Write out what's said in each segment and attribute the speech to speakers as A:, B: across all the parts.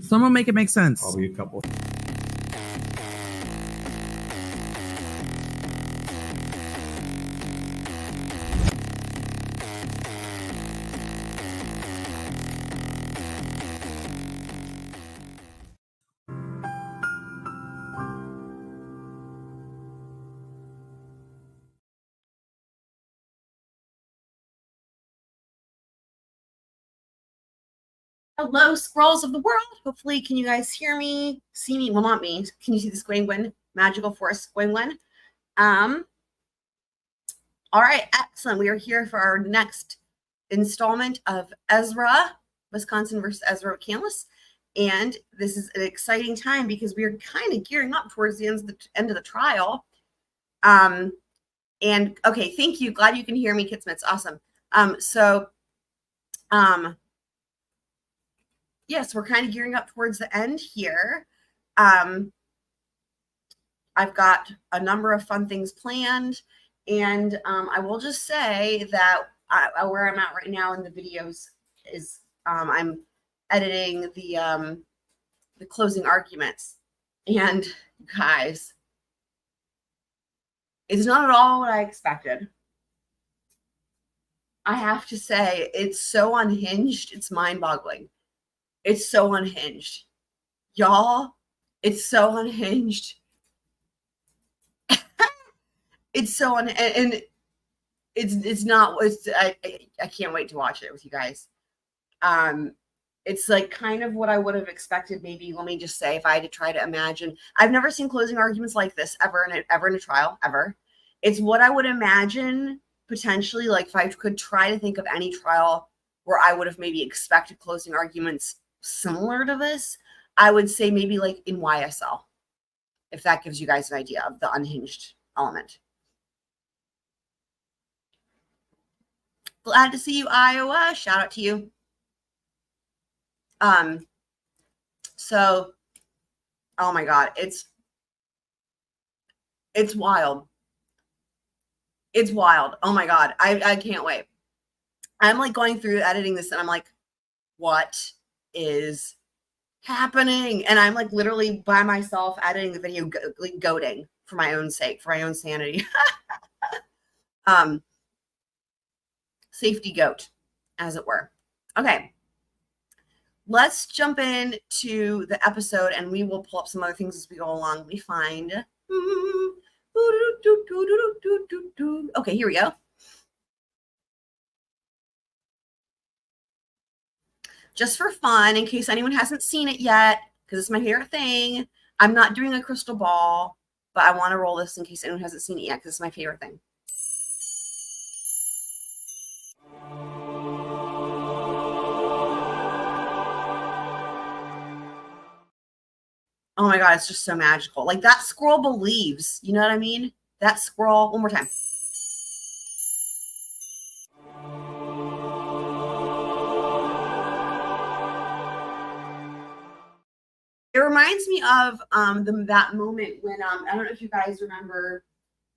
A: Someone make it make sense.
B: Probably a couple.
C: Hello, scrolls of the world. Hopefully, can you guys hear me? See me? Well, not me. Can you see the squingwin? Magical forest squingwin. All right, excellent. We are here for our next installment of Ezra, Wisconsin versus Ezra McCandless. And this is an exciting time because we are kind of gearing up towards the end of the trial. And okay, thank you. Glad you can hear me, Kitsmits. Awesome. Yes, we're kind of gearing up towards the end here. I've got a number of fun things planned, and I will just say that where I'm at right now in the videos is I'm editing the closing arguments, and guys, it's not at all what I expected. I have to say, it's so unhinged, it's mind-boggling. It's so unhinged. Y'all, it's so unhinged. It's so and it's not, I can't wait to watch it with you guys. It's like kind of what I would have expected, maybe, let me just say, if I had to try to imagine. I've never seen closing arguments like this ever in a trial, ever. It's what I would imagine potentially, like if I could try to think of any trial where I would have maybe expected closing arguments similar to this, I would say maybe like in YSL, if that gives you guys an idea of the unhinged element. Glad to see you, Iowa. Shout out to you. So, oh my God, it's wild. It's wild. Oh my God, I can't wait. I'm like going through editing this and I'm like, what is happening? And I'm like literally by myself editing the video, like goating for my own sake, for my own sanity. Safety goat, as it were. Okay, let's jump into the episode and we will pull up some other things as we go along. Let me find. Okay, here we go. Just for fun, in case anyone hasn't seen it yet, because it's my favorite thing. I'm not doing a crystal ball, but I want to roll this in case anyone hasn't seen it yet, because it's my favorite thing. Oh my God, it's just so magical. Like that squirrel believes, you know what I mean? That squirrel, one more time. It reminds me of that moment when I don't know if you guys remember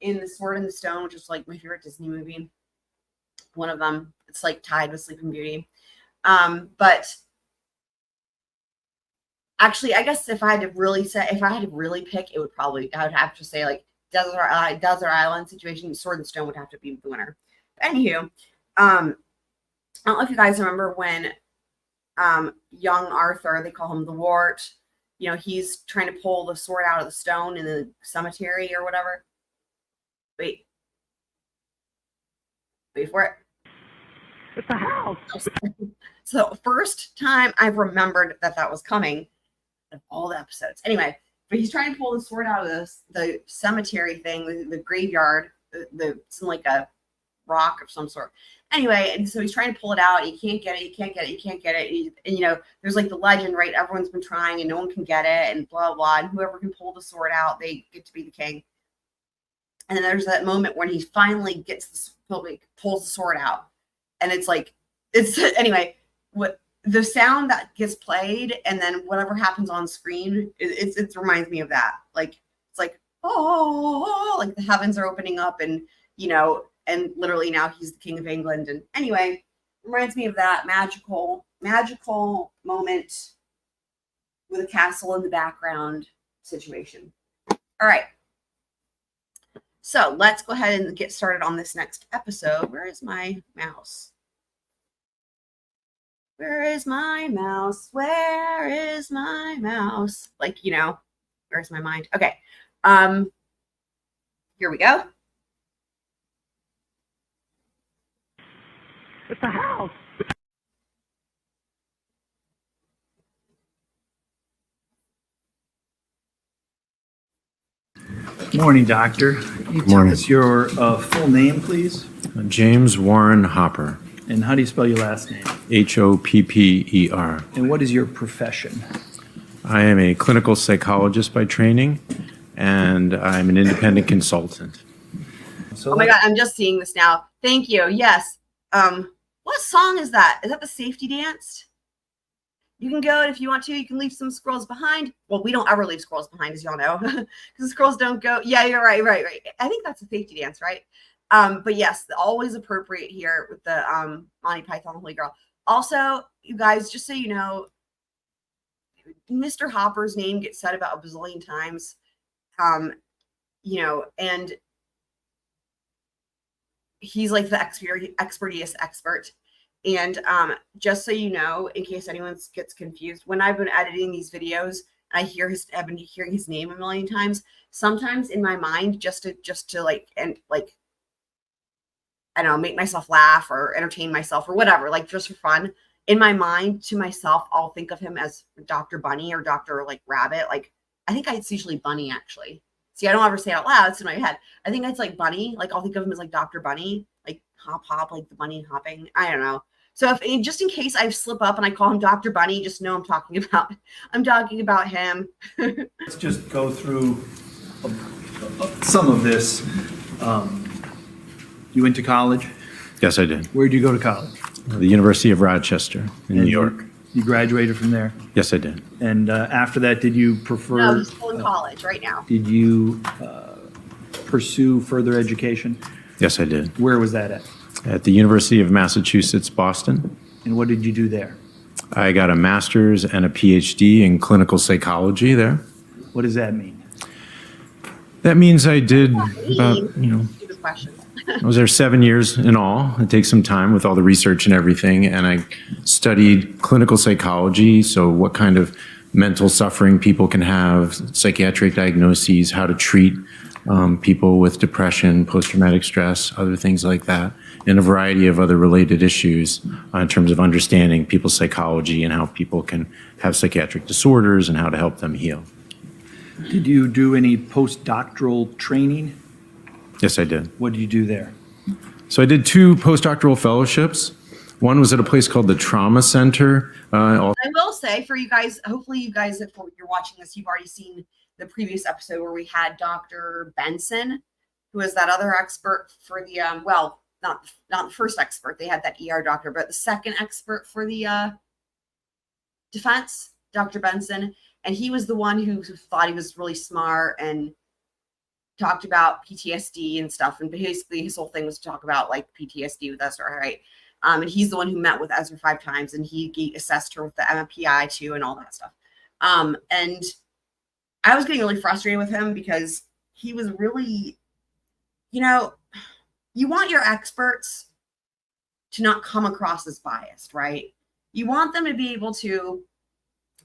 C: in The Sword and the Stone, which is like my favorite Disney movie. One of them. It's like tied with Sleeping Beauty. But actually, I guess if I had to really pick, it would probably, I would have to say like Desert Island situation. Sword and Stone would have to be the winner. But anywho, I don't know if you guys remember when young Arthur, they call him the Wart, you know, he's trying to pull the sword out of the stone in the cemetery or whatever. Wait for it.
B: It's a house.
C: So first time I've remembered that was coming of all the episodes. Anyway, but he's trying to pull the sword out of the cemetery thing, the graveyard, it's like a rock of some sort. Anyway, and so he's trying to pull it out. He can't get it. And you know, there's like the legend, right? Everyone's been trying and no one can get it and blah, blah. And whoever can pull the sword out, they get to be the king. And then there's that moment when he finally pulls the sword out. And it's like, anyway, what the sound that gets played and then whatever happens on screen, it reminds me of that. Like, it's like, oh, like the heavens are opening up and, you know, and literally now he's the King of England. And anyway, reminds me of that magical moment. with a castle in the background situation. All right. So let's go ahead and get started on this next episode. Where is my mouse? Where is my mouse? Where is my mouse? Like, you know, where's my mind? Okay. Here we go.
B: It's a house.
A: Morning, Doctor. Can you tell us your full name, please?
D: James Warren Hopper.
A: And how do you spell your last name?
D: Hopper.
A: And what is your profession?
D: I am a clinical psychologist by training, and I'm an independent consultant.
A: So
C: Oh my God, I'm just seeing this now. Thank you. Yes. What song is that? Is that the safety dance? You can go, and if you want to, you can leave some squirrels behind. Well, we don't ever leave squirrels behind, as y'all know, because the squirrels don't go. Yeah, you're right. I think that's a safety dance, right? But yes, always appropriate here with the Monty Python Holy Grail. Also, you guys, just so you know, Mr. Hopper's name gets said about a bazillion times, you know, and he's like the expertest expert. And just so you know, in case anyone gets confused, when I've been editing these videos, I've been hearing his name a million times. Sometimes in my mind, just to like I don't know, make myself laugh or entertain myself or whatever, like just for fun. In my mind, to myself, I'll think of him as Dr. Bunny or Dr. like Rabbit. Like I think it's usually Bunny actually. See, I don't ever say it out loud. It's in my head. I think it's like Bunny. Like I'll think of him as like Dr. Bunny, like hop, like the bunny hopping. I don't know. So if just in case I slip up and I call him Dr. Bunny, just know I'm talking about him.
A: let's just go through some of this. You went to college?
D: Yes, I did.
A: Where did you go to college?
D: The University of Rochester in New York.
A: You graduated from there?
D: Yes, I did.
A: And after that, did you prefer?
C: No, he's still in college right now.
A: Did you pursue further education?
D: Yes, I did.
A: Where was that at?
D: At the University of Massachusetts, Boston.
A: And what did you do there?
D: I got a master's and a PhD in clinical psychology there.
A: What does that mean?
D: That means I did about,
C: Stupid questions.
D: I was there 7 years in all. It takes some time with all the research and everything. And I studied clinical psychology. So what kind of mental suffering people can have, psychiatric diagnoses, how to treat people with depression, post-traumatic stress, other things like that, and a variety of other related issues in terms of understanding people's psychology and how people can have psychiatric disorders and how to help them heal.
A: Did you do any postdoctoral training?
D: Yes, I did.
A: What did you do there?
D: So I did 2 postdoctoral fellowships. One was at a place called the Trauma Center.
C: I will say for you guys, hopefully you guys, if you're watching this, you've already seen the previous episode where we had Dr. Benson, who is that other expert for the, well, not the first expert. They had that ER doctor, but the second expert for the defense, Dr. Benson. And he was the one who thought he was really smart and talked about PTSD and stuff. And basically his whole thing was to talk about like PTSD with Ezra, right? And he's the one who met with Ezra 5 times and he assessed her with the MMPI too and all that stuff. And I was getting really frustrated with him because he was really, you know, you want your experts to not come across as biased, right? You want them to be able to,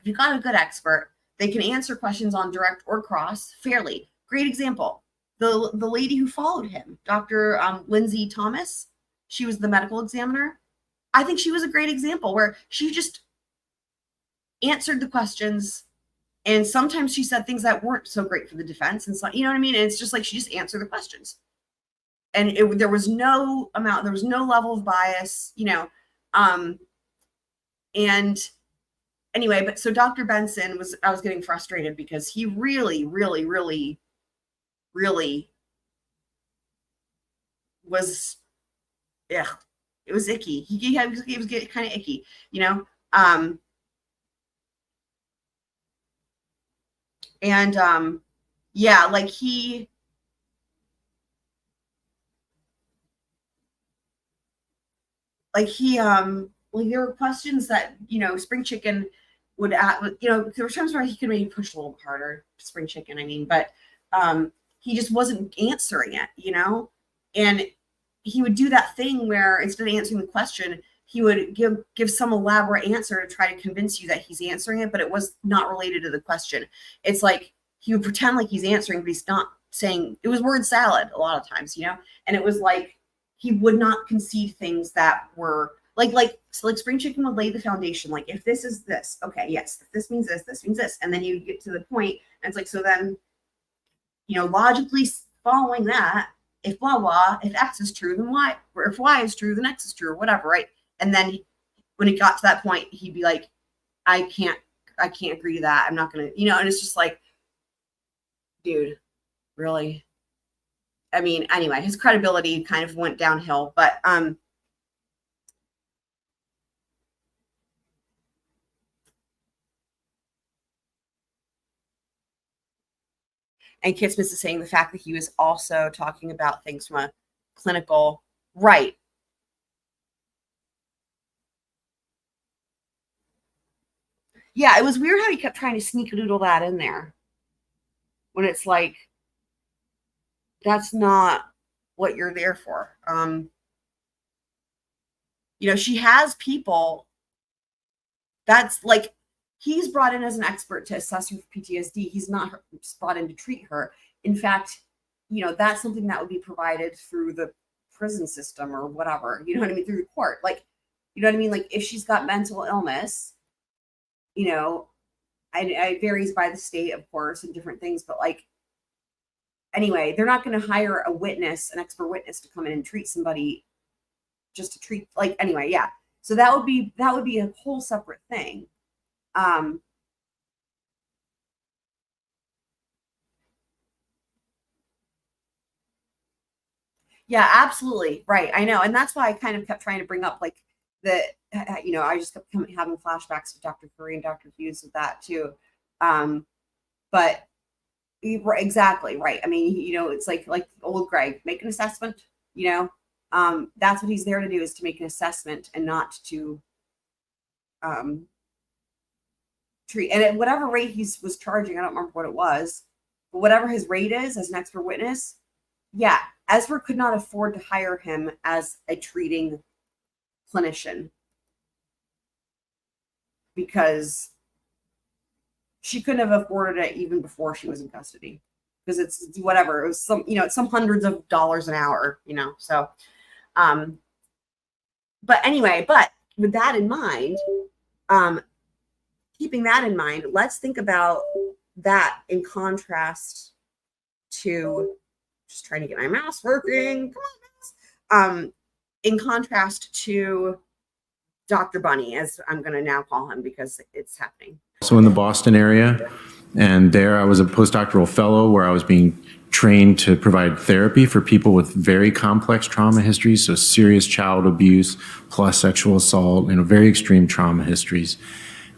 C: if you've got a good expert, they can answer questions on direct or cross fairly. Great example. The lady who followed him, Dr. Lindsay Thomas, she was the medical examiner. I think she was a great example where she just answered the questions. And sometimes she said things that weren't so great for the defense. And so, you know what I mean? And it's just like, she just answered the questions. And there was no level of bias, you know. And anyway, but so Dr. Benson I was getting frustrated because he really was, yeah, it was icky. He was getting kind of icky, you know. Yeah, like there were questions that, you know, Spring Chicken would there were times where he could maybe push a little bit harder, spring chicken, I mean, but he just wasn't answering it, and he would do that thing where instead of answering the question, he would give some elaborate answer to try to convince you that he's answering it, but it was not related to the question. It's like he would pretend like he's answering, but he's not saying. It was word salad a lot of times, and it was like he would not concede things that were like spring chicken would lay the foundation. Like, if this is this, okay, yes, if this means this means this, and then you get to the point, and it's like, so then, logically following that, if blah blah, if X is true, then Y, or if Y is true, then X is true, or whatever, right? And then when it got to that point, he'd be like, I can't agree to that. I'm not gonna, and it's just like, dude, really? I mean, anyway, his credibility kind of went downhill, but and Kitsmith is saying the fact that he was also talking about things from a clinical right. Yeah, it was weird how he kept trying to sneak doodle that in there. When it's like, that's not what you're there for. She has people that's like, he's brought in as an expert to assess her for PTSD. He's not brought in to treat her. In fact, that's something that would be provided through the prison system or whatever, through the court. Like, like if she's got mental illness, it varies by the state, of course, and different things, but like, anyway, they're not going to hire an expert witness to come in and treat somebody just to treat, like, anyway, yeah. So that would be a whole separate thing. Yeah, absolutely. Right. I know. And that's why I kind of kept trying to bring up like I just kept having flashbacks to Dr. Curry and Dr. Hughes with that too. But exactly right. I mean, it's like old Greg, make an assessment, that's what he's there to do, is to make an assessment and not to treat. And at whatever rate he was charging, I don't remember what it was, but whatever his rate is as an expert witness, yeah, Ezra could not afford to hire him as a treating clinician because she couldn't have afforded it even before she was in custody, because it's whatever, it was it's some hundreds of dollars an hour, so but anyway, but with that in mind, keeping that in mind, let's think about that in contrast to, just trying to get my mouse working, come on, mouse. In contrast to Dr. Bunny, as I'm going to now call him because it's happening.
D: So in the Boston area, and there I was a postdoctoral fellow where I was being trained to provide therapy for people with very complex trauma histories, so serious child abuse plus sexual assault, very extreme trauma histories.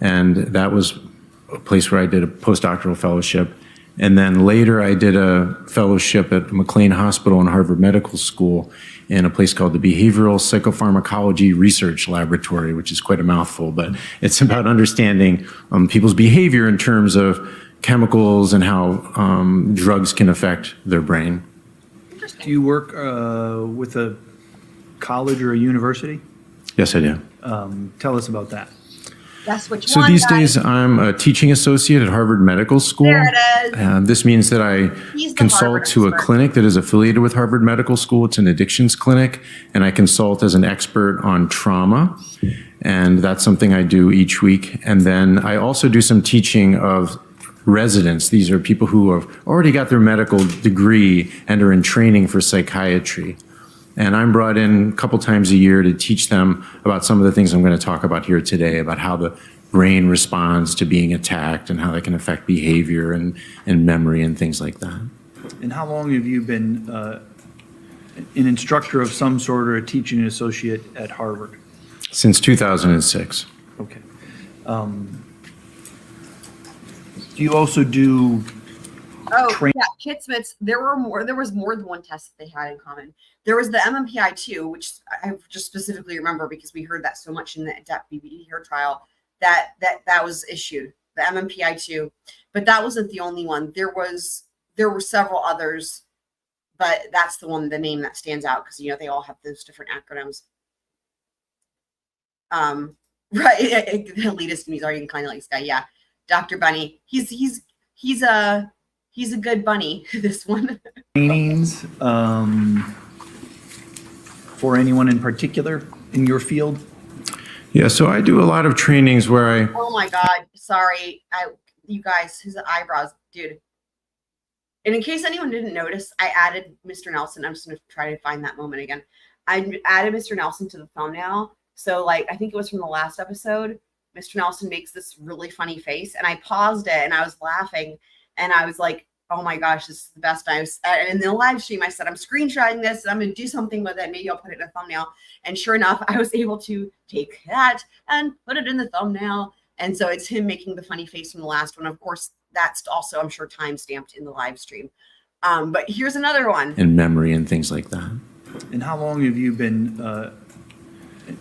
D: And that was a place where I did a postdoctoral fellowship. And then later I did a fellowship at McLean Hospital and Harvard Medical School in a place called the Behavioral Psychopharmacology Research Laboratory, which is quite a mouthful, but it's about understanding people's behavior in terms of chemicals and how drugs can affect their brain.
A: Do you work with a college or a university?
D: Yes, I do.
A: Tell us about that.
C: That's which
D: So
C: one,
D: these
C: guys?
D: days I'm a teaching associate at Harvard Medical School.
C: There it is.
D: This means that I
C: He's the
D: consult
C: Harvard
D: to a
C: expert.
D: clinic that is affiliated with Harvard Medical School. It's an addictions clinic, and I consult as an expert on trauma. And that's something I do each week. And then I also do some teaching of residents. These are people who have already got their medical degree and are in training for psychiatry. And I'm brought in a couple times a year to teach them about some of the things I'm going to talk about here today, about how the brain responds to being attacked and how that can affect behavior and memory and things like that.
A: And how long have you been an instructor of some sort or a teaching associate at Harvard?
D: Since 2006.
A: Okay. Do you also do
C: Oh,
A: train-
C: yeah, Kitsmiths, there was more than one test that they had in common. There was the MMPI-2, which I just specifically remember because we heard that so much in the DEP BBE hair trial, that was issued, the MMPI-2, but that wasn't the only one. There were several others, but that's the name that stands out because, they all have those different acronyms. Right. The elitist and he's already kind of like this guy. Yeah. Dr. Bunny. He's a good bunny, this one.
A: Trainings for anyone in particular in your field?
D: Yeah, so I do a lot of trainings where
C: Oh my God. Sorry. You guys, his eyebrows, dude. And in case anyone didn't notice, I added Mr. Nelson. I'm just going to try to find that moment again. I added Mr. Nelson to the thumbnail. So I think it was from the last episode. Mr. Nelson makes this really funny face and I paused it and I was laughing and I was like, oh my gosh, this is the best. And in the live stream, I said, I'm screenshotting this and I'm going to do something with it. Maybe I'll put it in a thumbnail. And sure enough, I was able to take that and put it in the thumbnail. And so it's him making the funny face from the last one. Of course, that's also, I'm sure, time stamped in the live stream. But here's another one.
D: in memory and things like that.
A: And how long have you been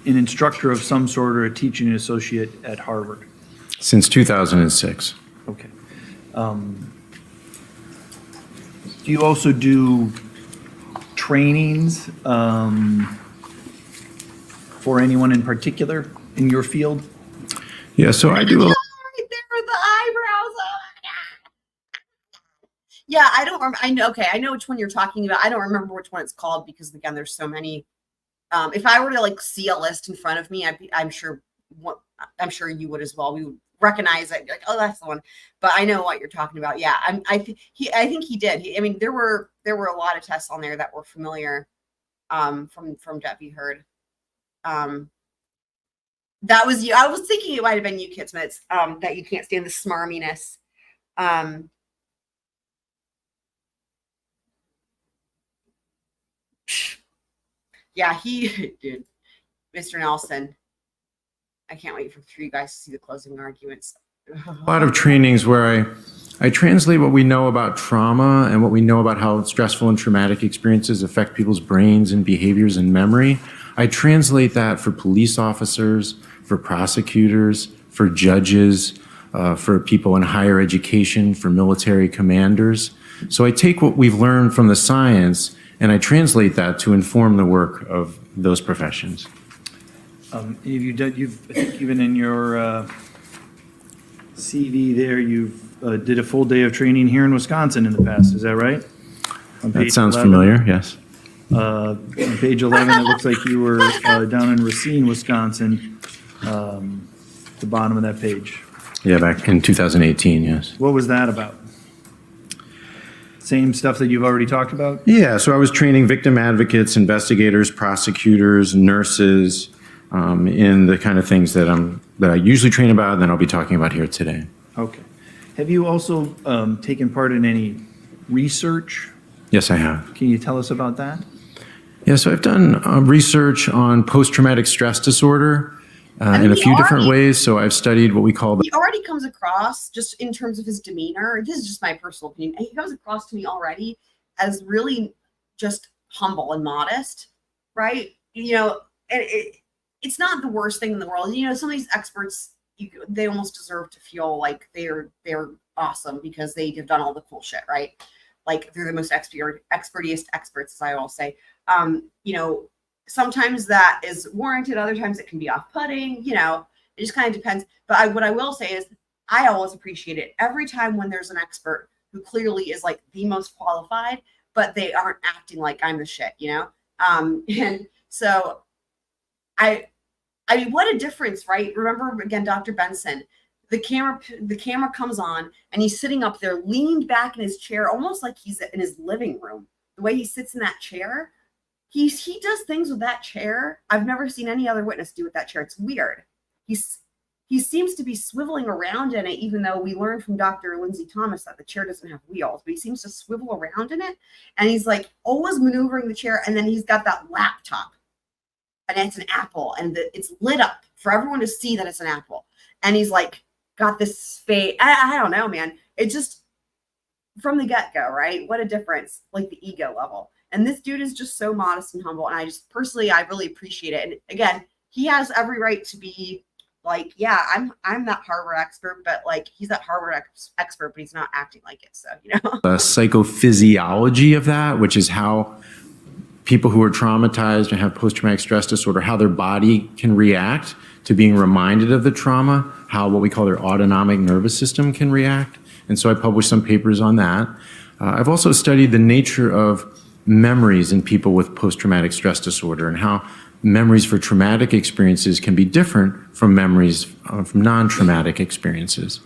A: an instructor of some sort or a teaching associate at Harvard?
D: Since 2006.
A: Okay. Do you also do trainings for anyone in particular in your field?
D: Yeah, so I do a
C: Right there with the eyebrows. Oh my God. Yeah, I don't remember. I know which one you're talking about. I don't remember which one it's called because again, there's so many. If I were to see a list in front of me, I'm sure you would as well. We would recognize it, like, oh, that's the one. But I know what you're talking about. Yeah, I think he did. There were a lot of tests on there that were familiar from Debbie Heard. That was you. I was thinking it might have been you, Kitsmits, that you can't stand the smarminess. Yeah, he did. Mr. Nelson. I can't wait for you guys to see the closing arguments.
D: lot of trainings where I translate what we know about trauma and what we know about how stressful and traumatic experiences affect people's brains and behaviors and memory. I translate that for police officers, for prosecutors, for judges, for people in higher education, for military commanders. So I take what we've learned from the science and I translate that to inform the work of those professions.
A: You've I think even in your CV there, you've did a full day of training here in Wisconsin in the past. Is that right?
D: That sounds familiar, yes.
A: On page 11, it looks like you were down in Racine, Wisconsin, the bottom of that page.
D: Yeah, back in 2018, yes.
A: What was that about? Same stuff that you've already talked about?
D: Yeah, so I was training victim advocates, investigators, prosecutors, nurses, in the kind of things that I usually train about, and then I'll be talking about here today.
A: Okay. Have you also taken part in any research?
D: Yes, I have.
A: Can you tell us about that?
D: Yeah, so I've done research on post-traumatic stress disorder in a few different ways. So I've studied what we call
C: he already comes across, just in terms of his demeanor, this is just my personal opinion, he comes across to me already as really just humble and modest, right? And it's not the worst thing in the world. Some of these experts, they almost deserve to feel like they're awesome because they have done all the cool shit, right? Like they're the most expertiest experts, as I will say. Sometimes that is warranted. Other times it can be off-putting. It just kind of depends. But what I will say is I always appreciate it every time when there's an expert who clearly is like the most qualified, but they aren't acting like I'm the shit, And so I mean, what a difference, right? Remember again, Dr. Benson, the camera comes on and he's sitting up there leaned back in his chair, almost like he's in his living room. The way he sits in that chair, he does things with that chair I've never seen any other witness do with that chair. It's weird. He seems to be swiveling around in it, even though we learned from Dr. Lindsay Thomas that the chair doesn't have wheels, but he seems to swivel around in it. And he's like always maneuvering the chair. And then he's got that laptop and it's an apple and it's lit up for everyone to see that it's an apple. And he's like, got this face. I don't know, man. It just, from the get-go, right? What a difference, like the ego level. And this dude is just so modest and humble. And I just personally, I really appreciate it. And again, he has every right to be like, yeah, I'm that Harvard expert, but like he's that Harvard expert, but he's not acting like it. So, you know,
D: The psychophysiology of that, which is how people who are traumatized and have post-traumatic stress disorder, how their body can react to being reminded of the trauma, how what we call their autonomic nervous system can react. And so I published some papers on that. I've also studied the nature of memories in people with post-traumatic stress disorder and how memories for traumatic experiences can be different from memories from non-traumatic experiences.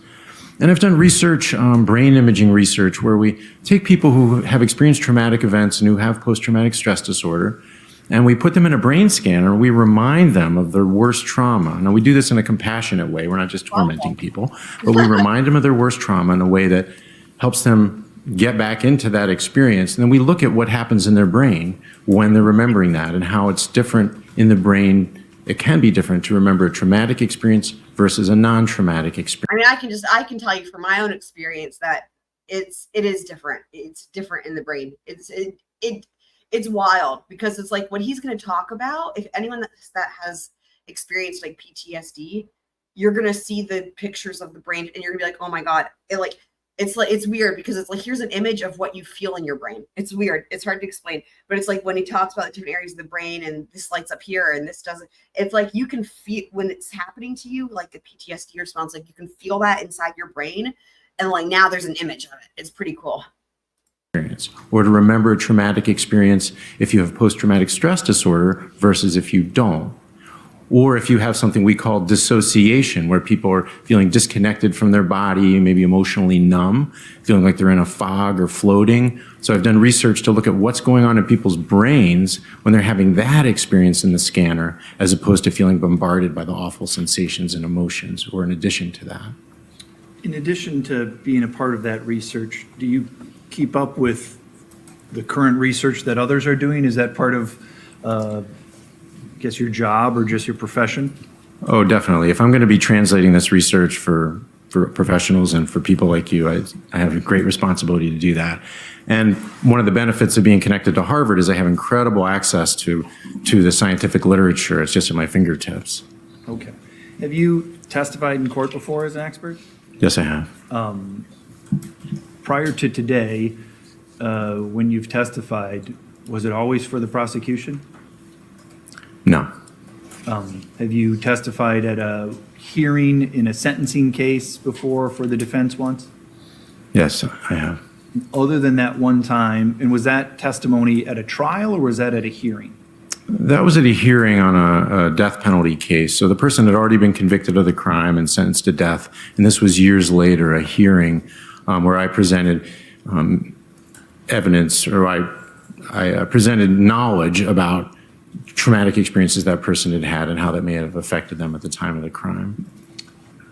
D: And I've done research, brain imaging research, where we take people who have experienced traumatic events and who have post-traumatic stress disorder, and we put them in a brain scanner. We remind them of their worst trauma. Now, we do this in a compassionate way. We're not just tormenting people, but we remind them of their worst trauma in a way that helps them get back into that experience. And then we look at what happens in their brain when they're remembering that and how it's different in the brain. It can be different to remember a traumatic experience versus a non-traumatic experience.
C: I mean, I can tell you from my own experience that it is different. It's different in the brain. It's wild because it's like what he's going to talk about. If anyone that has experienced like PTSD, you're going to see the pictures of the brain and you're gonna be like, oh my God, it's weird because it's like, here's an image of what you feel in your brain. It's weird. It's hard to explain, but it's like when he talks about the different areas of the brain and this lights up here and this doesn't, it's like you can feel when it's happening to you, like the PTSD response, like you can feel that inside your brain. And like now there's an image of it. It's pretty cool.
D: Or to remember a traumatic experience if you have post-traumatic stress disorder versus if you don't. Or if you have something we call dissociation, where people are feeling disconnected from their body, maybe emotionally numb, feeling like they're in a fog or floating. So I've done research to look at what's going on in people's brains when they're having that experience in the scanner, as opposed to feeling bombarded by the awful sensations and emotions, or in addition to that.
A: In addition to being a part of that research, do you keep up with the current research that others are doing? Is that part of, I guess, your job or just your profession?
D: Oh, definitely. If I'm going to be translating this research for professionals and for people like you, I have a great responsibility to do that. And one of the benefits of being connected to Harvard is I have incredible access to the scientific literature. It's just at my fingertips.
A: Okay. Have you testified in court before as an expert?
D: Yes, I have.
A: Prior to today, when you've testified, was it always for the prosecution?
D: No.
A: Have you testified at a hearing in a sentencing case before for the defense once?
D: Yes, I have.
A: Other than that one time, and was that testimony at a trial or was that at a hearing?
D: That was at a hearing on a death penalty case. So the person had already been convicted of the crime and sentenced to death. And this was years later, a hearing where I presented evidence, or I presented knowledge about traumatic experiences that person had had and how that may have affected them at the time of the crime.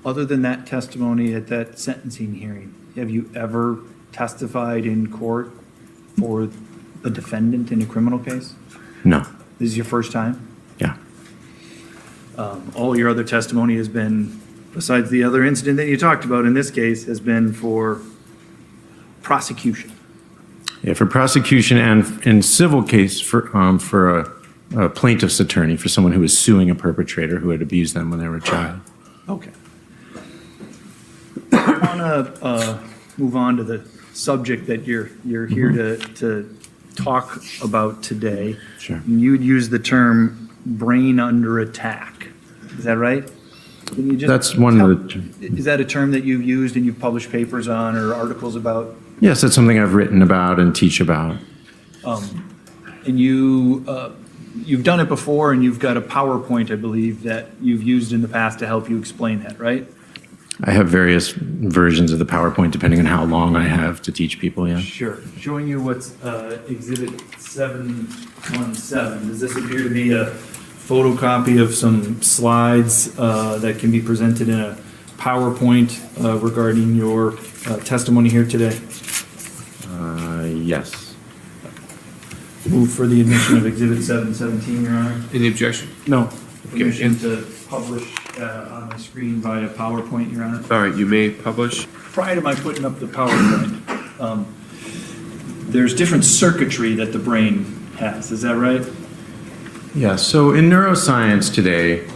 A: Other than that testimony at that sentencing hearing, have you ever testified in court for a defendant in a criminal case?
D: No.
A: This is your first time?
D: Yeah.
A: All your other testimony has been, besides the other incident that you talked about in this case, has been for prosecution.
D: Yeah, for prosecution and in civil case for a plaintiff's attorney, for someone who was suing a perpetrator who had abused them when they were a child.
A: Okay. I want to move on to the subject that you're here to talk about today.
D: Sure.
A: You'd use the term brain under attack. Is that right? Can you just
D: That's one of the...
A: Is that a term that you've used and you've published papers on or articles about?
D: Yes, that's something I've written about and teach about.
A: And you've done it before, and you've got a PowerPoint, I believe, that you've used in the past to help you explain that, right?
D: I have various versions of the PowerPoint depending on how long I have to teach people, yeah.
A: Sure. Showing you what's Exhibit 717. Does this appear to be a photocopy of some slides that can be presented in a PowerPoint regarding your testimony here today?
D: Yes.
A: Move for the admission of Exhibit 717, Your Honor.
E: Any objection?
A: No. Permission to publish on my screen via PowerPoint, Your Honor.
E: All right, you may publish.
A: Prior to my putting up the PowerPoint, there's different circuitry that the brain has. Is that right?
D: Yeah, so in neuroscience today,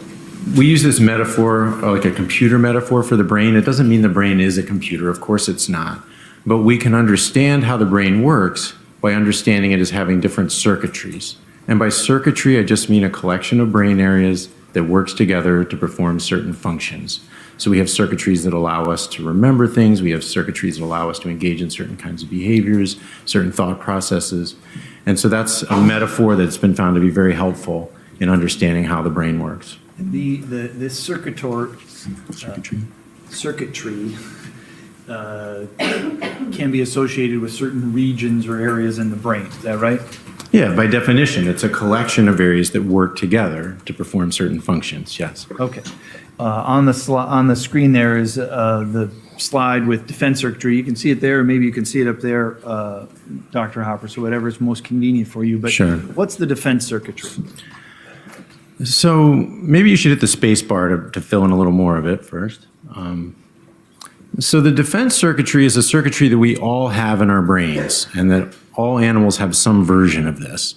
D: we use this metaphor, like a computer metaphor for the brain. It doesn't mean the brain is a computer. Of course it's not. But we can understand how the brain works by understanding it as having different circuitries. And by circuitry, I just mean a collection of brain areas that works together to perform certain functions. So we have circuitries that allow us to remember things. We have circuitries that allow us to engage in certain kinds of behaviors, certain thought processes. And so that's a metaphor that's been found to be very helpful in understanding how the brain works.
A: This circuitry can be associated with certain regions or areas in the brain. Is that right?
D: Yeah, by definition, it's a collection of areas that work together to perform certain functions, yes.
A: Okay. On the screen there is the slide with defense circuitry. You can see it there, or maybe you can see it up there, Dr. Hopper, so whatever is most convenient for you. But
D: sure.
A: What's the defense circuitry?
D: So maybe you should hit the space bar to fill in a little more of it first. So the defense circuitry is a circuitry that we all have in our brains, and that all animals have some version of this.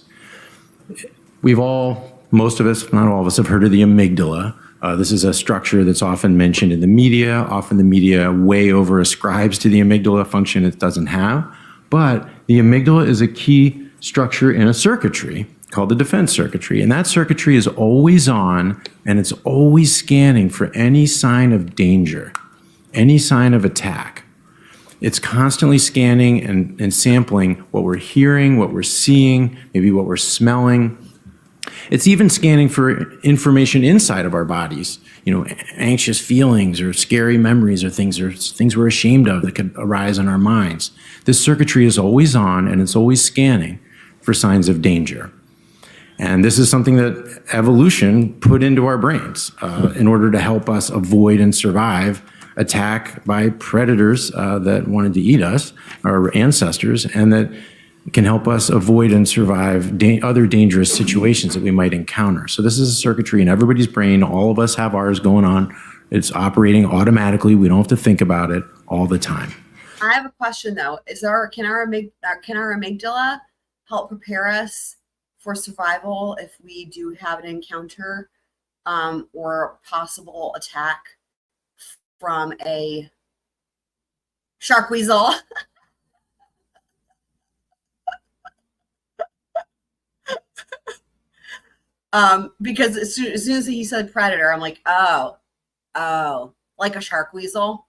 D: Most of us, not all of us, have heard of the amygdala. This is a structure that's often mentioned in the media. Often the media way over ascribes to the amygdala a function it doesn't have. But the amygdala is a key structure in a circuitry called the defense circuitry. And that circuitry is always on, and it's always scanning for any sign of danger, any sign of attack. It's constantly scanning and sampling what we're hearing, what we're seeing, maybe what we're smelling. It's even scanning for information inside of our bodies, anxious feelings or scary memories or things we're ashamed of that could arise in our minds. This circuitry is always on, and it's always scanning for signs of danger. And this is something that evolution put into our brains in order to help us avoid and survive attack by predators that wanted to eat us, our ancestors, and that can help us avoid and survive other dangerous situations that we might encounter. So this is a circuitry in everybody's brain. All of us have ours going on. It's operating automatically. We don't have to think about it all the time.
C: I have a question though. Can our amygdala help prepare us for survival if we do have an encounter or possible attack from a Sharkweasel? Because as soon as he said predator, I'm like, oh, like a Sharkweasel.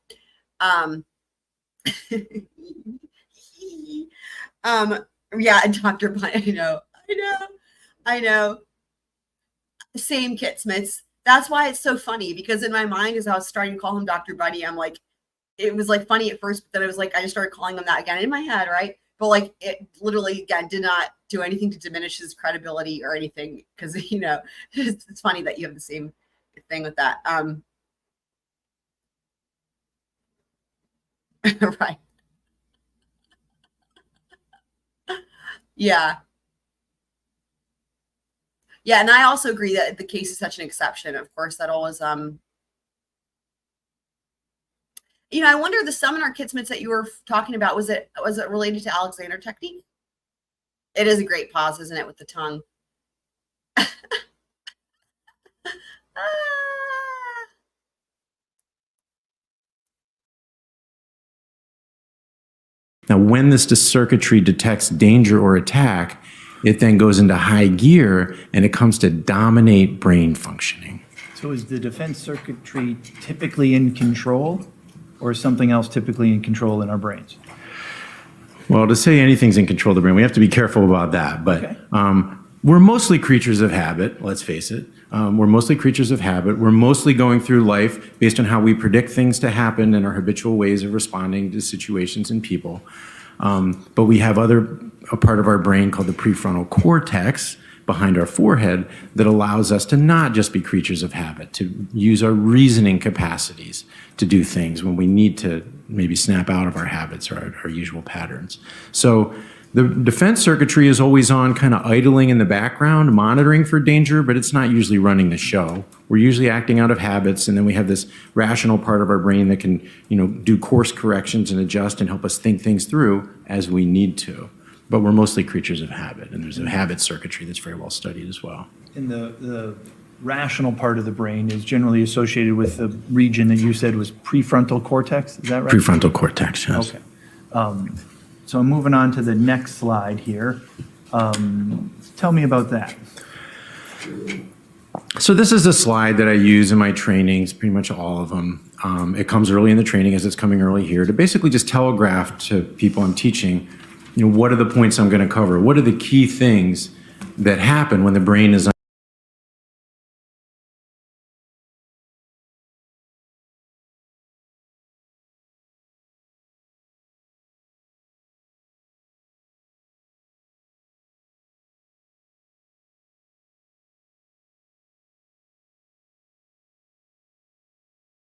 C: Yeah, and Dr. Bunny, I know. Same Kitsmits. That's why it's so funny, because in my mind, as I was starting to call him Dr. Bunny, I'm like, it was like funny at first, but then it was like, I just started calling him that again in my head, right? But like, it literally, again, did not do anything to diminish his credibility or anything, because, it's funny that you have the same thing with that. Right. Yeah. Yeah, and I also agree that the case is such an exception. Of course, that always, I wonder the seminar Kitsmits that you were talking about, was it related to Alexander technique? It is a great pause, isn't it, with the tongue?
D: Now, when this circuitry detects danger or attack, it then goes into high gear and it comes to dominate brain functioning.
A: So is the defense circuitry typically in control, or is something else typically in control in our brains?
D: Well, to say anything's in control of the brain, we have to be careful about that. But
A: okay.
D: We're mostly creatures of habit, let's face it. We're mostly creatures of habit. We're mostly going through life based on how we predict things to happen and our habitual ways of responding to situations and people. But we have a part of our brain called the prefrontal cortex behind our forehead that allows us to not just be creatures of habit, to use our reasoning capacities to do things when we need to maybe snap out of our habits or our usual patterns. So the defense circuitry is always on, kind of idling in the background, monitoring for danger, but it's not usually running the show. We're usually acting out of habits, and then we have this rational part of our brain that can, do course corrections and adjust and help us think things through as we need to. But we're mostly creatures of habit, and there's a habit circuitry that's very well studied as well.
A: And the rational part of the brain is generally associated with the region that you said was prefrontal cortex. Is that right?
D: Prefrontal cortex, yes.
A: Okay. So I'm moving on to the next slide here. Tell me about that.
D: So this is a slide that I use in my trainings, pretty much all of them. It comes early in the training as it's coming early here to basically just telegraph to people I'm teaching, what are the points I'm going to cover? What are the key things that happen when the brain is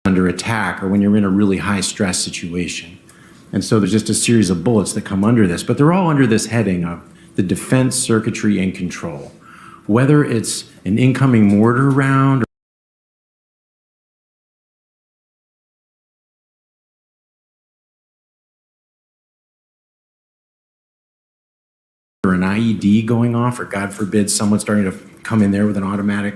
D: under attack, or when you're in a really high stress situation. And so there's just a series of bullets that come under this, but they're all under this heading of the defense, circuitry, and control. Whether it's an incoming mortar round or an IED going off, or God forbid, someone starting to come in there with an automatic,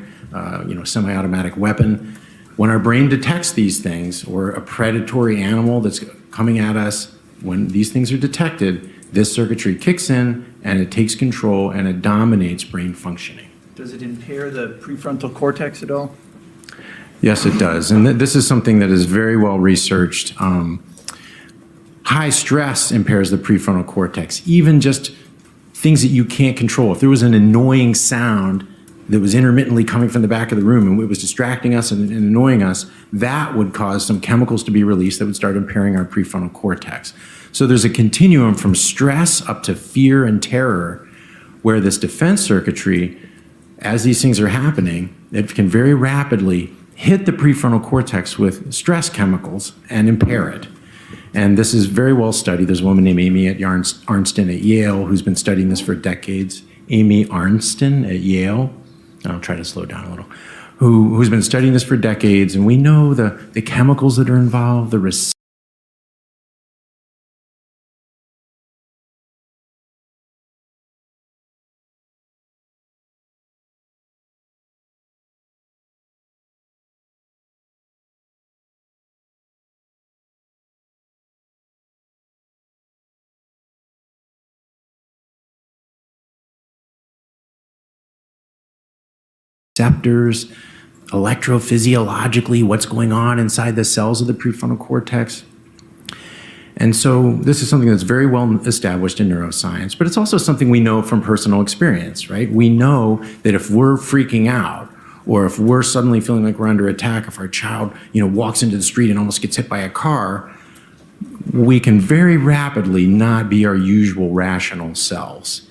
D: semi-automatic weapon. When our brain detects these things, or a predatory animal that's coming at us, when these things are detected, this circuitry kicks in and it takes control and it dominates brain functioning.
A: Does it impair the prefrontal cortex at all?
D: Yes, it does. And this is something that is very well researched. High stress impairs the prefrontal cortex, even just things that you can't control. If there was an annoying sound that was intermittently coming from the back of the room and it was distracting us and annoying us, that would cause some chemicals to be released that would start impairing our prefrontal cortex. So there's a continuum from stress up to fear and terror, where this defense circuitry, as these things are happening, it can very rapidly hit the prefrontal cortex with stress chemicals and impair it. And this is very well studied. There's a woman named Amy Arnston at Yale who's been studying this for decades. Amy Arnston at Yale. I'll try to slow down a little. Who's been studying this for decades, and we know the chemicals that are involved, the receptors, electrophysiologically, what's going on inside the cells of the prefrontal cortex. And so this is something that's very well established in neuroscience, but it's also something we know from personal experience, right? We know that if we're freaking out, or if we're suddenly feeling like we're under attack, if our child, walks into the street and almost gets hit by a car, we can very rapidly not be our usual rational selves.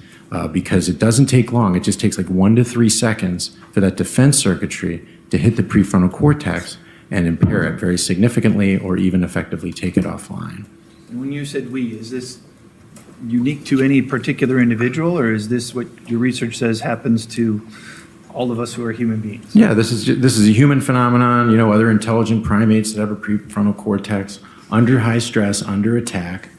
D: Because it doesn't take long. It just takes like 1 to 3 seconds for that defense circuitry to hit the prefrontal cortex and impair it very significantly, or even effectively take it offline.
A: And when you said we, is this unique to any particular individual, or is this what your research says happens to all of us who are human beings?
D: Yeah, this is a human phenomenon. Other intelligent primates that have a prefrontal cortex under high stress, under attack,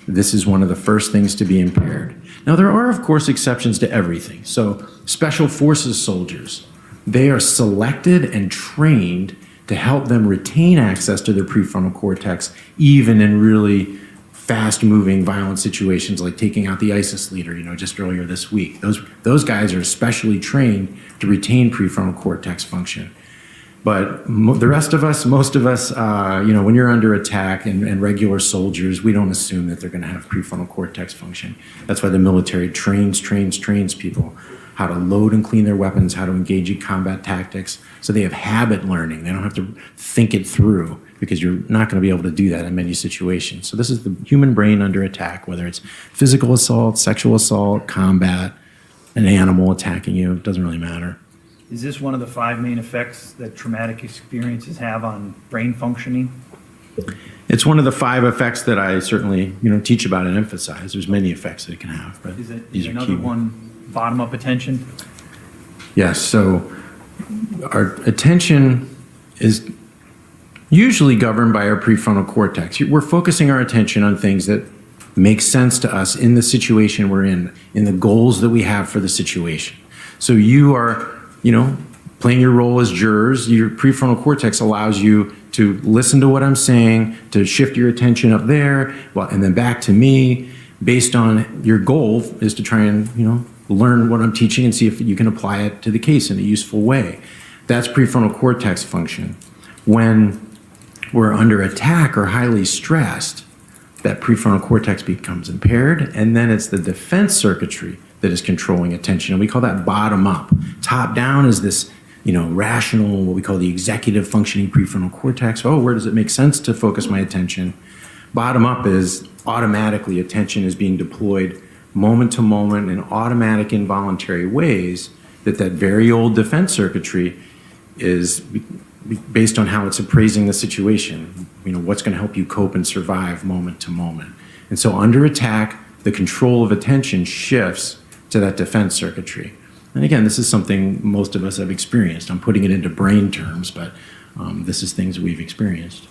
D: this is one of the first things to be impaired. Now, there are, of course, exceptions to everything. So special forces soldiers, they are selected and trained to help them retain access to their prefrontal cortex, even in really fast-moving, violent situations like taking out the ISIS leader, just earlier this week. Those guys are especially trained to retain prefrontal cortex function. But the rest of us, most of us, when you're under attack and regular soldiers, we don't assume that they're going to have prefrontal cortex function. That's why the military trains people how to load and clean their weapons, how to engage in combat tactics. So they have habit learning. They don't have to think it through, because you're not going to be able to do that in many situations. So this is the human brain under attack, whether it's physical assault, sexual assault, combat, an animal attacking you, it doesn't really matter.
A: Is this one of the 5 main effects that traumatic experiences have on brain functioning?
D: It's one of the 5 effects that I certainly, teach about and emphasize. There's many effects that it can have, but
A: Is another one bottom-up attention?
D: Yes. So our attention is usually governed by our prefrontal cortex. We're focusing our attention on things that make sense to us in the situation we're in the goals that we have for the situation. So you are, playing your role as jurors, your prefrontal cortex allows you to listen to what I'm saying, to shift your attention up there, well, and then back to me, based on your goal is to try and, learn what I'm teaching and see if you can apply it to the case in a useful way. That's prefrontal cortex function. When we're under attack or highly stressed, that prefrontal cortex becomes impaired, and then it's the defense circuitry that is controlling attention, and we call that bottom up. Top down is this, rational, what we call the executive functioning prefrontal cortex. Oh, where does it make sense to focus my attention? Bottom up is automatically attention is being deployed moment to moment in automatic involuntary ways that very old defense circuitry is based on how it's appraising the situation, what's going to help you cope and survive moment to moment. And so under attack, the control of attention shifts to that defense circuitry. And again, this is something most of us have experienced. I'm putting it into brain terms, but this is things we've experienced.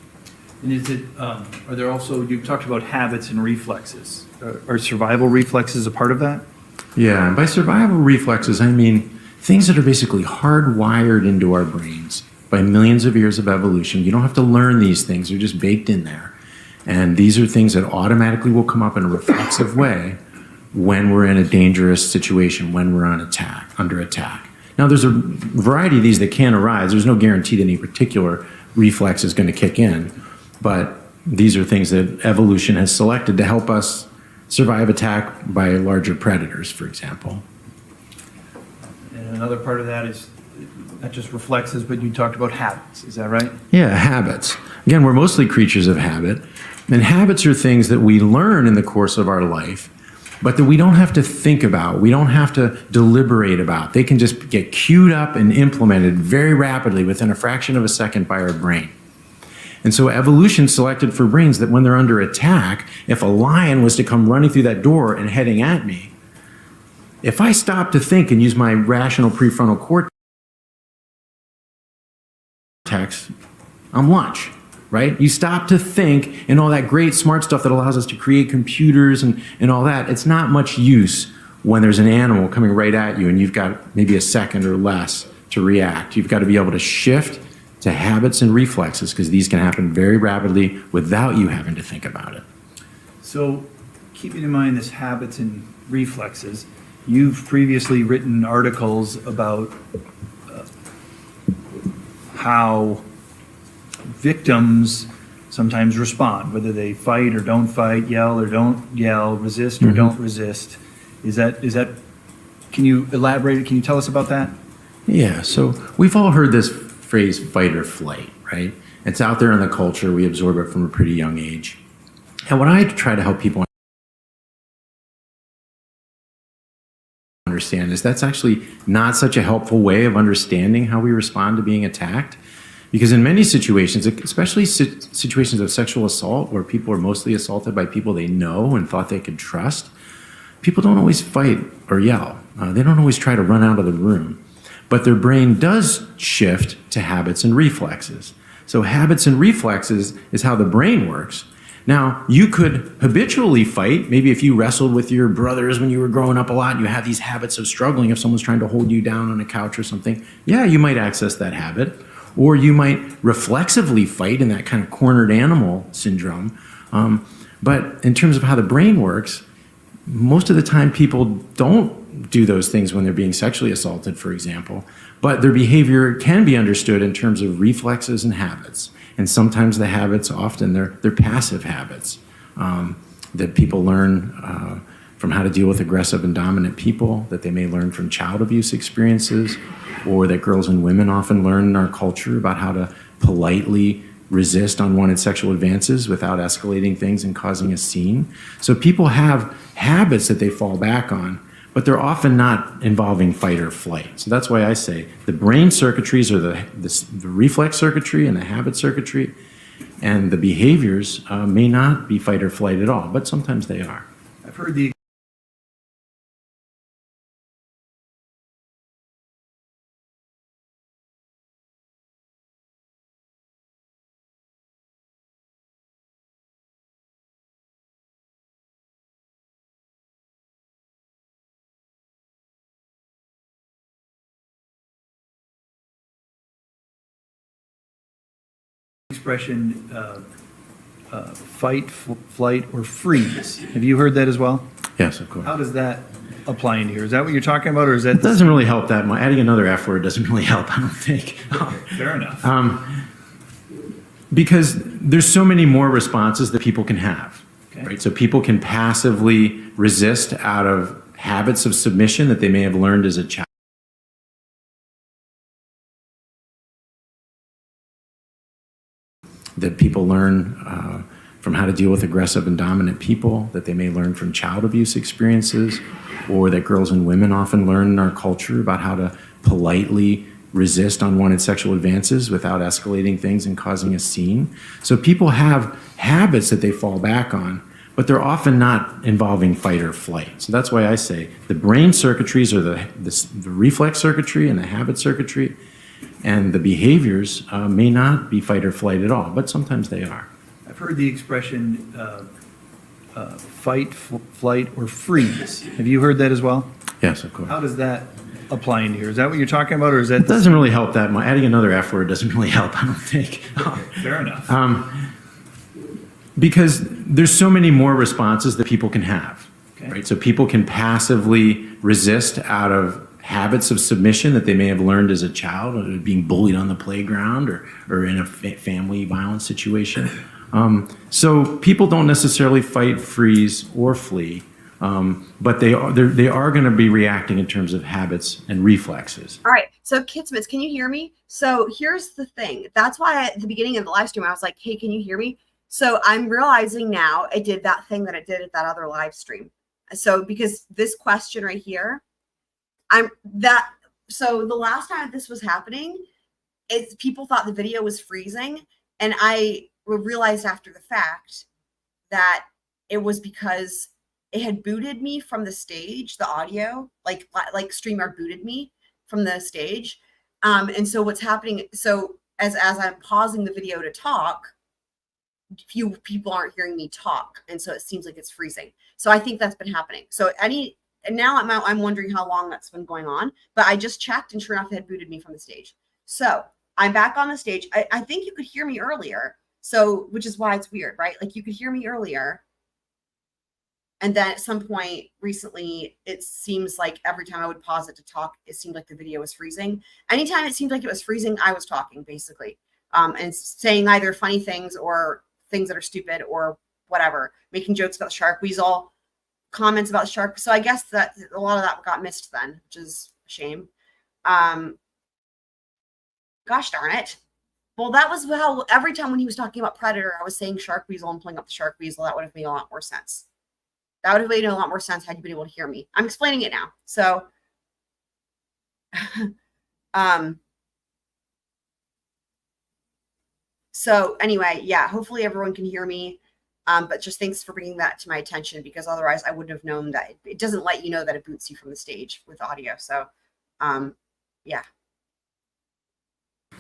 A: And is it, are there also, you've talked about habits and reflexes. Are survival reflexes a part of that?
D: Yeah, and by survival reflexes, I mean things that are basically hardwired into our brains by millions of years of evolution. You don't have to learn these things, they're just baked in there. And these are things that automatically will come up in a reflexive way when we're in a dangerous situation, when we're under attack. Now, there's a variety of these that can arise. There's no guarantee that any particular reflex is going to kick in, but these are things that evolution has selected to help us survive attack by larger predators, for example.
A: And another part of that is not just reflexes, but you talked about habits. Is that right?
D: Yeah, habits. Again, we're mostly creatures of habit, and habits are things that we learn in the course of our life, but that we don't have to think about, we don't have to deliberate about. They can just get queued up and implemented very rapidly within a fraction of a second by our brain. And so evolution selected for brains that when they're under attack, if a lion was to come running through that door and heading at me, if I stop to think and use my rational prefrontal cortex, I'm lunch. Right? You stop to think and all that great smart stuff that allows us to create computers and all that. It's not much use when there's an animal coming right at you and you've got maybe a second or less to react. You've got to be able to shift to habits and reflexes because these can happen very rapidly without you having to think about it.
A: So keeping in mind this habits and reflexes, you've previously written articles about how victims sometimes respond, whether they fight or don't fight, yell or don't yell, resist or don't resist. Is that, can you elaborate? Can you tell us about that?
D: Yeah, so we've all heard this phrase fight or flight, right? It's out there in the culture. We absorb it from a pretty young age. And what I try to help people understand is that's actually not such a helpful way of understanding how we respond to being attacked. Because in many situations, especially situations of sexual assault where people are mostly assaulted by people they know and thought they could trust, people don't always fight or yell. They don't always try to run out of the room. But their brain does shift to habits and reflexes. So habits and reflexes is how the brain works. Now, you could habitually fight. Maybe if you wrestled with your brothers when you were growing up a lot, you have these habits of struggling. If someone's trying to hold you down on a couch or something, yeah, you might access that habit. Or you might reflexively fight in that kind of cornered animal syndrome. But in terms of how the brain works, most of the time people don't do those things when they're being sexually assaulted, for example. But their behavior can be understood in terms of reflexes and habits. And sometimes the habits, often they're passive habits that people learn from how to deal with aggressive and dominant people, that they may learn from child abuse experiences, or that girls and women often learn in our culture about how to politely resist unwanted sexual advances without escalating things and causing a scene. So people have habits that they fall back on, but they're often not involving fight or flight. So that's why I say the brain circuitries are the reflex circuitry and the habit circuitry, and the behaviors may not be fight or flight at all, but sometimes they are.
A: I've heard the expression fight, flight, or freeze. Have you heard that as well?
D: Yes, of course.
A: How does that apply into here? Is that what you're talking about, or is that?
D: It doesn't really help that much. Adding another F word doesn't really help, I don't think.
A: Fair enough.
D: Because there's so many more responses that people can have,
A: Okay.
D: right? So people can passively resist out of habits of submission that they may have learned as a child. That people learn from how to deal with aggressive and dominant people, that they may learn from child abuse experiences, or that girls and women often learn in our culture about how to politely resist unwanted sexual advances without escalating things and causing a scene. So people have habits that they fall back on, but they're often not involving fight or flight. So that's why I say the brain circuitries, or the reflex circuitry and the habit circuitry, and the behaviors may not be fight or flight at all, but sometimes they are.
A: I've heard the expression fight, flight, or freeze. Have you heard that as well?
D: Yes, of course.
A: How does that apply into here? Is that what you're talking about, or is that?
D: It doesn't really help that much. Adding another F word doesn't really help, I don't think.
A: Fair enough.
D: Because there's so many more responses that people can have,
A: Okay.
D: right? So people can passively resist out of habits of submission that they may have learned as a child, or being bullied on the playground, or in a family violence situation. So people don't necessarily fight, freeze, or flee, but they are going to be reacting in terms of habits and reflexes.
C: All right. So Kidsmiths, can you hear me? So here's the thing. That's why at the beginning of the live stream, I was like, hey, can you hear me? So I'm realizing now it did that thing that it did at that other live stream. So because this question right here, so the last time this was happening, people thought the video was freezing. And I realized after the fact that it was because it had booted me from the stage, the audio, like StreamYard booted me from the stage. And so what's happening, so as I'm pausing the video to talk, few people aren't hearing me talk. And so it seems like it's freezing. So I think that's been happening. So and now I'm wondering how long that's been going on, but I just checked and sure enough, it had booted me from the stage. So I'm back on the stage. I think you could hear me earlier. So, which is why it's weird, right? Like you could hear me earlier. And then at some point recently, it seems like every time I would pause it to talk, it seemed like the video was freezing. Anytime it seemed like it was freezing, I was talking basically, and saying either funny things or things that are stupid or whatever, making jokes about Sharkweasel, comments about shark. So I guess that a lot of that got missed then, which is a shame. Gosh darn it. Well, that was how every time when he was talking about Predator, I was saying Sharkweasel and pulling up the Sharkweasel. That would have made a lot more sense. That would have made a lot more sense had you been able to hear me. I'm explaining it now. So, so anyway, yeah, hopefully everyone can hear me. But just thanks for bringing that to my attention, because otherwise I wouldn't have known that it doesn't let you know that it boots you from the stage with audio. So, yeah.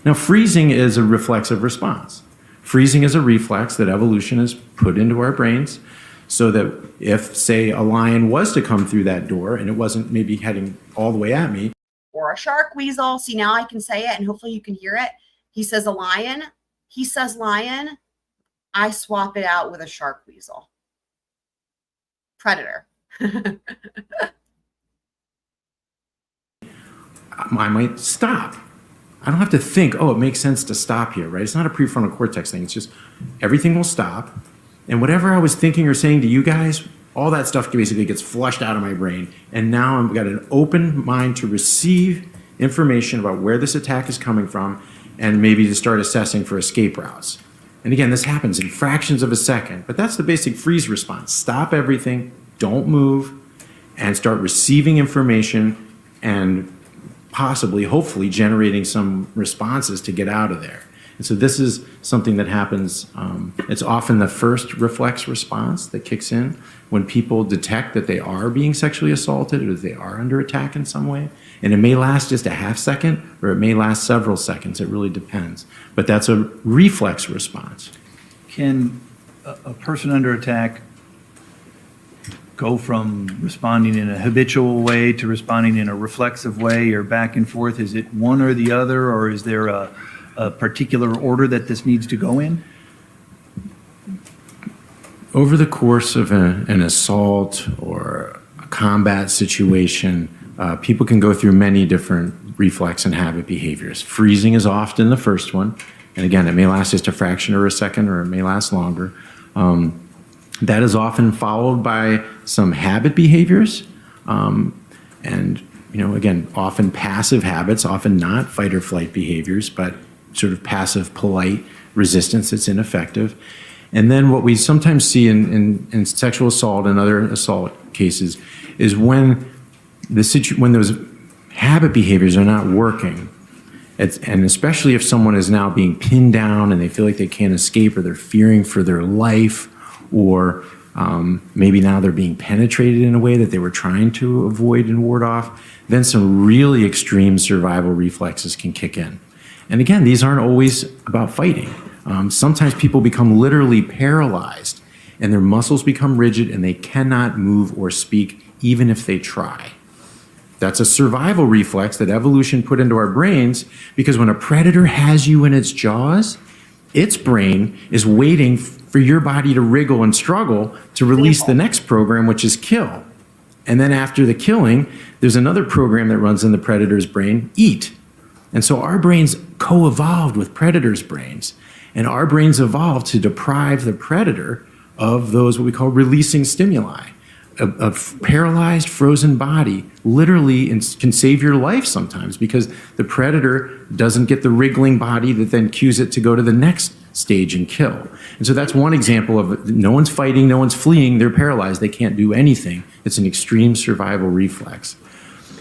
D: Now, freezing is a reflexive response. Freezing is a reflex that evolution has put into our brains so that if, say, a lion was to come through that door and it wasn't maybe heading all the way at me.
C: Or a Sharkweasel. See, now I can say it and hopefully you can hear it. He says a lion. He says lion. I swap it out with a Sharkweasel. Predator.
D: I might stop. I don't have to think, oh, it makes sense to stop here, right? It's not a prefrontal cortex thing. It's just everything will stop. And whatever I was thinking or saying to you guys, all that stuff basically gets flushed out of my brain. And now I've got an open mind to receive information about where this attack is coming from and maybe to start assessing for escape routes. And again, this happens in fractions of a second, but that's the basic freeze response. Stop everything, don't move, and start receiving information and possibly, hopefully, generating some responses to get out of there. And so this is something that happens, it's often the first reflex response that kicks in when people detect that they are being sexually assaulted or that they are under attack in some way. And it may last just a half second or it may last several seconds. It really depends. But that's a reflex response.
A: Can a person under attack go from responding in a habitual way to responding in a reflexive way, or back and forth? Is it one or the other, or is there a a particular order that this needs to go in?
D: Over the course of an assault or a combat situation, people can go through many different reflex and habit behaviors. Freezing is often the first one. And again, it may last just a fraction or a second, or it may last longer. That is often followed by some habit behaviors. And, again, often passive habits, often not fight or flight behaviors, but sort of passive, polite resistance that's ineffective. And then what we sometimes see in sexual assault and other assault cases is when those habit behaviors are not working, and especially if someone is now being pinned down and they feel like they can't escape, or they're fearing for their life, or maybe now they're being penetrated in a way that they were trying to avoid and ward off, then some really extreme survival reflexes can kick in. And again, these aren't always about fighting. Sometimes people become literally paralyzed and their muscles become rigid and they cannot move or speak even if they try. That's a survival reflex that evolution put into our brains, because when a predator has you in its jaws, its brain is waiting for your body to wriggle and struggle to release the next program, which is kill. And then after the killing, there's another program that runs in the predator's brain, eat. And so our brains co-evolved with predators' brains. And our brains evolved to deprive the predator of those what we call releasing stimuli. A paralyzed, frozen body literally can save your life sometimes, because the predator doesn't get the wriggling body that then cues it to go to the next stage and kill. And so that's one example of no one's fighting, no one's fleeing, they're paralyzed, they can't do anything. It's an extreme survival reflex.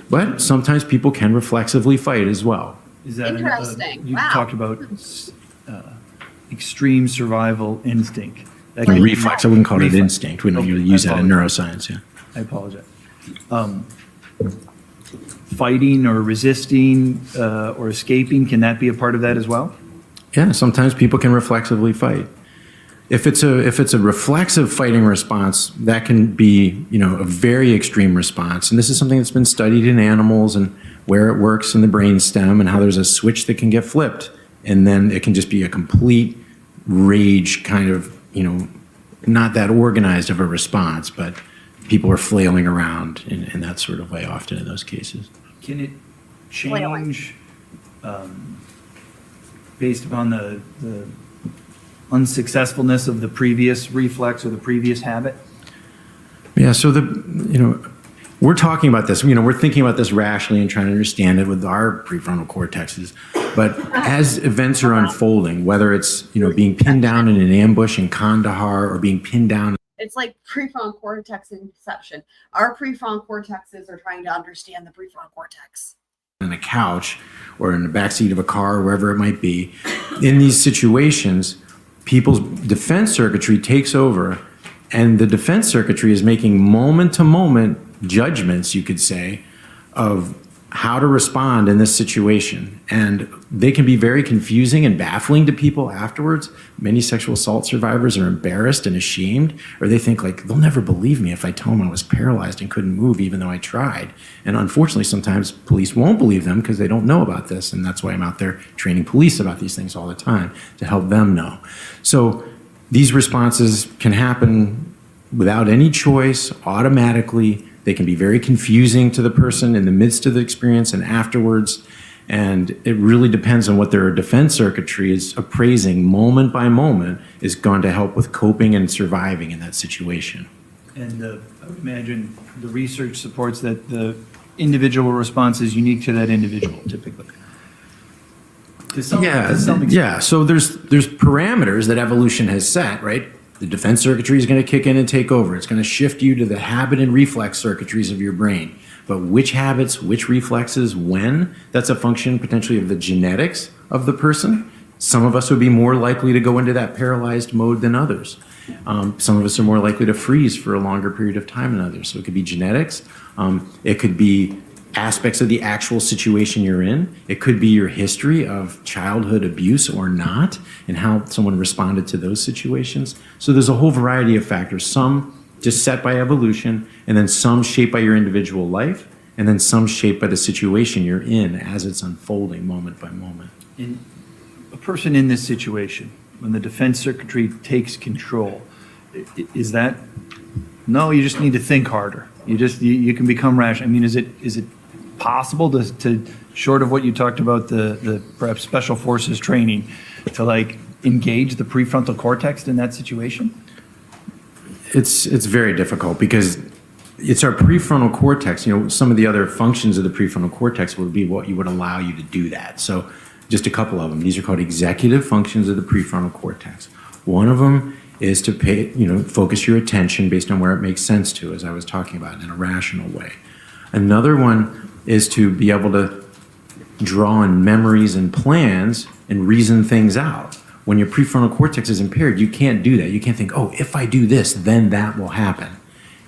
D: But sometimes people can reflexively fight as well.
A: Is that
C: Interesting.
A: You
C: Wow.
A: talked about extreme survival instinct. That
D: Or
A: can-
D: reflex, I wouldn't call it
A: Reflex.
D: instinct. We don't
A: Okay,
D: usually use
A: I
D: that in
A: apologize.
D: neuroscience, yeah.
A: I apologize. Fighting or resisting or escaping, can that be a part of that as well?
D: Yeah, sometimes people can reflexively fight. If it's a reflexive fighting response, that can be, a very extreme response. And this is something that's been studied in animals and where it works in the brainstem and how there's a switch that can get flipped. And then it can just be a complete rage kind of, not that organized of a response, but people are flailing around in that sort of way often in those cases.
A: Can it change based upon the unsuccessfulness of the previous reflex or the previous habit?
D: Yeah, so we're talking about this, we're thinking about this rationally and trying to understand it with our prefrontal cortexes. But as events are unfolding, whether it's, being pinned down in an ambush in Kandahar or being pinned down.
C: It's like prefrontal cortex inception. Our prefrontal cortexes are trying to understand the prefrontal cortex.
D: On a couch or in the backseat of a car or wherever it might be, in these situations, people's defense circuitry takes over, and the defense circuitry is making moment-to-moment judgments, you could say, of how to respond in this situation. And they can be very confusing and baffling to people afterwards. Many sexual assault survivors are embarrassed and ashamed, or they think they'll never believe me if I tell them I was paralyzed and couldn't move even though I tried. And unfortunately, sometimes police won't believe them because they don't know about this. And that's why I'm out there training police about these things all the time, to help them know. So these responses can happen without any choice, automatically. They can be very confusing to the person in the midst of the experience and afterwards. And it really depends on what their defense circuitry is appraising moment by moment is going to help with coping and surviving in that situation.
A: And I would imagine the research supports that the individual response is unique to that individual, typically. To some extent.
D: Yeah. So there's parameters that evolution has set, right? The defense circuitry is going to kick in and take over. It's going to shift you to the habit and reflex circuitries of your brain. But which habits, which reflexes, when, that's a function potentially of the genetics of the person. Some of us would be more likely to go into that paralyzed mode than others. Some of us are more likely to freeze for a longer period of time than others. So it could be genetics. It could be aspects of the actual situation you're in. It could be your history of childhood abuse or not, and how someone responded to those situations. So there's a whole variety of factors, some just set by evolution, and then some shaped by your individual life, and then some shaped by the situation you're in as it's unfolding moment by moment.
A: And a person in this situation, when the defense circuitry takes control, is that, no, you just need to think harder. You can become rational. I mean, is it possible to short of what you talked about, the perhaps special forces training, to like engage the prefrontal cortex in that situation?
D: It's very difficult because it's our prefrontal cortex. You know, some of the other functions of the prefrontal cortex would be what you would allow you to do that. So just a couple of them. These are called executive functions of the prefrontal cortex. One of them is to focus your attention based on where it makes sense to, as I was talking about, in a rational way. Another one is to be able to draw on memories and plans and reason things out. When your prefrontal cortex is impaired, you can't do that. You can't think, oh, if I do this, then that will happen.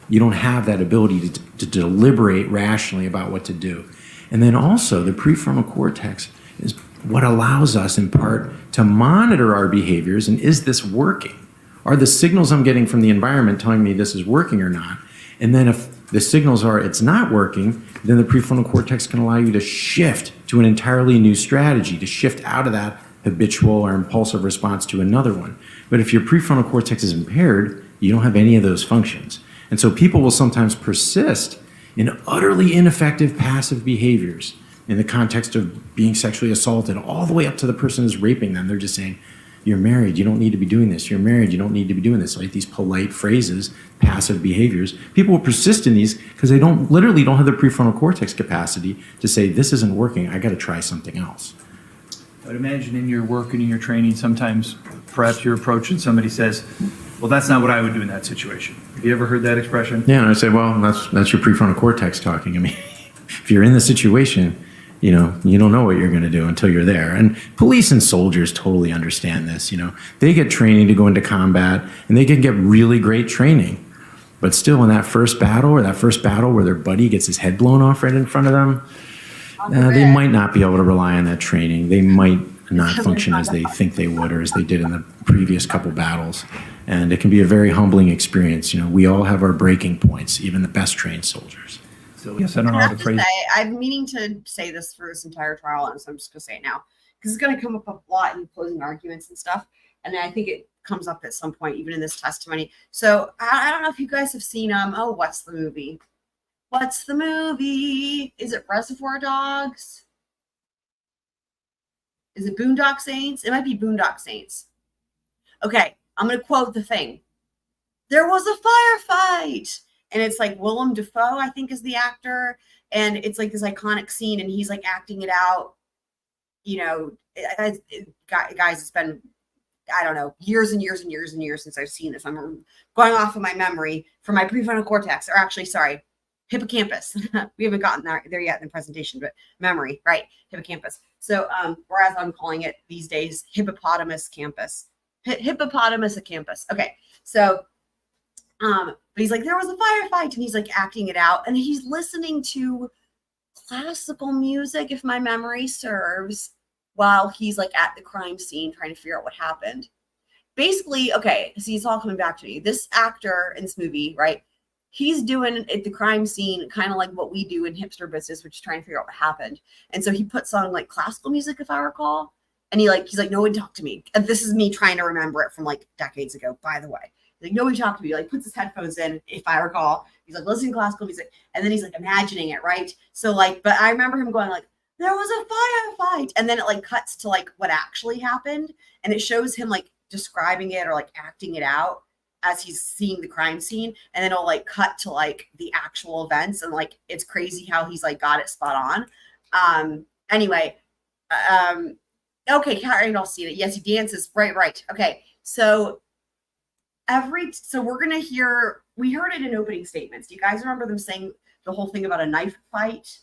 D: You don't have that ability to deliberate rationally about what to do. And then also, the prefrontal cortex is what allows us, in part, to monitor our behaviors. And is this working? Are the signals I'm getting from the environment telling me this is working or not? And then if the signals are it's not working, then the prefrontal cortex can allow you to shift to an entirely new strategy, to shift out of that habitual or impulsive response to another one. But if your prefrontal cortex is impaired, you don't have any of those functions. And so people will sometimes persist in utterly ineffective passive behaviors in the context of being sexually assaulted, all the way up to the person who's raping them. They're just saying, you're married, you don't need to be doing this. You're married, you don't need to be doing this. Like these polite phrases, passive behaviors. People will persist in these because they literally don't have the prefrontal cortex capacity to say, this isn't working, I gotta try something else.
A: I would imagine in your work and in your training, sometimes perhaps your approach and somebody says, well, that's not what I would do in that situation. Have you ever heard that expression?
D: Yeah, and I say, well, that's your prefrontal cortex talking. I mean, if you're in the situation, you don't know what you're going to do until you're there. And police and soldiers totally understand this. They get training to go into combat, and they can get really great training. But still, in that first battle where their buddy gets his head blown off right in front of them, they might not be able to rely on that training. They might not function as they think they would or as they did in the previous couple battles. And it can be a very humbling experience. We all have our breaking points, even the best trained soldiers.
A: So yes, I don't know how to phrase it.
C: I'm meaning to say this through this entire trial, and so I'm just going to say it now because it's going to come up a lot in closing arguments and stuff. And I think it comes up at some point, even in this testimony. So I don't know if you guys have seen what's the movie? What's the movie? Is it Reservoir Dogs? Is it Boondock Saints? It might be Boondock Saints. Okay, I'm going to quote the thing. There was a firefight. And it's like Willem Dafoe, I think, is the actor. And it's like this iconic scene, and he's like acting it out. Guys, it's been, I don't know, years and years and years and years since I've seen this. I'm going off of my memory for my prefrontal cortex, or actually, sorry, hippocampus. We haven't gotten there yet in the presentation, but memory, right? Hippocampus. So, whereas I'm calling it these days, hippopotamusocampus. Hippopotamusocampus. Okay, so, but he's like, there was a firefight, and he's like acting it out, and he's listening to classical music, if my memory serves, while he's like at the crime scene trying to figure out what happened. Basically, okay, see, it's all coming back to me. This actor in this movie, right? He's doing at the crime scene kind of like what we do in hipster business, which is trying to figure out what happened. And so he puts on like classical music, if I recall, and he's like, no one talk to me. And this is me trying to remember it from like decades ago, by the way. Like, nobody talked to me. Like, puts his headphones in, if I recall. He's like listening to classical music, and then he's like imagining it, right? So like, but I remember him going like, there was a firefight, and then it like cuts to like what actually happened, and it shows him like describing it or like acting it out as he's seeing the crime scene, and then it'll like cut to like the actual events, and like it's crazy how he's like got it spot on. Anyway, okay, Harry, I'll see it. Yes, he dances. Right. Okay, so. We heard it in opening statements. Do you guys remember them saying the whole thing about a knife fight?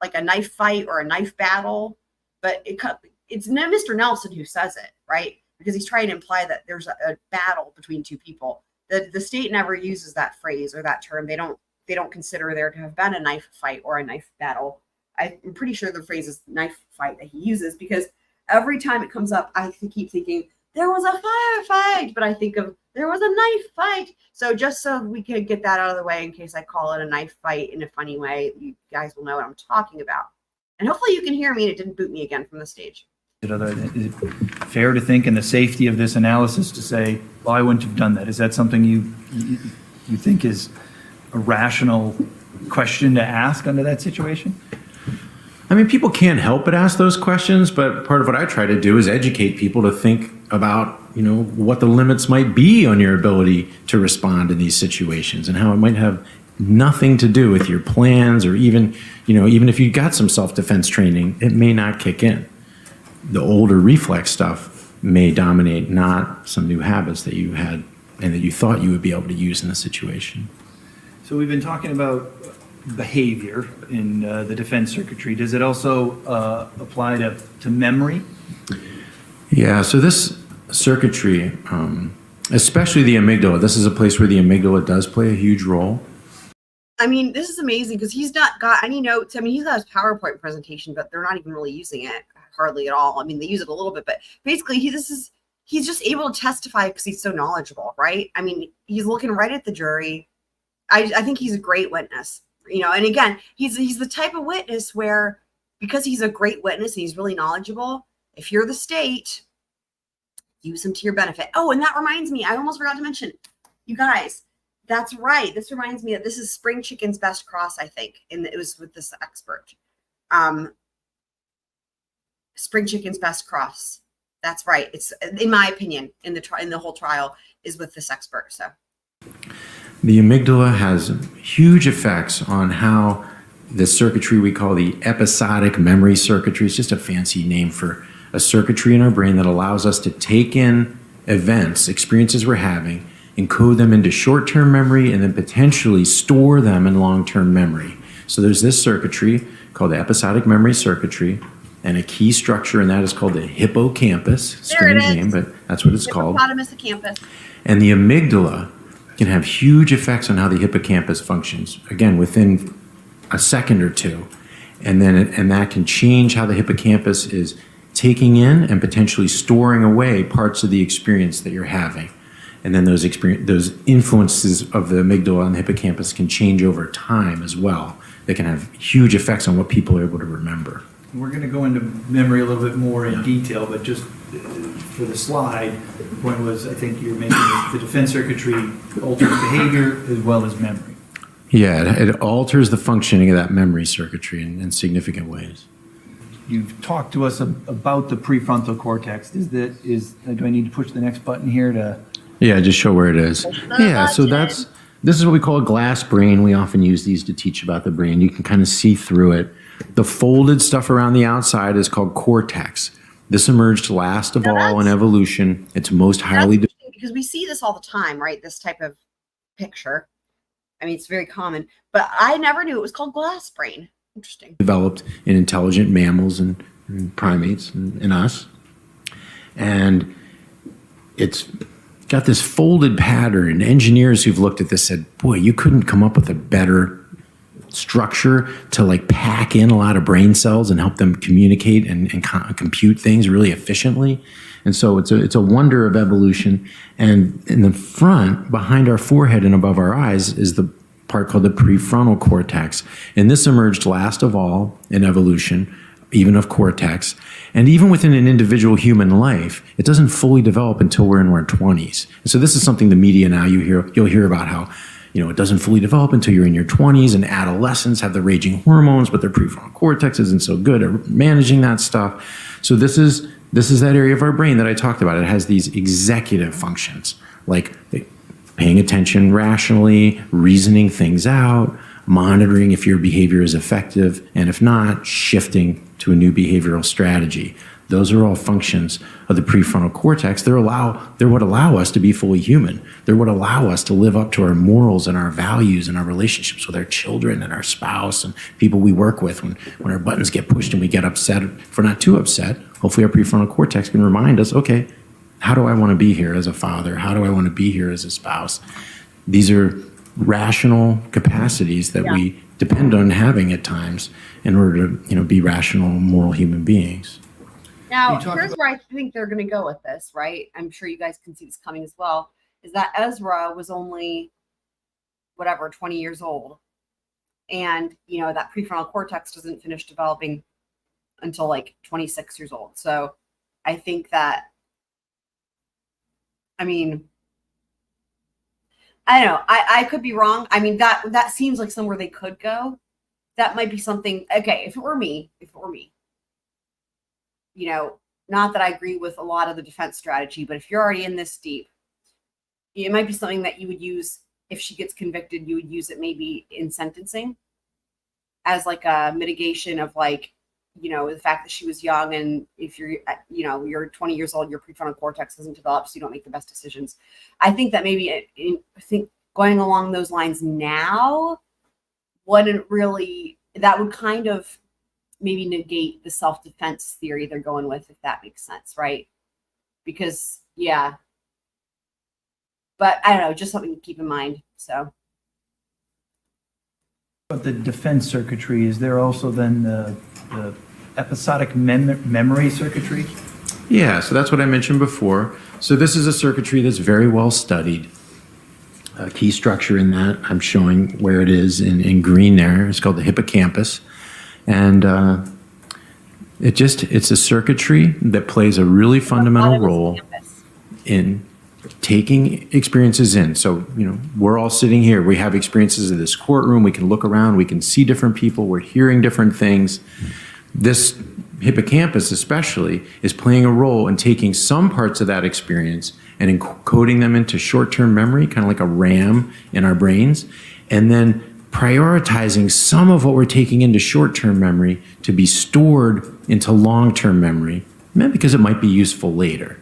C: Like a knife fight or a knife battle? But it's Mr. Nelson who says it, right? Because he's trying to imply that there's a battle between two people. The state never uses that phrase or that term. They don't consider there to have been a knife fight or a knife battle. I'm pretty sure the phrase is knife fight that he uses, because every time it comes up, I keep thinking, there was a firefight, but I think of there was a knife fight. So just so we could get that out of the way in case I call it a knife fight in a funny way, you guys will know what I'm talking about. And hopefully you can hear me and it didn't boot me again from the stage.
A: Is it fair to think in the safety of this analysis to say, well, I wouldn't have done that? Is that something you think is a rational question to ask under that situation?
D: I mean, people can't help but ask those questions, but part of what I try to do is educate people to think about, what the limits might be on your ability to respond in these situations and how it might have nothing to do with your plans, or even if you got some self-defense training, it may not kick in. The older reflex stuff may dominate, not some new habits that you had and that you thought you would be able to use in a situation.
A: So we've been talking about behavior in the defense circuitry. Does it also apply to memory?
D: Yeah, so this circuitry, especially the amygdala, this is a place where the amygdala does play a huge role.
C: I mean, this is amazing because he's not got any notes. I mean, he's got his PowerPoint presentation, but they're not even really using it hardly at all. I mean, they use it a little bit, but basically he's just able to testify because he's so knowledgeable, right? I mean, he's looking right at the jury. I think he's a great witness, and again, he's the type of witness where, because he's a great witness and he's really knowledgeable, if you're the state, use him to your benefit. Oh, and that reminds me, I almost forgot to mention, you guys, that's right. This reminds me that this is Spring Chicken's best cross, I think, and it was with this expert. Spring Chicken's best cross. That's right. It's, in my opinion, in the whole trial, is with this expert. So
D: the amygdala has huge effects on how the circuitry we call the episodic memory circuitry. It's just a fancy name for a circuitry in our brain that allows us to take in events, experiences we're having, encode them into short-term memory, and then potentially store them in long-term memory. So there's this circuitry called the episodic memory circuitry, and a key structure in that is called the hippocampus. Strange name, but that's what it's called.
C: Hippopotamusocampus.
D: And the amygdala can have huge effects on how the hippocampus functions, again, within a second or two. And that can change how the hippocampus is taking in and potentially storing away parts of the experience that you're having. And then those influences of the amygdala and the hippocampus can change over time as well. They can have huge effects on what people are able to remember.
A: We're going to go into memory a little bit more in detail, but just for the slide, the point was, I think you're making the defense circuitry alters behavior as well as memory.
D: Yeah, it alters the functioning of that memory circuitry in significant ways.
A: You've talked to us about the prefrontal cortex. Do I need to push the next button here to?
D: Yeah, just show where it is. Yeah, so this is what we call a glass brain. We often use these to teach about the brain. You can kind of see through it. The folded stuff around the outside is called cortex. This emerged last of all in evolution. It's most highly
C: because we see this all the time, right? This type of picture. I mean, it's very common, but I never knew it was called glass brain. Interesting.
D: Developed in intelligent mammals and primates and us. And it's got this folded pattern. Engineers who've looked at this said, boy, you couldn't come up with a better structure to pack in a lot of brain cells and help them communicate and compute things really efficiently. And so it's a wonder of evolution. And in the front, behind our forehead and above our eyes, is the part called the prefrontal cortex. And this emerged last of all in evolution, even of cortex. And even within an individual human life, it doesn't fully develop until we're in our 20s. And so this is something the media now you'll hear about how it doesn't fully develop until you're in your 20s, and adolescents have the raging hormones, but their prefrontal cortex isn't so good at managing that stuff. So this is that area of our brain that I talked about. It has these executive functions, like paying attention rationally, reasoning things out, monitoring if your behavior is effective, and if not, shifting to a new behavioral strategy. Those are all functions of the prefrontal cortex. They're what allow us to be fully human. They're what allow us to live up to our morals and our values and our relationships with our children and our spouse and people we work with. When our buttons get pushed and we get upset, if we're not too upset, hopefully our prefrontal cortex can remind us, okay, how do I want to be here as a father? How do I want to be here as a spouse? These are rational capacities that we depend on having at times in order to be rational, moral human beings.
C: Now, here's where I think they're going to go with this, right? I'm sure you guys can see this coming as well, is that Ezra was only, 20 years old. And, that prefrontal cortex doesn't finish developing until 26 years old. So I think that, I mean, I don't know. I could be wrong. I mean, that seems like somewhere they could go. That might be something. Okay, if it were me, you know, not that I agree with a lot of the defense strategy, but if you're already in this deep, it might be something that you would use if she gets convicted. You would use it maybe in sentencing as like a mitigation of, like, you know, the fact that she was young, and if you're, you know, you're 20 years old, your prefrontal cortex hasn't developed, so you don't make the best decisions. I think that maybe I think going along those lines now wouldn't really, that would kind of maybe negate the self-defense theory they're going with, if that makes sense, right? Because, yeah. But I don't know, just something to keep in mind. So.
A: But the defense circuitry, is there also then the episodic memory circuitry?
D: Yeah, so that's what I mentioned before. So this is a circuitry that's very well studied. A key structure in that, I'm showing where it is in green there. It's called the hippocampus. And it's a circuitry that plays a really fundamental role in taking experiences in. So, you know, we're all sitting here. We have experiences in this courtroom. We can look around. We can see different people. We're hearing different things. This hippocampus especially is playing a role in taking some parts of that experience and encoding them into short-term memory, kind of like a RAM in our brains, and then prioritizing some of what we're taking into short-term memory to be stored into long-term memory, because it might be useful later.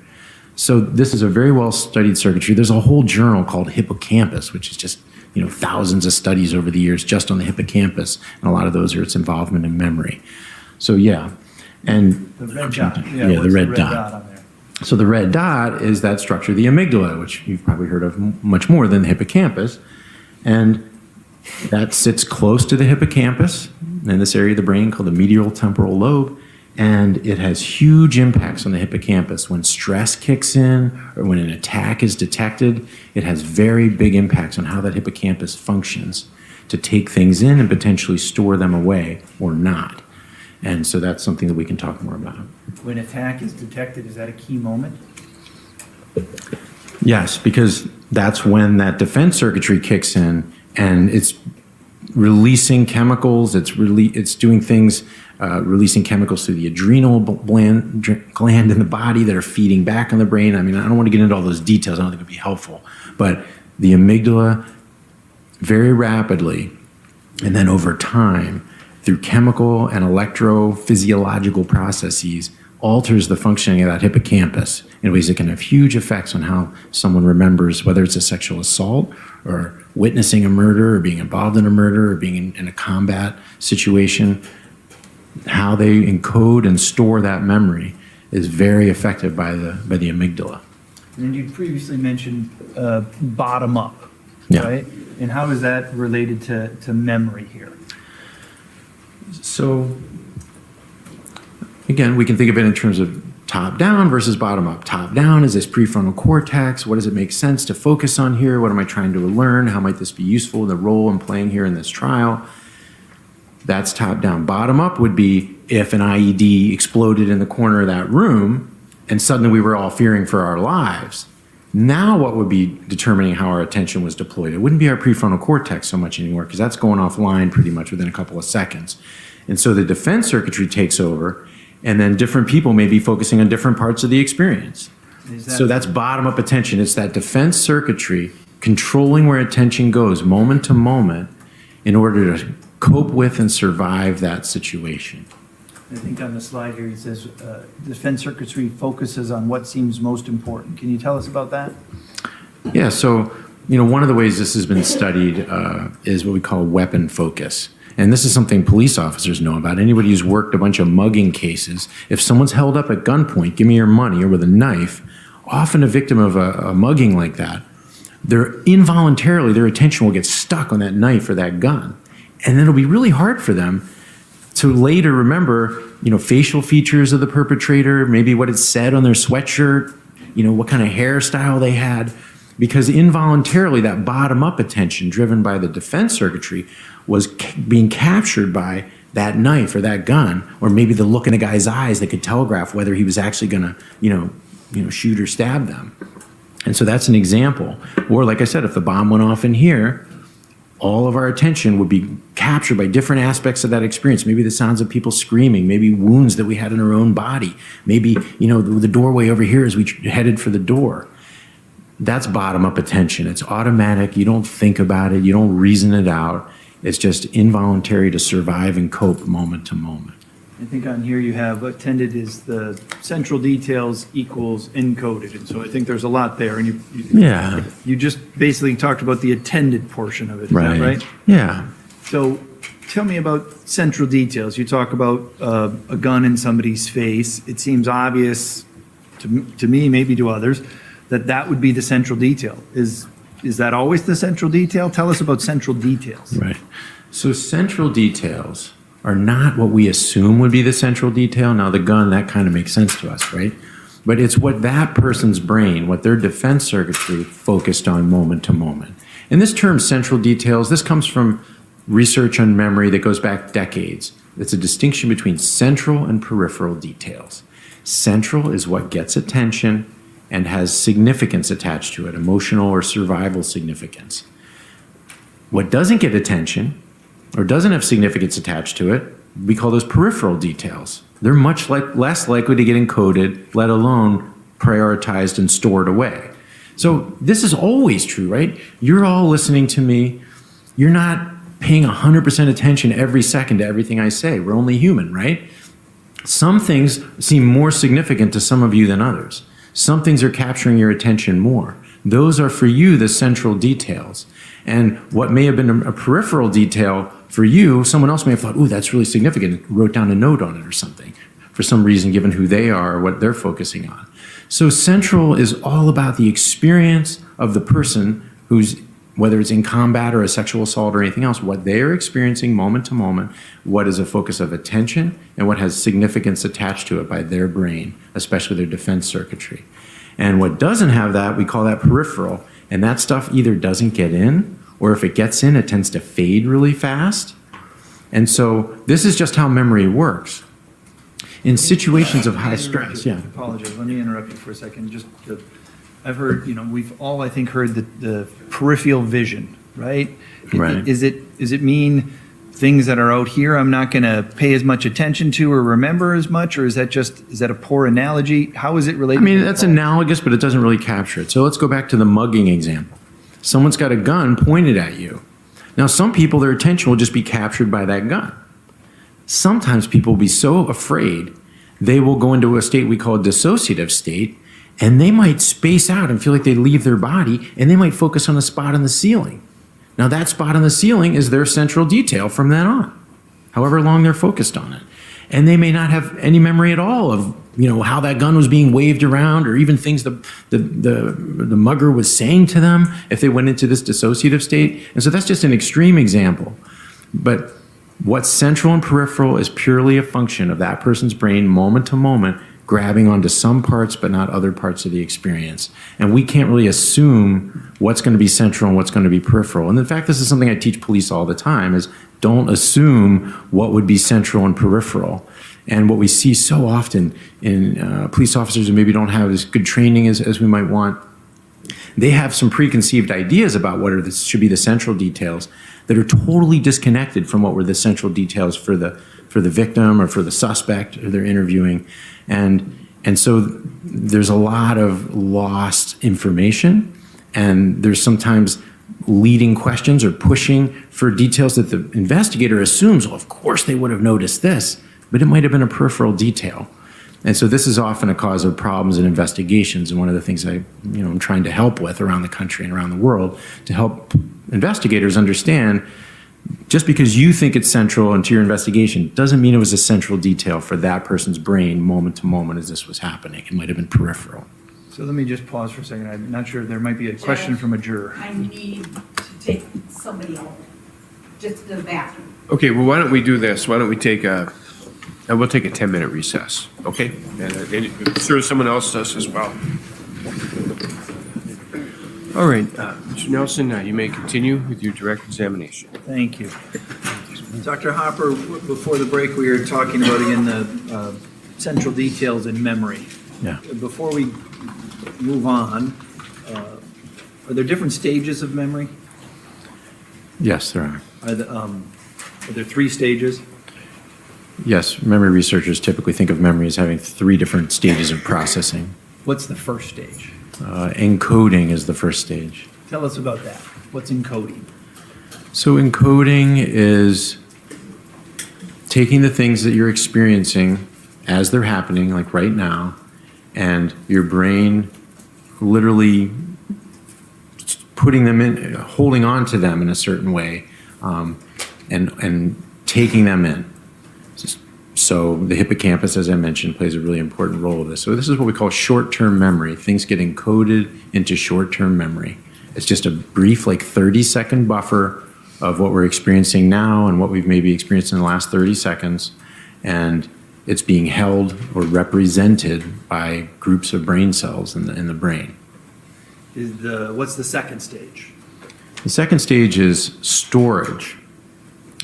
D: So this is a very well-studied circuitry. There's a whole journal called Hippocampus, which is just, you know, thousands of studies over the years just on the hippocampus, and a lot of those are its involvement in memory. So yeah, and
A: The red dot.
D: Yeah, the red dot.
A: on there?
D: So the red dot is that structure, the amygdala, which you've probably heard of much more than the hippocampus. And that sits close to the hippocampus in this area of the brain called the medial temporal lobe. And it has huge impacts on the hippocampus. When stress kicks in or when an attack is detected, it has very big impacts on how that hippocampus functions to take things in and potentially store them away or not. And so that's something that we can talk more about.
A: When attack is detected, is that a key moment?
D: Yes, because that's when that defense circuitry kicks in, and it's releasing chemicals. It's doing things, releasing chemicals through the adrenal gland in the body that are feeding back on the brain. I mean, I don't want to get into all those details. I don't think it would be helpful. But the amygdala, very rapidly, and then over time, through chemical and electrophysiological processes, alters the functioning of that hippocampus in ways that can have huge effects on how someone remembers, whether it's a sexual assault or witnessing a murder or being involved in a murder or being in a combat situation. How they encode and store that memory is very affected by the amygdala.
A: And you previously mentioned bottom up,
D: Yeah.
A: right? And how is that related to memory here?
D: So, again, we can think of it in terms of top down versus bottom up. Top down is this prefrontal cortex. What does it make sense to focus on here? What am I trying to learn? How might this be useful? The role I'm playing here in this trial. That's top down. Bottom up would be if an IED exploded in the corner of that room and suddenly we were all fearing for our lives. Now what would be determining how our attention was deployed? It wouldn't be our prefrontal cortex so much anymore, because that's going offline pretty much within a couple of seconds. And so the defense circuitry takes over, and then different people may be focusing on different parts of the experience. So that's bottom-up attention. It's that defense circuitry controlling where attention goes moment to moment in order to cope with and survive that situation.
A: I think on the slide here, it says defense circuitry focuses on what seems most important. Can you tell us about that?
D: Yeah, so, you know, one of the ways this has been studied is what we call weapon focus. And this is something police officers know about. Anybody who's worked a bunch of mugging cases, if someone's held up at gunpoint, give me your money, or with a knife, often a victim of a mugging like that, involuntarily, their attention will get stuck on that knife or that gun. And then it'll be really hard for them to later remember, you know, facial features of the perpetrator, maybe what it said on their sweatshirt, you know, what kind of hairstyle they had, because involuntarily that bottom-up attention driven by the defense circuitry was being captured by that knife or that gun, or maybe the look in a guy's eyes that could telegraph whether he was actually going to, shoot or stab them. And so that's an example. Or like I said, if the bomb went off in here, all of our attention would be captured by different aspects of that experience. Maybe the sounds of people screaming, maybe wounds that we had in our own body, maybe, the doorway over here as we headed for the door. That's bottom-up attention. It's automatic. You don't think about it. You don't reason it out. It's just involuntary to survive and cope moment to moment.
A: I think on here you have attended is the central details equals encoded. And so I think there's a lot there. And you just basically talked about the attended portion of it. Is that right?
D: Yeah.
A: So tell me about central details. You talk about a gun in somebody's face. It seems obvious to me, maybe to others, that would be the central detail. Is that always the central detail? Tell us about central details.
D: Right. So central details are not what we assume would be the central detail. Now the gun, that kind of makes sense to us, right? But it's what that person's brain, what their defense circuitry focused on moment to moment. And this term central details, this comes from research on memory that goes back decades. It's a distinction between central and peripheral details. Central is what gets attention and has significance attached to it, emotional or survival significance. What doesn't get attention or doesn't have significance attached to it, we call those peripheral details. They're much less likely to get encoded, let alone prioritized and stored away. So this is always true, right? You're all listening to me. You're not paying 100% attention every second to everything I say. We're only human, right? Some things seem more significant to some of you than others. Some things are capturing your attention more. Those are for you the central details. And what may have been a peripheral detail for you, someone else may have thought, ooh, that's really significant, and wrote down a note on it or something, for some reason, given who they are or what they're focusing on. So central is all about the experience of the person who's, whether it's in combat or a sexual assault or anything else, what they are experiencing moment to moment, what is a focus of attention, and what has significance attached to it by their brain, especially their defense circuitry. And what doesn't have that, we call that peripheral. And that stuff either doesn't get in, or if it gets in, it tends to fade really fast. And so this is just how memory works. In situations of high stress,
A: I apologize. Let me interrupt you for a second. I've heard, we've all, I think, heard the peripheral vision, right?
D: Right.
A: Is it mean things that are out here I'm not going to pay as much attention to or remember as much, or is that a poor analogy? How is it related?
D: I mean, that's analogous, but it doesn't really capture it. So let's go back to the mugging example. Someone's got a gun pointed at you. Now, some people, their attention will just be captured by that gun. Sometimes people will be so afraid, they will go into a state we call a dissociative state, and they might space out and feel like they leave their body, and they might focus on a spot on the ceiling. Now, that spot on the ceiling is their central detail from then on, however long they're focused on it. And they may not have any memory at all of, how that gun was being waved around, or even things the mugger was saying to them if they went into this dissociative state. And so that's just an extreme example. But what's central and peripheral is purely a function of that person's brain moment to moment, grabbing onto some parts but not other parts of the experience. And we can't really assume what's going to be central and what's going to be peripheral. And in fact, this is something I teach police all the time, is don't assume what would be central and peripheral. And what we see so often in police officers who maybe don't have as good training as we might want, they have some preconceived ideas about what should be the central details that are totally disconnected from what were the central details for the victim or for the suspect who they're interviewing. And so there's a lot of lost information, and there's sometimes leading questions or pushing for details that the investigator assumes, well, of course they would have noticed this, but it might have been a peripheral detail. And so this is often a cause of problems in investigations, and one of the things I'm trying to help with around the country and around the world, to help investigators understand, just because you think it's central into your investigation doesn't mean it was a central detail for that person's brain moment to moment as this was happening. It might have been peripheral.
A: So let me just pause for a second. I'm not sure, there might be a question from a juror.
E: I need to take somebody out, just to the bathroom.
F: Okay, well, why don't we do this? Why don't we take we'll take a 10-minute recess, okay? And I'm sure someone else does as well. All right, Mr. Nelson, you may continue with your direct examination.
A: Thank you. Dr. Hopper, before the break, we were talking about, again, the central details in memory.
D: Yeah.
A: Before we move on, are there different stages of memory?
D: Yes, there are.
A: Are there 3 stages?
D: Yes, memory researchers typically think of memory as having 3 different stages of processing.
A: What's the first stage?
D: Encoding is the first stage.
A: Tell us about that. What's encoding?
D: So encoding is taking the things that you're experiencing as they're happening, like right now, and your brain literally putting them in, holding on to them in a certain way, and taking them in. So the hippocampus, as I mentioned, plays a really important role in this. So this is what we call short-term memory. Things get encoded into short-term memory. It's just a brief, like 30-second buffer of what we're experiencing now and what we've maybe experienced in the last 30 seconds. And it's being held or represented by groups of brain cells in the brain.
A: What's the second stage?
D: The second stage is storage.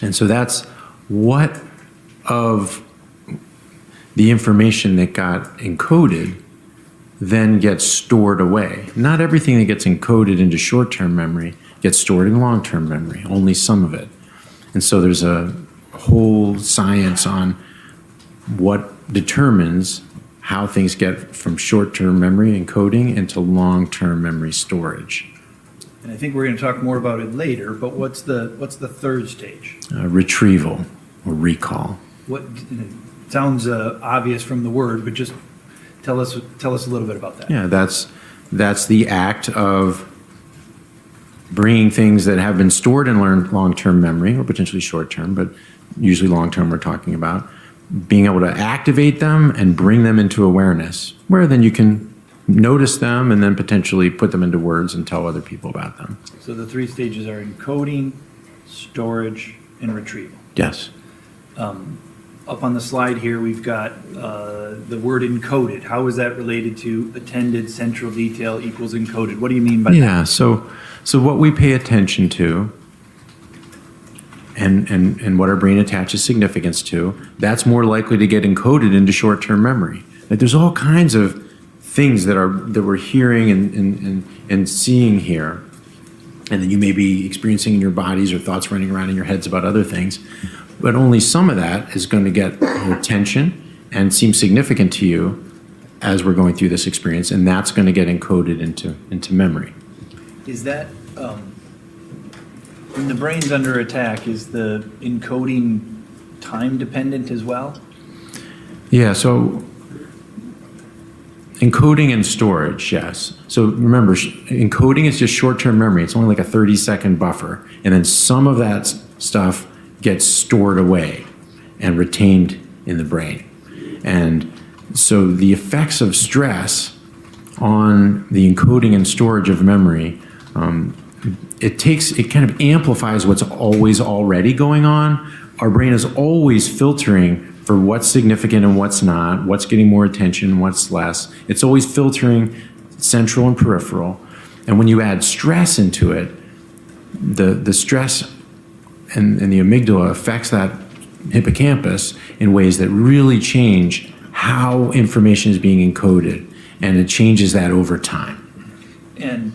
D: And so that's what of the information that got encoded then gets stored away. Not everything that gets encoded into short-term memory gets stored in long-term memory, only some of it. And so there's a whole science on what determines how things get from short-term memory encoding into long-term memory storage.
A: And I think we're going to talk more about it later, but what's the third stage?
D: Retrieval or recall.
A: What sounds obvious from the word, but just tell us a little bit about that.
D: Yeah, that's the act of bringing things that have been stored in long-term memory, or potentially short-term, but usually long-term we're talking about, being able to activate them and bring them into awareness, where then you can notice them and then potentially put them into words and tell other people about them.
A: So the 3 stages are encoding, storage, and retrieval.
D: Yes.
A: Up on the slide here, we've got the word encoded. How is that related to attended central detail equals encoded? What do you mean by that?
D: Yeah, so what we pay attention to and what our brain attaches significance to, that's more likely to get encoded into short-term memory. Like there's all kinds of things that we're hearing and seeing here, and that you may be experiencing in your bodies or thoughts running around in your heads about other things, but only some of that is going to get your attention and seem significant to you as we're going through this experience, and that's going to get encoded into memory.
A: Is that, when the brain's under attack, is the encoding time dependent as well?
D: Yeah, so encoding and storage, yes. So remember, encoding is just short-term memory. It's only like a 30-second buffer, and then some of that stuff gets stored away and retained in the brain. And so the effects of stress on the encoding and storage of memory, it kind of amplifies what's always already going on. Our brain is always filtering for what's significant and what's not, what's getting more attention, what's less. It's always filtering central and peripheral. And when you add stress into it, the stress and the amygdala affects that hippocampus in ways that really change how information is being encoded, and it changes that over time.
A: And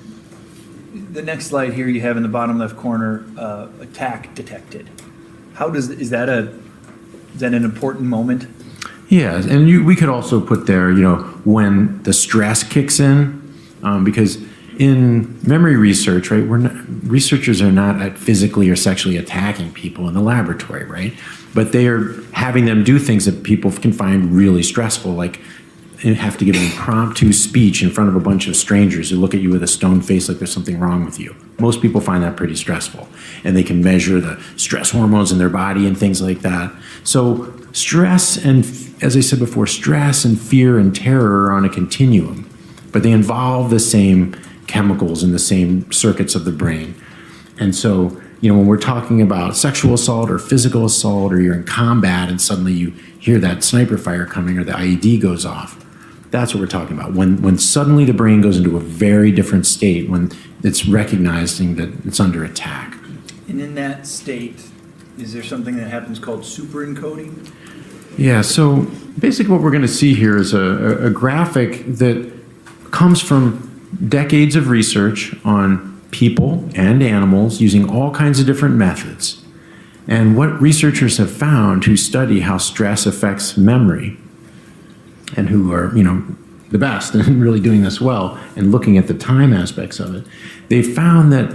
A: the next slide here you have in the bottom left corner, attack detected. Is that an important moment?
D: Yeah, and we could also put there, when the stress kicks in, because in memory research, right, researchers are not physically or sexually attacking people in the laboratory, right? But they are having them do things that people can find really stressful, like have to give an impromptu speech in front of a bunch of strangers who look at you with a stone face like there's something wrong with you. Most people find that pretty stressful. And they can measure the stress hormones in their body and things like that. So stress and, as I said before, stress and fear and terror are on a continuum, but they involve the same chemicals in the same circuits of the brain. And so, when we're talking about sexual assault or physical assault, or you're in combat and suddenly you hear that sniper fire coming or the IED goes off, that's what we're talking about. When suddenly the brain goes into a very different state, when it's recognizing that it's under attack.
A: And in that state, is there something that happens called super-encoding?
D: Yeah, so basically what we're going to see here is a graphic that comes from decades of research on people and animals using all kinds of different methods. And what researchers have found who study how stress affects memory and who are, the best and really doing this well and looking at the time aspects of it, they found that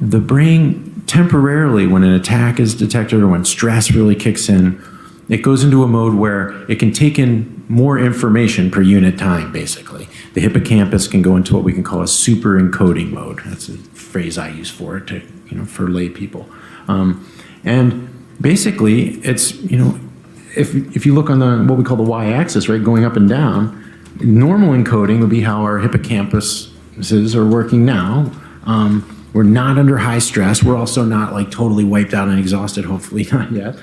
D: the brain temporarily, when an attack is detected or when stress really kicks in, it goes into a mode where it can take in more information per unit time, basically. The hippocampus can go into what we can call a super-encoding mode. That's a phrase I use for it, for lay people. And basically, it's, if you look on what we call the y-axis, right, going up and down, normal encoding would be how our hippocampuses are working now. We're not under high stress. We're also not like totally wiped out and exhausted, hopefully not yet.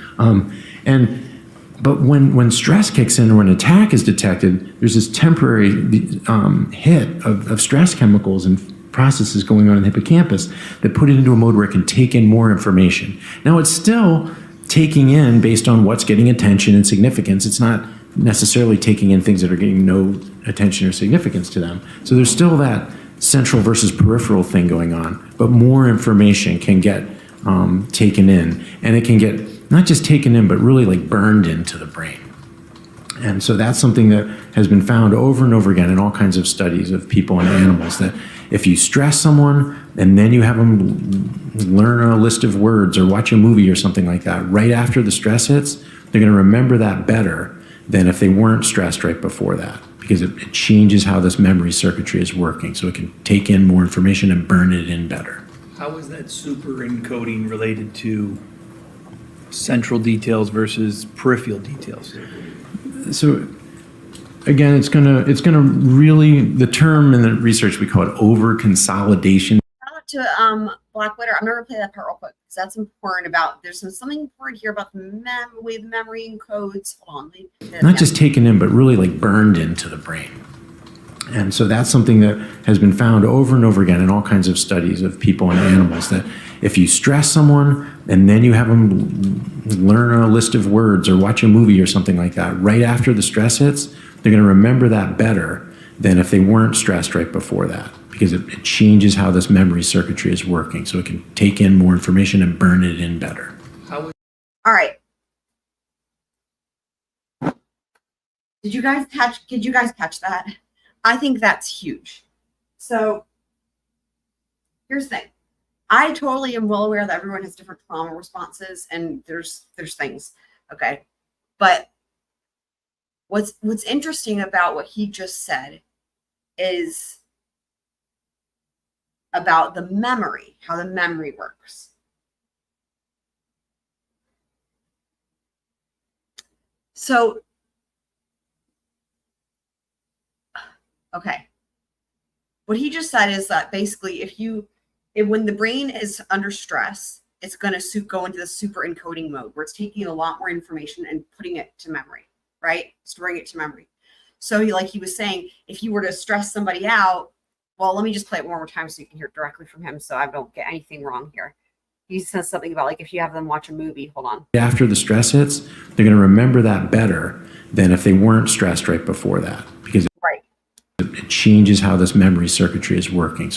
D: But when stress kicks in or when an attack is detected, there's this temporary hit of stress chemicals and processes going on in the hippocampus that put it into a mode where it can take in more information. Now it's still taking in based on what's getting attention and significance. It's not necessarily taking in things that are getting no attention or significance to them. So there's still that central versus peripheral thing going on, but more information can get taken in, and it can get not just taken in, but really like burned into the brain. And so that's something that has been found over and over again in all kinds of studies of people and animals, that if you stress someone and then you have them learn a list of words or watch a movie or something like that, right after the stress hits, they're going to remember that better than if they weren't stressed right before that, because it changes how this memory circuitry is working, so it can take in more information and burn it in better.
A: How is that super-encoding related to central details versus peripheral details?
D: So again, it's gonna really, the term in the research, we call it over-consolidation.
C: Shout out to Black Widow. I'm gonna replay that part real quick because that's important. There's something important here about the way the memory encodes. Hold on.
D: Not just taken in, but really like burned into the brain. And so that's something that has been found over and over again in all kinds of studies of people and animals, that if you stress someone and then you have them learn a list of words or watch a movie or something like that, right after the stress hits, they're going to remember that better than if they weren't stressed right before that, because it changes how this memory circuitry is working, so it can take in more information and burn it in better.
C: All right. Did you guys catch that? I think that's huge. So here's the thing. I totally am well aware that everyone has different trauma responses, and there's things, okay? But what's interesting about what he just said is about the memory, how the memory works. So, okay. What he just said is that basically when the brain is under stress, it's going to go into the super encoding mode where it's taking a lot more information and putting it to memory, right? Storing it to memory. So like he was saying, if you were to stress somebody out, well, let me just play it one more time so you can hear it directly from him so I don't get anything wrong here. He says something about like if you have them watch a movie, hold on. After the stress hits, they're going to remember that better than if they weren't stressed right before that, because it changes how this memory circuitry is working.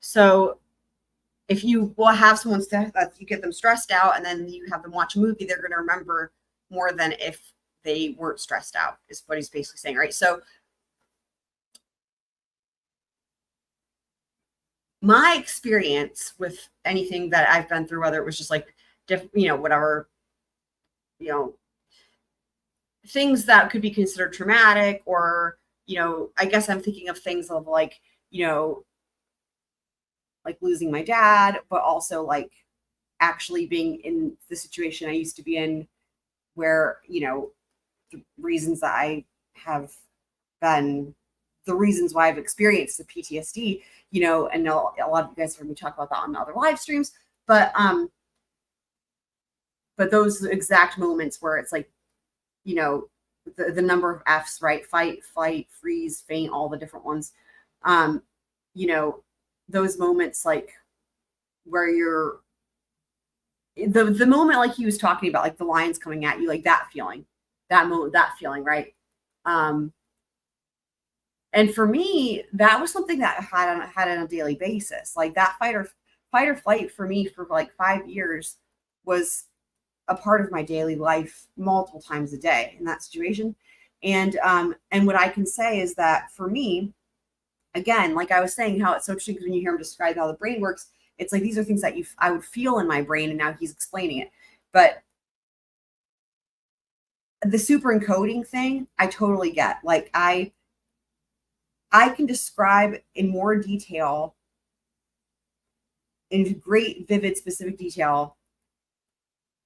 C: So if you will have someone that you get them stressed out and then you have them watch a movie, they're going to remember more than if they weren't stressed out, is what he's basically saying, right? So my experience with anything that I've been through, whether it was just like, whatever, things that could be considered traumatic, or, I guess I'm thinking of things of like, like losing my dad, but also like actually being in the situation I used to be in where, the reasons that I have been, the reasons why I've experienced the PTSD, and a lot of you guys heard me talk about that on other live streams, but those exact moments where it's like, the number of F's, right? Fight, flight, freeze, faint, all the different ones. Those moments like where you're the moment like he was talking about, like the lions coming at you, like that feeling, that moment, that feeling, right? And for me, that was something that I had on a daily basis. Like that fight or flight for me for like 5 years was a part of my daily life multiple times a day in that situation. And what I can say is that for me, again, like I was saying, how it's so interesting because when you hear him describe how the brain works, it's like these are things that I would feel in my brain, and now he's explaining it. But the super-encoding thing, I totally get. Like I can describe in more detail, in great, vivid, specific detail,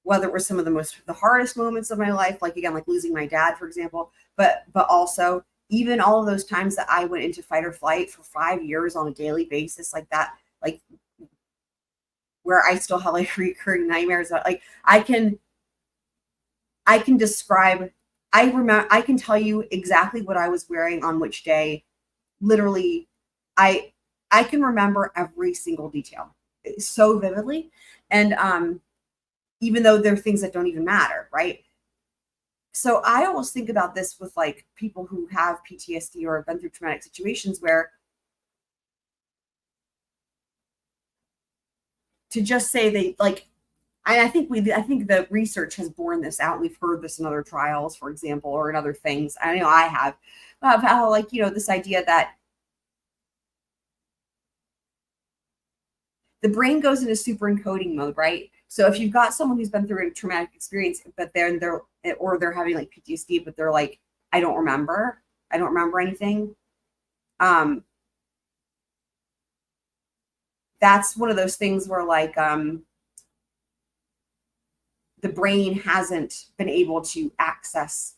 C: whether it was some of the hardest moments of my life, like again, like losing my dad, for example, but also even all of those times that I went into fight or flight for 5 years on a daily basis, like that, like where I still have like recurring nightmares. Like I can describe, I can tell you exactly what I was wearing on which day. Literally, I can remember every single detail so vividly. And even though there are things that don't even matter, right? So I always think about this with like people who have PTSD or have been through traumatic situations, where to just say they like, I think the research has borne this out. We've heard this in other trials, for example, or in other things. I know I have, of how, like, you know, this idea that the brain goes into super-encoding mode, right? So if you've got someone who's been through a traumatic experience, but they're having like PTSD, but they're like, I don't remember anything. That's one of those things where like the brain hasn't been able to access.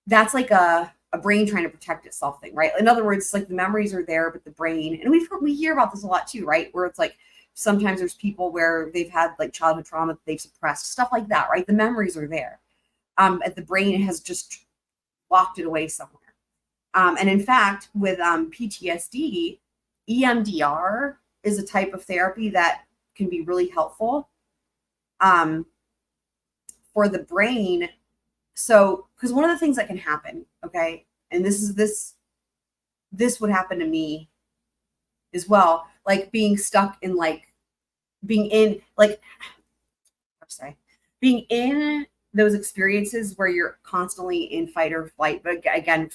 C: That's like a brain trying to protect itself thing, right? In other words, it's like the memories are there, but the brain, and we hear about this a lot too, right? Where it's like sometimes there's people where they've had like childhood trauma that they've suppressed, stuff like that, right? The memories are there. And the brain has just locked it away somewhere. And in fact, with PTSD, EMDR is a type of therapy that can be really helpful for the brain. So, because one of the things that can happen, okay, and this would happen to me as well, like being stuck in like being in those experiences where you're constantly in fight or flight. But again,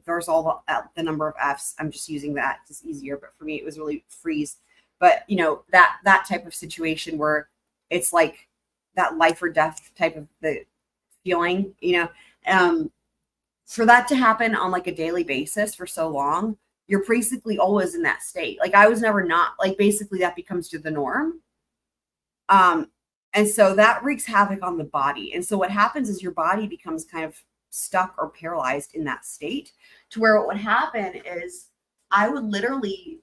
C: there's all the number of F's. I'm just using that. It's easier, but for me, it was really freeze. But you know, that type of situation where it's like that life or death type of the feeling, you know, for that to happen on like a daily basis for so long, you're basically always in that state. Like I was never not, like basically that becomes to the norm. And so that wreaks havoc on the body. And so what happens is your body becomes kind of stuck or paralyzed in that state, to where what would happen is I would literally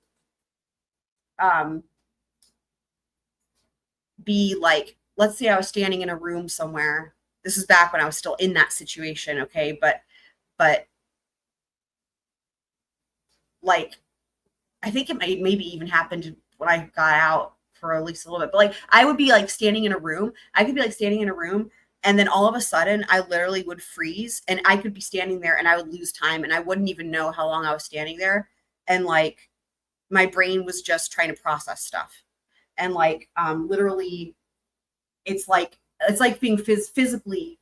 C: be like, let's say I was standing in a room somewhere. This is back when I was still in that situation, okay? But like, I think it maybe even happened when I got out for at least a little bit. But like, I would be like standing in a room. I could be like standing in a room, and then all of a sudden I literally would freeze, and I could be standing there and I would lose time, and I wouldn't even know how long I was standing there. And like, my brain was just trying to process stuff. And like, literally, it's like being physically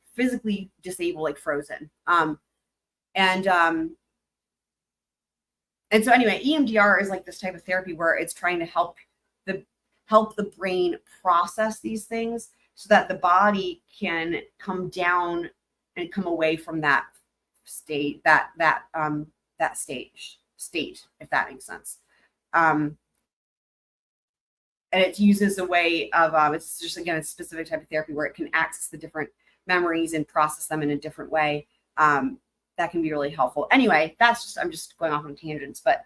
C: disabled, like frozen. And so anyway, EMDR is like this type of therapy where it's trying to help the brain process these things so that the body can come down and come away from that state, that state, if that makes sense. And it uses a way of, it's just, again, a specific type of therapy where it can access the different memories and process them in a different way. That can be really helpful. Anyway, I'm just going off on tangents, but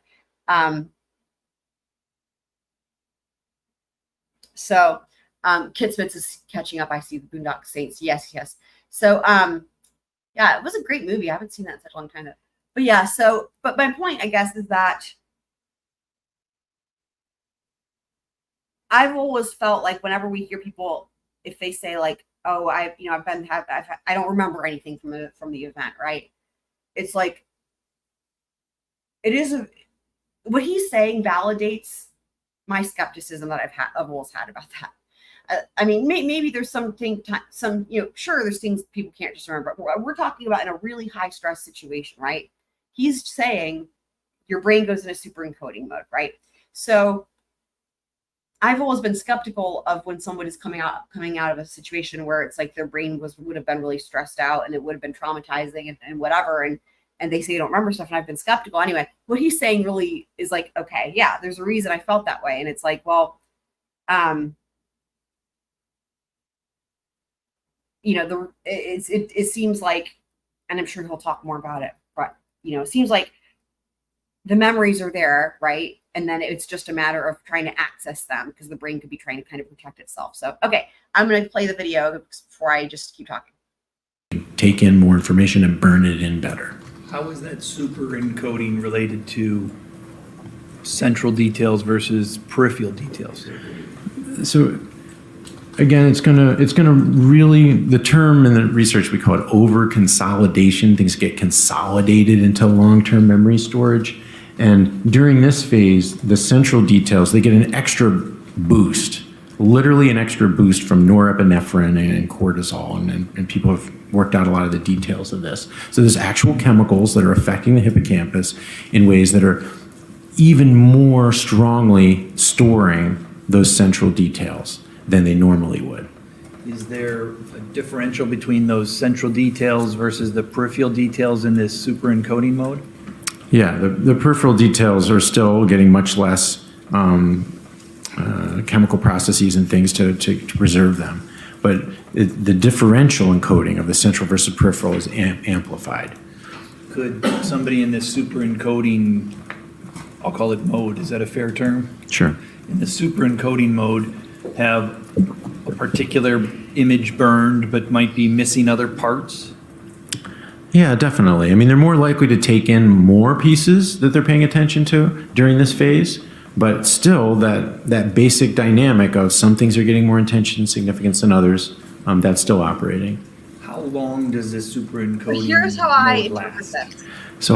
C: so Kit Smith is catching up. I see the Boondock Saints. Yes. So yeah, it was a great movie. I haven't seen that in such a long time. But yeah, so, but my point, I guess, is that I've always felt like whenever we hear people if they say like, oh, I don't remember anything from the event, right? It's like, what he's saying validates my skepticism that I've always had about that. I mean, maybe there's sure, there's things people can't just remember. But we're talking about in a really high stress situation, right? He's saying your brain goes into super encoding mode, right? So I've always been skeptical of when someone is coming out of a situation where it's like their brain would have been really stressed out and it would have been traumatizing and whatever. And they say you don't remember stuff. And I've been skeptical. Anyway, what he's saying really is like, okay, yeah, there's a reason I felt that way. And it's like, well, it seems like, and I'm sure he'll talk more about it, but it seems like the memories are there, right? And then it's just a matter of trying to access them because the brain could be trying to kind of protect itself. So, okay, I'm going to play the video before I just keep talking.
D: Take in more information and burn it in better.
A: How is that super encoding related to central details versus peripheral details?
D: So again, it's gonna really, the term in the research, we call it over consolidation. Things get consolidated into long-term memory storage. And during this phase, the central details, they get an extra boost, literally an extra boost from norepinephrine and cortisol. And people have worked out a lot of the details of this. So there's actual chemicals that are affecting the hippocampus in ways that are even more strongly storing those central details than they normally would.
A: Is there a differential between those central details versus the peripheral details in this super encoding mode?
D: Yeah, the peripheral details are still getting much less chemical processes and things to preserve them. But the differential encoding of the central versus peripheral is amplified.
A: Could somebody in this super encoding, I'll call it mode, is that a fair term?
D: Sure.
A: In the super encoding mode, have a particular image burned but might be missing other parts?
D: Yeah, definitely. I mean, they're more likely to take in more pieces that they're paying attention to during this phase, but still that basic dynamic of some things are getting more attention and significance than others, that's still operating.
A: How long does this super encoding
C: Here's how I
A: mode
C: interpret
A: last?
C: this.
D: So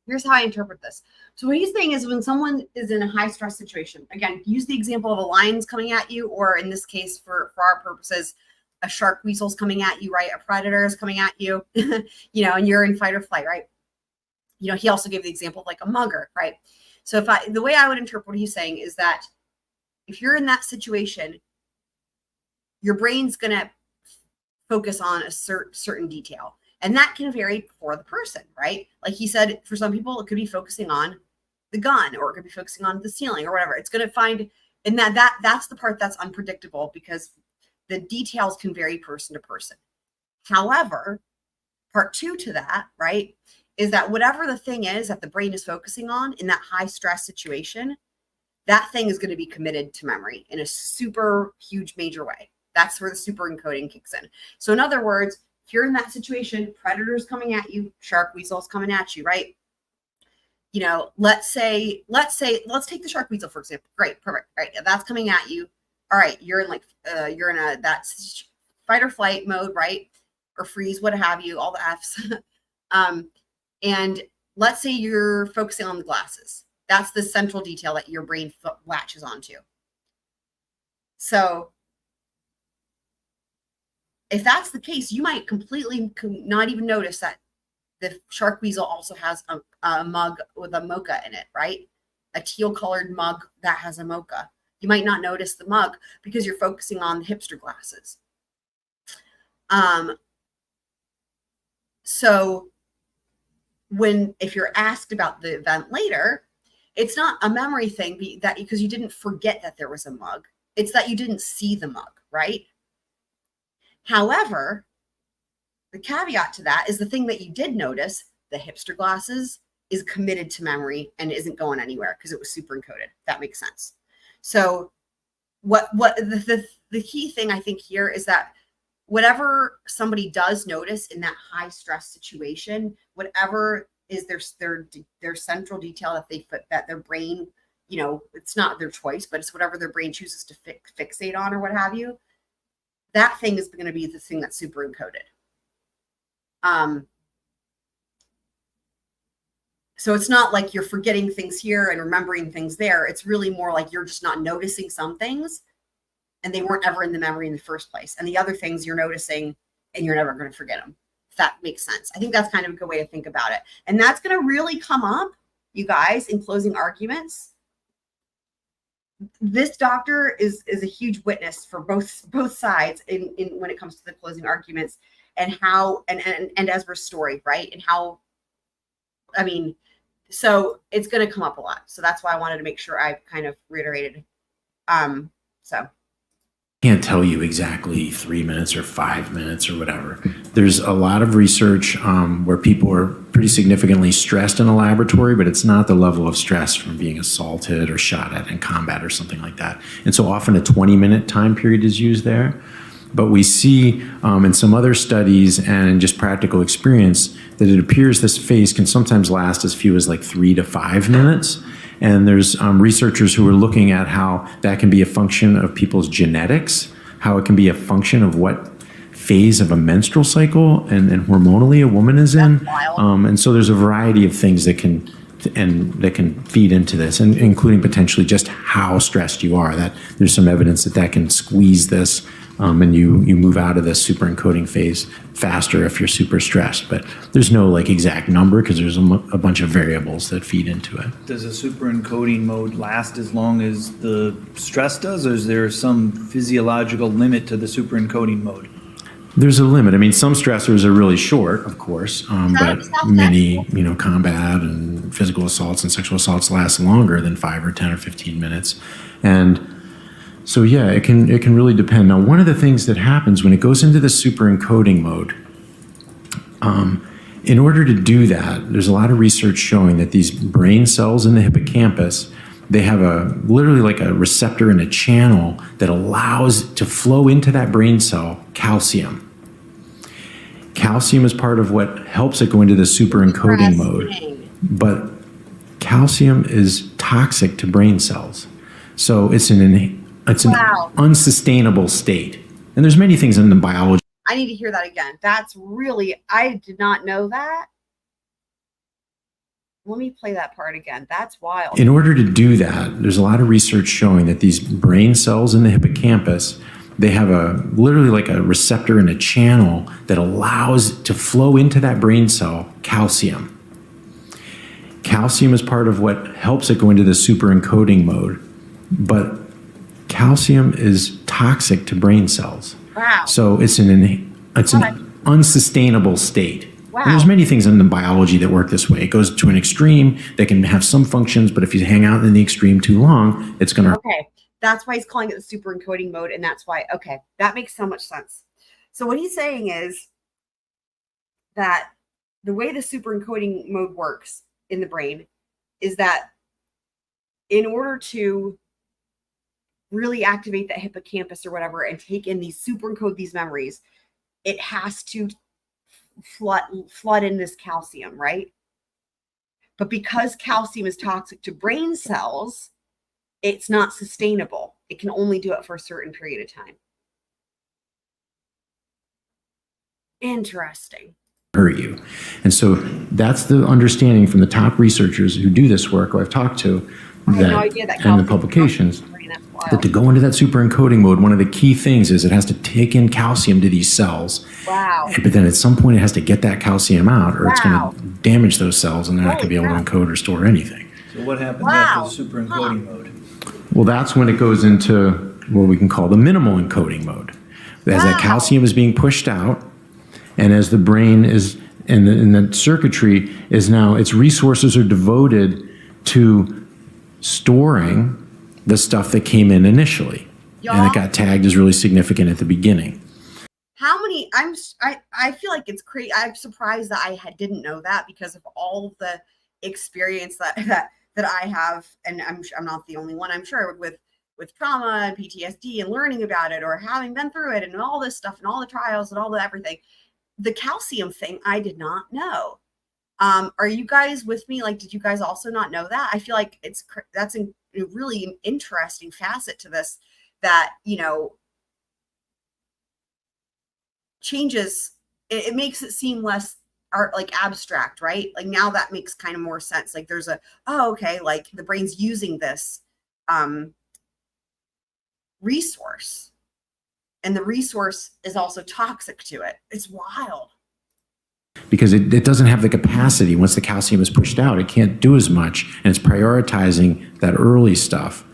C: Here's how I interpret this. So what he's saying is when someone is in a high stress situation, again, use the example of a lion's coming at you, or in this case, for our purposes, a Sharkweasel's coming at you, right? A predator is coming at you, and you're in fight or flight, right? He also gave the example of like a mugger, right? So the way I would interpret what he's saying is that if you're in that situation, your brain's going to focus on a certain detail. And that can vary for the person, right? Like he said, for some people, it could be focusing on the gun, or it could be focusing on the ceiling or whatever. It's going to find, and that's the part that's unpredictable because the details can vary person to person. However, part two to that, right, is that whatever the thing is that the brain is focusing on in that high stress situation, that thing is going to be committed to memory in a super huge major way. That's where the super encoding kicks in. So in other words, if you're in that situation, predators coming at you, Sharkweasel's coming at you, right? Let's take the Sharkweasel, for example. Great, perfect. Right, that's coming at you. All right, you're in that fight or flight mode, right? Or freeze, what have you, all the F's. And let's say you're focusing on the glasses. That's the central detail that your brain latches onto. So if that's the case, you might completely not even notice that the Sharkweasel also has a mug with a mocha in it, right? A teal colored mug that has a mocha. You might not notice the mug because you're focusing on the hipster glasses. So if you're asked about the event later, it's not a memory thing because you didn't forget that there was a mug. It's that you didn't see the mug, right? However, the caveat to that is the thing that you did notice, the hipster glasses, is committed to memory and isn't going anywhere because it was super encoded. That makes sense. So what the key thing I think here is that whatever somebody does notice in that high stress situation, whatever is their central detail that their brain, it's not their choice, but it's whatever their brain chooses to fixate on or what have you, that thing is going to be the thing that's super encoded. So it's not like you're forgetting things here and remembering things there. It's really more like you're just not noticing some things and they weren't ever in the memory in the first place. And the other things you're noticing and you're never going to forget them. If that makes sense. I think that's kind of a good way to think about it. And that's going to really come up, you guys, in closing arguments. This doctor is a huge witness for both sides in when it comes to the closing arguments and how and Ezra's story, right? And how, I mean, so it's going to come up a lot. So that's why I wanted to make sure I kind of reiterated. So.
D: Can't tell you exactly 3 minutes or 5 minutes or whatever. There's a lot of research where people are pretty significantly stressed in a laboratory, but it's not the level of stress from being assaulted or shot at in combat or something like that. And so often a 20-minute time period is used there. But we see in some other studies and just practical experience that it appears this phase can sometimes last as few as like 3 to 5 minutes. And there's researchers who are looking at how that can be a function of people's genetics, how it can be a function of what phase of a menstrual cycle and hormonally a woman is in. And so there's a variety of things that can feed into this, and including potentially just how stressed you are. That there's some evidence that can squeeze this, and you move out of this super encoding phase faster if you're super stressed. But there's no like exact number because there's a bunch of variables that feed into it.
A: Does a super encoding mode last as long as the stress does, or is there some physiological limit to the super encoding mode?
D: There's a limit. I mean, some stressors are really short, of course, but many, combat and physical assaults and sexual assaults last longer than 5 or 10 or 15 minutes. And so, yeah, it can really depend. Now, one of the things that happens when it goes into the super encoding mode, in order to do that, there's a lot of research showing that these brain cells in the hippocampus, they have literally like a receptor and a channel that allows to flow into that brain cell calcium. Calcium is part of what helps it go into the super encoding mode. But calcium is toxic to brain cells. So it's an unsustainable state. And there's many things in the biology.
C: I need to hear that again. That's really, I did not know that. Let me play that part again. That's wild.
D: In order to do that, there's a lot of research showing that these brain cells in the hippocampus, they have literally like a receptor and a channel that allows to flow into that brain cell calcium. Calcium is part of what helps it go into the super encoding mode, but calcium is toxic to brain cells.
C: Wow.
D: So it's an unsustainable state.
C: Wow.
D: And there's many things in the biology that work this way. It goes to an extreme that can have some functions, but if you hang out in the extreme too long, it's going to...
C: Okay, that's why he's calling it the super encoding mode, and that's why, okay, that makes so much sense. So what he's saying is that the way the super encoding mode works in the brain is that in order to really activate that hippocampus or whatever and take in these super encode these memories, it has to flood in this calcium, right? But because calcium is toxic to brain cells, it's not sustainable. It can only do it for a certain period of time. Interesting.
D: Hurt you. And so that's the understanding from the top researchers who do this work, who I've talked to,
C: I had no idea that
D: and the publications, that to go into that super encoding mode, one of the key things is it has to take in calcium to these cells.
C: Wow.
D: But then at some point it has to get that calcium out, or it's
C: Wow.
D: going to damage those cells and they're not going to be able to
C: Holy
D: encode or store anything.
A: So what happens
C: Wow.
A: after the super encoding mode?
D: Well, that's when it goes into what we can call the minimal encoding mode. As that calcium is being pushed out, and as the brain is, and the circuitry is now, its resources are devoted to storing the stuff that came in initially. And it got tagged as really significant at the beginning.
C: How many, I feel like it's crazy. I'm surprised that I didn't know that because of all the experience that I have. And I'm not the only one, I'm sure, with trauma and PTSD and learning about it or having been through it and all this stuff and all the trials and all the everything. The calcium thing, I did not know. Are you guys with me? Like, did you guys also not know that? I feel like that's a really interesting facet to this, that, changes, it makes it seem less art, like abstract, right? Like now that makes kind of more sense. Like there's okay, like the brain's using this resource, and the resource is also toxic to it. It's wild.
D: Because it doesn't have the capacity. Once the calcium is pushed out, it can't do as much, and it's prioritizing that early stuff.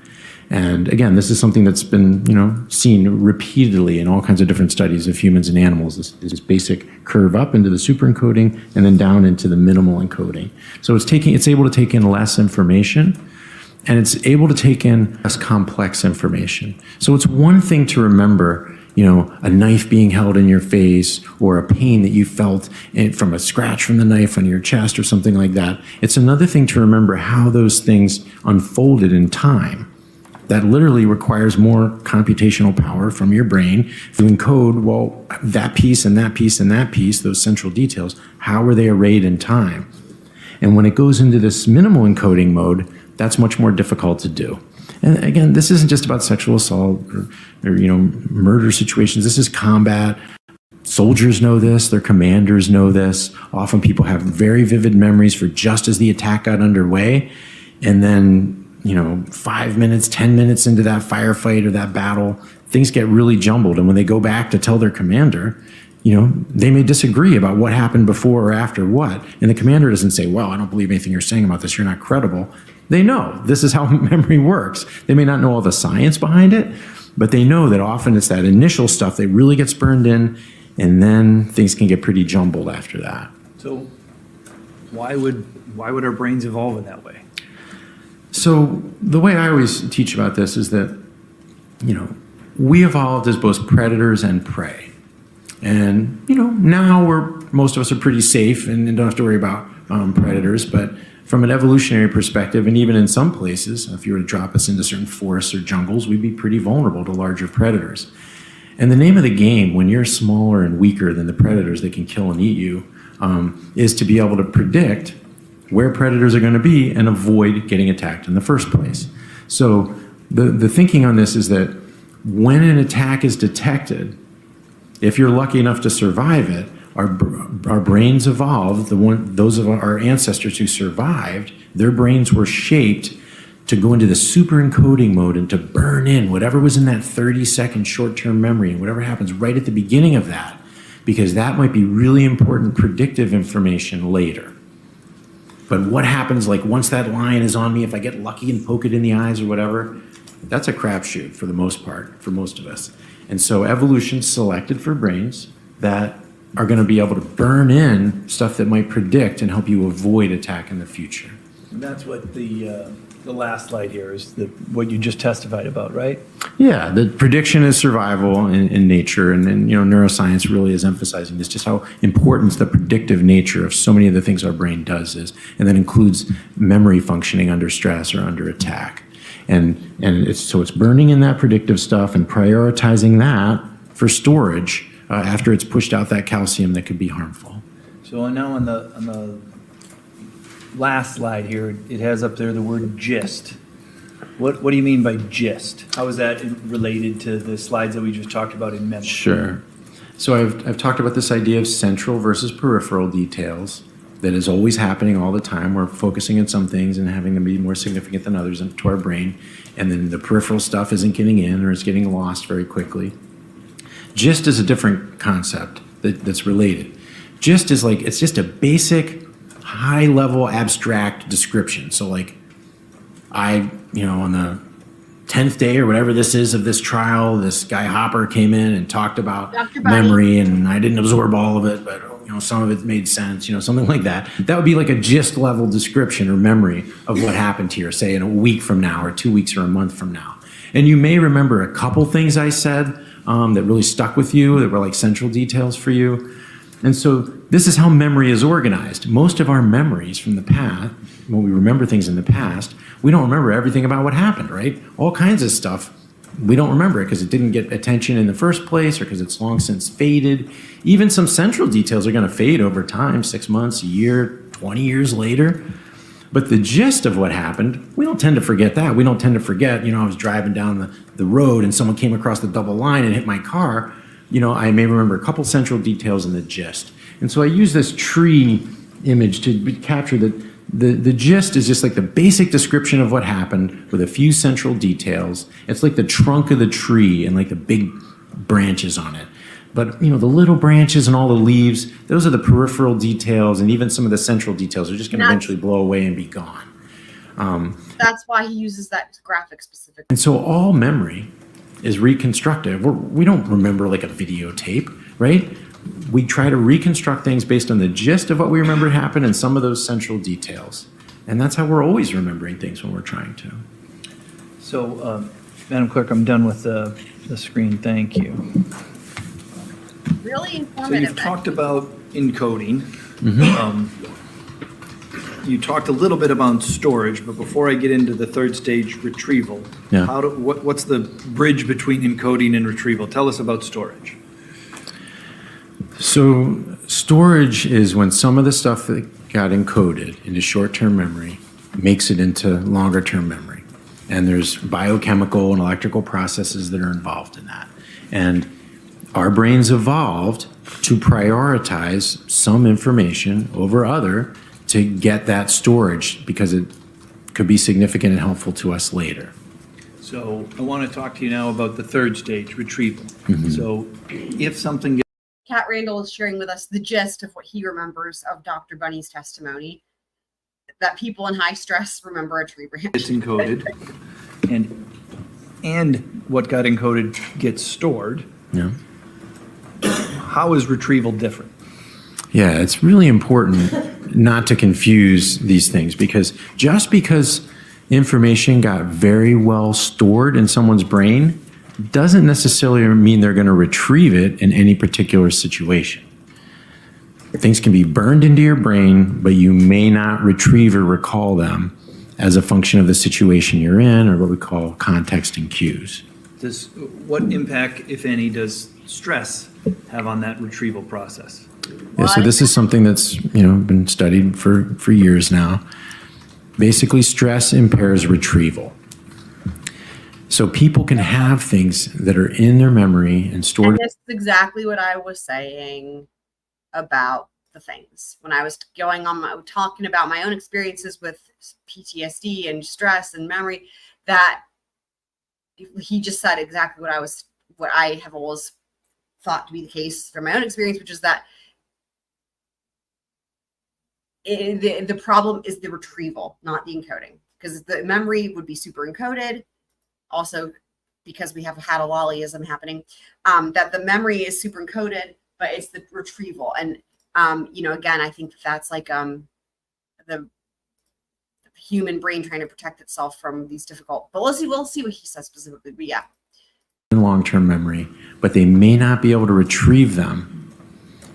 D: And again, this is something that's been, seen repeatedly in all kinds of different studies of humans and animals. This basic curve up into the super-encoding and then down into the minimal encoding. So it's able to take in less information, and it's able to take in less complex information. So it's one thing to remember, a knife being held in your face, or a pain that you felt from a scratch from the knife on your chest or something like that. It's another thing to remember how those things unfolded in time. That literally requires more computational power from your brain to encode, well, that piece and that piece and that piece, those central details, how were they arrayed in time? And when it goes into this minimal encoding mode, that's much more difficult to do. And again, this isn't just about sexual assault or murder situations. This is combat. Soldiers know this, their commanders know this. Often people have very vivid memories for just as the attack got underway. And then 5 minutes, 10 minutes into that firefight or that battle, things get really jumbled. And when they go back to tell their commander, they may disagree about what happened before or after what. And the commander doesn't say, well, I don't believe anything you're saying about this. You're not credible. They know this is how memory works. They may not know all the science behind it, but they know that often it's that initial stuff that really gets burned in, and then things can get pretty jumbled after that.
A: So why would our brains evolve in that way?
D: So the way I always teach about this is that, we evolved as both predators and prey. And, now most of us are pretty safe and don't have to worry about predators. But from an evolutionary perspective, and even in some places, if you were to drop us into certain forests or jungles, we'd be pretty vulnerable to larger predators. And the name of the game, when you're smaller and weaker than the predators that can kill and eat you, is to be able to predict where predators are going to be and avoid getting attacked in the first place. So the thinking on this is that when an attack is detected, if you're lucky enough to survive it, our brains evolved. Those of our ancestors who survived, their brains were shaped to go into the super encoding mode and to burn in whatever was in that 30-second short-term memory and whatever happens right at the beginning of that, because that might be really important predictive information later. But what happens, like once that lion is on me, if I get lucky and poke it in the eyes or whatever, that's a crapshoot for the most part, for most of us. And so evolution selected for brains that are going to be able to burn in stuff that might predict and help you avoid attack in the future.
A: And that's what the last slide here is, what you just testified about, right?
D: Yeah, the prediction is survival in nature, and neuroscience really is emphasizing this, just how important the predictive nature of so many of the things our brain does is, and that includes memory functioning under stress or under attack. And it's burning in that predictive stuff and prioritizing that for storage after it's pushed out that calcium that could be harmful.
A: So now on the last slide here, it has up there the word gist. What do you mean by gist? How is that related to the slides that we just talked about in memory?
D: Sure. So I've talked about this idea of central versus peripheral details that is always happening all the time. We're focusing on some things and having them be more significant than others to our brain, and then the peripheral stuff isn't getting in or it's getting lost very quickly. Gist is a different concept that's related. Gist is it's just a basic high-level abstract description. So on the 10th day or whatever this is of this trial, this guy Hopper came in and talked about memory, and I didn't absorb all of it, but some of it made sense, something like that. That would be like a gist level description or memory of what happened here, say in a week from now or 2 weeks or a month from now. And you may remember a couple things I said that really stuck with you, that were like central details for you. And so this is how memory is organized. Most of our memories from the past, when we remember things in the past, we don't remember everything about what happened, right? All kinds of stuff, we don't remember it because it didn't get attention in the first place or because it's long since faded. Even some central details are going to fade over time, 6 months, a year, 20 years later. But the gist of what happened, we don't tend to forget that. We don't tend to forget, I was driving down the road and someone came across the double line and hit my car. I may remember a couple central details in the gist. And so I use this tree image to capture the gist is just like the basic description of what happened with a few central details. It's like the trunk of the tree and like the big branches on it. But, the little branches and all the leaves, those are the peripheral details, and even some of the central details are just going to eventually blow away and be gone.
C: That's why he uses that graphic specifically.
D: And so all memory is reconstructive. We don't remember like a videotape, right? We try to reconstruct things based on the gist of what we remember happened and some of those central details. And that's how we're always remembering things when we're trying to.
A: So, Madam Clerk, I'm done with the screen. Thank you.
C: Really
A: So
C: informative.
A: you've talked about encoding.
D: Mm-hmm.
A: You talked a little bit about storage, but before I get into the third stage, retrieval,
D: Yeah.
A: what's the bridge between encoding and retrieval? Tell us about storage.
D: So storage is when some of the stuff that got encoded into short-term memory makes it into longer-term memory. And there's biochemical and electrical processes that are involved in that. And our brains evolved to prioritize some information over other to get that storage because it could be significant and helpful to us later.
A: So I want to talk to you now about the third stage, retrieval. So if something
C: Kat Randall is sharing with us the gist of what he remembers of Dr. Bunny's testimony, that people in high stress remember a tree branch.
A: gets encoded and what got encoded gets stored,
D: Yeah.
A: how is retrieval different?
D: Yeah, it's really important not to confuse these things because just because information got very well stored in someone's brain doesn't necessarily mean they're going to retrieve it in any particular situation. Things can be burned into your brain, but you may not retrieve or recall them as a function of the situation you're in or what we call context and cues.
A: What impact, if any, does stress have on that retrieval process?
D: Yeah, so this is something that's been studied for years now. Basically, stress impairs retrieval. So people can have things that are in their memory and stored.
C: And this is exactly what I was saying about the things when I was talking about my own experiences with PTSD and stress and memory. That he just said exactly what I have always thought to be the case from my own experience, which is that the problem is the retrieval, not the encoding, because the memory would be super encoded. Also, because we have had a lollyism happening, that the memory is super encoded, but it's the retrieval. And, again, I think that's like the human brain trying to protect itself from these difficult, but we'll see what he says specifically, but yeah.
D: In long-term memory, but they may not be able to retrieve them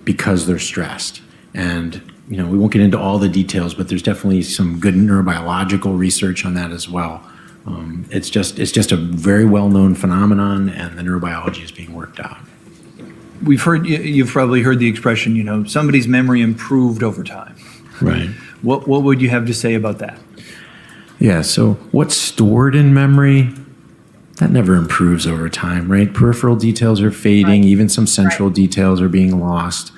D: because they're stressed. And, we won't get into all the details, but there's definitely some good neurobiological research on that as well. It's just a very well-known phenomenon, and the neurobiology is being worked out.
A: You've probably heard the expression, somebody's memory improved over time.
D: Right.
A: What would you have to say about that?
D: Yeah, so what's stored in memory, that never improves over time, right? Peripheral details are fading, even some central details are being lost.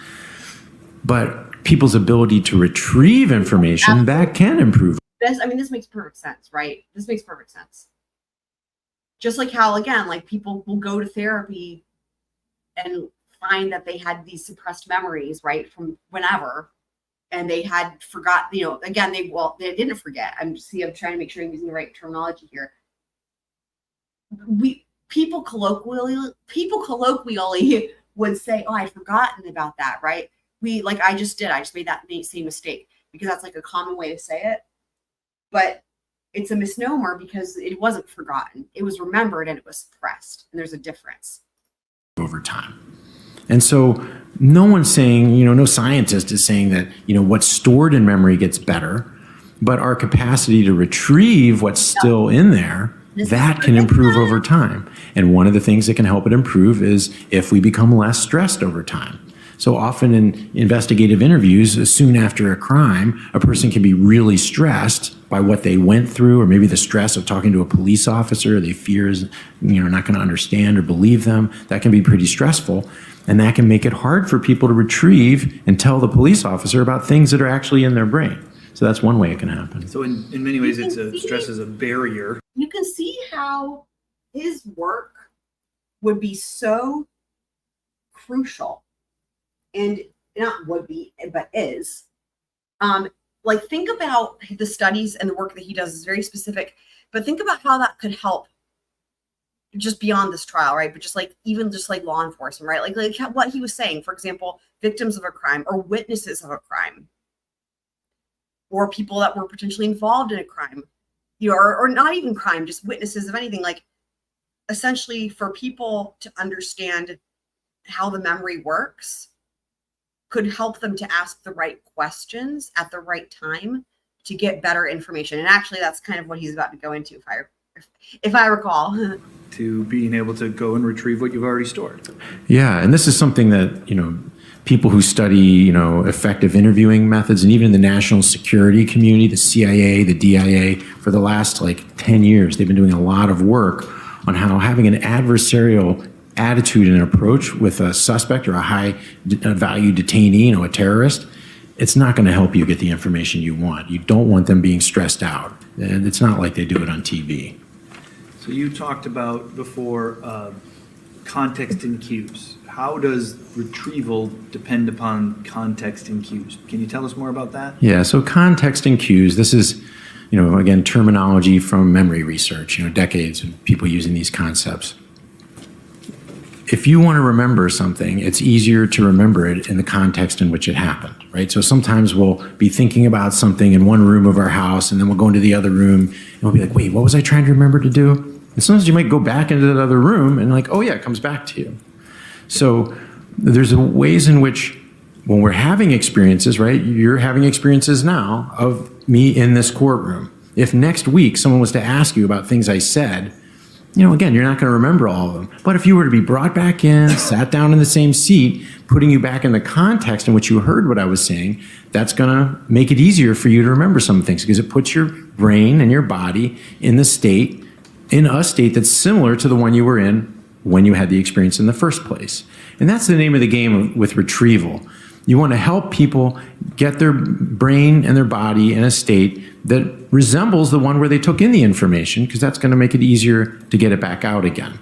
D: But people's ability to retrieve information, that can improve.
C: This makes perfect sense, right? This makes perfect sense. Just like how, again, like people will go to therapy and find that they had these suppressed memories, right, from whenever, and they had forgot, again, they didn't forget. I'm trying to make sure I'm using the right terminology here. People colloquially would say, "Oh, I'd forgotten about that," right? I just made that same mistake, because that's like a common way to say it. But it's a misnomer because it wasn't forgotten. It was remembered and it was suppressed. And there's a difference.
D: Over time. And so no one's saying, no scientist is saying that, what's stored in memory gets better, but our capacity to retrieve what's still in there, that can improve over time. And one of the things that can help it improve is if we become less stressed over time. So often in investigative interviews, soon after a crime, a person can be really stressed by what they went through, or maybe the stress of talking to a police officer. They fear is, not going to understand or believe them. That can be pretty stressful. And that can make it hard for people to retrieve and tell the police officer about things that are actually in their brain. So that's one way it can happen.
A: So in many ways, stress is a barrier.
C: You can see how his work would be so crucial, and not would be, but is. Like, think about the studies and the work that he does is very specific, but think about how that could help just beyond this trial, right? But just like, even just like law enforcement, right? Like what he was saying, for example, victims of a crime or witnesses of a crime, or people that were potentially involved in a crime, or not even crime, just witnesses of anything. Like, essentially, for people to understand how the memory works could help them to ask the right questions at the right time to get better information. And actually, that's kind of what he's about to go into, if I recall.
A: To being able to go and retrieve what you've already stored.
D: Yeah, and this is something that, people who study, effective interviewing methods, and even in the national security community, the CIA, the DIA, for the last 10 years, they've been doing a lot of work on how having an adversarial attitude and approach with a suspect or a high value detainee, a terrorist, it's not going to help you get the information you want. You don't want them being stressed out. And it's not like they do it on TV.
A: So you talked about before context and cues. How does retrieval depend upon context and cues? Can you tell us more about that?
D: Yeah, so context and cues, this is, again, terminology from memory research, decades of people using these concepts. If you want to remember something, it's easier to remember it in the context in which it happened, right? So sometimes we'll be thinking about something in one room of our house, and then we'll go into the other room, and we'll be like, wait, what was I trying to remember to do? And sometimes you might go back into that other room, and oh yeah, it comes back to you. So there's ways in which, when we're having experiences, right? You're having experiences now of me in this courtroom. If next week someone was to ask you about things I said, again, you're not going to remember all of them. But if you were to be brought back in, sat down in the same seat, putting you back in the context in which you heard what I was saying, that's going to make it easier for you to remember some things, because it puts your brain and your body in a state that's similar to the one you were in when you had the experience in the first place. And that's the name of the game with retrieval. You want to help people get their brain and their body in a state that resembles the one where they took in the information, because that's going to make it easier to get it back out again.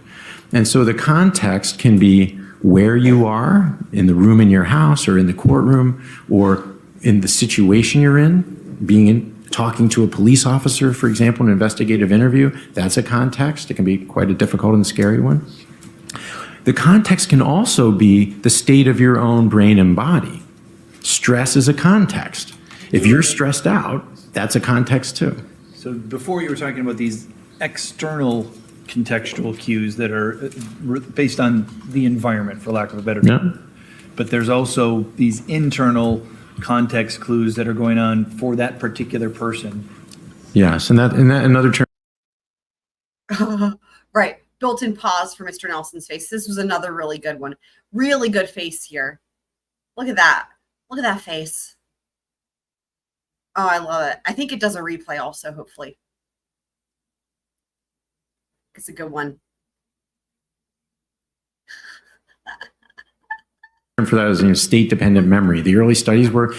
D: And so the context can be where you are, in the room in your house, or in the courtroom, or in the situation you're in, talking to a police officer, for example, in an investigative interview. That's a context. It can be quite a difficult and scary one. The context can also be the state of your own brain and body. Stress is a context. If you're stressed out, that's a context too.
A: So before you were talking about these external contextual cues that are based on the environment, for lack of a better term. Yeah. But there's also these internal context clues that are going on for that particular person.
D: Yes, and that another term.
C: Right. Built-in pause for Mr. Nelson's face. This was another really good one. Really good face here. Look at that. Look at that face. Oh, I love it. I think it does a replay also, hopefully. It's a good one.
D: For that is state-dependent memory. The early studies were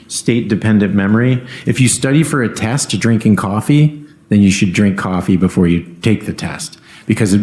D: state-dependent memory. If you study for a test drinking coffee, then you should drink coffee before you take the test, because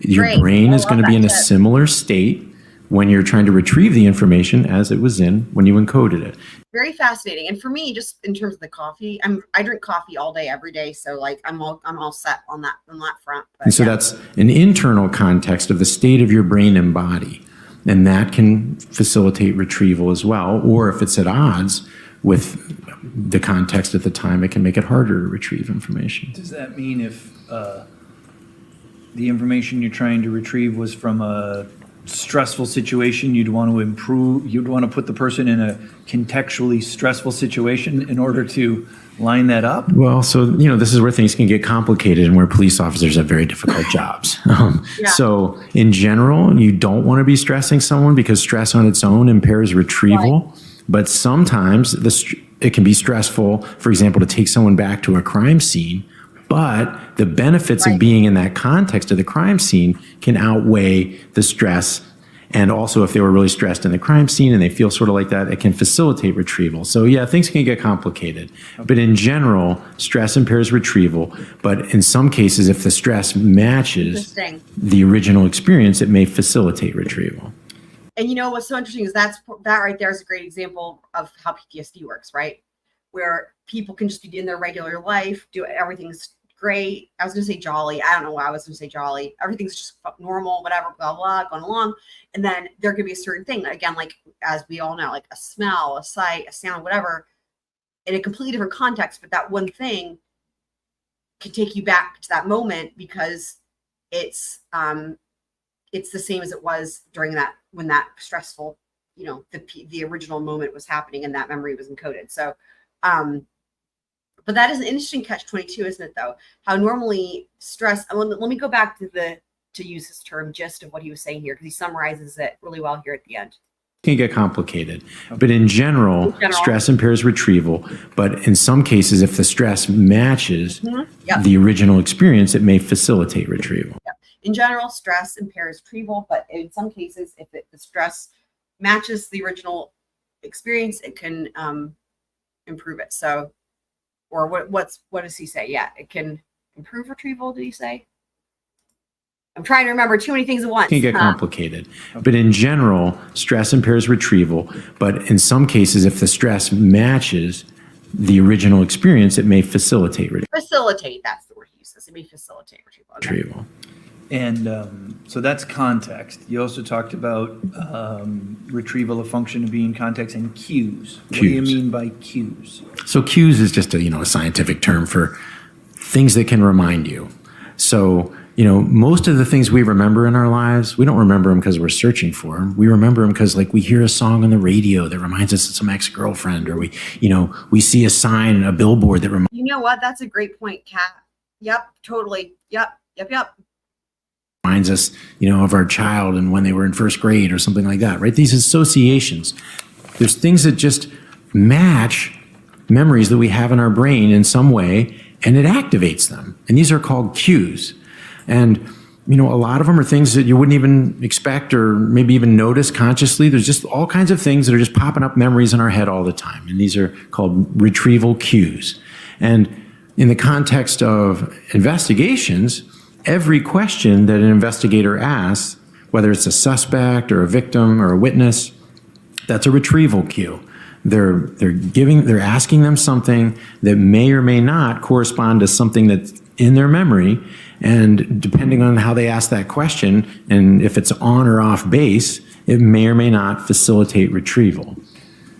D: your brain is going to be in a similar state when you're trying to retrieve the information as it was in when you encoded it.
C: Very fascinating. And for me, just in terms of the coffee, I drink coffee all day, every day. So I'm all set on that front. But,
D: and so that's an internal context of the state of your brain and body. And that can facilitate retrieval as well. Or if it's at odds with the context at the time, it can make it harder to retrieve information.
A: Does that mean if the information you're trying to retrieve was from a stressful situation, you'd want to improve, you'd want to put the person in a contextually stressful situation in order to line that up?
D: Well, so, this is where things can get complicated and where police officers have very difficult jobs. So in general, you don't want to be stressing someone because stress on its own impairs retrieval. Right. But sometimes it can be stressful, for example, to take someone back to a crime scene. But the benefits of being in that context of the crime scene can outweigh the stress. And also, if they were really stressed in the crime scene and they feel sort of like that, it can facilitate retrieval. So yeah, things can get complicated. But in general, stress impairs retrieval. But in some cases, if the stress matches the original experience, it may facilitate retrieval.
C: And what's so interesting is that right there is a great example of how PTSD works, right? Where people can just be in their regular life, do everything's great. I was going to say jolly. I don't know why I was going to say jolly. Everything's just normal, whatever, blah, blah, going along. And then there could be a certain thing, again, like, as we all know, like a smell, a sight, a sound, whatever, in a completely different context. But that one thing can take you back to that moment because it's the same as it was during when that stressful, the original moment was happening and that memory was encoded. So, but that is an interesting catch-22, isn't it, though? How normally stress, let me go back to use his term gist of what he was saying here, because he summarizes it really well here at the end.
D: It can get complicated. But in general, stress impairs retrieval. But in some cases, if the stress matches the original experience, it may facilitate retrieval.
C: Yep. In general, stress impairs retrieval, but in some cases, if the stress matches the original experience, it can improve it. So, or what does he say? Yeah, it can improve retrieval, did he say? I'm trying to remember too many things at once.
D: It can get complicated. But in general, stress impairs retrieval. But in some cases, if the stress matches the original experience, it may facilitate retrieval.
C: Facilitate, that's the word he uses. It may facilitate retrieval. Okay.
D: Retrieval.
A: And so that's context. You also talked about retrieval of function of being context and cues. What do you mean by cues?
D: So cues is just a scientific term for things that can remind you. So, most of the things we remember in our lives, we don't remember them because we're searching for them. We remember them because we hear a song on the radio that reminds us of some ex-girlfriend, or we see a sign, a billboard that reminds.
C: You know what? That's a great point, Kat. Yep, totally. Yep.
D: Reminds us, of our child and when they were in first grade or something like that, right? These associations. There's things that just match memories that we have in our brain in some way, and it activates them. And these are called cues. And, a lot of them are things that you wouldn't even expect or maybe even notice consciously. There's just all kinds of things that are just popping up memories in our head all the time. And these are called retrieval cues. And in the context of investigations, every question that an investigator asks, whether it's a suspect or a victim or a witness, that's a retrieval cue. They're asking them something that may or may not correspond to something that's in their memory. And depending on how they ask that question, and if it's on or off base, it may or may not facilitate retrieval.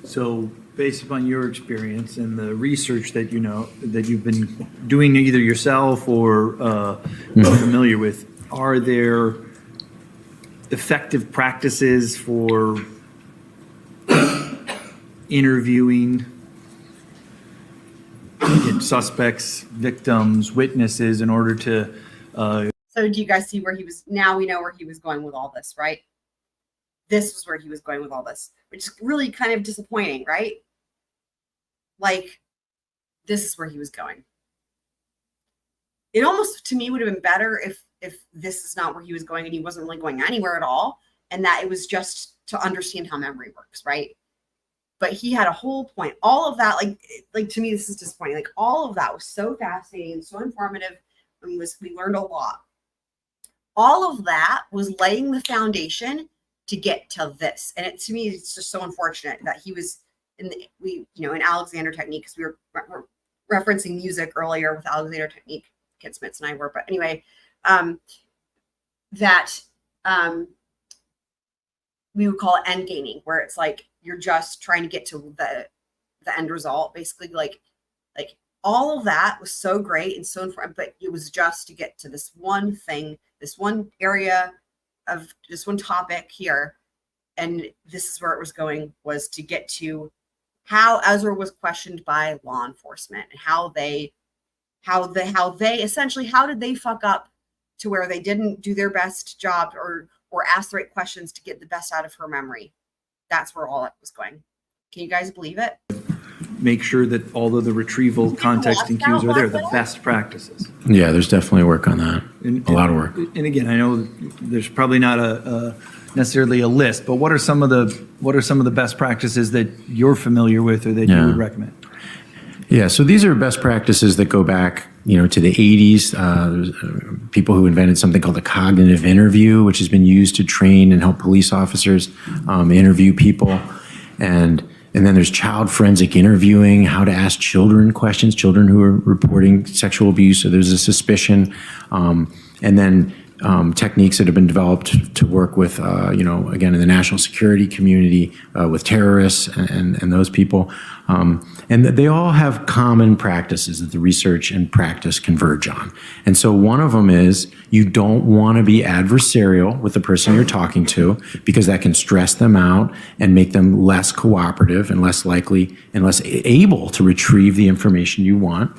A: So based upon your experience and the research that that you've been doing either yourself or familiar with, are there effective practices for interviewing suspects, victims, witnesses in order to
C: So do you guys see where he was? Now we know where he was going with all this, right? This was where he was going with all this, which is really kind of disappointing, right? This is where he was going. It almost, to me, would have been better if this is not where he was going and he wasn't really going anywhere at all, and that it was just to understand how memory works, right? But he had a whole point. All of that, to me, this is disappointing. All of that was so fascinating and so informative, and we learned a lot. All of that was laying the foundation to get to this. And to me, it's just so unfortunate that he was in Alexander Technique, because we were referencing music earlier with Alexander Technique, Kit Smits and I were, but anyway, we would call it end gaining, where it's you're just trying to get to the end result, basically. Like all of that was so great and so important, but it was just to get to this one thing, this one area of this one topic here, and this is where it was going, was to get to how Ezra was questioned by law enforcement and how they essentially, how did they fuck up to where they didn't do their best job or ask the right questions to get the best out of her memory. That's where all that was going. Can you guys believe it?
A: Make sure that all of the retrieval context and cues are there, the best practices.
D: Yeah, there's definitely work on that. A lot of work.
A: And again, I know there's probably not a necessarily a list, but what are some of the best practices that you're familiar with or that you would recommend?
D: Yeah, so these are best practices that go back, to the 80s. There's people who invented something called the cognitive interview, which has been used to train and help police officers interview people. And then there's child forensic interviewing, how to ask children questions, children who are reporting sexual abuse, so there's a suspicion. And then techniques that have been developed to work with, again, in the national security community, with terrorists and those people. And they all have common practices that the research and practice converge on. And so one of them is you don't want to be adversarial with the person you're talking to, because that can stress them out and make them less cooperative and less likely and less able to retrieve the information you want.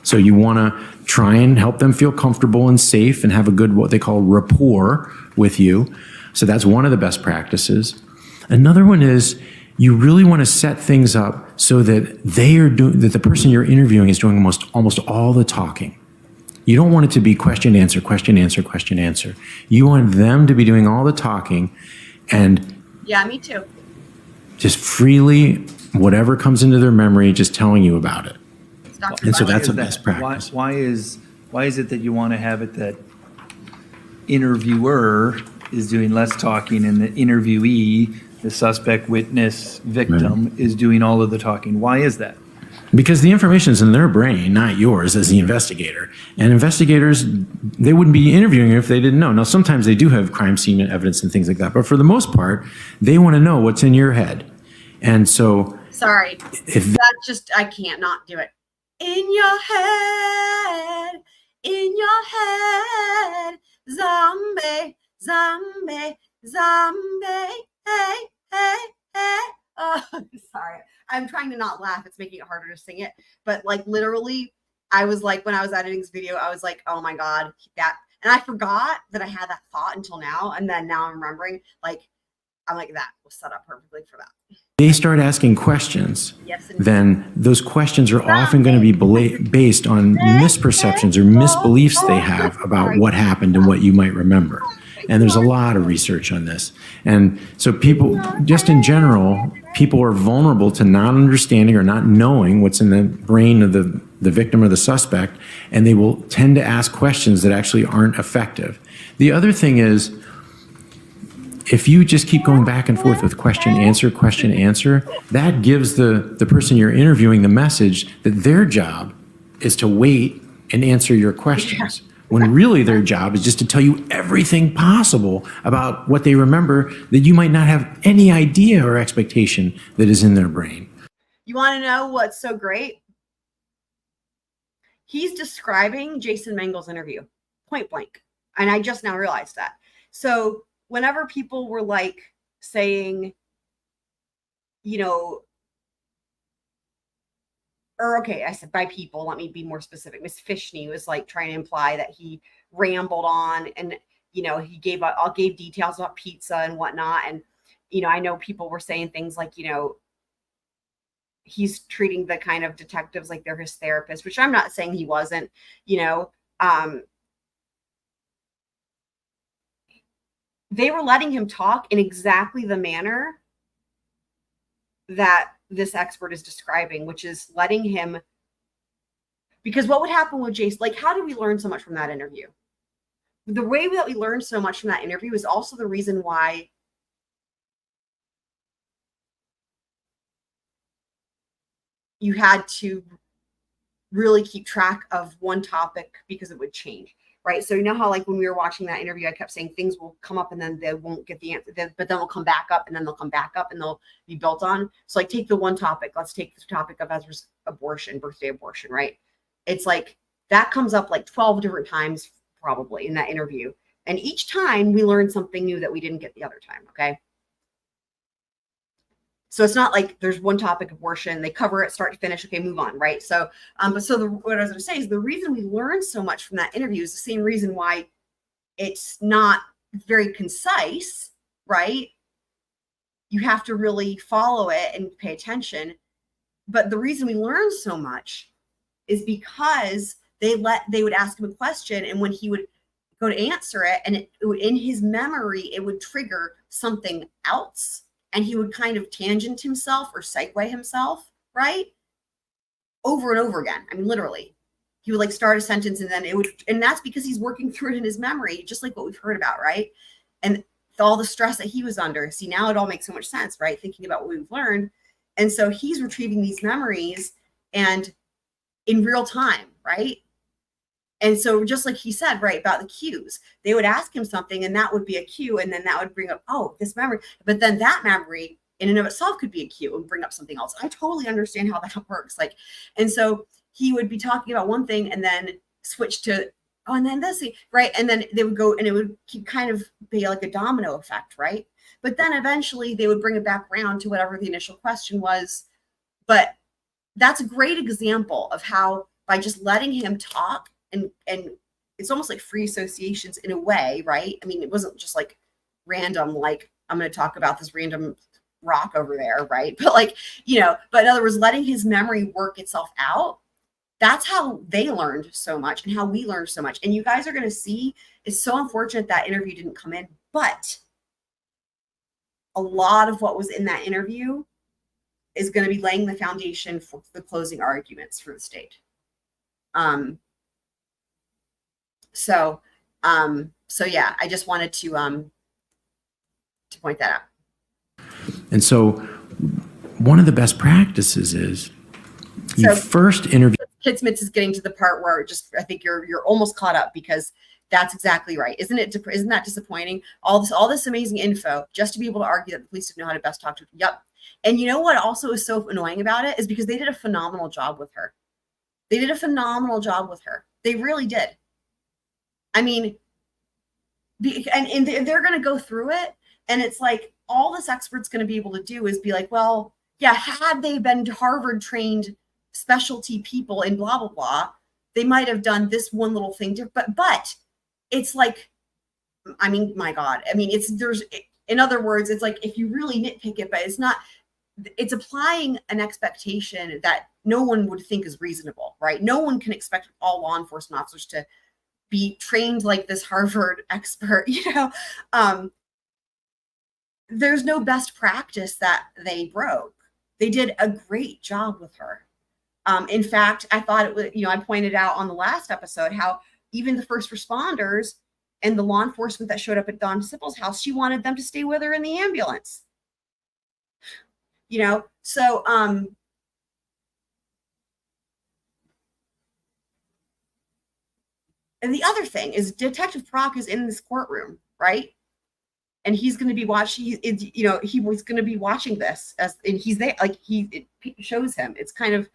D: So you want to try and help them feel comfortable and safe and have a good, what they call rapport with you. So that's one of the best practices. Another one is you really want to set things up so that that the person you're interviewing is doing almost all the talking. You don't want it to be question, answer, question, answer, question, answer. You want them to be doing all the talking and
C: Yeah, me too.
D: just freely, whatever comes into their memory, just telling you about it.
C: Dr.
D: And so
C: Butler.
D: that's a best practice.
A: Why is it that you want to have it that interviewer is doing less talking and the interviewee, the suspect, witness, victim, is doing all of the talking? Why is that?
D: Because the information is in their brain, not yours as the investigator. And investigators, they wouldn't be interviewing you if they didn't know. Now, sometimes they do have crime scene evidence and things like that, but for the most part, they want to know what's in your head. And so,
C: Sorry,
D: if
C: that's just, I can't not do it. In your head, zombie, zombie, zombie, hey, hey, hey. Oh, sorry. I'm trying to not laugh. It's making it harder to sing it. But like literally, I was like, when I was editing this video, I was like, oh my God, that. And I forgot that I had that thought until now. And then now I'm remembering, like, I'm like, that was set up perfectly for that.
D: they start asking questions,
C: Yes,
D: then those questions are often going to be based on misperceptions or misbeliefs they have about what happened and what you might remember. And there's a lot of research on this. And so people, just in general, people are vulnerable to not understanding or not knowing what's in the brain of the victim or the suspect, and they will tend to ask questions that actually aren't effective. The other thing is, if you just keep going back and forth with question, answer, that gives the person you're interviewing the message that their job is to wait and answer your questions. When really their job is just to tell you everything possible about what they remember that you might not have any idea or expectation that is in their brain.
C: You want to know what's so great? He's describing Jason Mengel's interview, point blank. And I just now realized that. So whenever people were like saying, you know, or okay, I said by people, let me be more specific. Miss Fishny was like trying to imply that he rambled on and, you know, he gave details about pizza and whatnot. And, you know, I know people were saying things like, you know, he's treating the kind of detectives like they're his therapist, which I'm not saying he wasn't, you know. They were letting him talk in exactly the manner that this expert is describing, which is letting him, because what would happen with Jason, like, how did we learn so much from that interview? The way that we learned so much from that interview is also the reason why you had to really keep track of one topic because it would change, right? So you know how like when we were watching that interview, I kept saying things will come up and then they won't get the answer, but then they'll come back up and then they'll come back up and they'll be built on. So like take the one topic, let's take the topic of Ezra's abortion, birthday abortion, right? It's like that comes up like 12 different times probably in that interview. And each time we learn something new that we didn't get the other time. Okay. So it's not like there's one topic, abortion, they cover it start to finish. Okay, move on. Right. So, what I was going to say is the reason we learn so much from that interview is the same reason why it's not very concise, right? You have to really follow it and pay attention. But the reason we learn so much is because they would ask him a question, and when he would go to answer it, and in his memory, it would trigger something else, and he would kind of tangent himself or segue himself, right? Over and over again. I mean, literally. He would like start a sentence and then and that's because he's working through it in his memory, just like what we've heard about, right? And all the stress that he was under. See, now it all makes so much sense, right? Thinking about what we've learned. And so he's retrieving these memories and in real time, right? And so just like he said, right, about the cues, they would ask him something and that would be a cue. And then that would bring up, oh, this memory. But then that memory in and of itself could be a cue and bring up something else. I totally understand how that works. Like, and so he would be talking about one thing and then switch to, oh, and then this, right? And then they would go and it would kind of be like a domino effect, right? But then eventually they would bring it back around to whatever the initial question was. But that's a great example of how by just letting him talk and it's almost like free associations in a way, right? I mean, it wasn't just like random, like I'm going to talk about this random rock over there, right? But like, but in other words, letting his memory work itself out. That's how they learned so much and how we learned so much. And you guys are going to see, it's so unfortunate that interview didn't come in, but a lot of what was in that interview is going to be laying the foundation for the closing arguments for the state. So yeah, I just wanted to point that out.
D: And so one of the best practices is you first interview.
C: Kitsmits is getting to the part where I think you're almost caught up because that's exactly right. Isn't that disappointing? All this amazing info just to be able to argue that the police didn't know how to best talk to her. Yep. And you know what also is so annoying about it is because they did a phenomenal job with her. They really did. I mean, and they're going to go through it. And it's like, all this expert's going to be able to do is be like, well, yeah, had they been Harvard trained specialty people in blah, blah, blah, they might have done this one little thing. But it's like, I mean, my God, I mean, in other words, it's like, if you really nitpick it, but it's applying an expectation that no one would think is reasonable, right? No one can expect all law enforcement officers to be trained like this Harvard expert, there's no best practice that they broke. They did a great job with her. In fact, I thought it was, I pointed out on the last episode how even the first responders and the law enforcement that showed up at Dawn Sippel's house, she wanted them to stay with her in the ambulance. So, and the other thing is Detective Prock is in this courtroom, right? And he's going to be watching, he was going to be watching this and he's there, like it shows him. It's kind of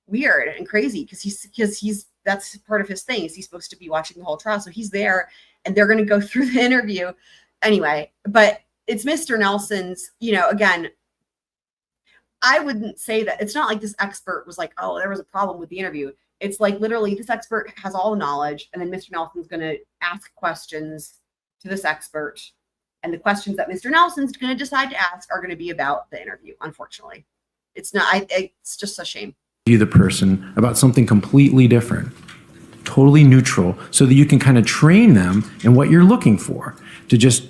C: weird and crazy because that's part of his thing. He's supposed to be watching the whole trial. So he's there and they're going to go through the interview anyway, but it's Mr. Nelson's, again, I wouldn't say that it's not like this expert was like, oh, there was a problem with the interview. It's like literally this expert has all the knowledge and then Mr. Nelson's going to ask questions to this expert. And the questions that Mr. Nelson's going to decide to ask are going to be about the interview. Unfortunately, it's just a shame.
D: The person about something completely different, totally neutral, so that you can kind of train them in what you're looking for, to just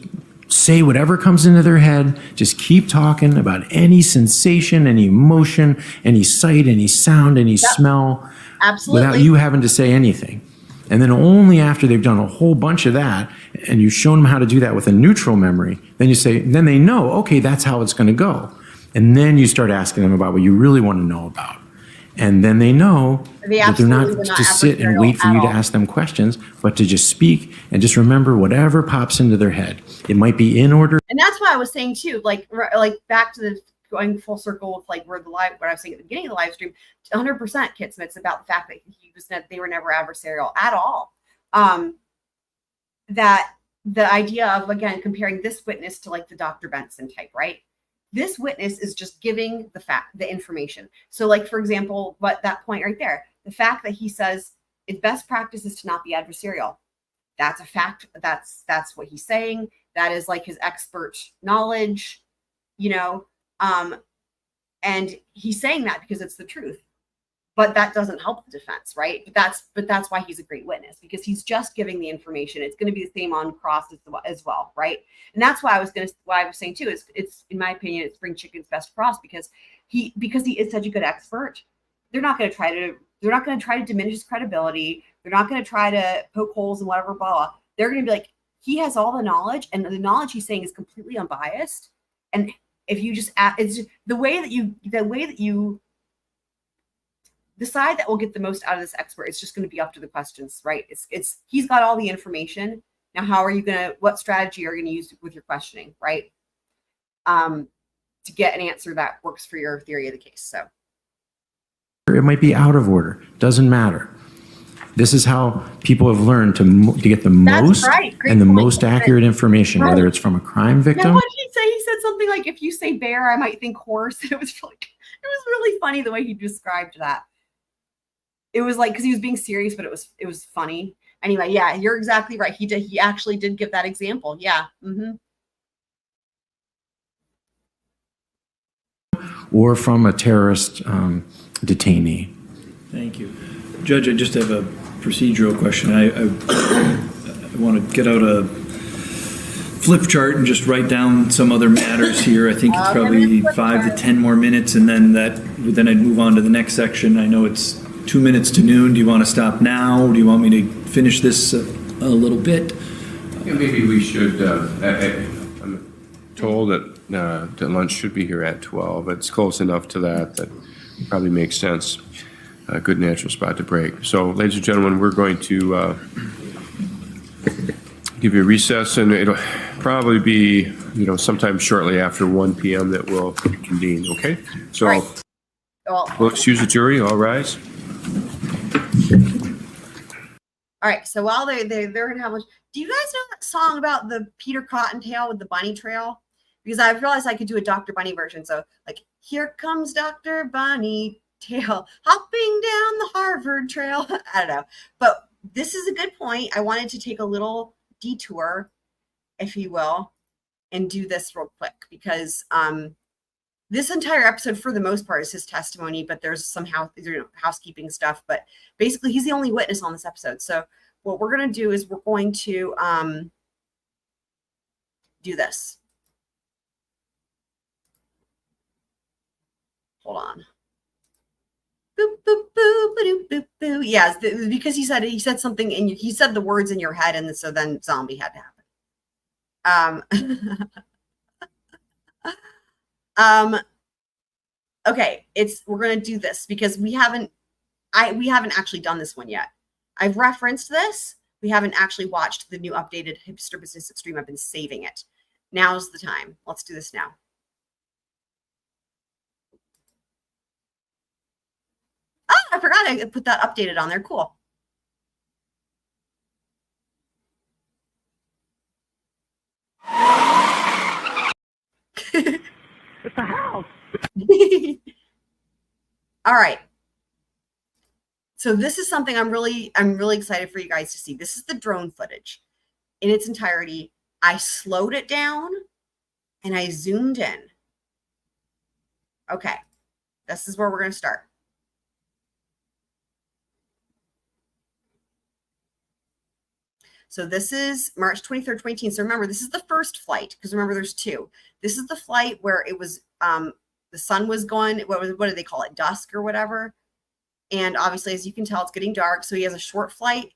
D: say whatever comes into their head, just keep talking about any sensation, any emotion, any sight, any sound, any smell,
C: absolutely,
D: without you having to say anything. And then only after they've done a whole bunch of that, and you've shown them how to do that with a neutral memory, then they know, okay, that's how it's going to go. And then you start asking them about what you really want to know about. And then they know that they're not to sit and wait for you to ask them questions, but to just speak and just remember whatever pops into their head. It might be in order.
C: And that's why I was saying too, like back to the going full circle with like what I was saying at the beginning of the live stream, 100% Kitsmits about the fact that they were never adversarial at all. That the idea of, again, comparing this witness to like the Dr. Benson type, right? This witness is just giving the information. So like, for example, what that point right there, the fact that he says it's best practice is to not be adversarial. That's a fact. That's what he's saying. That is like his expert knowledge, and he's saying that because it's the truth. But that doesn't help the defense, right? But that's why he's a great witness, because he's just giving the information. It's going to be the same on cross as well, right? And that's why I was saying too, it's in my opinion, it's Spring Chicken's best cross, because he is such a good expert. They're not going to try to diminish his credibility. They're not going to try to poke holes in whatever, blah, blah. They're going to be like, he has all the knowledge, and the knowledge he's saying is completely unbiased. And if you just it's just the way that you decide that will get the most out of this expert, it's just going to be up to the questions, right? It's he's got all the information. Now, what strategy are you going to use with your questioning, right? To get an answer that works for your theory of the case. So
D: It might be out of order. Doesn't matter. This is how people have learned to get the most
C: right.
D: and the
C: point.
D: most accurate information,
C: Right.
D: whether it's from a crime
C: Now,
D: victim.
C: what did he say? He said something like, if you say bear, I might think horse. It was really funny the way he described that. It was like, because he was being serious, but it was funny. Anyway, yeah, you're exactly right. He actually did give that example. Yeah. Mm-hmm.
D: Or from a terrorist detainee.
A: Thank you. Judge, I just have a procedural question. I want to get out a flip chart and just write down some other matters here. I think it's probably 5 to 10 more minutes, and then I'd move on to the next section. I know it's 2 minutes to noon. Do you want to stop now? Do you want me to finish this a little bit?
F: Yeah, maybe we should, I'm told that lunch should be here at 12. It's close enough to that probably makes sense. A good natural spot to break. So, ladies and gentlemen, we're going to give you a recess, and it'll probably be, sometime shortly after 1 p.m. that we'll convene, okay? So,
C: Right.
F: we'll excuse the jury. All rise.
C: All right. So while they're going to have lunch, do you guys know that song about the Peter Cottontail with the bunny trail? Because I realized I could do a Dr. Bunny version. So like, here comes Dr. Bunny Tail hopping down the Harvard Trail. I don't know. But this is a good point. I wanted to take a little detour, if you will, and do this real quick, because this entire episode, for the most part, is his testimony, but there's some housekeeping stuff. But basically, he's the only witness on this episode. So what we're going to do is we're going to do this. Hold on. Boop, boop, boop, boop, boop, boop. Yes, because he said something, and he said the words in your head, and so then zombie had to happen. Okay, we're gonna do this because we haven't actually done this one yet. I've referenced this. We haven't actually watched the new updated Hipster Business Extreme. I've been saving it. Now's the time. Let's do this now. Oh, I forgot I put that updated on there. Cool.
B: It's a house.
C: All right. So this is something I'm really excited for you guys to see. This is the drone footage in its entirety. I slowed it down and I zoomed in. Okay. This is where we're going to start. So this is March 23rd, 2018. So remember, this is the first flight, because remember, there's two. This is the flight where it was, the sun was going, what do they call it? Dusk or whatever. And obviously, as you can tell, it's getting dark. So he has a short flight.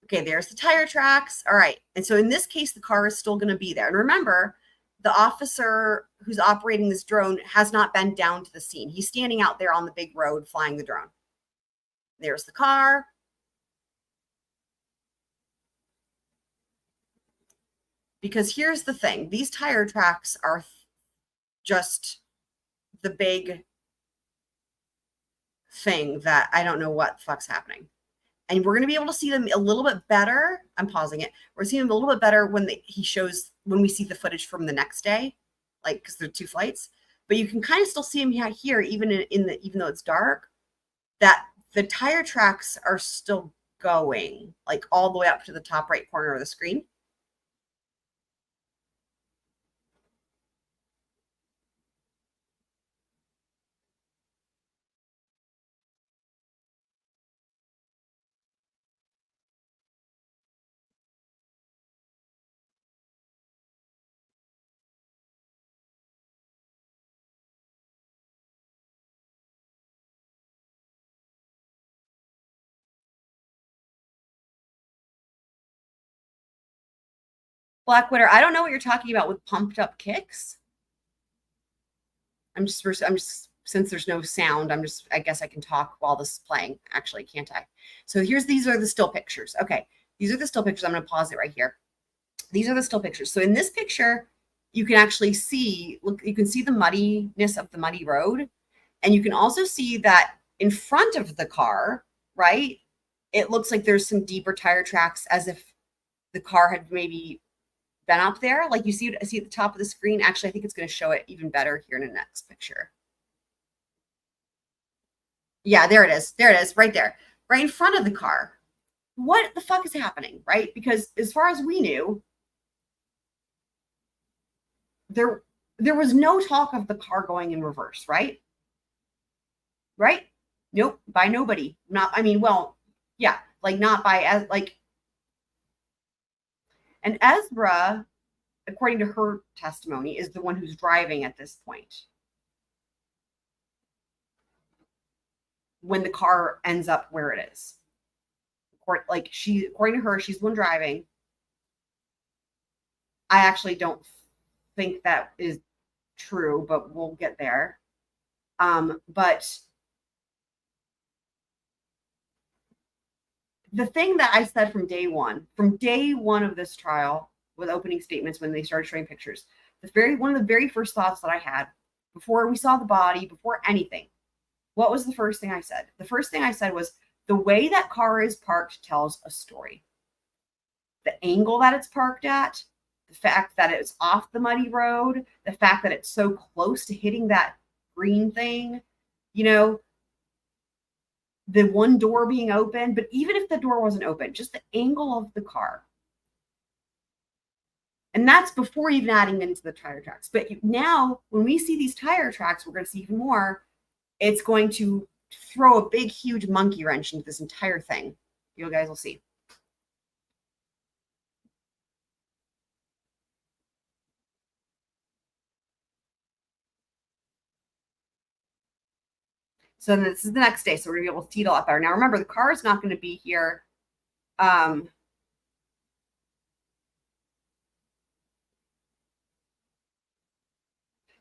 C: Okay, there's the tire tracks. All right. And so in this case, the car is still going to be there. And remember, the officer who's operating this drone has not been down to the scene. He's standing out there on the big road flying the drone. There's the car. Because here's the thing. These tire tracks are just the big thing that I don't know what the fuck's happening. And we're going to be able to see them a little bit better. I'm pausing it. We're seeing them a little bit better when when we see the footage from the next day, like, because they're 2 flights. But you can kind of still see them here, even even though it's dark, that the tire tracks are still going, like all the way up to the top right corner of the screen. Black Widow, I don't know what you're talking about with pumped up kicks. I'm just, since there's no sound, I guess I can talk while this is playing. Actually, can't I? So these are the still pictures. Okay, these are the still pictures. I'm going to pause it right here. These are the still pictures. So in this picture, you can actually see, look, you can see the muddiness of the muddy road. And you can also see that in front of the car, right, it looks like there's some deeper tire tracks, as if the car had maybe been up there. Like you see at the top of the screen. Actually, I think it's going to show it even better here in the next picture. Yeah, there it is. There it is, right there, right in front of the car. What the fuck is happening, right? Because as far as we knew, there was no talk of the car going in reverse, right? Right? Nope, by nobody. Not, I mean, well, yeah, like not by, like, and Ezra, according to her testimony, is the one who's driving at this point when the car ends up where it is. Like, according to her, she's the one driving. I actually don't think that is true, but we'll get there. But the thing that I said from day one of this trial, with opening statements when they started showing pictures, one of the very first thoughts that I had before we saw the body, before anything, what was the first thing I said? The first thing I said was, the way that car is parked tells a story. The angle that it's parked at, the fact that it's off the muddy road, the fact that it's so close to hitting that green thing, you know, the one door being open. But even if the door wasn't open, just the angle of the car. And that's before even adding into the tire tracks. But now, when we see these tire tracks, we're going to see even more. It's going to throw a big, huge monkey wrench into this entire thing. You guys will see. So then this is the next day. So we're going to be able to see it a lot better. Now, remember, the car is not going to be here.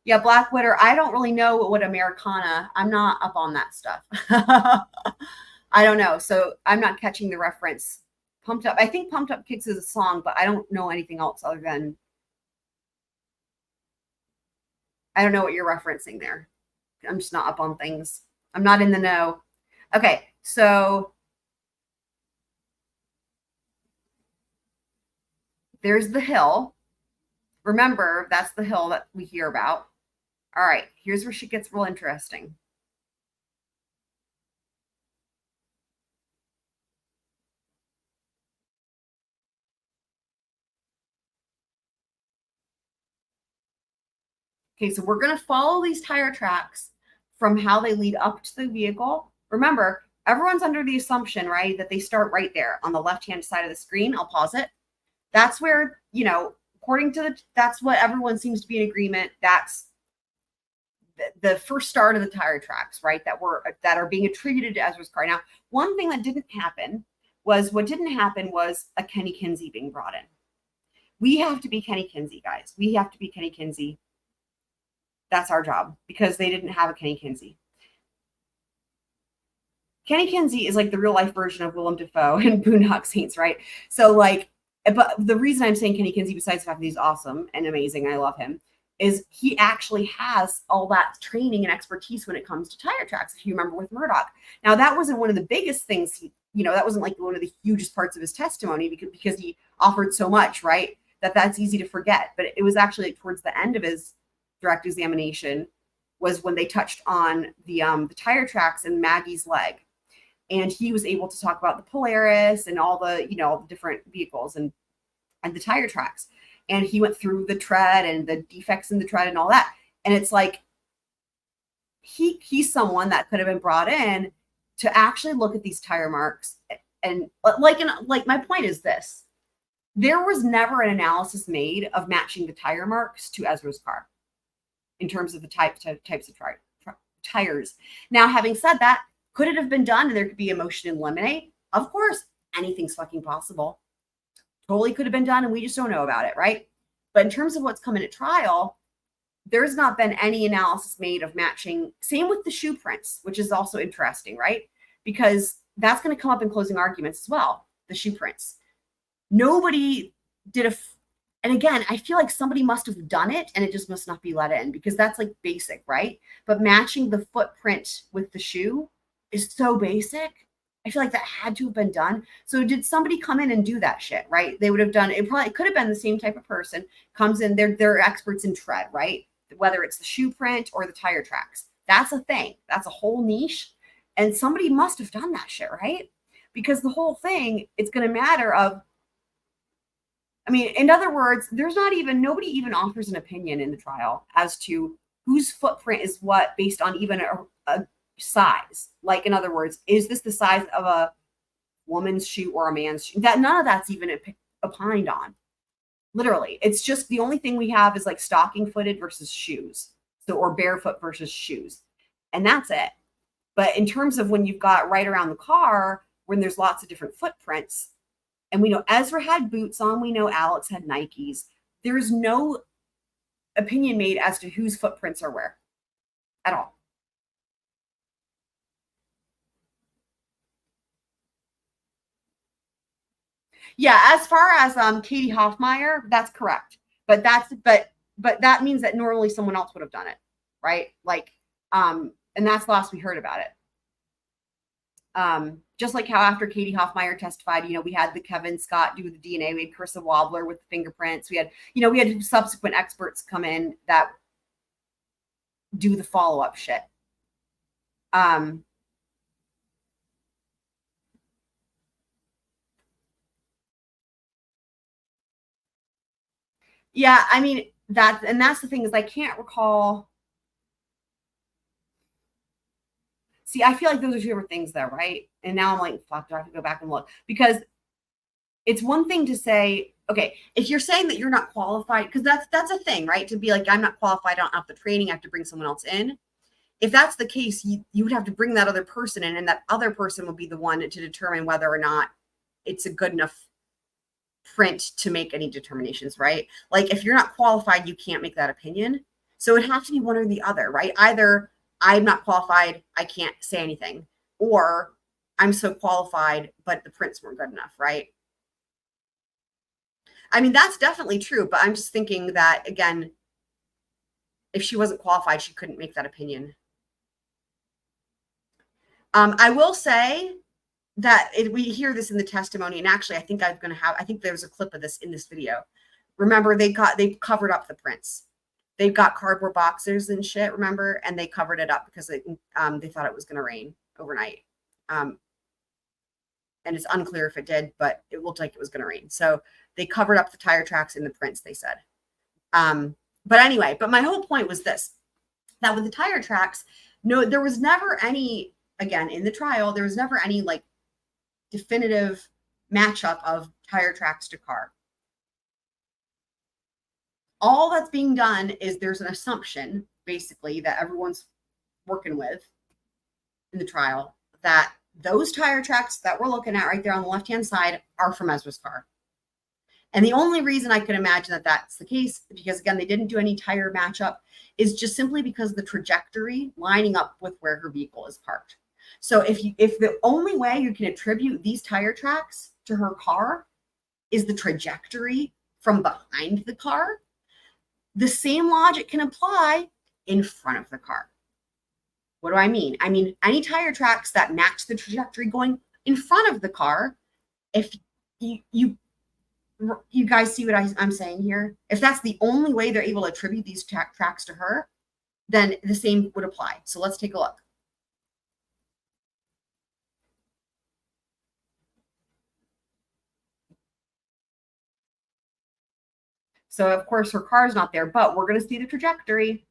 C: Yeah, Black Widow, I don't really know what Americana, I'm not up on that stuff. I don't know. So I'm not catching the reference. Pumped Up, I think Pumped Up Kicks is a song, but I don't know anything else other than, I don't know what you're referencing there. I'm just not up on things. I'm not in the know. Okay, so there's the hill. Remember, that's the hill that we hear about. All right, here's where shit gets real interesting. Okay, so we're going to follow these tire tracks from how they lead up to the vehicle. Remember, everyone's under the assumption, right, that they start right there on the left-hand side of the screen. I'll pause it. That's where, you know, according to that's what everyone seems to be in agreement. That's the first start of the tire tracks, right, that are being attributed to Ezra's car. Now, one thing that didn't happen was a Kenny Kinsey being brought in. We have to be Kenny Kinsey, guys. We have to be Kenny Kinsey. That's our job, because they didn't have a Kenny Kinsey. Kenny Kinsey is like the real life version of Willem Dafoe and Boondock Saints, right? So like, but the reason I'm saying Kenny Kinsey, besides the fact that he's awesome and amazing, I love him, is he actually has all that training and expertise when it comes to tire tracks, if you remember with Murdoch. Now, that wasn't one of the biggest things that wasn't like one of the hugest parts of his testimony because he offered so much, right? That's easy to forget. But it was actually like towards the end of his direct examination was when they touched on the tire tracks in Maggie's leg. And he was able to talk about the Polaris and all the, the different vehicles and the tire tracks. And he went through the tread and the defects in the tread and all that. And it's like, he's someone that could have been brought in to actually look at these tire marks. And like my point is this, there was never an analysis made of matching the tire marks to Ezra's car in terms of the types of tires. Now, having said that, could it have been done and there could be a motion to eliminate? Of course, anything's fucking possible. Totally could have been done and we just don't know about it, right? But in terms of what's coming at trial, there's not been any analysis made of matching. Same with the shoe prints, which is also interesting, right? Because that's going to come up in closing arguments as well, the shoe prints. Nobody did and again, I feel like somebody must have done it and it just must not be let in because that's like basic, right? But matching the footprint with the shoe is so basic. I feel like that had to have been done. So did somebody come in and do that shit, right? They would have done it. Probably could have been the same type of person comes in. They're experts in tread, right? Whether it's the shoe print or the tire tracks. That's a thing. That's a whole niche. And somebody must have done that shit, right? Because the whole thing, it's going to matter of, in other words, nobody even offers an opinion in the trial as to whose footprint is what based on even a size. Like, in other words, is this the size of a woman's shoe or a man's shoe? That none of that's even opined on. Literally, it's just the only thing we have is like stocking footed versus shoes. So, or barefoot versus shoes. And that's it. But in terms of when you've got right around the car, when there's lots of different footprints, and we know Ezra had boots on, we know Alex had Nikes. There's no opinion made as to whose footprints are where at all. Yeah, as far as Katie Hoffmeyer, that's correct. But that means that normally someone else would have done it, right? Like, and that's the last we heard about it. Just like how after Katie Hoffmeyer testified, we had the Kevin Scott do the DNA, we had Carissa Wobbler with the fingerprints, we had subsequent experts come in that do the follow-up shit. Yeah, that's the thing is I can't recall. See, I feel like those are two different things though, right? And now I'm like, fuck, do I have to go back and look? Because it's one thing to say, okay, if you're saying that you're not qualified, because that's a thing, right? To be like, I'm not qualified, I don't have the training, I have to bring someone else in. If that's the case, you would have to bring that other person in, and that other person would be the one to determine whether or not it's a good enough print to make any determinations, right? Like if you're not qualified, you can't make that opinion. So it has to be one or the other, right? Either I'm not qualified, I can't say anything, or I'm so qualified, but the prints weren't good enough, right? That's definitely true, but I'm just thinking that, again, if she wasn't qualified, she couldn't make that opinion. I will say that we hear this in the testimony, and actually, I think there's a clip of this in this video. Remember, they covered up the prints. They've got cardboard boxes and shit, remember? And they covered it up because they thought it was going to rain overnight. And it's unclear if it did, but it looked like it was going to rain. So they covered up the tire tracks in the prints, they said. But anyway, my whole point was this, that with the tire tracks, there was never any, again, in the trial, there was never any like definitive matchup of tire tracks to car. All that's being done is there's an assumption, basically, that everyone's working with in the trial, that those tire tracks that we're looking at right there on the left-hand side are from Ezra's car. And the only reason I could imagine that that's the case, because again, they didn't do any tire matchup, is just simply because the trajectory lining up with where her vehicle is parked. So if the only way you can attribute these tire tracks to her car is the trajectory from behind the car, the same logic can apply in front of the car. What do I mean? Any tire tracks that match the trajectory going in front of the car, if you guys see what I'm saying here? If that's the only way they're able to attribute these tracks to her, then the same would apply. So let's take a look. So of course her car's not there, but we're going to see the trajectory.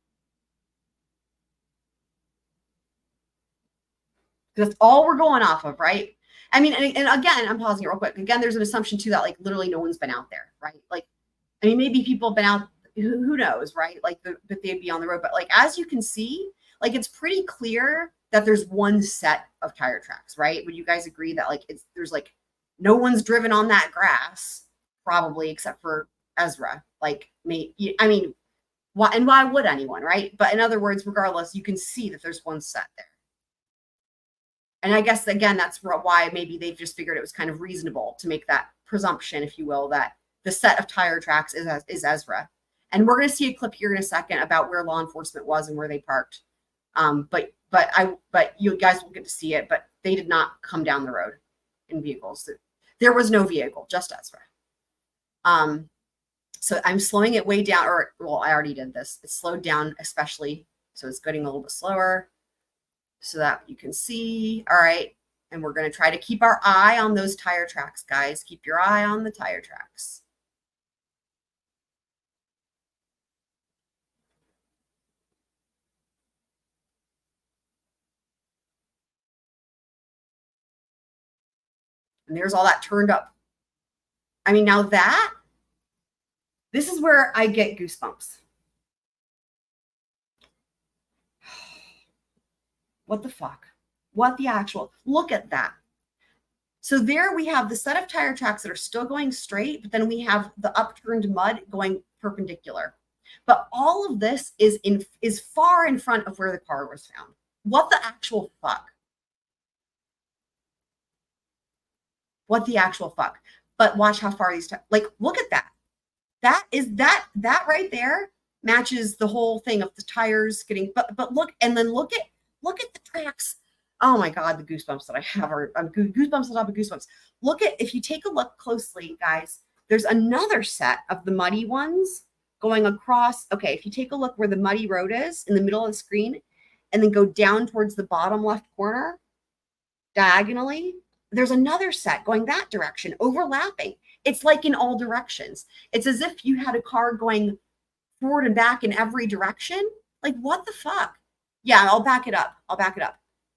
C: That's all we're going off of, right? I mean, and again, I'm pausing it real quick. Again, there's an assumption too that like literally no one's been out there, right? Like, I mean, maybe people have been out, who knows, right? Like, but they'd be on the road. But like, as you can see, like, it's pretty clear that there's one set of tire tracks, right? Would you guys agree that like there's like no one's driven on that grass, probably, except for Ezra? Like, I mean, why would anyone, right? But in other words, regardless, you can see that there's one set there. And I guess, again, that's why maybe they've just figured it was kind of reasonable to make that presumption, if you will, that the set of tire tracks is Ezra. And we're going to see a clip here in a second about where law enforcement was and where they parked. But you guys will get to see it, but they did not come down the road in vehicles. There was no vehicle, just Ezra. So I'm slowing it way down, or, well, I already did this. It's slowed down, especially. So it's getting a little bit slower so that you can see. All right. And we're going to try to keep our eye on those tire tracks, guys. Keep your eye on the tire tracks. And there's all that turned up. I mean, now this is where I get goosebumps. What the fuck? What the actual, look at that. So there we have the set of tire tracks that are still going straight, but then we have the upturned mud going perpendicular. But all of this is far in front of where the car was found. What the actual fuck? What the actual fuck? But watch how far these, like, look at that. That right there matches the whole thing of the tires getting, but look, and then look at the tracks. Oh my God, the goosebumps that I have are goosebumps on top of goosebumps. Look at, if you take a look closely, guys, there's another set of the muddy ones going across. Okay, if you take a look where the muddy road is in the middle of the screen and then go down towards the bottom left corner diagonally, there's another set going that direction, overlapping. It's like in all directions. It's as if you had a car going forward and back in every direction. Like, what the fuck? Yeah, I'll back it up.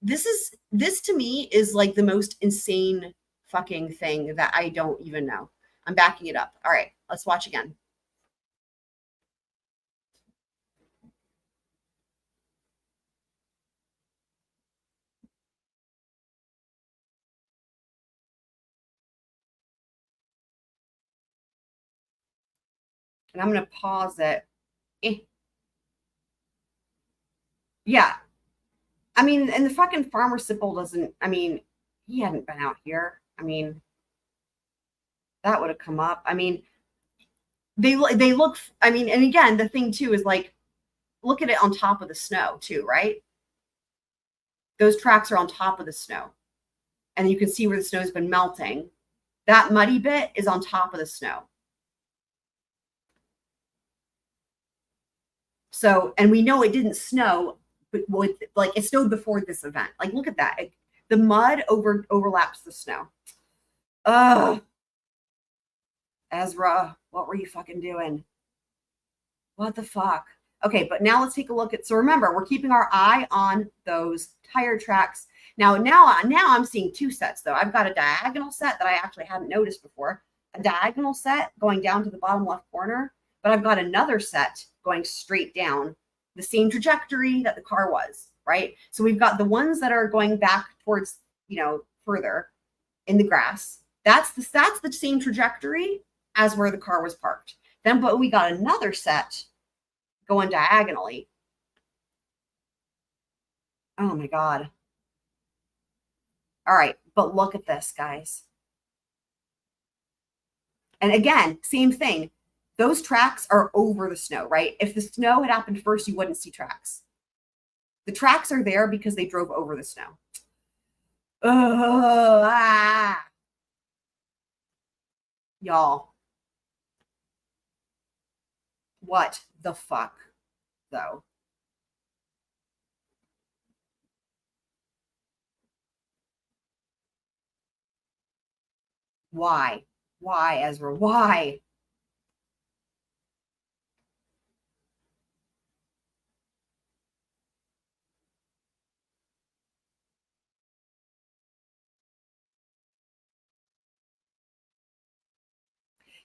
C: This to me is like the most insane fucking thing that I don't even know. I'm backing it up. All right, let's watch again. And I'm going to pause it. Yeah. I mean, and the fucking farmer Sipple doesn't, I mean, he hadn't been out here. I mean, that would have come up. I mean, they look, I mean, and again, the thing too is like, look at it on top of the snow too, right? Those tracks are on top of the snow. And you can see where the snow's been melting. That muddy bit is on top of the snow. So, and we know it didn't snow, but like it snowed before this event. Like, look at that. The mud overlaps the snow. Ugh. Ezra, what were you fucking doing? What the fuck? Okay, but now let's take a look at, so remember, we're keeping our eye on those tire tracks. Now I'm seeing two sets though. I've got a diagonal set that I actually hadn't noticed before, a diagonal set going down to the bottom left corner, but I've got another set going straight down the same trajectory that the car was, right? So we've got the ones that are going back towards, further in the grass. That's the same trajectory as where the car was parked. Then, but we got another set going diagonally. Oh my God. All right, but look at this, guys. And again, same thing. Those tracks are over the snow, right? If the snow had happened first, you wouldn't see tracks. The tracks are there because they drove over the snow. Oh, ah. Y'all. What the fuck, though? Why? Why, Ezra? Why?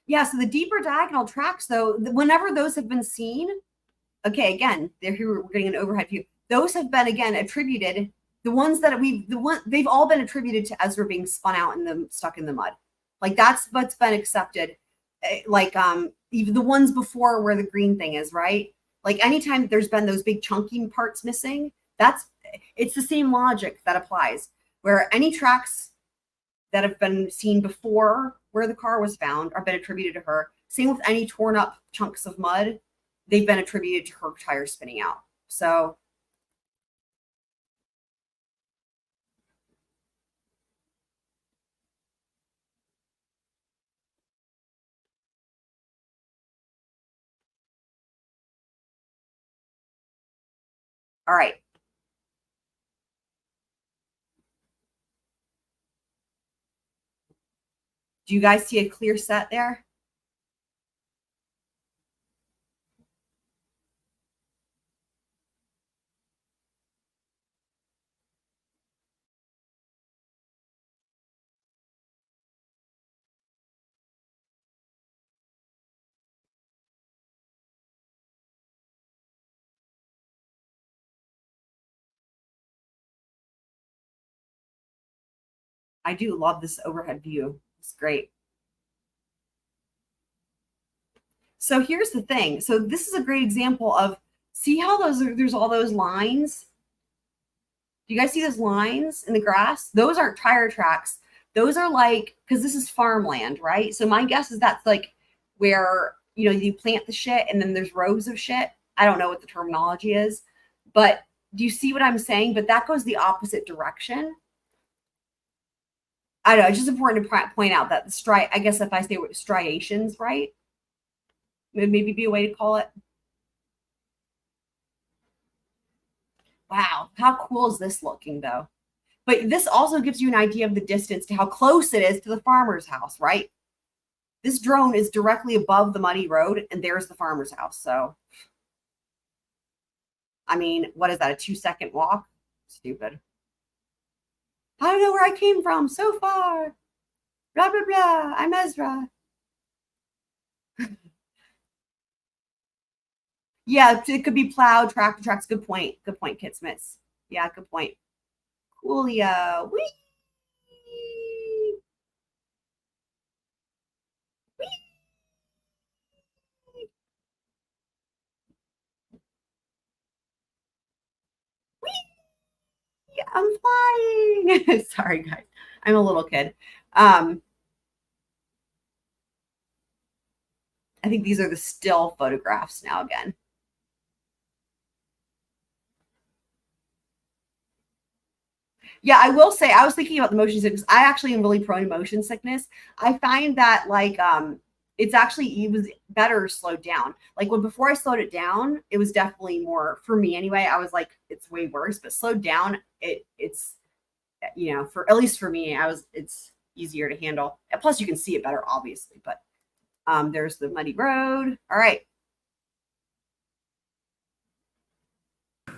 C: Yeah, so the deeper diagonal tracks, though, whenever those have been seen, okay, again, here we're getting an overhead view. Those have been, again, attributed, they've all been attributed to Ezra being spun out and stuck in the mud. Like, that's what's been accepted. Like, even the ones before where the green thing is, right? Like, anytime there's been those big chunking parts missing, it's the same logic that applies. Where any tracks that have been seen before where the car was found are been attributed to her. Same with any torn up chunks of mud, they've been attributed to her tires spinning out. So all right. Do you guys see a clear set there? I do love this overhead view. It's great. So here's the thing. So this is a great example of, see how there's all those lines? Do you guys see those lines in the grass? Those aren't tire tracks. Those are like, because this is farmland, right? So my guess is that's like where, you plant the shit and then there's rows of shit. I don't know what the terminology is, but do you see what I'm saying? But that goes the opposite direction. I know, it's just important to point out that I guess if I say striations, right? Maybe be a way to call it. Wow, how cool is this looking, though? But this also gives you an idea of the distance to how close it is to the farmer's house, right? This drone is directly above the muddy road, and there's the farmer's house. So, I mean, what is that, a 2-second walk? Stupid. I don't know where I came from so far. Blah, blah, blah. I'm Ezra. Yeah, it could be plowed, track to tracks. Good point. Good point, Kit Smits. Yeah, good point. Coolio. Whee! Whee! Whee! I'm flying. Sorry, guys. I'm a little kid. I think these are the still photographs now again. Yeah, I will say, I was thinking about the motion sickness. I actually am really prone to motion sickness. I find that like it was better slowed down. Like before I slowed it down, it was definitely more, for me anyway, I was like, it's way worse, but slowed down, it's for at least for me, it's easier to handle. And plus you can see it better, obviously, but there's the muddy road. All right.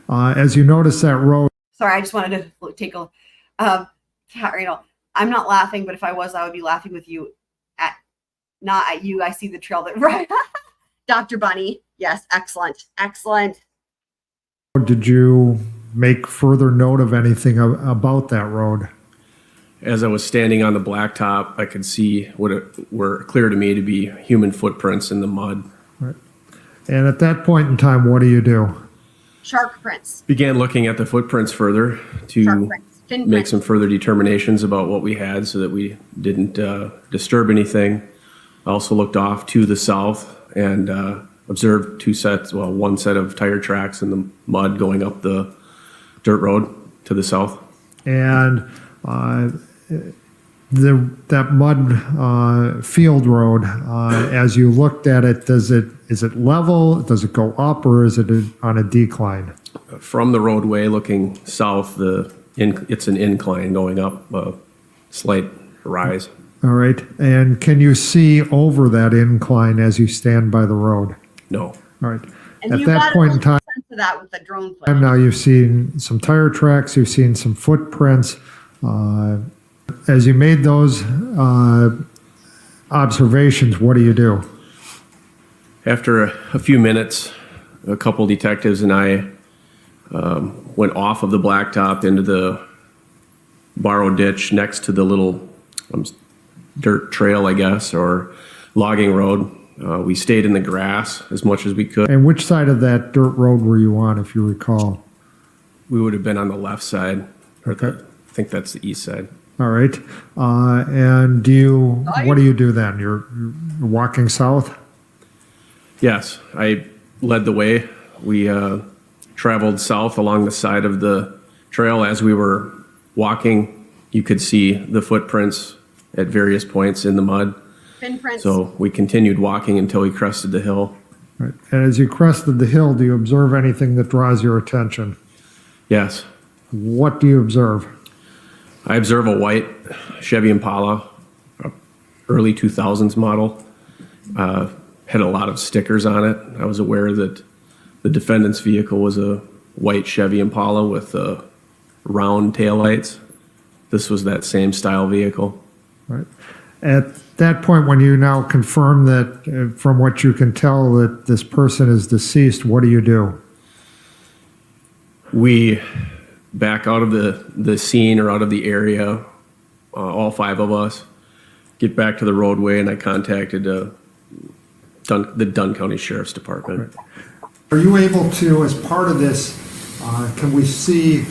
G: As you notice that road.
C: Sorry, I just wanted to take a, I'm not laughing, but if I was, I would be laughing with you not at you. I see the trail that, right. Dr. Bunny. Yes. Excellent. Excellent.
G: Did you make further note of anything about that road?
F: As I was standing on the blacktop, I could see what were clear to me to be human footprints in the mud.
G: Right. And at that point in time, what do you do?
C: Shark prints.
F: Began looking at the footprints further to make some further determinations about what we had so that we didn't disturb anything. I also looked off to the south and observed one set of tire tracks in the mud going up the dirt road to the south.
G: And that mud field road, as you looked at it, is it level? Does it go up, or is it on a decline?
H: From the roadway looking south, it's an incline going up, a slight rise.
G: All right. And can you see over that incline as you stand by the road?
H: No.
G: All right.
C: And
G: At
C: you
G: that
C: got
G: point in
C: a
G: time,
C: sense of that with the drone footage.
G: and now you've seen some tire tracks, you've seen some footprints. As you made those observations, what do you do?
H: After a few minutes, a couple detectives and I went off of the blacktop into the borrow ditch next to the little dirt trail, I guess, or logging road. We stayed in the grass as much as we could.
G: And which side of that dirt road were you on, if you recall?
H: We would have been on the left side, or
G: Okay.
H: I think that's the east side.
G: All right. And what do you do then? You're walking south?
H: Yes, I led the way. We traveled south along the side of the trail. As we were walking, you could see the footprints at various points in the mud.
C: Fin prints.
H: So we continued walking until we crested the hill.
G: Right. And as you crested the hill, do you observe anything that draws your attention?
H: Yes,
G: What do you observe?
H: I observe a white Chevy Impala, a early 2000s model. Had a lot of stickers on it. I was aware that the defendant's vehicle was a white Chevy Impala with round taillights. This was that same style vehicle.
G: Right. At that point, when you now confirm that, from what you can tell, that this person is deceased, what do you do?
H: We back out of the scene or out of the area, all five of us, get back to the roadway, and I contacted the Dunn County Sheriff's Department.
G: Are you able to, as part of this, can we see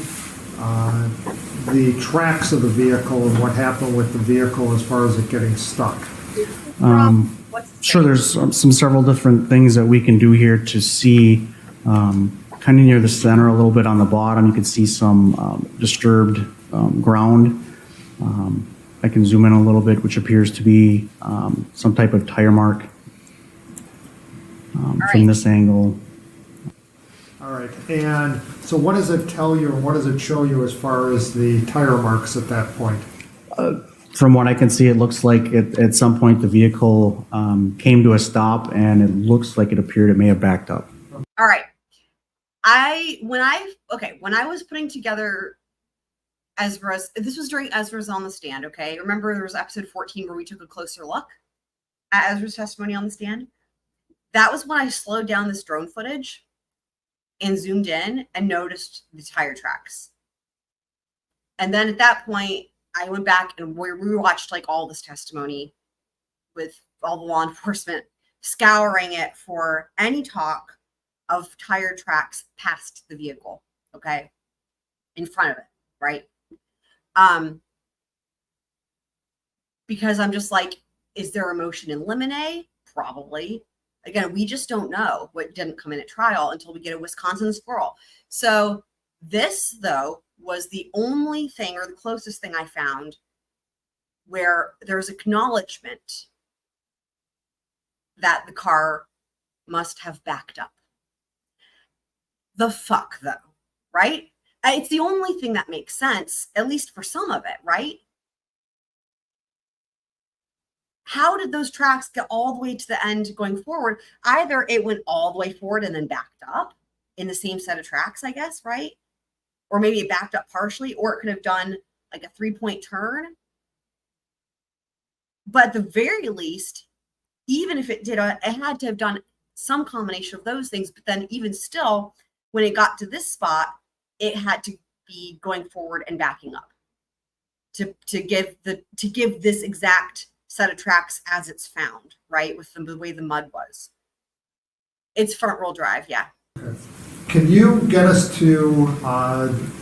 G: the tracks of the vehicle and what happened with the vehicle as far as it getting stuck?
C: What's the
I: Sure, there's several different things that we can do here to see, kind of near the center a little bit on the bottom. You can see some disturbed ground. I can zoom in a little bit, which appears to be some type of tire mark from this angle.
G: All right. And so what does it tell you and what does it show you as far as the tire marks at that point?
I: From what I can see, it looks like at some point the vehicle came to a stop, and it looks like it may have backed up.
C: All right. When I was putting together Ezra's, this was during Ezra's on the stand, okay? Remember there was episode 14 where we took a closer look at Ezra's testimony on the stand? That was when I slowed down this drone footage and zoomed in and noticed the tire tracks. And then at that point, I went back and we rewatched like all this testimony with all the law enforcement, scouring it for any talk of tire tracks past the vehicle, okay, in front of it, right? Because I'm just like, is there a motion in limine? Probably. Again, we just don't know what didn't come in at trial until we get a Wisconsin squirrel. So this, though, was the only thing or the closest thing I found where there's acknowledgement that the car must have backed up. The fuck, though, right? It's the only thing that makes sense, at least for some of it, right? How did those tracks get all the way to the end going forward? Either it went all the way forward and then backed up in the same set of tracks, I guess, right? Or maybe it backed up partially, or it could have done like a 3-point turn. But at the very least, even if it did, it had to have done some combination of those things. But then even still, when it got to this spot, it had to be going forward and backing up to give this exact set of tracks as it's found, right? With the way the mud was. It's front wheel drive, yeah.
G: Can you get us to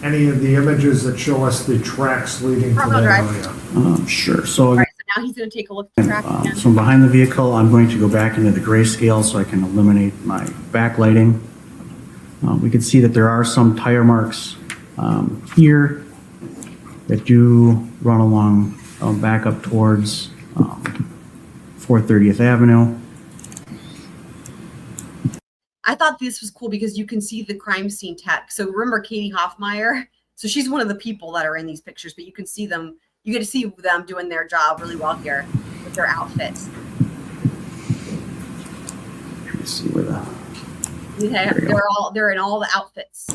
G: any of the images that show us the tracks leading to
C: Front wheel
G: that
C: drive.
G: area?
I: Sure. So,
C: All right, so now he's going to take a look at the track again.
I: from behind the vehicle, I'm going to go back into the grayscale so I can eliminate my backlighting. We can see that there are some tire marks here that do run along back up towards 430th Avenue.
C: I thought this was cool because you can see the crime scene tech. So remember Katie Hoffmeyer? So she's one of the people that are in these pictures, but you can see them. You get to see them doing their job really well here with their outfits.
I: Let's see where the.
C: They're in all the outfits.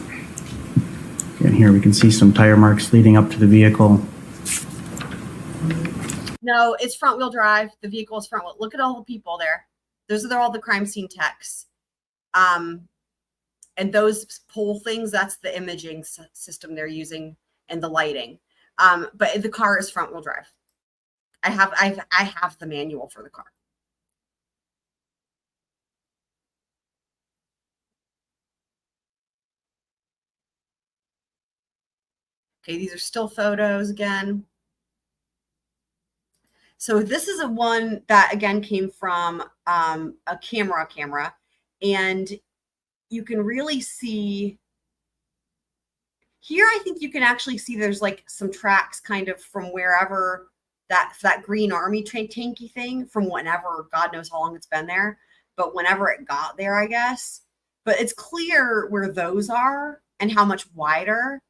I: And here we can see some tire marks leading up to the vehicle.
C: No, it's front wheel drive. The vehicle is front wheel. Look at all the people there. Those are all the crime scene techs. And those pole things, that's the imaging system they're using and the lighting. But the car is front wheel drive. I have the manual for the car. Okay, these are still photos again. So this is a one that again came from a camera, and you can really see here. I think you can actually see there's like some tracks kind of from wherever that green army tanky thing from whenever, God knows how long it's been there, but whenever it got there, I guess. But it's clear where those are and how much wider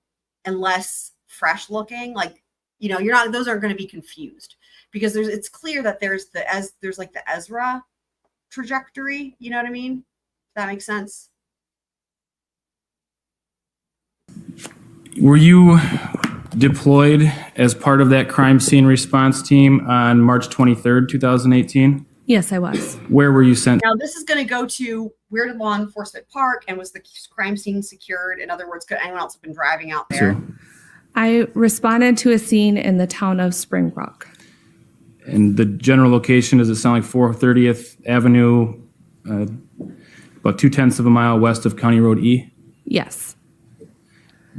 C: and less fresh looking. Like, you know, those aren't going to be confused because it's clear that there's like the Ezra trajectory. You know what I mean? Does that make sense?
J: Were you deployed as part of that crime scene response team on March 23rd, 2018?
K: Yes, I was.
J: Where were you sent?
C: Now, this is going to go to where did law enforcement park and was the crime scene secured? In other words, could anyone else have been driving out there?
K: I responded to a scene in the town of Springbrook.
J: And the general location, does it sound like 430th Avenue, about 0.2 of a mile west of County Road E?
K: Yes.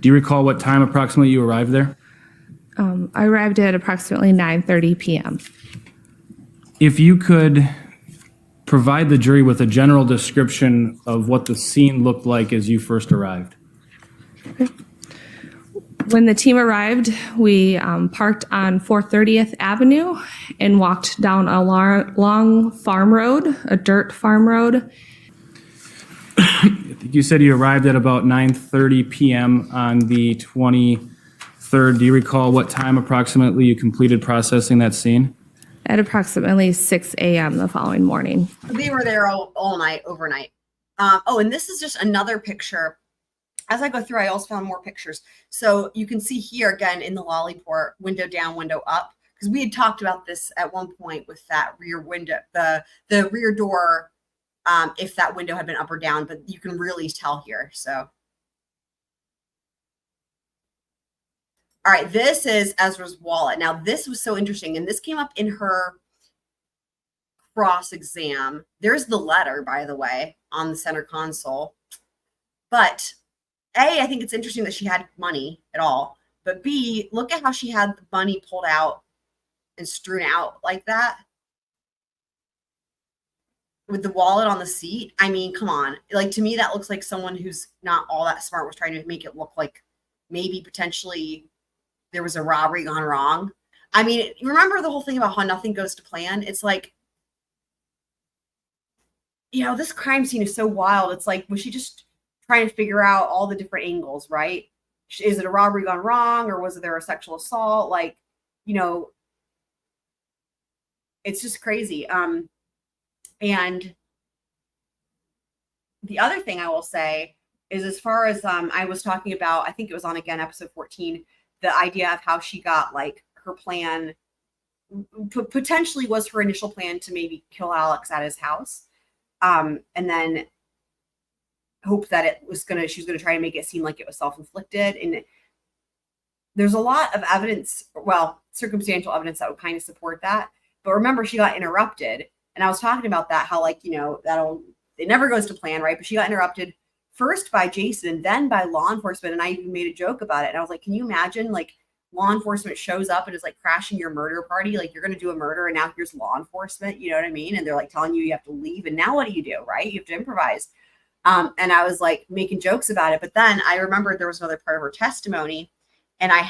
J: Do you recall what time approximately you arrived there?
K: I arrived at approximately 9:30 p.m.
J: If you could provide the jury with a general description of what the scene looked like as you first arrived.
K: When the team arrived, we parked on 430th Avenue and walked down a long farm road, a dirt farm road.
J: I think you said you arrived at about 9:30 p.m. on the 23rd. Do you recall what time approximately you completed processing that scene?
K: At approximately 6 a.m. the following morning.
C: They were there all night, overnight. And this is just another picture. As I go through, I also found more pictures. So you can see here again in the Lollyport, window down, window up, because we had talked about this at one point with that rear window, the rear door, if that window had been up or down, but you can really tell here. So. All right, this is Ezra's wallet. Now, this was so interesting, and this came up in her cross exam. There's the letter, by the way, on the center console. But A, I think it's interesting that she had money at all. But B, look at how she had the money pulled out and strewn out like that with the wallet on the seat. I mean, come on. Like, to me, that looks like someone who's not all that smart was trying to make it look like maybe potentially there was a robbery gone wrong. I mean, remember the whole thing about how nothing goes to plan? It's like, you know, this crime scene is so wild. It's like, was she just trying to figure out all the different angles, right? Is it a robbery gone wrong, or was there a sexual assault? Like, you know, it's just crazy. And the other thing I will say is, as far as I was talking about, I think it was on, again, episode 14, the idea of how she got, like, her plan potentially was her initial plan to maybe kill Alex at his house. And then hope that she was going to try to make it seem like it was self-inflicted. And there's a lot of evidence, well, circumstantial evidence that would kind of support that. But remember, she got interrupted. And I was talking about that, how, like, you know, it never goes to plan, right? But she got interrupted first by Jason, then by law enforcement. And I even made a joke about it. And I was like, can you imagine, like, law enforcement shows up and is like crashing your murder party? Like, you're going to do a murder and now here's law enforcement, you know what I mean? And they're like telling you have to leave. And now what do you do, right? You have to improvise. And I was like making jokes about it. But then I remembered there was another part of her testimony. and I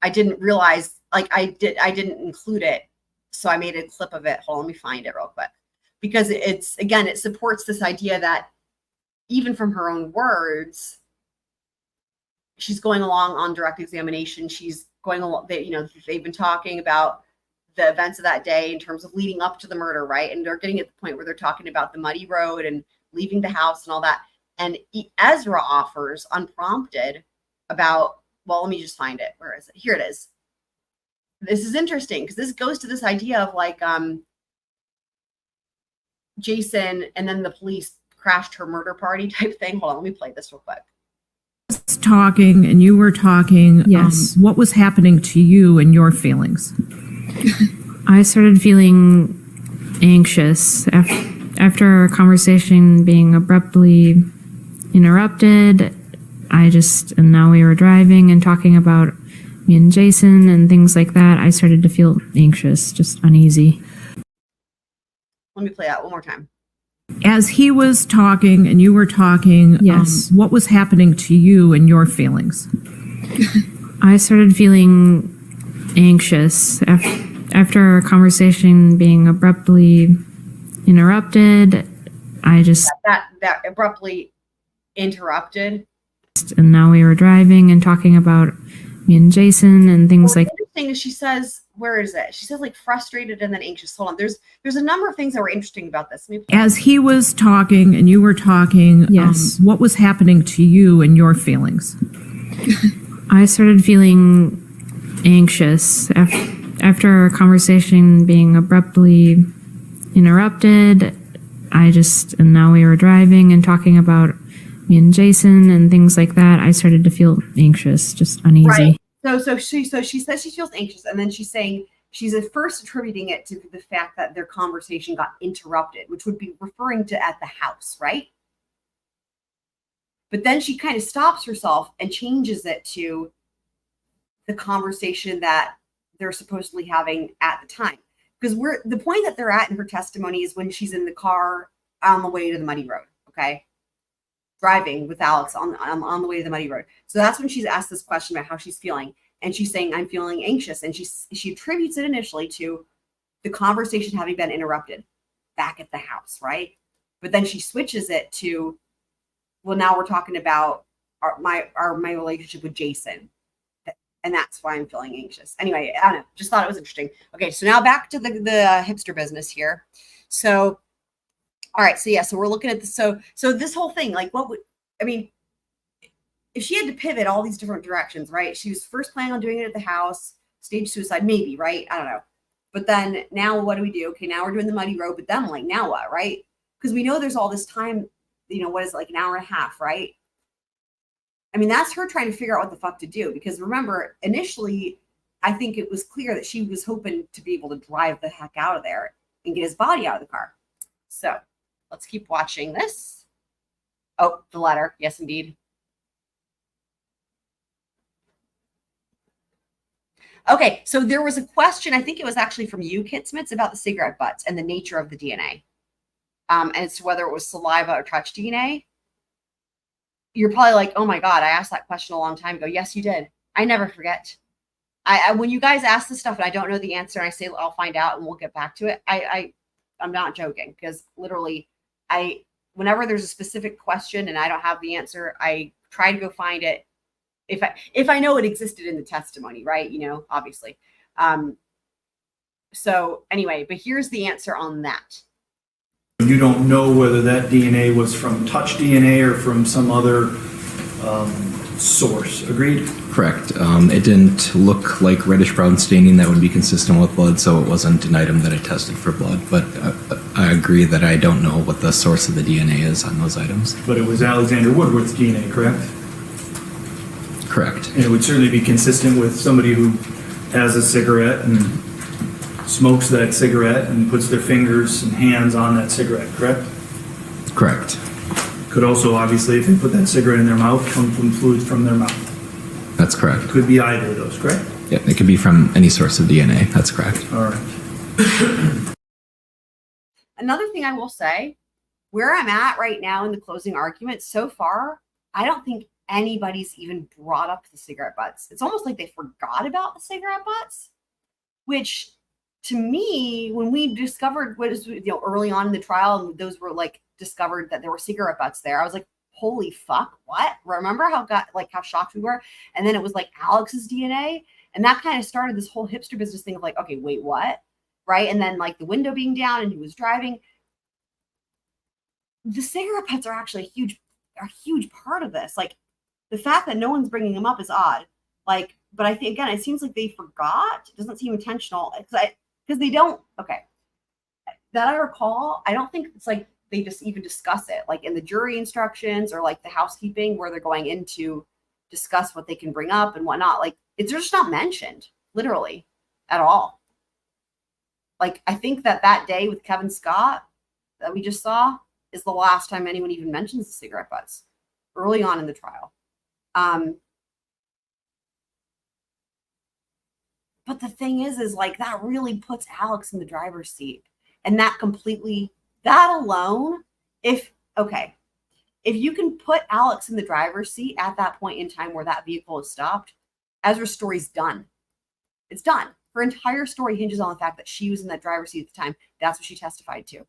C: didn't realize, like I didn't include it. So I made a clip of it. Hold on, let me find it real quick. Because it's, again, it supports this idea that even from her own words, she's going along on direct examination. She's going along, they've been talking about the events of that day in terms of leading up to the murder, right? And they're getting at the point where they're talking about the muddy road and leaving the house and all that. And Ezra offers unprompted about, well, let me just find it. Where is it? Here it is. This is interesting because this goes to this idea of like Jason and then the police crashed her murder party type thing. Hold on, let me play this real quick.
L: Talking and you were talking.
M: Yes.
L: What was happening to you and your feelings?
M: I started feeling anxious after our conversation being abruptly interrupted. And now we were driving and talking about me and Jason and things like that. I started to feel anxious, just uneasy.
C: Let me play that one more time.
L: As he was talking and you were talking,
M: Yes.
L: What was happening to you and your feelings?
M: I started feeling anxious after our conversation being abruptly interrupted.
C: That abruptly interrupted.
M: And now we were driving and talking about me and Jason and things like.
C: Interesting is she says, where is it? She says like frustrated and then anxious. Hold on. There's a number of things that were interesting about this.
L: As he was talking and you were talking,
M: Yes.
L: What was happening to you and your feelings?
M: I started feeling anxious after our conversation being abruptly interrupted. And now we were driving and talking about me and Jason and things like that. I started to feel anxious, just uneasy.
C: Right. So she says she feels anxious, and then she's saying she's at first attributing it to the fact that their conversation got interrupted, which would be referring to at the house, right? But then she kind of stops herself and changes it to the conversation that they're supposedly having at the time. Because the point that they're at in her testimony is when she's in the car on the way to the muddy road, okay? Driving with Alex on the way to the muddy road. So that's when she's asked this question about how she's feeling. And she's saying, I'm feeling anxious. And she attributes it initially to the conversation having been interrupted back at the house, right? But then she switches it to, well, now we're talking about my relationship with Jason. And that's why I'm feeling anxious. Anyway, I don't know. Just thought it was interesting. Okay, so now back to the hipster business here. So, all right. So yeah, so we're looking at this. So this whole thing, like if she had to pivot all these different directions, right? She was first planning on doing it at the house, stage suicide, maybe, right? I don't know. But then now what do we do? Okay, now we're doing the muddy road, but then like, now what, right? Because we know there's all this time, what is it, like an hour and a half, right? I mean, that's her trying to figure out what the fuck to do. Because remember, initially, I think it was clear that she was hoping to be able to drive the heck out of there and get his body out of the car. So let's keep watching this. Oh, the letter. Yes, indeed. Okay, so there was a question, I think it was actually from you, Kitsmits, about the cigarette butts and the nature of the DNA. As to whether it was saliva or touch DNA. You're probably like, oh my God, I asked that question a long time ago. Yes, you did. I never forget. I when you guys ask this stuff and I don't know the answer and I say, I'll find out and we'll get back to it. I'm not joking, because literally whenever there's a specific question and I don't have the answer, I try to go find it. If I know it existed in the testimony, right? Obviously. So anyway, but here's the answer on that.
A: You don't know whether that DNA was from touch DNA or from some other source. Agreed?
N: Correct. It didn't look like reddish-brown staining that would be consistent with blood, so it wasn't an item that I tested for blood. But I agree that I don't know what the source of the DNA is on those items.
A: But it was Alexander Woodward's DNA, correct?
N: Correct.
A: And it would certainly be consistent with somebody who has a cigarette and smokes that cigarette and puts their fingers and hands on that cigarette, correct?
N: Correct.
A: Could also, obviously, if they put that cigarette in their mouth, come from fluids from their mouth.
N: That's correct.
A: Could be either of those, correct?
N: Yeah, it could be from any source of DNA. That's correct.
A: All right.
C: Another thing I will say, where I'm at right now in the closing argument, so far, I don't think anybody's even brought up the cigarette butts. It's almost like they forgot about the cigarette butts, which to me, when we discovered what is, early on in the trial, and those were like discovered that there were cigarette butts there, I was like, holy fuck, what? Remember how shocked we were? And then it was like Alex's DNA. And that kind of started this whole hipster business thing of like, okay, wait, what? Right? And then like the window being down and he was driving. The cigarette butts are actually a huge part of this. Like the fact that no one's bringing them up is odd. Like, but I think, again, it seems like they forgot. It doesn't seem intentional because they don't, okay. That I recall, I don't think it's like they just even discuss it, like in the jury instructions or like the housekeeping where they're going in to discuss what they can bring up and whatnot. Like it's just not mentioned literally at all. Like I think that day with Kevin Scott that we just saw is the last time anyone even mentions the cigarette butts early on in the trial. But the thing is like that really puts Alex in the driver's seat. And that alone, if you can put Alex in the driver's seat at that point in time where that vehicle is stopped, Ezra's story's done. It's done. Her entire story hinges on the fact that she was in that driver's seat at the time. That's what she testified to.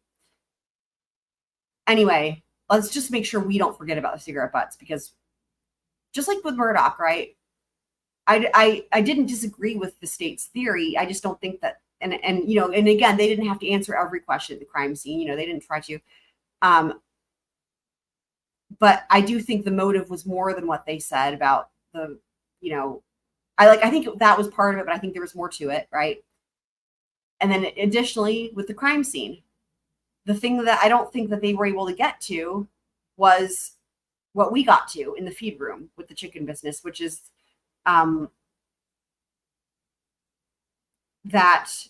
C: Anyway, let's just make sure we don't forget about the cigarette butts, because just like with Murdoch, right? I didn't disagree with the state's theory. I just don't think that, and again, they didn't have to answer every question at the crime scene. They didn't try to. But I do think the motive was more than what they said about the, I think that was part of it, but I think there was more to it, right? And then additionally, with the crime scene, the thing that I don't think that they were able to get to was what we got to in the feed room with the chicken business, which is that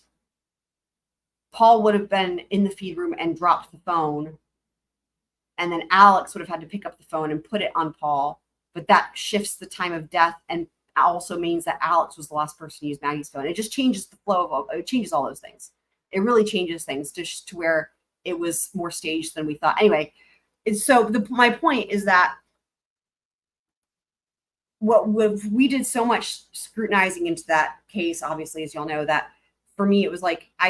C: Paul would have been in the feed room and dropped the phone, and then Alex would have had to pick up the phone and put it on Paul, but that shifts the time of death and also means that Alex was the last person to use Maggie's phone. It just changes the flow of it, changes all those things. It really changes things to where it was more staged than we thought. Anyway, so my point is that we did so much scrutinizing into that case, obviously, as y'all know, that for me, it was like, I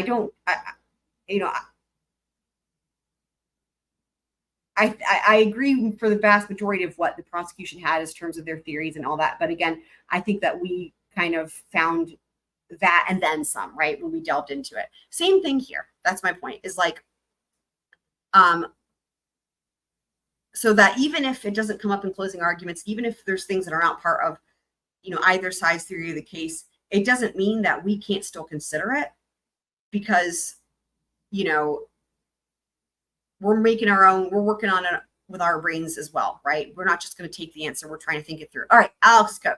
C: agree for the vast majority of what the prosecution had in terms of their theories and all that. But again, I think that we kind of found that and then some, right? When we delved into it. Same thing here. That's my point, is like, so that even if it doesn't come up in closing arguments, even if there's things that are not part of, either side's theory of the case, it doesn't mean that we can't still consider it, because, we're making our own, we're working on it with our brains as well, right? We're not just going to take the answer. We're trying to think it through. All right, Alex, go.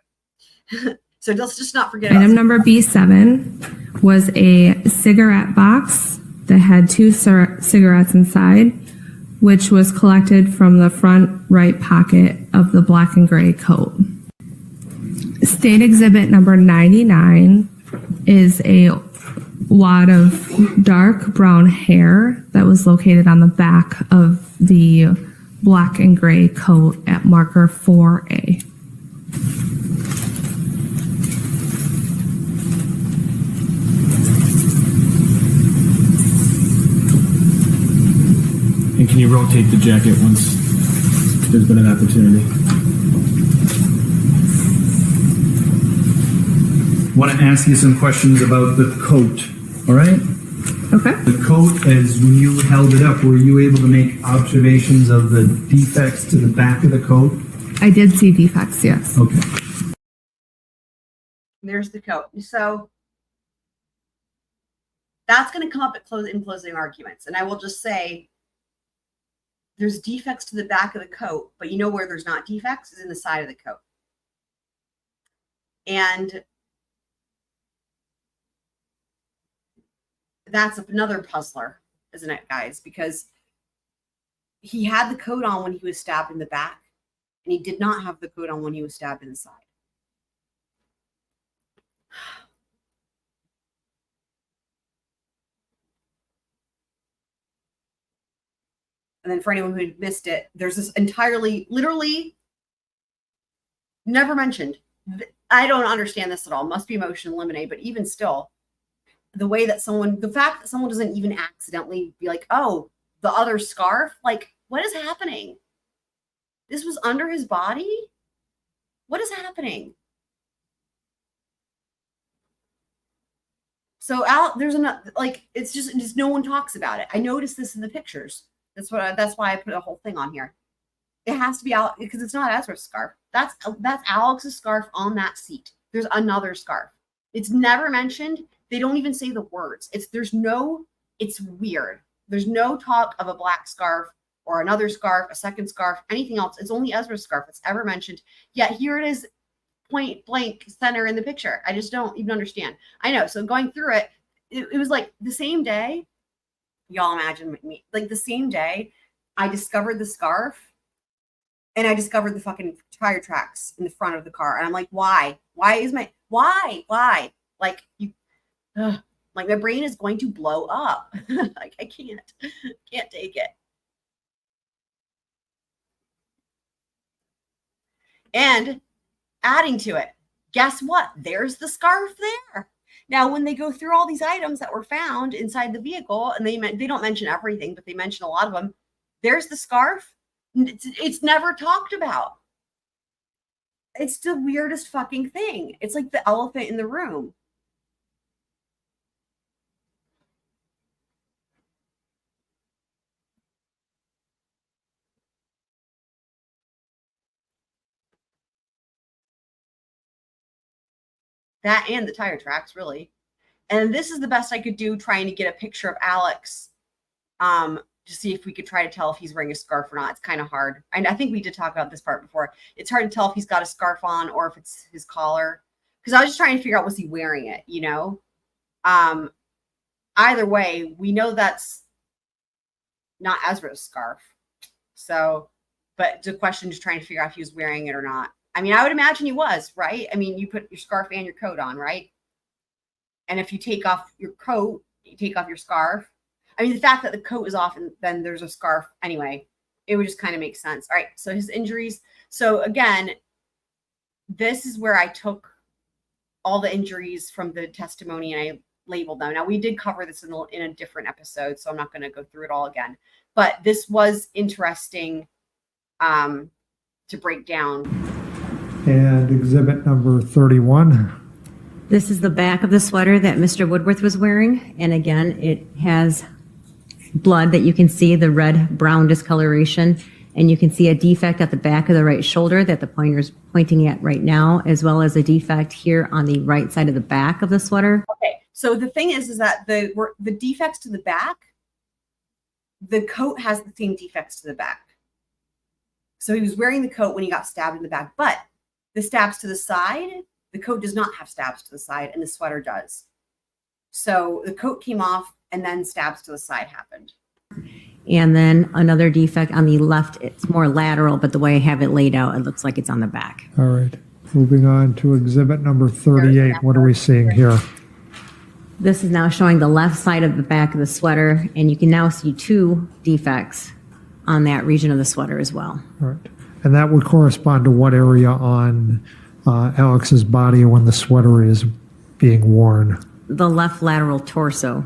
C: So let's just not forget.
K: Item number B7 was a cigarette box that had 2 cigarettes inside, which was collected from the front right pocket of the black and gray coat. State exhibit number 99 is a wad of dark brown hair that was located on the back of the black and gray coat at marker 4A.
J: And can you rotate the jacket once there's been an opportunity?
A: Want to ask you some questions about the coat, all right?
K: Okay.
A: The coat, as when you held it up, were you able to make observations of the defects to the back of the coat?
K: I did see defects, yes.
A: Okay.
C: There's the coat. So that's going to come up in closing arguments. And I will just say, there's defects to the back of the coat, but where there's not defects is in the side of the coat. And that's another puzzler, isn't it, guys? Because he had the coat on when he was stabbed in the back, and he did not have the coat on when he was stabbed in the side. And then for anyone who missed it, there's this literally Never mentioned. I don't understand this at all. Must be emotion eliminate, but even still, the fact that someone doesn't even accidentally be like, oh, the other scarf, like, what is happening? This was under his body? What is happening? So there's another, like, it's just no one talks about it. I noticed this in the pictures. That's why I put a whole thing on here. It has to be Alex, because it's not Ezra's scarf. That's Alex's scarf on that seat. There's another scarf. It's never mentioned. They don't even say the words. It's weird. There's no talk of a black scarf or another scarf, a second scarf, anything else. It's only Ezra's scarf that's ever mentioned. Yet here it is, point blank center in the picture. I just don't even understand. I know. So going through it, it was like the same day. Y'all imagine me, like the same day I discovered the scarf and I discovered the fucking tire tracks in the front of the car. And I'm like, why? Why? Like like my brain is going to blow up. Like I can't take it. And adding to it, guess what? There's the scarf there. Now, when they go through all these items that were found inside the vehicle, and they don't mention everything, but they mention a lot of them, there's the scarf. It's never talked about. It's the weirdest fucking thing. It's like the elephant in the room. That and the tire tracks, really. And this is the best I could do, trying to get a picture of Alex to see if we could try to tell if he's wearing a scarf or not. It's kind of hard. And I think we did talk about this part before. It's hard to tell if he's got a scarf on or if it's his collar. Because I was just trying to figure out, was he wearing it, you know? Either way, we know that's not Ezra's scarf. So, but the question is trying to figure out if he was wearing it or not. I mean, I would imagine he was, right? I mean, you put your scarf and your coat on, right? And if you take off your coat, you take off your scarf. I mean, the fact that the coat is off and then there's a scarf anyway, it would just kind of make sense. All right, so his injuries. So again, this is where I took all the injuries from the testimony and I labeled them. Now, we did cover this in a different episode, so I'm not going to go through it all again. But this was interesting to break down.
G: And exhibit number 31.
O: This is the back of the sweater that Mr. Woodworth was wearing. And again, it has blood that you can see, the red-brown discoloration. And you can see a defect at the back of the right shoulder that the pointer's pointing at right now, as well as a defect here on the right side of the back of the sweater.
C: Okay, so the thing is that the defects to the back, the coat has the same defects to the back. So he was wearing the coat when he got stabbed in the back, but the stabs to the side, the coat does not have stabs to the side, and the sweater does. So the coat came off, and then stabs to the side happened.
O: And then another defect on the left, it's more lateral, but the way I have it laid out, it looks like it's on the back.
G: All right. Moving on to exhibit number 38. What are we seeing here?
O: This is now showing the left side of the back of the sweater, and you can now see two defects on that region of the sweater as well.
G: All right. And that would correspond to what area on Alex's body when the sweater is being worn?
O: The left lateral torso.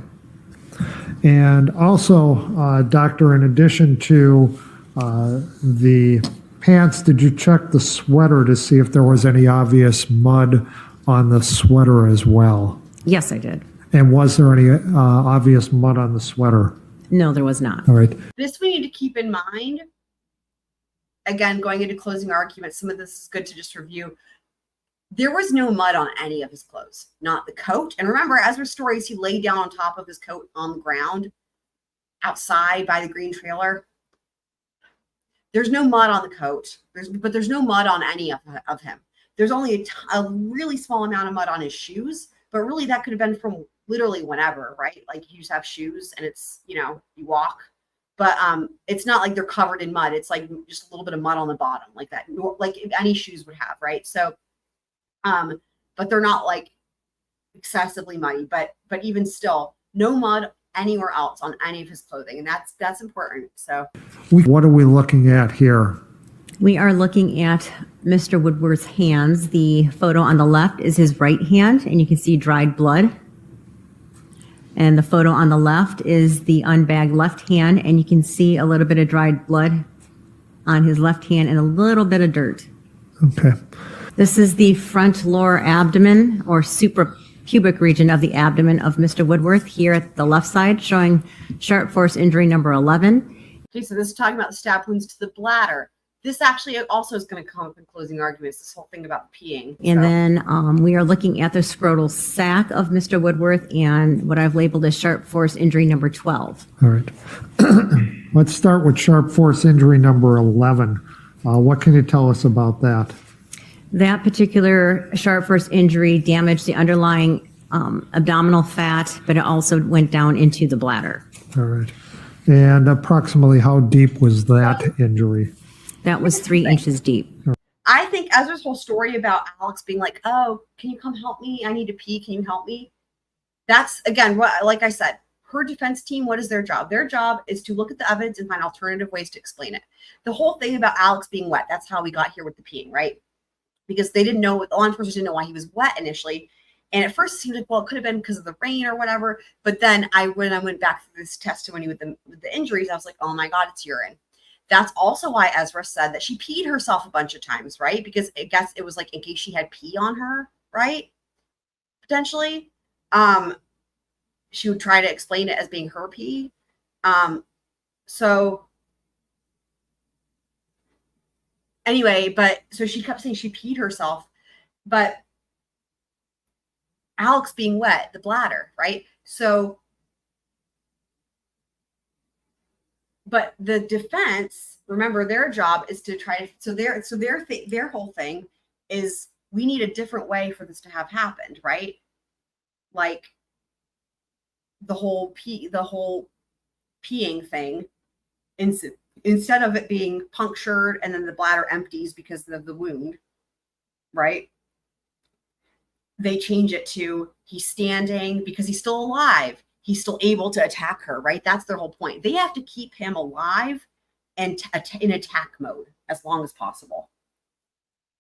G: And also, doctor, in addition to the pants, did you check the sweater to see if there was any obvious mud on the sweater as well?
O: Yes, I did.
G: And was there any obvious mud on the sweater?
O: No, there was not.
G: All right.
C: This we need to keep in mind. Again, going into closing arguments, some of this is good to just review. There was no mud on any of his clothes, not the coat. And remember, Ezra's stories, he laid down on top of his coat on the ground outside by the green trailer. There's no mud on the coat, but there's no mud on any of him. There's only a really small amount of mud on his shoes, but really that could have been from literally whenever, right? Like you just have shoes and it's, you know, you walk. But it's not like they're covered in mud. It's like just a little bit of mud on the bottom like that, like any shoes would have, right? So, but they're not like excessively muddy, but even still, no mud anywhere else on any of his clothing. And that's important. So
G: What are we looking at here?
O: We are looking at Mr. Woodworth's hands. The photo on the left is his right hand, and you can see dried blood. And the photo on the left is the unbagged left hand, and you can see a little bit of dried blood on his left hand and a little bit of dirt.
G: Okay.
O: This is the front lower abdomen or suprapubic region of the abdomen of Mr. Woodworth here at the left side, showing sharp force injury number 11.
C: Okay, so this is talking about the stab wounds to the bladder. This actually also is going to come up in closing arguments, this whole thing about peeing.
O: And then we are looking at the scrotal sac of Mr. Woodworth and what I've labeled as sharp force injury number 12.
G: All right. Let's start with sharp force injury number 11. What can you tell us about that?
O: That particular sharp force injury damaged the underlying abdominal fat, but it also went down into the bladder.
G: All right. And approximately how deep was that injury?
O: That was 3 inches deep.
C: I think Ezra's whole story about Alex being like, oh, can you come help me? I need to pee. Can you help me? That's, again, what, like I said, her defense team, what is their job? Their job is to look at the evidence and find alternative ways to explain it. The whole thing about Alex being wet, that's how we got here with the peeing, right? Because they didn't know, the law enforcement didn't know why he was wet initially. And at first it seemed like, well, it could have been because of the rain or whatever. But then when I went back to this testimony with the injuries, I was like, oh my God, it's urine. That's also why Ezra said that she peed herself a bunch of times, right? Because I guess it was like in case she had pee on her, right? Potentially. She would try to explain it as being her pee. So anyway, so she kept saying she peed herself, but Alex being wet, the bladder, right? So, but the defense, remember, their job is to try to, their whole thing is we need a different way for this to have happened, right? Like the whole peeing thing, instead of it being punctured and then the bladder empties because of the wound, right? They change it to he's standing because he's still alive. He's still able to attack her, right? That's their whole point. They have to keep him alive and in attack mode as long as possible,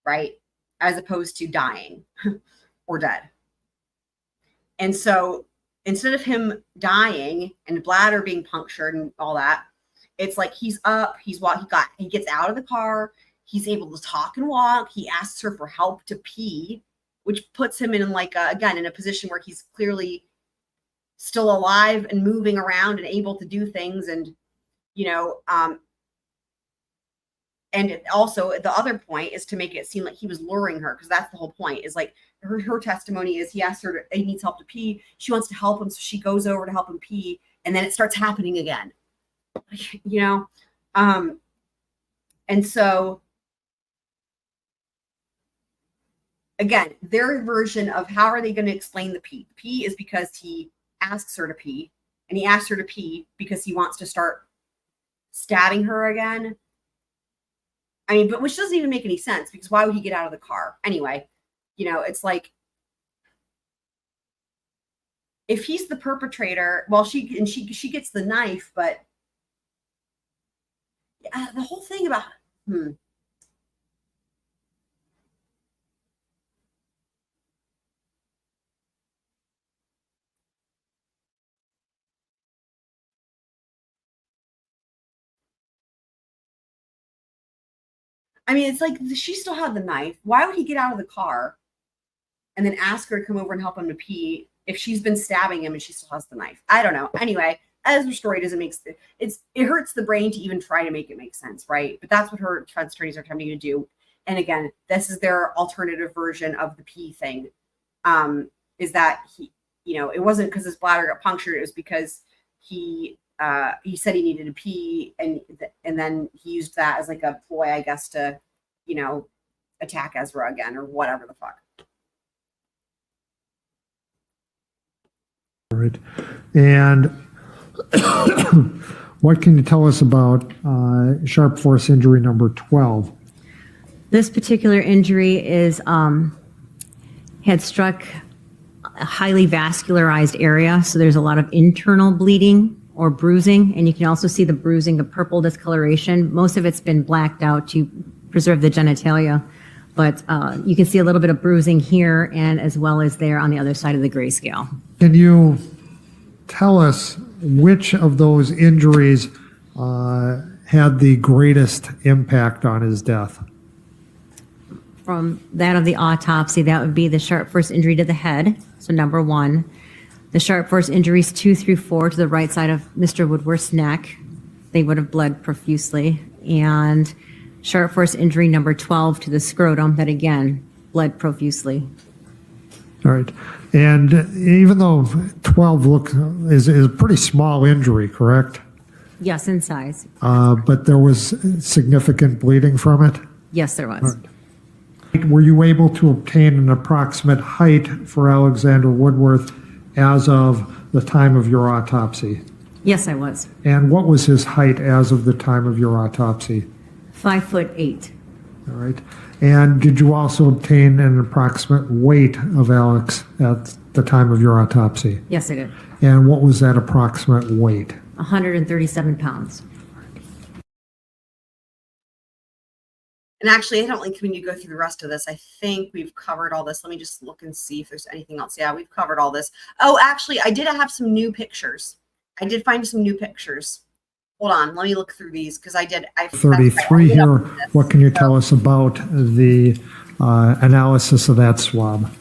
C: right? As opposed to dying or dead. And so instead of him dying and the bladder being punctured and all that, it's like he's up, he gets out of the car, he's able to talk and walk, he asks her for help to pee, which puts him in like again in a position where he's clearly still alive and moving around and able to do things. And and also the other point is to make it seem like he was luring her, because that's the whole point, is like her testimony is he asked her he needs help to pee, she wants to help him, so she goes over to help him pee, and then it starts happening again. And so again, their version of how are they going to explain the pee? The pee is because he asks her to pee, and he asks her to pee because he wants to start stabbing her again. I mean, but which doesn't even make any sense, because why would he get out of the car? Anyway, it's like, if he's the perpetrator, well, she gets the knife, but the whole thing about, I mean, it's like she still had the knife. Why would he get out of the car and then ask her to come over and help him to pee if she's been stabbing him and she still has the knife? I don't know. Anyway, Ezra's story doesn't make sense. It hurts the brain to even try to make it make sense, right? But that's what her defense attorneys are attempting to do. And again, this is their alternative version of the pee thing. Is that he, it wasn't because his bladder got punctured. It was because he said he needed to pee, and then he used that as like a ploy, I guess, to, attack Ezra again or whatever the fuck.
G: All right. And what can you tell us about sharp force injury number 12?
O: This particular injury is had struck a highly vascularized area, so there's a lot of internal bleeding or bruising, and you can also see the bruising, the purple discoloration. Most of it's been blacked out to preserve the genitalia. But you can see a little bit of bruising here and as well as there on the other side of the grayscale.
G: Can you tell us which of those injuries had the greatest impact on his death?
O: From that of the autopsy, that would be the sharp force injury to the head, so number 1. The sharp force injuries 2 through 4 to the right side of Mr. Woodworth's neck. They would have bled profusely. And sharp force injury number 12 to the scrotum, that again bled profusely.
G: All right. And even though 12 is a pretty small injury, correct?
O: Yes, in size.
G: But there was significant bleeding from it?
O: Yes, there was.
G: Were you able to obtain an approximate height for Alexander Woodworth as of the time of your autopsy?
O: Yes, I was.
G: And what was his height as of the time of your autopsy?
O: 5'8".
G: All right. And did you also obtain an approximate weight of Alex at the time of your autopsy?
O: Yes, I did.
G: And what was that approximate weight?
O: 137 pounds.
C: And actually, I don't think when you go through the rest of this, I think we've covered all this. Let me just look and see if there's anything else. Yeah, we've covered all this. Oh, actually, I did have some new pictures. I did find some new pictures. Hold on, let me look through these because I
G: 33 here. What can you tell us about the analysis of that swab?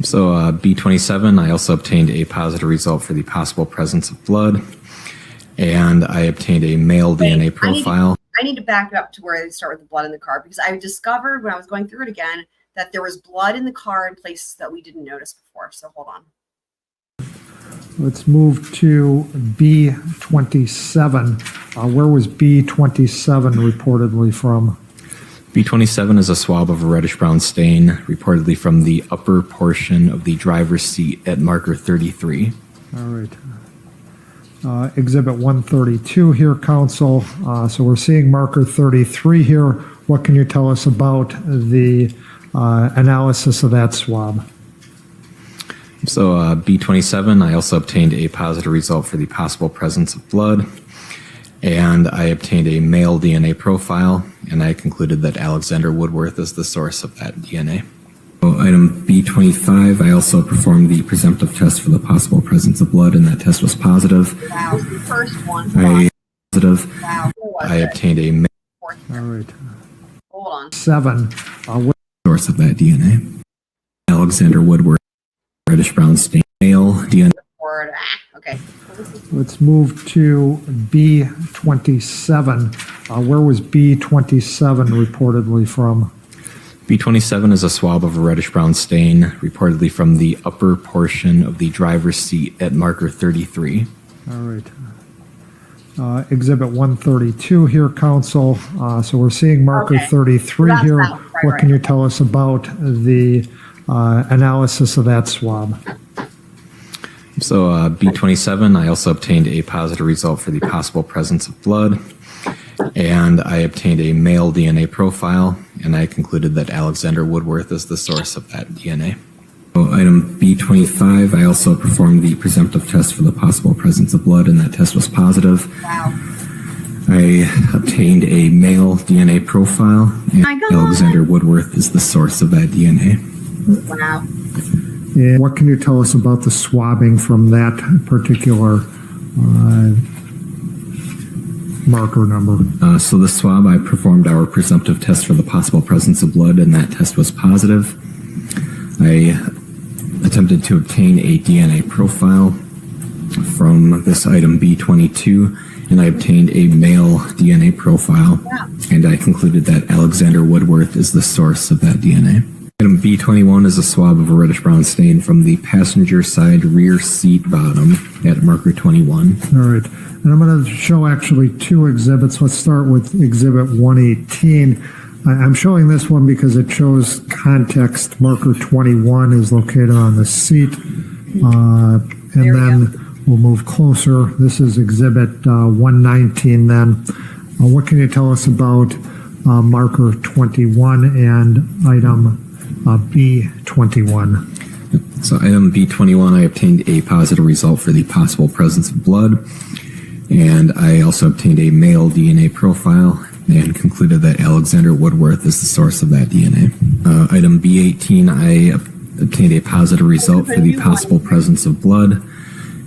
N: So B27, I also obtained a positive result for the possible presence of blood, and I obtained a male DNA profile.
C: I need to back it up to where they start with the blood in the car because I discovered when I was going through it again that there was blood in the car in places that we didn't notice before. So hold on.
G: Let's move to B27. Where was B27 reportedly from?
N: B27 is a swab of a reddish-brown stain, reportedly from the upper portion of the driver's seat at marker 33.
G: All right. Exhibit 132 here, counsel. So we're seeing marker 33 here. What can you tell us about the analysis of that swab?
N: So B27, I also obtained a positive result for the possible presence of blood, and I obtained a male DNA profile, and I concluded that Alexander Woodworth is the source of that DNA. So item B25, I also performed the presumptive test for the possible presence of blood, and that test was positive.
C: Wow, the first one.
N: I
C: Wow.
N: obtained a male
G: All right.
C: Hold on.
G: 7.
N: source of that DNA. Alexander Woodworth, reddish-brown stain, male DNA.
C: Word. Okay.
G: Let's move to B27. Where was B27 reportedly from?
N: B27 is a swab of a reddish-brown stain, reportedly from the upper portion of the driver's seat at marker 33.
G: All right. Exhibit 132 here, counsel. So we're seeing marker 33 here. What can you tell us about the analysis of that swab?
N: So B27, I also obtained a positive result for the possible presence of blood, and I obtained a male DNA profile, and I concluded that Alexander Woodworth is the source of that DNA. So item B25, I also performed the presumptive test for the possible presence of blood, and that test was positive.
C: Wow.
N: I obtained a male DNA profile, and Alexander Woodworth is the source of that DNA.
C: Wow.
G: And what can you tell us about the swabbing from that particular marker number?
N: So the swab, I performed our presumptive test for the possible presence of blood, and that test was positive. I attempted to obtain a DNA profile from this item B22, and I obtained a male DNA profile, and I concluded that Alexander Woodworth is the source of that DNA. Item B21 is a swab of a reddish-brown stain from the passenger side rear seat bottom at marker 21.
G: All right. And I'm going to show actually two exhibits. Let's start with exhibit 118. I'm showing this one because it shows context. Marker 21 is located on the seat. And then we'll move closer. This is exhibit 119 then. What can you tell us about marker 21 and item B21?
N: So item B21, I obtained a positive result for the possible presence of blood, and I also obtained a male DNA profile, and concluded that Alexander Woodworth is the source of that DNA. Item B18, I obtained a positive result for the possible presence of blood,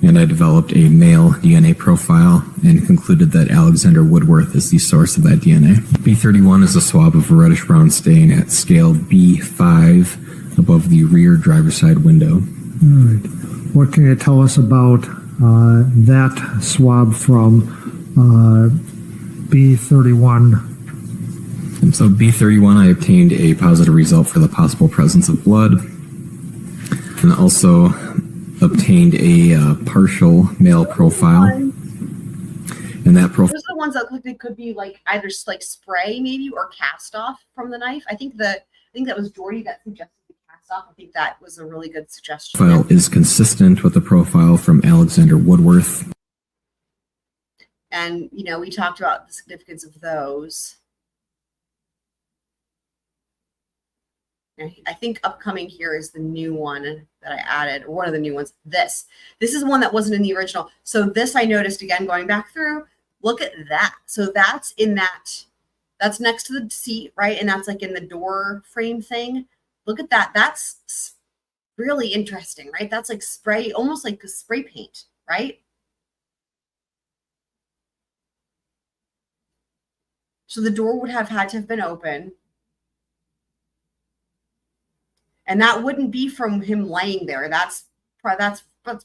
N: and I developed a male DNA profile and concluded that Alexander Woodworth is the source of that DNA. B31 is a swab of a reddish-brown stain at scale B5 above the rear driver's side window.
G: All right. What can you tell us about that swab from B31?
N: And so B31, I obtained a positive result for the possible presence of blood, and also obtained a partial male profile. And that profile.
C: Those are the ones that look, they could be like either like spray maybe or cast off from the knife. I think that was Jordy that suggested the cast off. I think that was a really good suggestion.
N: Profile is consistent with the profile from Alexander Woodworth.
C: And we talked about the significance of those. I think upcoming here is the new one that I added, or one of the new ones. This is one that wasn't in the original. So this I noticed again going back through. Look at that. So that's that's next to the seat, right? And that's like in the door frame thing. Look at that. That's really interesting, right? That's like spray, almost like a spray paint, right? So the door would have had to have been open. And that wouldn't be from him laying there. That's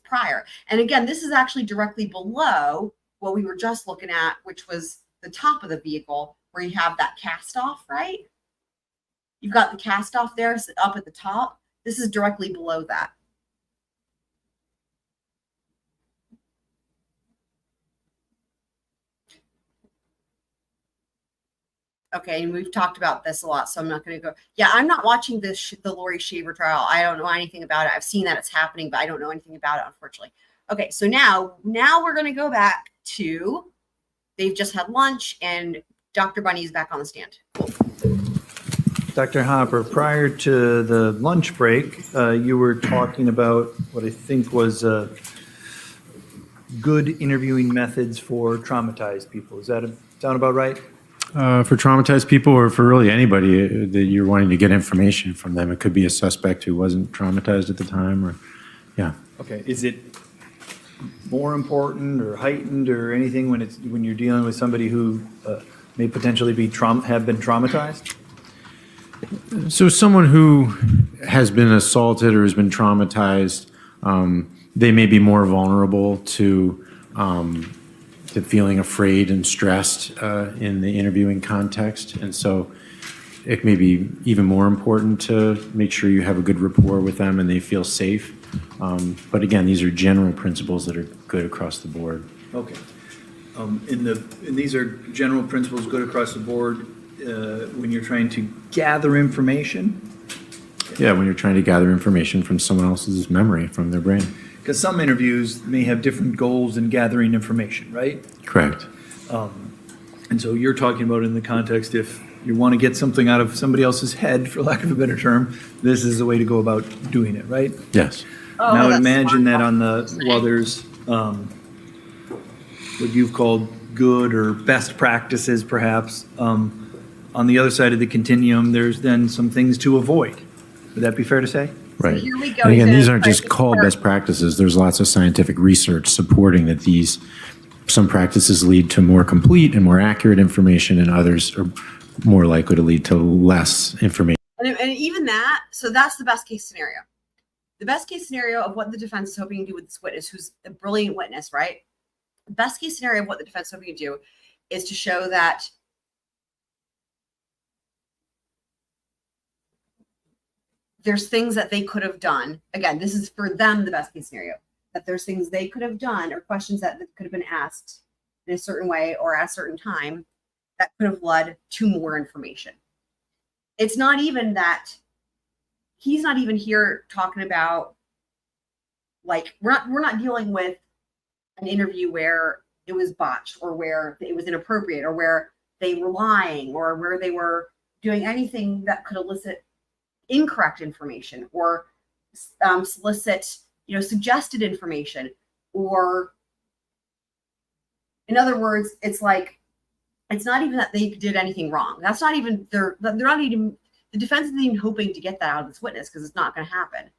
C: prior. And again, this is actually directly below what we were just looking at, which was the top of the vehicle, where you have that cast off, right? You've got the cast off there up at the top. This is directly below that. Okay, and we've talked about this a lot, so I'm not going to go. Yeah, I'm not watching the Lori Shaver trial. I don't know anything about it. I've seen that it's happening, but I don't know anything about it, unfortunately. Okay, so now we're going to go back to, they've just had lunch, and Dr. Bunny is back on the stand. Cool.
A: Dr. Hopper, prior to the lunch break, you were talking about what I think was good interviewing methods for traumatized people. Does that sound about right?
D: For traumatized people, or for really anybody that you're wanting to get information from them. It could be a suspect who wasn't traumatized at the time, or, yeah.
A: Okay, is it more important or heightened or anything when you're dealing with somebody who may potentially have been traumatized?
D: So someone who has been assaulted or has been traumatized, they may be more vulnerable to feeling afraid and stressed in the interviewing context. And so it may be even more important to make sure you have a good rapport with them and they feel safe. But again, these are general principles that are good across the board.
A: Okay. And these are general principles good across the board when you're trying to gather information?
D: Yeah, when you're trying to gather information from someone else's memory, from their brain.
A: Because some interviews may have different goals in gathering information, right?
D: Correct.
A: And so you're talking about in the context, if you want to get something out of somebody else's head, for lack of a better term, this is the way to go about doing it, right?
D: Yes.
C: Oh,
A: now
C: that's
A: imagine
C: fun.
A: that while there's what you've called good or best practices, perhaps, on the other side of the continuum, there's then some things to avoid. Would that be fair to say?
D: Right.
C: Here we go
D: And again,
C: to
D: these aren't just
C: practice
D: called
C: part.
D: best practices. There's lots of scientific research supporting that some practices lead to more complete and more accurate information, and others are more likely to lead to less information.
C: And even that, so that's the best case scenario. The best case scenario of what the defense is hoping to do with this witness, who's a brilliant witness, right? The best case scenario of what the defense is hoping to do is to show that there's things that they could have done. Again, this is for them the best case scenario, that there's things they could have done or questions that could have been asked in a certain way or at a certain time that could have led to more information. It's not even that he's not even here talking about, like, we're not dealing with an interview where it was botched or where it was inappropriate or where they were lying or where they were doing anything that could elicit incorrect information or solicit, suggested information. Or in other words, it's like It's not even that they did anything wrong. That's not even, they're not even, the defense isn't even hoping to get that out of this witness because it's not going to happen.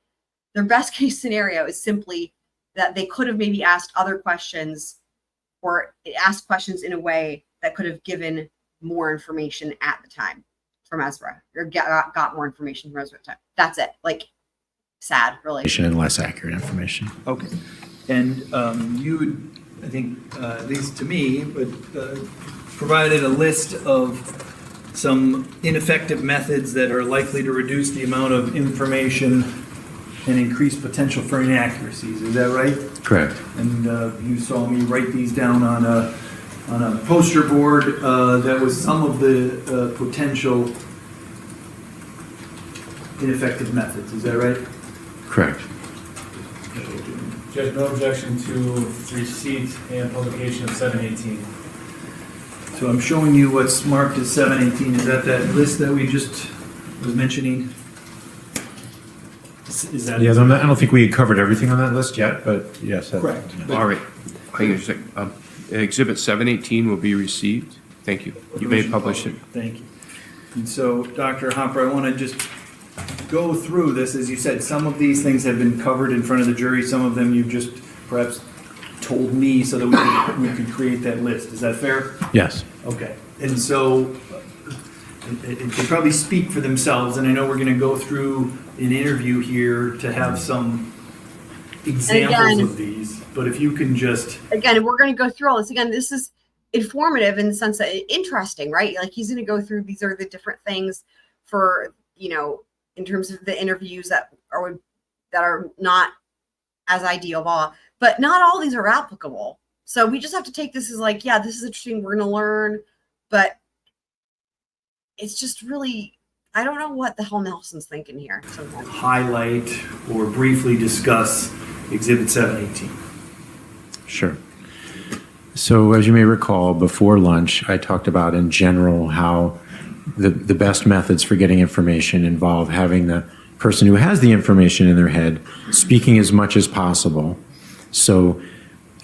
C: Their best case scenario is simply that they could have maybe asked other questions or asked questions in a way that could have given more information at the time from Ezra, or got more information from Ezra at the time. That's it. Like, sad, really.
D: And less accurate information.
A: Okay. And you, I think, at least to me, but provided a list of some ineffective methods that are likely to reduce the amount of information and increase potential for inaccuracies. Is that right?
D: Correct.
A: And you saw me write these down on a poster board that was some of the potential ineffective methods. Is that right?
D: Correct.
J: Judge, no objection to receipt and publication of 718.
A: So I'm showing you what's marked as 718. Is that list that we just was mentioning? Is that?
D: Yeah, I don't think we had covered everything on that list yet, but yes.
A: Correct.
F: All right. Hang on a second. Exhibit 718 will be received. Thank you. You may publish it.
A: Thank you. And so, Dr. Hopper, I want to just go through this. As you said, some of these things have been covered in front of the jury. Some of them you've just perhaps told me so that we could create that list. Is that fair?
D: Yes.
A: Okay. And so they probably speak for themselves, and I know we're going to go through an interview here to have some examples of these, but if you can just...
C: Again, we're going to go through all this. Again, this is informative in the sense that interesting, right? Like, he's going to go through, these are the different things for, you know, in terms of the interviews that are not as ideal, blah, but not all these are applicable. So we just have to take this as like, yeah, this is interesting, we're going to learn, but it's just really, I don't know what the hell Nelson's thinking here sometimes.
A: Highlight or briefly discuss Exhibit 718.
D: Sure. So as you may recall, before lunch, I talked about in general how the best methods for getting information involve having the person who has the information in their head speaking as much as possible. So,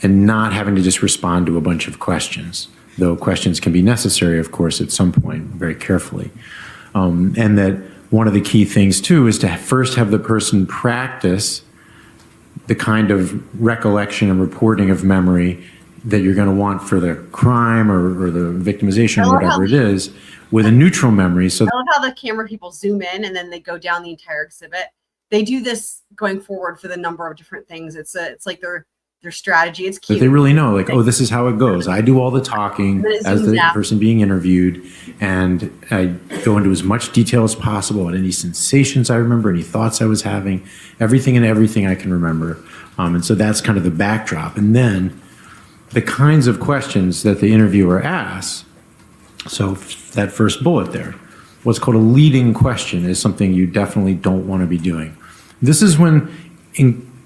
D: and not having to just respond to a bunch of questions, though questions can be necessary, of course, at some point, very carefully. And that one of the key things, too, is to first have the person practice the kind of recollection and reporting of memory that you're going to want for the crime or the victimization or whatever it is, with a neutral memory. So
C: I love how the camera people zoom in and then they go down the entire exhibit. They do this going forward for the number of different things. It's like their strategy. It's cute.
D: But they really know, like, oh, this is how it goes. I do all the talking as the person being interviewed, and I go into as much detail as possible on any sensations I remember, any thoughts I was having, everything I can remember. And so that's kind of the backdrop. And then the kinds of questions that the interviewer asks. So that first bullet there, what's called a leading question, is something you definitely don't want to be doing. This is when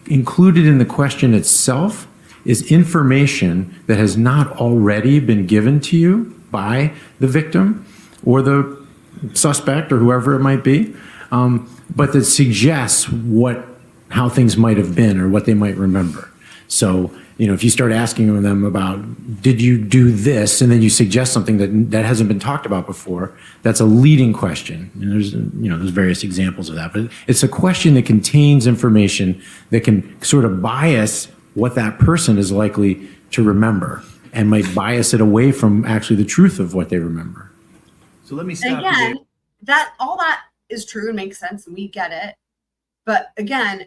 D: included in the question itself is information that has not already been given to you by the victim or the suspect or whoever it might be, but that suggests how things might have been or what they might remember. So, you know, if you start asking them about, did you do this, and then you suggest something that hasn't been talked about before, that's a leading question. And there's various examples of that, but it's a question that contains information that can sort of bias what that person is likely to remember and might bias it away from actually the truth of what they remember.
A: So let me stop
C: again,
A: you
C: all that is true and makes sense, and we get it. But again,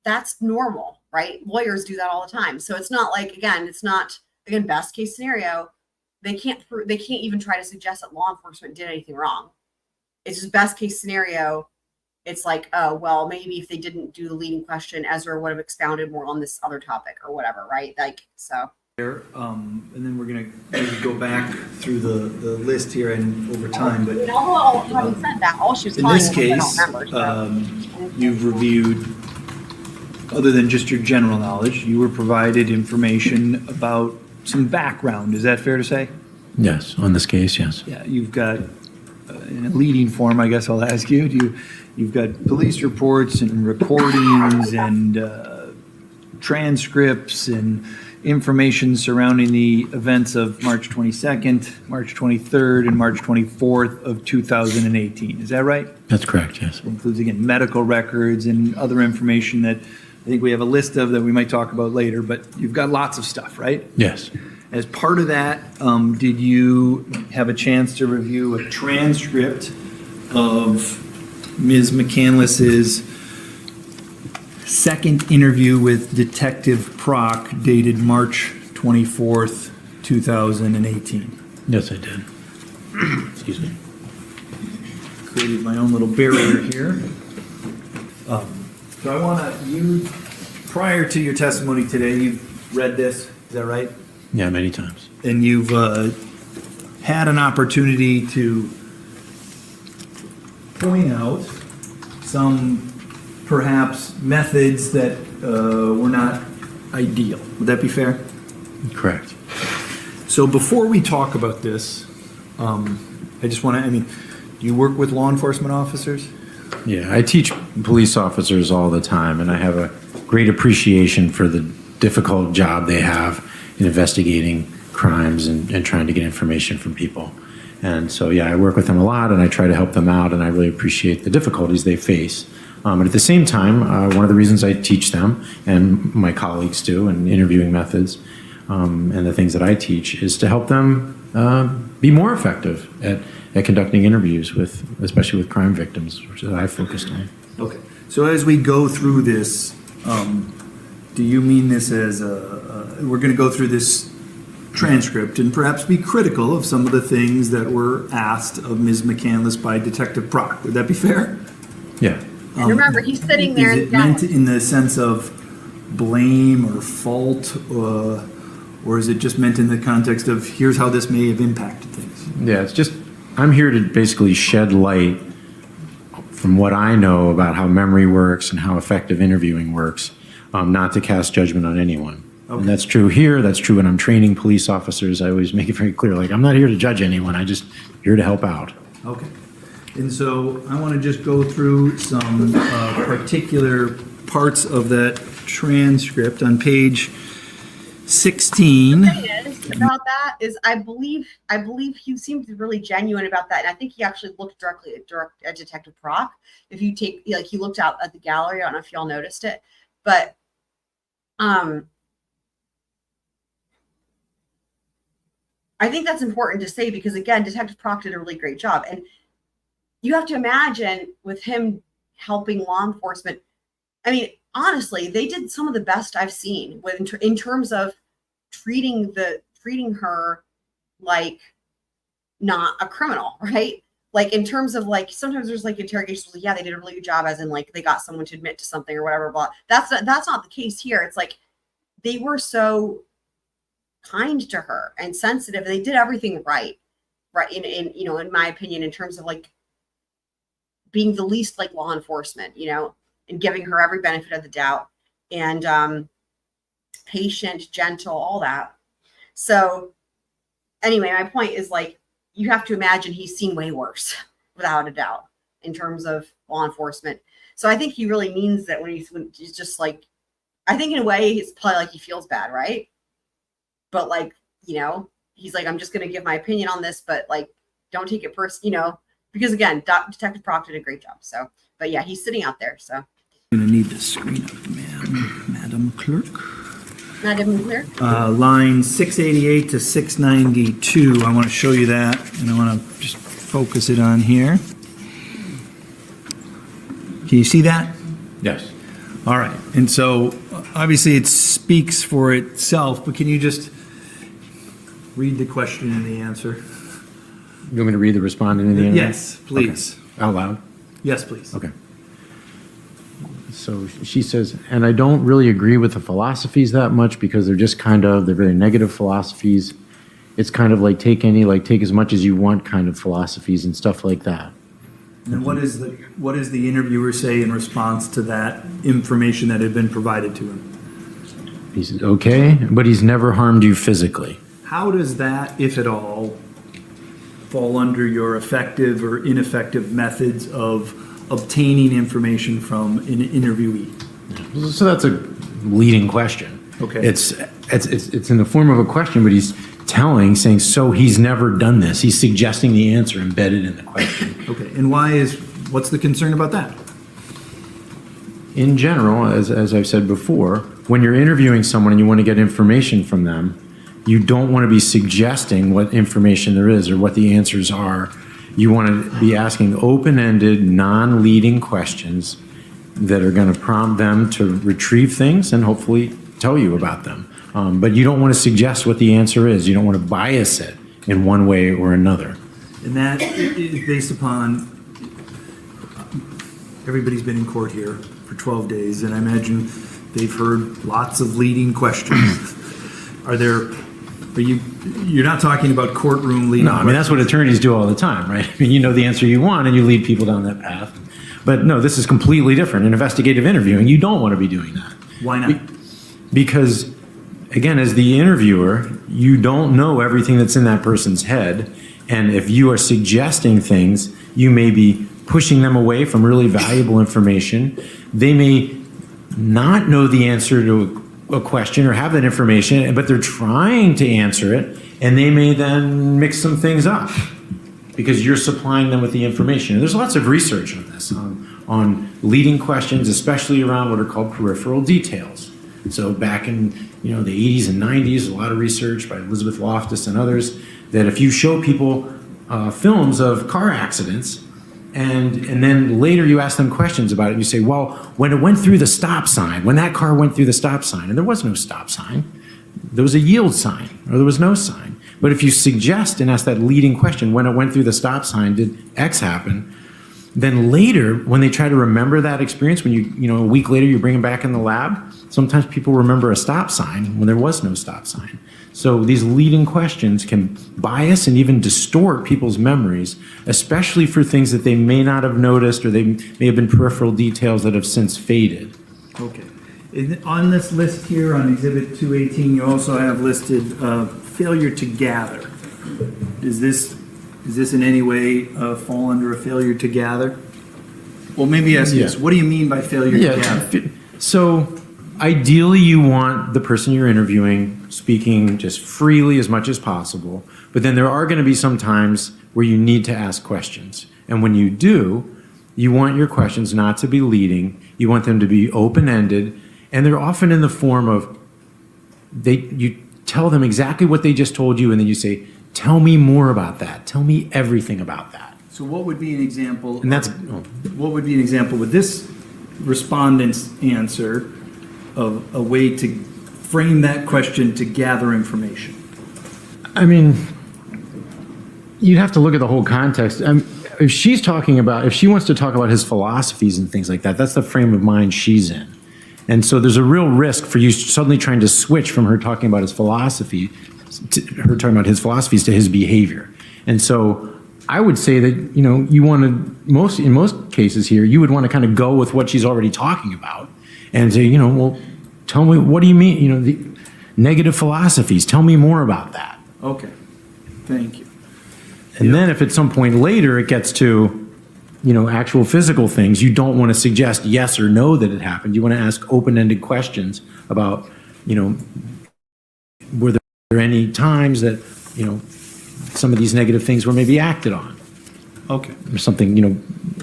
C: that's normal, right? Lawyers do that all the time. So it's not like, best case scenario, they can't even try to suggest that law enforcement did anything wrong. It's just best case scenario. It's like, oh, well, maybe if they didn't do the leading question, Ezra would have expounded more on this other topic or whatever, right? Like, so.
A: and then we're going to maybe go back through the list here and over time. But
C: Having said that, all she was telling
A: in this case, you've reviewed, other than just your general knowledge, you were provided information about some background. Is that fair to say?
D: Yes, on this case, yes.
A: Yeah, you've got, in a leading form, I guess I'll ask you, you've got police reports and recordings and transcripts and information surrounding the events of March 22nd, March 23rd, and March 24th of 2018. Is that right?
D: That's correct, yes.
A: It includes, again, medical records and other information that I think we have a list of that we might talk about later, but you've got lots of stuff, right?
D: Yes.
A: As part of that, did you have a chance to review a transcript of Ms. McCandless's second interview with Detective Prock dated March 24th, 2018?
D: Yes, I did. Excuse me.
A: Created my own little barrier here. So I want to, prior to your testimony today, you've read this, is that right?
D: Yeah, many times.
A: And you've had an opportunity to point out some perhaps methods that were not ideal. Would that be fair?
D: Correct.
A: So before we talk about this, I just want to, do you work with law enforcement officers?
D: Yeah, I teach police officers all the time, and I have a great appreciation for the difficult job they have in investigating crimes and trying to get information from people. And so, yeah, I work with them a lot, and I try to help them out, and I really appreciate the difficulties they face. But at the same time, one of the reasons I teach them, and my colleagues do, and interviewing methods, and the things that I teach, is to help them be more effective at conducting interviews with, especially with crime victims, which is what I focused on.
A: Okay. So as we go through this, do you mean this as we're going to go through this transcript and perhaps be critical of some of the things that were asked of Ms. McCandless by Detective Prock? Would that be fair?
D: Yeah.
C: And remember, he's sitting there.
A: Is it meant in the sense of blame or fault, or is it just meant in the context of here's how this may have impacted things?
D: Yeah, it's just, I'm here to basically shed light from what I know about how memory works and how effective interviewing works, not to cast judgment on anyone.
A: Okay.
D: And that's true here, that's true when I'm training police officers. I always make it very clear, like, I'm not here to judge anyone, I'm just here to help out.
A: Okay. And so I want to just go through some particular parts of that transcript on page 16.
C: The thing is about that is I believe he seemed really genuine about that, and I think he actually looked directly at Detective Prock. If you take, like, he looked out at the gallery. I don't know if y'all noticed it, but I think that's important to say because, again, Detective Prock did a really great job, and you have to imagine with him helping law enforcement. Honestly, they did some of the best I've seen in terms of treating her like not a criminal, right? Like in terms of like sometimes there's like interrogations, like, yeah, they did a really good job, as in like they got someone to admit to something or whatever. Blah. That's not the case here. It's like they were so kind to her and sensitive. They did everything right. In my opinion, in terms of like being the least like law enforcement, and giving her every benefit of the doubt, and patient, gentle, all that. So anyway, my point is, like, you have to imagine he's seen way worse, without a doubt, in terms of law enforcement. So I think he really means that when he's just like, I think in a way it's probably like he feels bad, right? But like, he's like, I'm just going to give my opinion on this, but like, don't take it personal, because again, Detective Prock did a great job. So, but yeah, he's sitting out there. So
A: I'm going to need the screen up, Madam Clerk.
C: Madam Clerk.
A: Line 688 to 692. I want to show you that, and I want to just focus it on here. Can you see that?
D: Yes.
A: All right. And so obviously it speaks for itself, but can you just read the question and the answer?
D: You want me to read the respondent in the interview?
A: Yes, please.
D: Okay. Out loud?
A: Yes, please.
D: Okay. So she says, and I don't really agree with the philosophies that much because they're just they're very negative philosophies. It's kind of like take as much as you want kind of philosophies and stuff like that.
A: And what does the interviewer say in response to that information that had been provided to him?
D: He says, okay, but he's never harmed you physically.
A: How does that, if at all, fall under your effective or ineffective methods of obtaining information from an interviewee?
D: So that's a leading question.
A: Okay.
D: it's in the form of a question, but he's saying, so he's never done this. He's suggesting the answer embedded in the question.
A: Okay, and what's the concern about that?
D: In general, as I've said before, when you're interviewing someone and you want to get information from them, you don't want to be suggesting what information there is or what the answers are. You want to be asking open-ended, non-leading questions that are going to prompt them to retrieve things and hopefully tell you about them. But you don't want to suggest what the answer is. You don't want to bias it in one way or another.
A: And that is based upon, everybody's been in court here for 12 days, and I imagine they've heard lots of leading questions. You're not talking about courtroom leading questions?
D: No, I mean, that's what attorneys do all the time, right? I mean, you know the answer you want and you lead people down that path. But no, this is completely different. In investigative interviewing, you don't want to be doing that.
A: Why not?
D: Because, again, as the interviewer, you don't know everything that's in that person's head. And if you are suggesting things, you may be pushing them away from really valuable information. They may not know the answer to a question or have that information, but they're trying to answer it, and they may then mix some things up because you're supplying them with the information. And there's lots of research on this, on leading questions, especially around what are called peripheral details. So back in the 80s and 90s, a lot of research by Elizabeth Loftus and others, that if you show people films of car accidents, and then later you ask them questions about it, you say, well, when it went through the stop sign, when that car went through the stop sign, and there was no stop sign, there was a yield sign, or there was no sign. But if you suggest and ask that leading question, when it went through the stop sign, did X happen? Then later, when they try to remember that experience, when a week later you bring them back in the lab, sometimes people remember a stop sign when there was no stop sign. So these leading questions can bias and even distort people's memories, especially for things that they may not have noticed or they may have been peripheral details that have since faded.
A: Okay. On this list here on Exhibit 218, you also have listed failure to gather. Is this in any way fall under a failure to gather? Well, maybe ask this. What do you mean by failure to gather?
D: So ideally, you want the person you're interviewing speaking just freely as much as possible, but then there are going to be some times where you need to ask questions. And when you do, you want your questions not to be leading. You want them to be open-ended, and they're often in the form of you tell them exactly what they just told you, and then you say, tell me more about that. Tell me everything about that.
A: So what would be an example?
D: And that's
A: what would be an example with this respondent's answer of a way to frame that question to gather information?
D: I mean, you'd have to look at the whole context. If she wants to talk about his philosophies and things like that, that's the frame of mind she's in. And so there's a real risk for you suddenly trying to switch from her talking about his philosophy to her talking about his philosophies to his behavior. And so I would say that, you want to, in most cases here, you would want to kind of go with what she's already talking about and say, well, tell me, what do you mean, the negative philosophies, tell me more about that.
A: Okay, thank you.
D: And then if at some point later it gets to, actual physical things, you don't want to suggest yes or no that it happened. You want to ask open-ended questions about, were there any times that, some of these negative things were maybe acted on?
A: Okay.
D: Or something,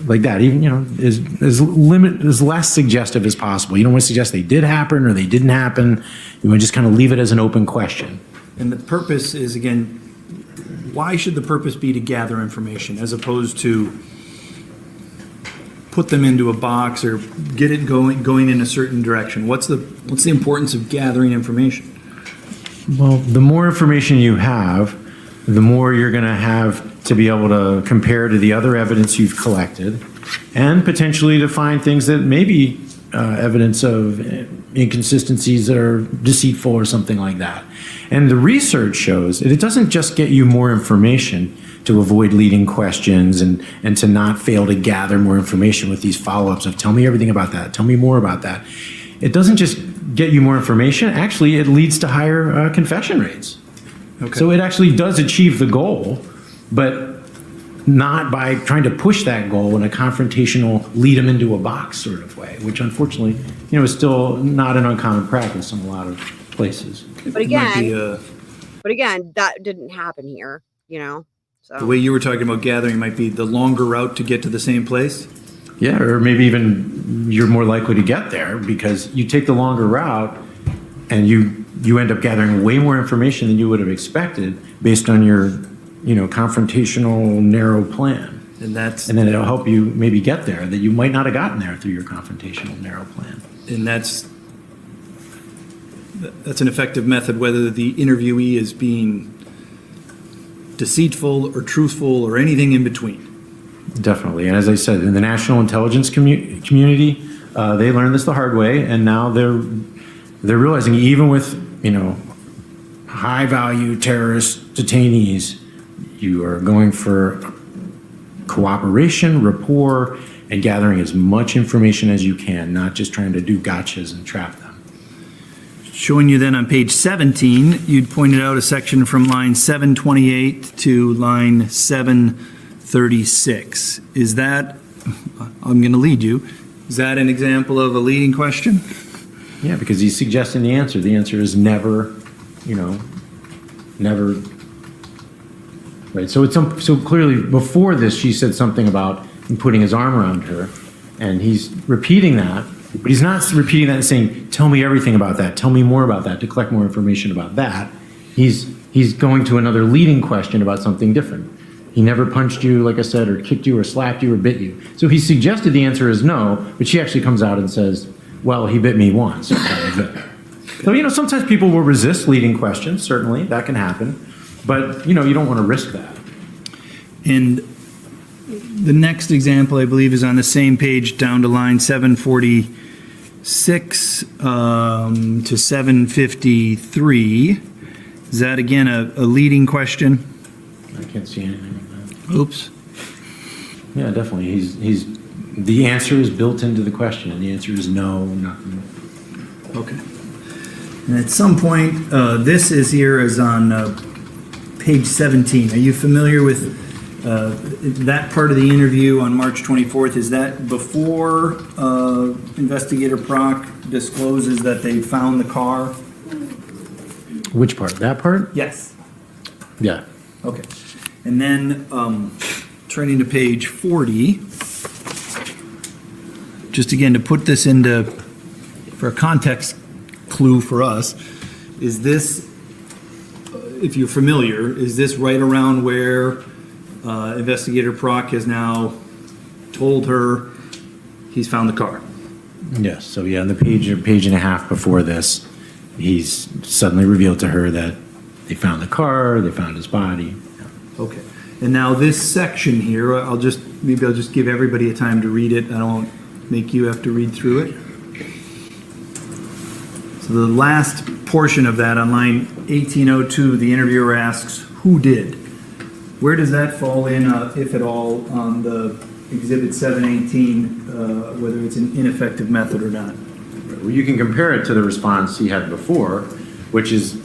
D: like that. Even, as less suggestive as possible. You don't want to suggest they did happen or they didn't happen. You want to just kind of leave it as an open question.
A: And the purpose is, again, why should the purpose be to gather information as opposed to put them into a box or get it going in a certain direction? What's the importance of gathering information?
D: Well, the more information you have, the more you're going to have to be able to compare to the other evidence you've collected and potentially to find things that may be evidence of inconsistencies that are deceitful or something like that. And the research shows that it doesn't just get you more information to avoid leading questions and to not fail to gather more information with these follow-ups of tell me everything about that, tell me more about that. It doesn't just get you more information, actually it leads to higher confession rates. Okay. So it actually does achieve the goal, but not by trying to push that goal in a confrontational, lead them into a box sort of way, which unfortunately, is still not an uncommon practice in a lot of places.
C: But
A: It might be,
C: again, that didn't happen here, So
A: the way you were talking about gathering might be the longer route to get to the same place.
D: Yeah, or maybe even you're more likely to get there because you take the longer route and you end up gathering way more information than you would have expected based on your, confrontational narrow plan.
A: And
D: then it'll help you maybe get there that you might not have gotten there through your confrontational narrow plan.
A: And that's an effective method, whether the interviewee is being deceitful or truthful or anything in between.
D: Definitely. And as I said, in the national intelligence community, they learned this the hard way, and now they're realizing even with, high value terrorist detainees, you are going for cooperation, rapport, and gathering as much information as you can, not just trying to do gotchas and trap them.
A: Showing you then on page 17, you'd pointed out a section from line 728 to line 736. Is that, I'm going to lead you, is that an example of a leading question?
D: Yeah, because he's suggesting the answer. The answer is never, never. Right. So so clearly before this, she said something about him putting his arm around her, and he's repeating that, but he's not repeating that and saying, "Tell me everything about that. Tell me more about that," to collect more information about that. He's going to another leading question about something different. He never punched you, like I said, or kicked you, or slapped you, or bit you. So he suggested the answer is no, but she actually comes out and says, "Well, he bit me once." So sometimes people will resist leading questions. Certainly, that can happen. But, you don't want to risk that.
A: And the next example, I believe, is on the same page down to line 746 to 753. Is that, again, a leading question?
D: I can't see anything like that.
A: Oops.
D: Yeah, definitely. The answer is built into the question, and the answer is no, nothing.
A: Okay. And at some point, this is here as on page 17. Are you familiar with that part of the interview on March 24th? Is that before Investigator Prock discloses that they found the car?
D: Which part? That part?
A: Yes.
D: Yeah.
A: Okay. And then turning to page 40, just again to put this for a context clue for us, is this, if you're familiar, is this right around where Investigator Prock has now told her he's found the car?
D: Yes. So yeah, on the page and a half before this, he's suddenly revealed to her that they found the car, they found his body.
A: Okay. And now this section here, I'll just give everybody a time to read it. I don't make you have to read through it. So the last portion of that on line 1802, the interviewer asks, "Who did?" Where does that fall in, if at all, on the Exhibit 718, whether it's an ineffective method or not?
D: Well, you can compare it to the response he had before, which is,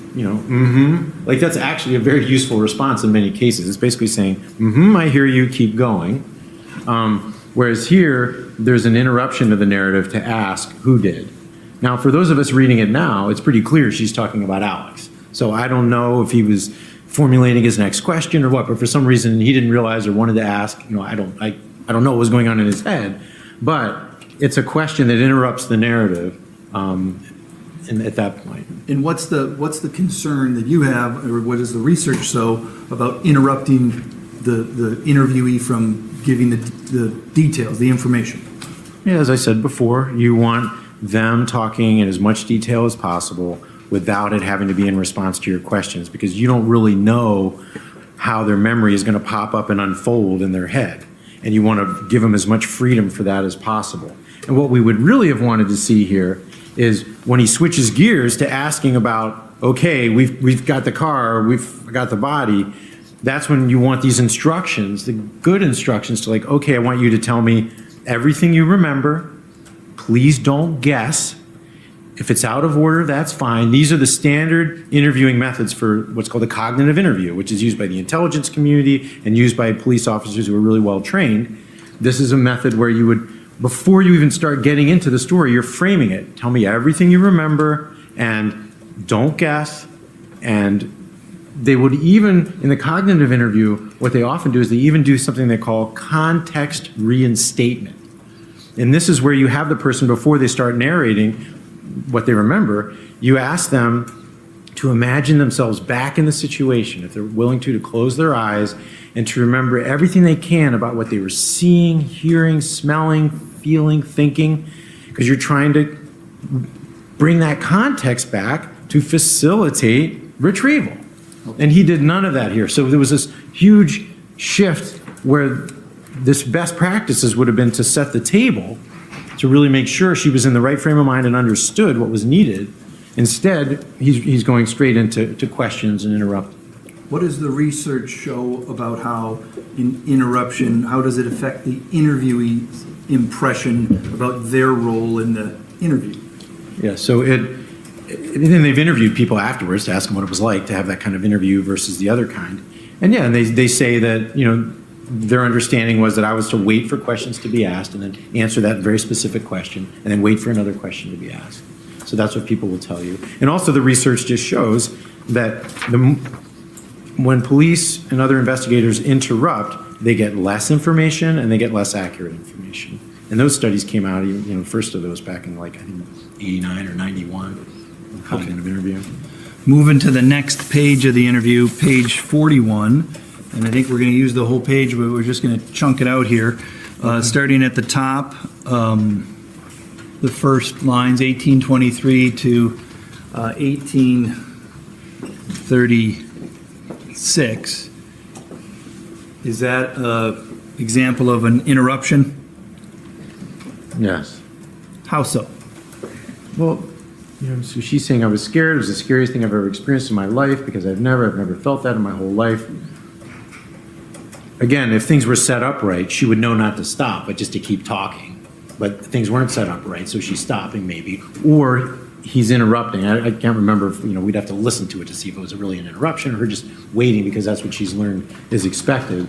D: like that's actually a very useful response in many cases. It's basically saying, I hear you, keep going. Whereas here, there's an interruption to the narrative to ask, who did? Now, for those of us reading it now, it's pretty clear she's talking about Alex. So I don't know if he was formulating his next question or what, but for some reason he didn't realize or wanted to ask. I don't know what was going on in his head, but it's a question that interrupts the narrative at that point.
A: And what's the concern that you have, or what is the research about interrupting the interviewee from giving the details, the information?
D: Yeah, as I said before, you want them talking in as much detail as possible without it having to be in response to your questions, because you don't really know how their memory is going to pop up and unfold in their head. And you want to give them as much freedom for that as possible. And what we would really have wanted to see here is when he switches gears to asking about, okay, we've got the car, we've got the body, that's when you want these instructions, the good instructions to okay, I want you to tell me everything you remember. Please don't guess. If it's out of order, that's fine. These are the standard interviewing methods for what's called a cognitive interview, which is used by the intelligence community and used by police officers who are really well trained. This is a method where you would, before you even start getting into the story, you're framing it. Tell me everything you remember, and don't guess, and they would even, in the cognitive interview, what they often do is they even do something they call context reinstatement. And this is where you have the person, before they start narrating what they remember, you ask them to imagine themselves back in the situation, if they're willing to close their eyes and to remember everything they can about what they were seeing, hearing, smelling, feeling, thinking, because you're trying to bring that context back to facilitate retrieval. And he did none of that here. So there was this huge shift where this best practices would have been to set the table to really make sure she was in the right frame of mind and understood what was needed. Instead, he's going straight into questions and interrupting.
A: What does the research show about how interruption, how does it affect the interviewee's impression about their role in the interview?
D: Yeah, so and they've interviewed people afterwards to ask them what it was like to have that kind of interview versus the other kind. And yeah, and they say that, their understanding was that I was to wait for questions to be asked and then answer that very specific question and then wait for another question to be asked. So that's what people will tell you. And also the research just shows that when police and other investigators interrupt, they get less information and they get less accurate information. And those studies came out, first of those back in I think 89 or 91, cognitive interview.
A: Moving to the next page of the interview, page 41. And I think we're going to use the whole page, but we're just going to chunk it out here. Starting at the top, the first lines, 1823 to 1836. Is that an example of an interruption?
D: Yes.
A: How so?
D: Well, so she's saying I was scared. It was the scariest thing I've ever experienced in my life because I've never felt that in my whole life. Again, if things were set up right, she would know not to stop, but just to keep talking. But things weren't set up right, so she's stopping maybe, or he's interrupting. I can't remember if, we'd have to listen to it to see if it was really an interruption or her just waiting because that's what she's learned is expected.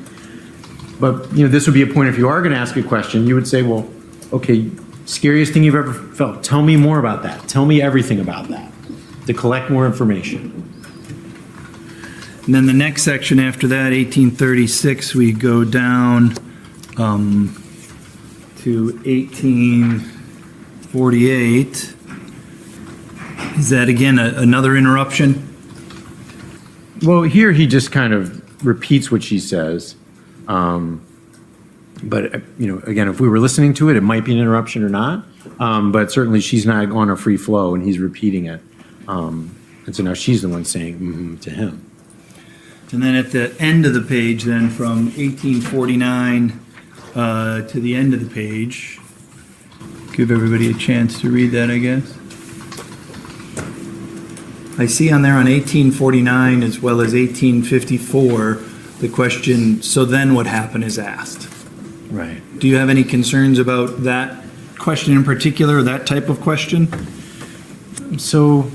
D: But, this would be a point if you are going to ask a question, you would say, well, okay, scariest thing you've ever felt. Tell me more about that. Tell me everything about that to collect more information.
A: And then the next section after that, 1836, we go down to 1848. Is that again another interruption?
D: Well, here he just kind of repeats what she says. But, again, if we were listening to it, it might be an interruption or not. But certainly she's not on a free flow and he's repeating it. And so now she's the one saying to him.
A: And then at the end of the page, then from 1849 to the end of the page, give everybody a chance to read that, I guess. I see on there on 1849 as well as 1854, the question, so then what happened is asked.
D: Right.
A: Do you have any concerns about that question in particular, or that type of question?
D: So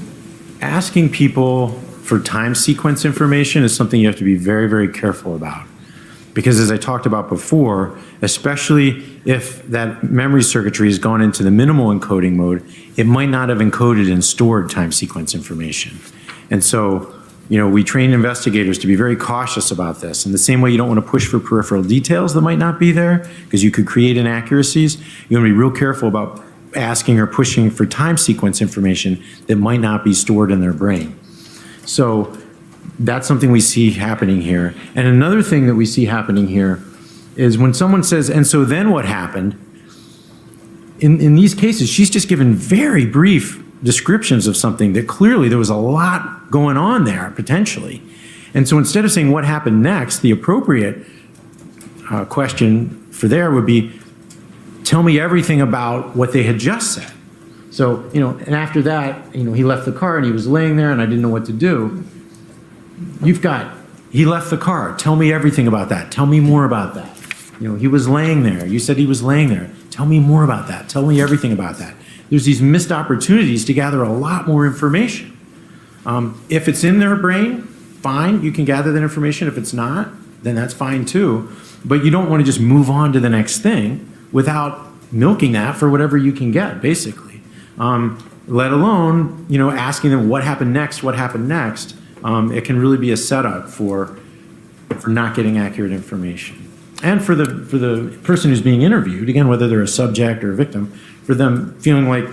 D: asking people for time sequence information is something you have to be very, very careful about. Because as I talked about before, especially if that memory circuitry has gone into the minimal encoding mode, it might not have encoded and stored time sequence information. And so, we train investigators to be very cautious about this. In the same way you don't want to push for peripheral details that might not be there, because you could create inaccuracies, you want to be real careful about asking or pushing for time sequence information that might not be stored in their brain. So that's something we see happening here. And another thing that we see happening here is when someone says, and so then what happened? In these cases, she's just given very brief descriptions of something that clearly there was a lot going on there, potentially. And so instead of saying what happened next, the appropriate question for there would be, tell me everything about what they had just said. So, and after that, he left the car and he was laying there and I didn't know what to do. You've got, he left the car. Tell me everything about that. Tell me more about that. He was laying there. You said he was laying there. Tell me more about that. Tell me everything about that. There's these missed opportunities to gather a lot more information. If it's in their brain, fine, you can gather that information. If it's not, then that's fine too. But you don't want to just move on to the next thing without milking that for whatever you can get, basically. let alone, asking them what happened next, it can really be a setup for not getting accurate information. And for the person who's being interviewed, again, whether they're a subject or a victim, for them feeling like,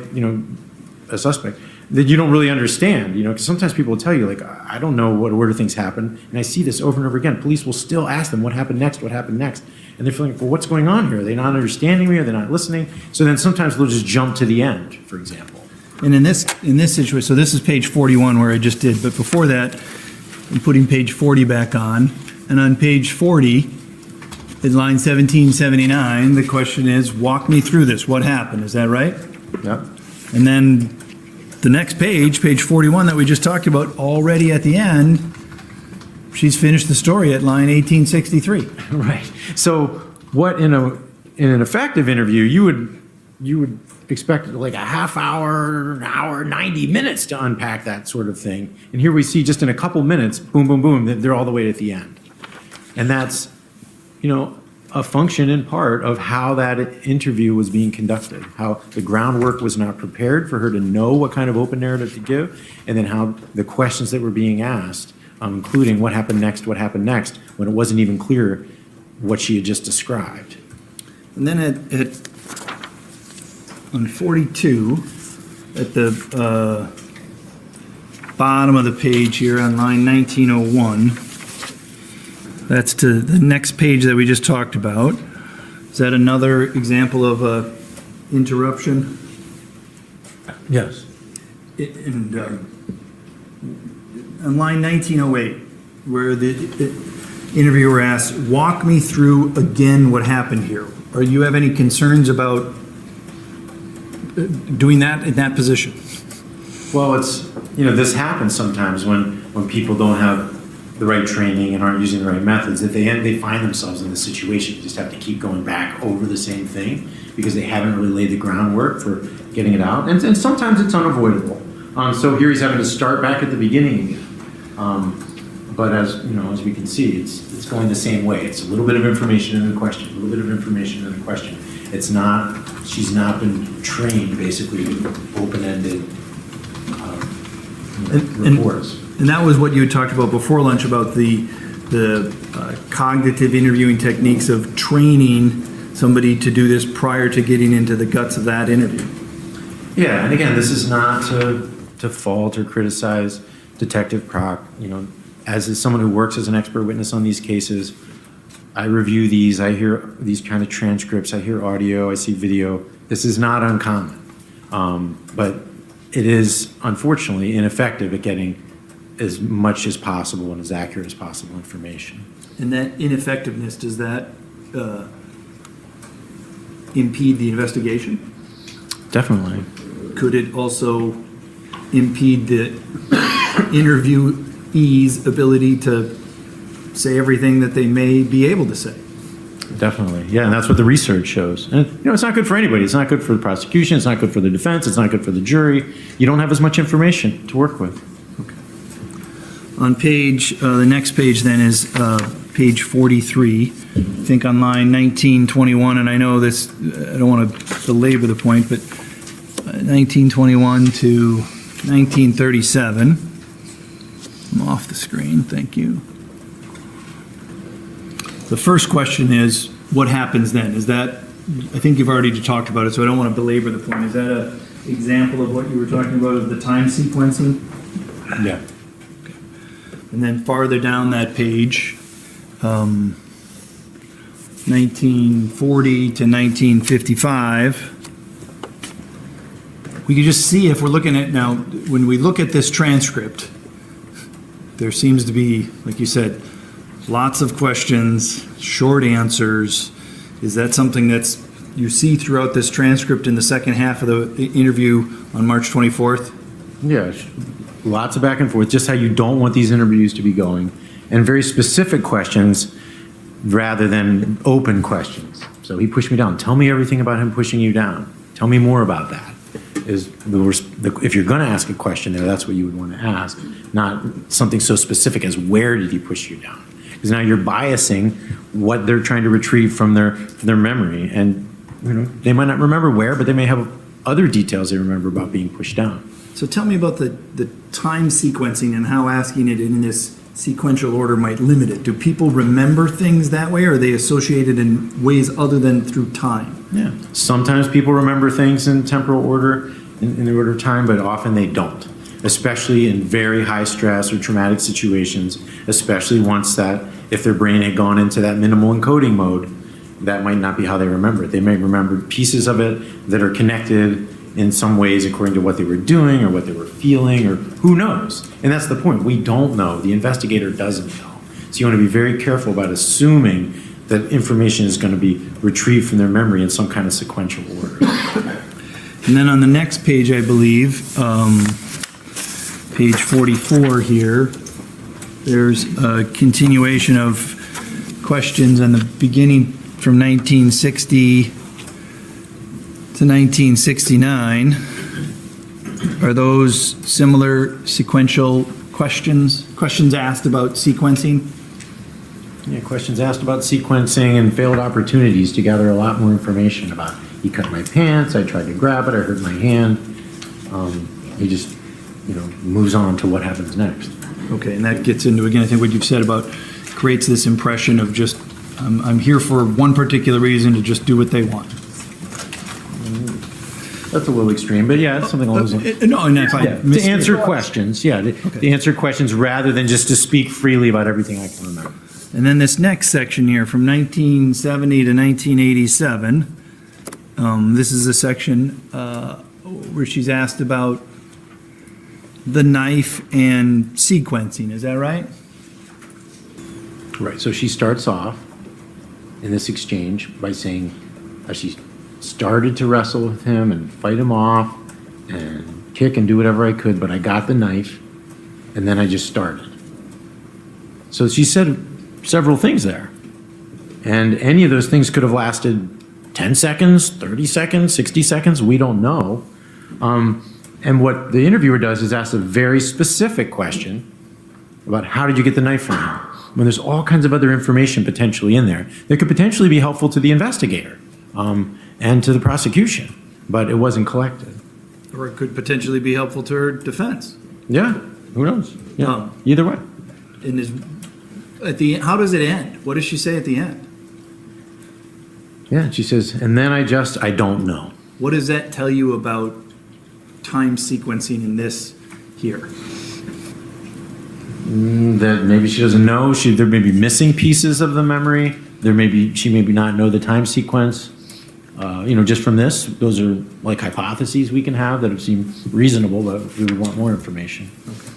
D: a suspect, that you don't really understand, because sometimes people will tell you, like, I don't know what order things happen, and I see this over and over again. Police will still ask them what happened next, and they're feeling, well, what's going on here? Are they not understanding me? Are they not listening? So then sometimes they'll just jump to the end, for example.
A: And in this situation, so this is page 41 where I just did, but before that, I'm putting page 40 back on, and on page 40, in line 1779, the question is, walk me through this. What happened? Is that right?
D: Yep.
A: And then the next page, page 41 that we just talked about, already at the end, she's finished the story at line 1863.
D: Right. So what in an effective interview, you would expect like a half hour, an hour, 90 minutes to unpack that sort of thing. And here we see just in a couple minutes, boom, boom, boom, they're all the way at the end. And that's, a function in part of how that interview was being conducted, how the groundwork was not prepared for her to know what kind of open narrative to give, and then how the questions that were being asked, including what happened next, when it wasn't even clear what she had just described.
A: And then on 42, at the bottom of the page here on line 1901, that's to the next page that we just talked about. Is that another example of a interruption?
D: Yes.
A: And on line 1908, where the interviewer asks, walk me through again what happened here. Or you have any concerns about doing that in that position?
D: Well, this happens sometimes when people don't have the right training and aren't using the right methods, that they find themselves in this situation. You just have to keep going back over the same thing because they haven't really laid the groundwork for getting it out. And sometimes it's unavoidable. So here he's having to start back at the beginning again. But as we can see, it's going the same way. It's a little bit of information and a question, a little bit of information and a question. She's not been trained basically with open-ended reports.
A: And that was what you had talked about before lunch about the cognitive interviewing techniques of training somebody to do this prior to getting into the guts of that interview.
D: Yeah, and again, this is not to fault or criticize Detective Prock. As someone who works as an expert witness on these cases, I review these, I hear these kind of transcripts, I hear audio, I see video. This is not uncommon, but it is unfortunately ineffective at getting as much as possible and as accurate as possible information.
A: And that ineffectiveness, does that impede the investigation?
D: Definitely.
A: Could it also impede the interviewee's ability to say everything that they may be able to say?
D: Definitely, yeah, and that's what the research shows. And it's not good for anybody. It's not good for the prosecution. It's not good for the defense. It's not good for the jury. You don't have as much information to work with.
A: On the next page then is page 43. I think on line 1921, and I know this, I don't want to belabor the point, but 1921 to 1937. I'm off the screen, thank you. The first question is, what happens then? Is that, I think you've already talked about it, so I don't want to belabor the point. Is that an example of what you were talking about of the time sequencing?
D: Yeah.
A: And then farther down that page, 1940 to 1955, we can just see if we're looking at now, when we look at this transcript, there seems to be, like you said, lots of questions, short answers. Is that something that's you see throughout this transcript in the second half of the interview on March 24th?
D: Yeah, lots of back and forth, just how you don't want these interviews to be going, and very specific questions rather than open questions. So he pushed me down. Tell me everything about him pushing you down. Tell me more about that. If you're going to ask a question there, that's what you would want to ask, not something so specific as where did he push you down? Because now you're biasing what they're trying to retrieve from their memory, and they might not remember where, but they may have other details they remember about being pushed down.
A: So tell me about the time sequencing and how asking it in this sequential order might limit it. Do people remember things that way, or are they associated in ways other than through time?
D: Yeah. Sometimes people remember things in temporal order, in the order of time, but often they don't, especially in very high stress or traumatic situations, especially once that, if their brain had gone into that minimal encoding mode, that might not be how they remember it. They may remember pieces of it that are connected in some ways according to what they were doing or what they were feeling, or who knows. And that's the point. We don't know. The investigator doesn't know. So you want to be very careful about assuming that information is going to be retrieved from their memory in some kind of sequential order.
A: And then on the next page, I believe, page 44 here, there's a continuation of questions on the beginning from 1960 to 1969. Are those similar sequential questions? Questions asked about sequencing?
D: Yeah, questions asked about sequencing and failed opportunities to gather a lot more information about, he cut my pants, I tried to grab it, I hurt my hand. He just, moves on to what happens next.
A: Okay, and that gets into, again, I think what you've said about creates this impression of just, I'm here for one particular reason, to just do what they want.
D: That's a little extreme, but yeah, it's something along those lines.
A: No, and if I
D: To answer questions, to answer questions rather than just to speak freely about everything I can remember.
A: And then this next section here, from 1970 to 1987, this is a section where she's asked about the knife and sequencing. Is that right?
D: Right, so she starts off in this exchange by saying how she started to wrestle with him and fight him off and kick and do whatever I could, but I got the knife and then I just started. So she said several things there. And any of those things could have lasted 10 seconds, 30 seconds, 60 seconds, we don't know. And what the interviewer does is ask a very specific question about how did you get the knife from him? When there's all kinds of other information potentially in there that could potentially be helpful to the investigator and to the prosecution, but it wasn't collected.
A: Or it could potentially be helpful to her defense.
D: Yeah, who knows? Yeah, either way.
A: And how does it end? What does she say at the end?
D: Yeah, she says, and then I don't know.
A: What does that tell you about time sequencing in this here?
D: That maybe she doesn't know. There may be missing pieces of the memory. She may not know the time sequence. Just from this, those are like hypotheses we can have that have seemed reasonable, but we would want more information.
A: Okay.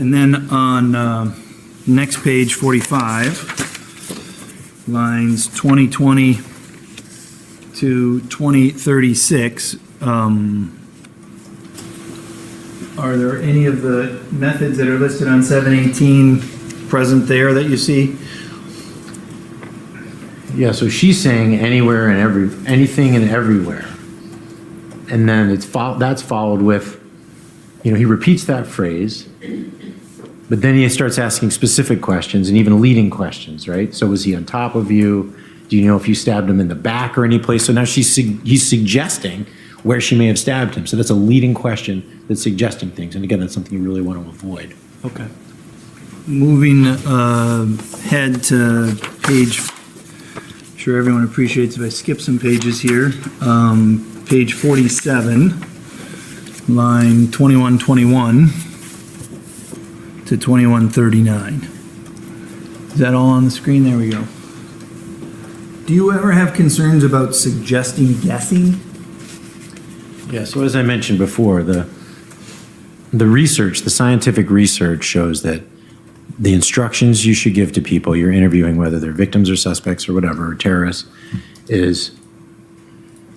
A: And then on next page 45, lines 2020 to 2036, are there any of the methods that are listed on 718 present there that you see?
D: Yeah, so she's saying anywhere and anything and everywhere. And then that's followed with, he repeats that phrase, but then he starts asking specific questions and even leading questions, right? So was he on top of you? Do you know if you stabbed him in the back or any place? So now he's suggesting where she may have stabbed him. So that's a leading question that's suggesting things. And again, that's something you really want to avoid.
A: Okay. Moving ahead to page, I'm sure everyone appreciates if I skip some pages here. Page 47, line 2121 to 2139. Is that all on the screen? There we go. Do you ever have concerns about suggesting guessing?
D: Yeah, so as I mentioned before, the research, the scientific research shows that the instructions you should give to people you're interviewing, whether they're victims or suspects or whatever, or terrorists, is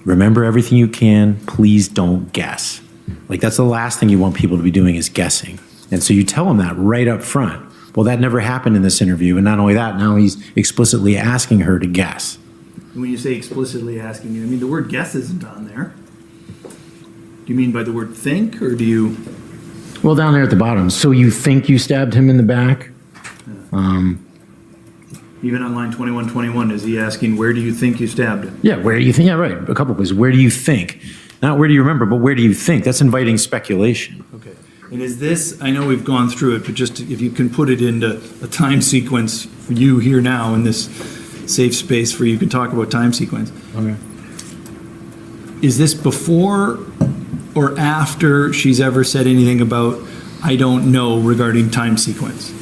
D: remember everything you can, please don't guess. Like that's the last thing you want people to be doing is guessing. And so you tell them that right up front. Well, that never happened in this interview, and not only that, now he's explicitly asking her to guess.
A: When you say explicitly asking you, I mean the word guess isn't on there. Do you mean by the word think, or do you?
D: Well, down there at the bottom. So you think you stabbed him in the back?
A: Even on line 2121, is he asking, where do you think you stabbed him?
D: Yeah, where do you think? Yeah, right. A couple places. Where do you think? Not where do you remember, but where do you think? That's inviting speculation.
A: Okay. And is this, I know we've gone through it, but just if you can put it into a time sequence for you here now in this safe space where you can talk about time sequence.
D: Okay.
A: Is this before or after she's ever said anything about, I don't know, regarding time sequence?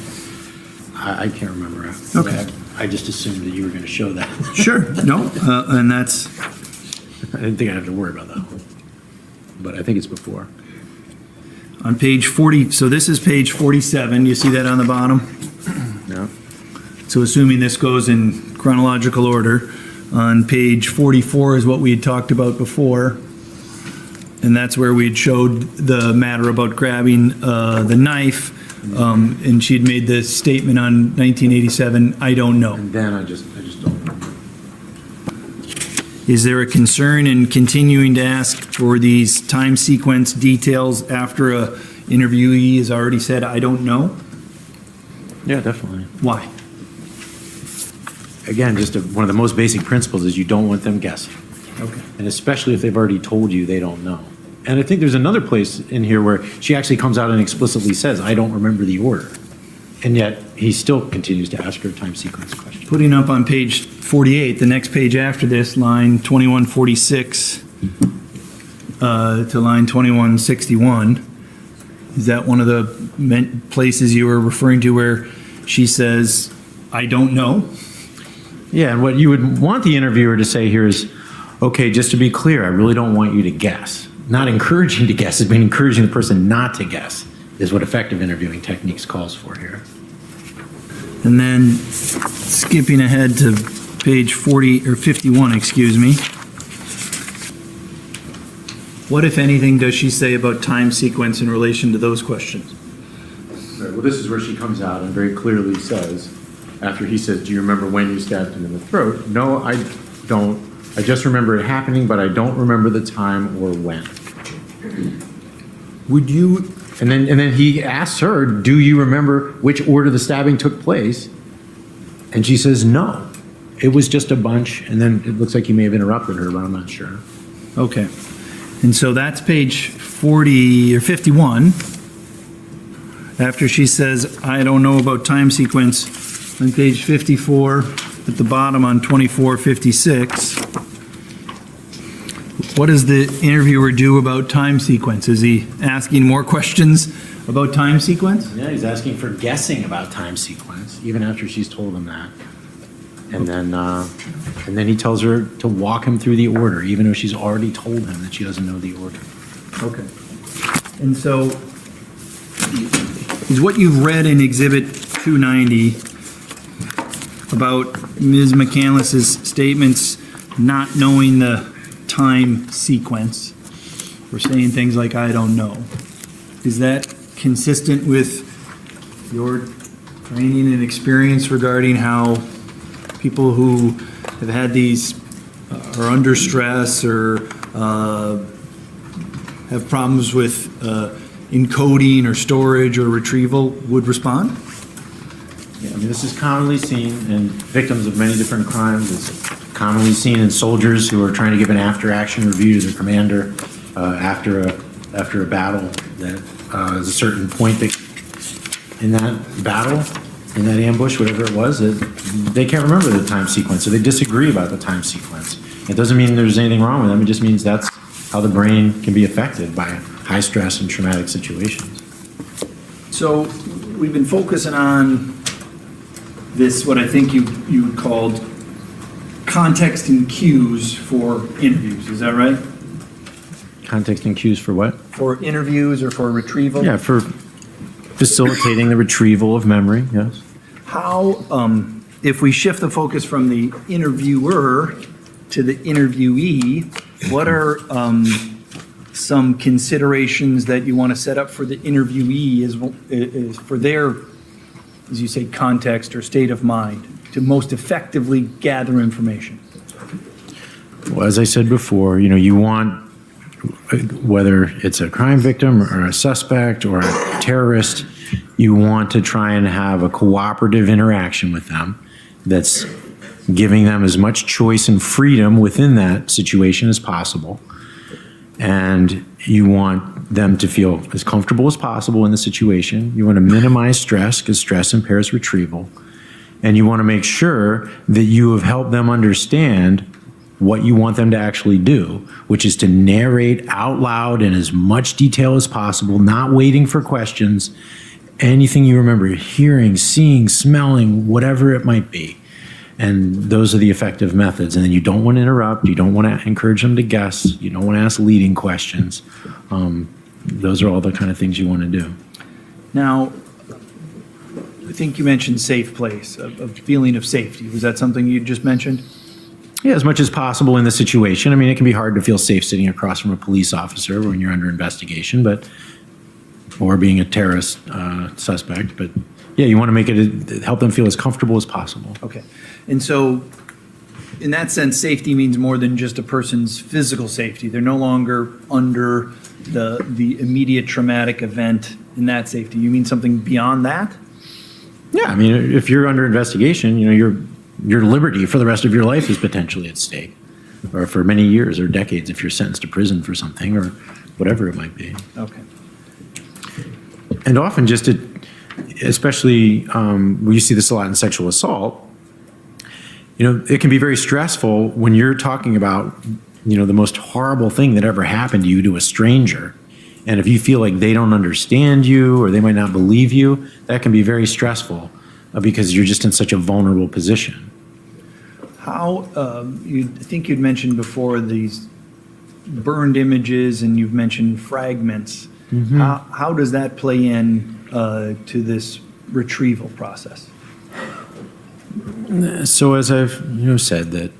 D: I can't remember.
A: Okay.
D: I just assumed that you were going to show that.
A: Sure. No, and that's,
D: I didn't think I'd have to worry about that. But I think it's before.
A: on page 40, so this is page 47, you see that on the bottom?
D: Yeah.
A: So assuming this goes in chronological order, on page 44 is what we had talked about before. And that's where we had showed the matter about grabbing the knife. And she had made the statement on 1987, I don't know.
D: And then I just don't remember.
A: Is there a concern in continuing to ask for these time sequence details after a interviewee has already said, I don't know?
D: Yeah, definitely.
A: Why?
D: Again, just one of the most basic principles is you don't want them guessing.
A: Okay.
D: And especially if they've already told you they don't know. And I think there's another place in here where she actually comes out and explicitly says, I don't remember the order. And yet he still continues to ask her a time sequence question.
A: Putting up on page 48, the next page after this, line 2146 to line 2161, is that one of the places you were referring to where she says, I don't know?
D: Yeah, and what you would want the interviewer to say here is, okay, just to be clear, I really don't want you to guess. Not encouraging to guess, it's been encouraging the person not to guess, is what effective interviewing techniques calls for here.
A: And then skipping ahead to page 51, excuse me. What, if anything, does she say about time sequence in relation to those questions?
D: Right, well, this is where she comes out and very clearly says, after he says, do you remember when you stabbed him in the throat? No, I don't. I just remember it happening, but I don't remember the time or when.
A: Would you...
D: And then he asks her, do you remember which order the stabbing took place? And she says, no. It was just a bunch. And then it looks like he may have interrupted her, but I'm not sure.
A: Okay. And so that's page 40 or 51. After she says, I don't know about time sequence, on page 54, at the bottom on 2456, what does the interviewer do about time sequence? Is he asking more questions about time sequence?
D: Yeah, he's asking for guessing about time sequence, even after she's told him that. And then he tells her to walk him through the order, even though she's already told him that she doesn't know the order.
A: Okay. And so, is what you've read in Exhibit 290 about Ms. McCandless's statements not knowing the time sequence, or saying things like, I don't know, is that consistent with your training and experience regarding how people who have had these are under stress or have problems with encoding or storage or retrieval would respond?
D: Yeah, I mean, this is commonly seen in victims of many different crimes. It's commonly seen in soldiers who are trying to give an after-action review to their commander after a battle. That is a certain point that in that battle, in that ambush, whatever it was, they can't remember the time sequence, so they disagree about the time sequence. It doesn't mean there's anything wrong with them. It just means that's how the brain can be affected by high stress and traumatic situations.
A: So we've been focusing on this, what I think you called context and cues for interviews. Is that right?
D: Context and cues for what?
A: For interviews or for retrieval?
D: Yeah, for facilitating the retrieval of memory, yes.
A: How, if we shift the focus from the interviewer to the interviewee, what are some considerations that you want to set up for the interviewee is for their, as you say, context or state of mind to most effectively gather information?
D: Well, as I said before, you want, whether it's a crime victim or a suspect or a terrorist, you want to try and have a cooperative interaction with them that's giving them as much choice and freedom within that situation as possible. And you want them to feel as comfortable as possible in the situation. You want to minimize stress because stress impairs retrieval. And you want to make sure that you have helped them understand what you want them to actually do, which is to narrate out loud in as much detail as possible, not waiting for questions, anything you remember hearing, seeing, smelling, whatever it might be. And those are the effective methods. And then you don't want to interrupt. You don't want to encourage them to guess. You don't want to ask leading questions. Those are all the kind of things you want to do.
A: Now, I think you mentioned safe place, a feeling of safety. Was that something you just mentioned?
D: Yeah, as much as possible in the situation. I mean, it can be hard to feel safe sitting across from a police officer when you're under investigation, or being a terrorist suspect. But yeah, you want to make it, help them feel as comfortable as possible.
A: Okay. And so in that sense, safety means more than just a person's physical safety. They're no longer under the immediate traumatic event in that safety. You mean something beyond that?
D: Yeah, I mean, if you're under investigation, your liberty for the rest of your life is potentially at stake, or for many years or decades if you're sentenced to prison for something or whatever it might be.
A: Okay.
D: And often especially you see this a lot in sexual assault, it can be very stressful when you're talking about, the most horrible thing that ever happened to you to a stranger. And if you feel like they don't understand you or they might not believe you, that can be very stressful because you're just in such a vulnerable position.
A: How, I think you'd mentioned before these burned images and you've mentioned fragments. Mm-hmm. How does that play in to this retrieval process?
D: So as I've said, that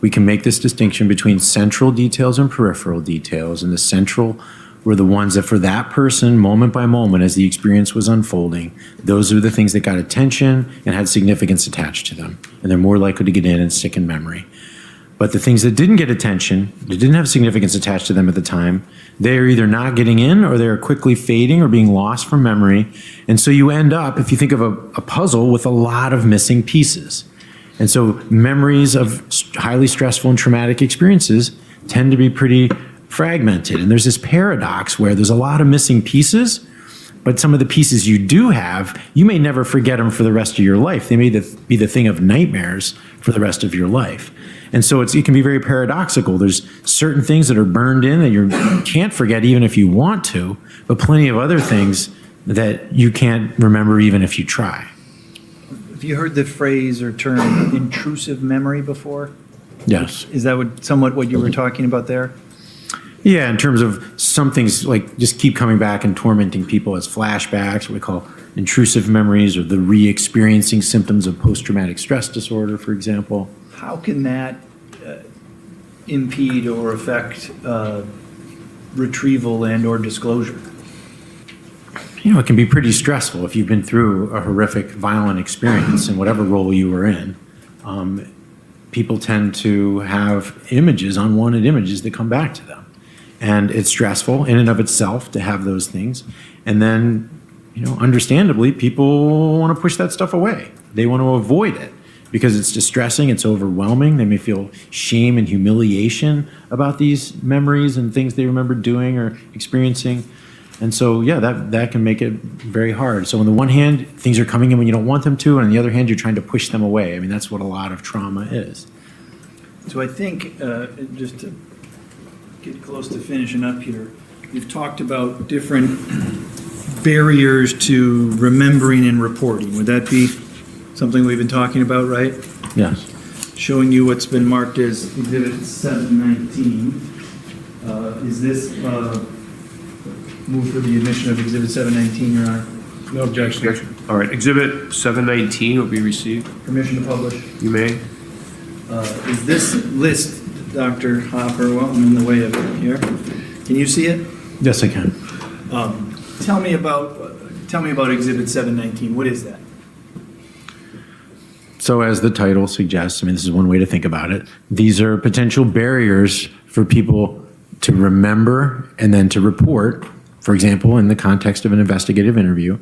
D: we can make this distinction between central details and peripheral details, and the central were the ones that for that person, moment by moment, as the experience was unfolding, those are the things that got attention and had significance attached to them, and they're more likely to get in and stick in memory. But the things that didn't get attention, that didn't have significance attached to them at the time, they're either not getting in or they're quickly fading or being lost from memory. And so you end up, if you think of a puzzle, with a lot of missing pieces. And so memories of highly stressful and traumatic experiences tend to be pretty fragmented. And there's this paradox where there's a lot of missing pieces, but some of the pieces you do have, you may never forget them for the rest of your life. They may be the thing of nightmares for the rest of your life. And so it can be very paradoxical. There's certain things that are burned in that you can't forget even if you want to, but plenty of other things that you can't remember even if you try.
A: Have you heard the phrase or term intrusive memory before?
D: Yes.
A: Is that somewhat what you were talking about there?
D: Yeah, in terms of some things like just keep coming back and tormenting people as flashbacks, what we call intrusive memories, or the re-experiencing symptoms of post-traumatic stress disorder, for example.
A: How can that impede or affect retrieval and or disclosure?
D: It can be pretty stressful if you've been through a horrific, violent experience in whatever role you were in. People tend to have unwanted images that come back to them. And it's stressful in and of itself to have those things. And then, understandably, people want to push that stuff away. They want to avoid it because it's distressing, it's overwhelming. They may feel shame and humiliation about these memories and things they remember doing or experiencing. And so, yeah, that can make it very hard. So on the one hand, things are coming in when you don't want them to, and on the other hand, you're trying to push them away. I mean, that's what a lot of trauma is.
A: So I think, just to get close to finishing up here, you've talked about different barriers to remembering and reporting. Would that be something we've been talking about, right?
D: Yes.
A: Showing you what's been marked as Exhibit 719. Is this move for the admission of Exhibit 719, Your Honor?
F: No objection. All right, Exhibit 719 will be received.
A: Permission to publish?
F: You may.
A: Is this list, Dr. Hopper, well, I'm in the way of it here. Can you see it?
D: Yes, I can.
A: Tell me about Exhibit 719. What is that?
D: So as the title suggests, this is one way to think about it. These are potential barriers for people to remember and then to report, for example, in the context of an investigative interview,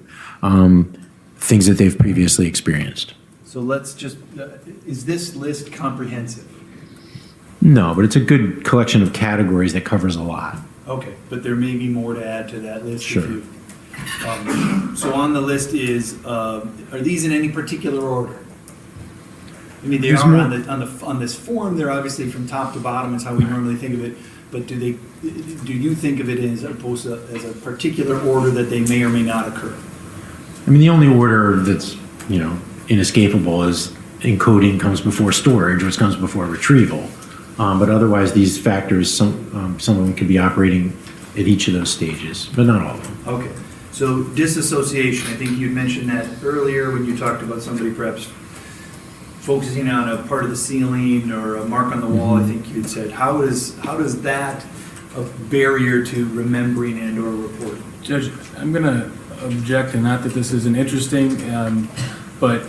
D: things that they've previously experienced.
A: So let's just, is this list comprehensive?
D: No, but it's a good collection of categories that covers a lot.
A: Okay, but there may be more to add to that list.
D: Sure.
A: So on the list is, are these in any particular order? I mean, they are on this form, they're obviously from top to bottom, is how we normally think of it, but do you think of it as opposed to, as a particular order that they may or may not occur?
D: I mean, the only order that's, inescapable is encoding comes before storage, which comes before retrieval. But otherwise, these factors, some of them could be operating at each of those stages, but not all of them.
A: Okay, so disassociation, I think you mentioned that earlier when you talked about somebody perhaps focusing on a part of the ceiling or a mark on the wall. I think you'd said, how does that a barrier to remembering and or reporting?
J: Judge, I'm going to object, and not that this isn't interesting, but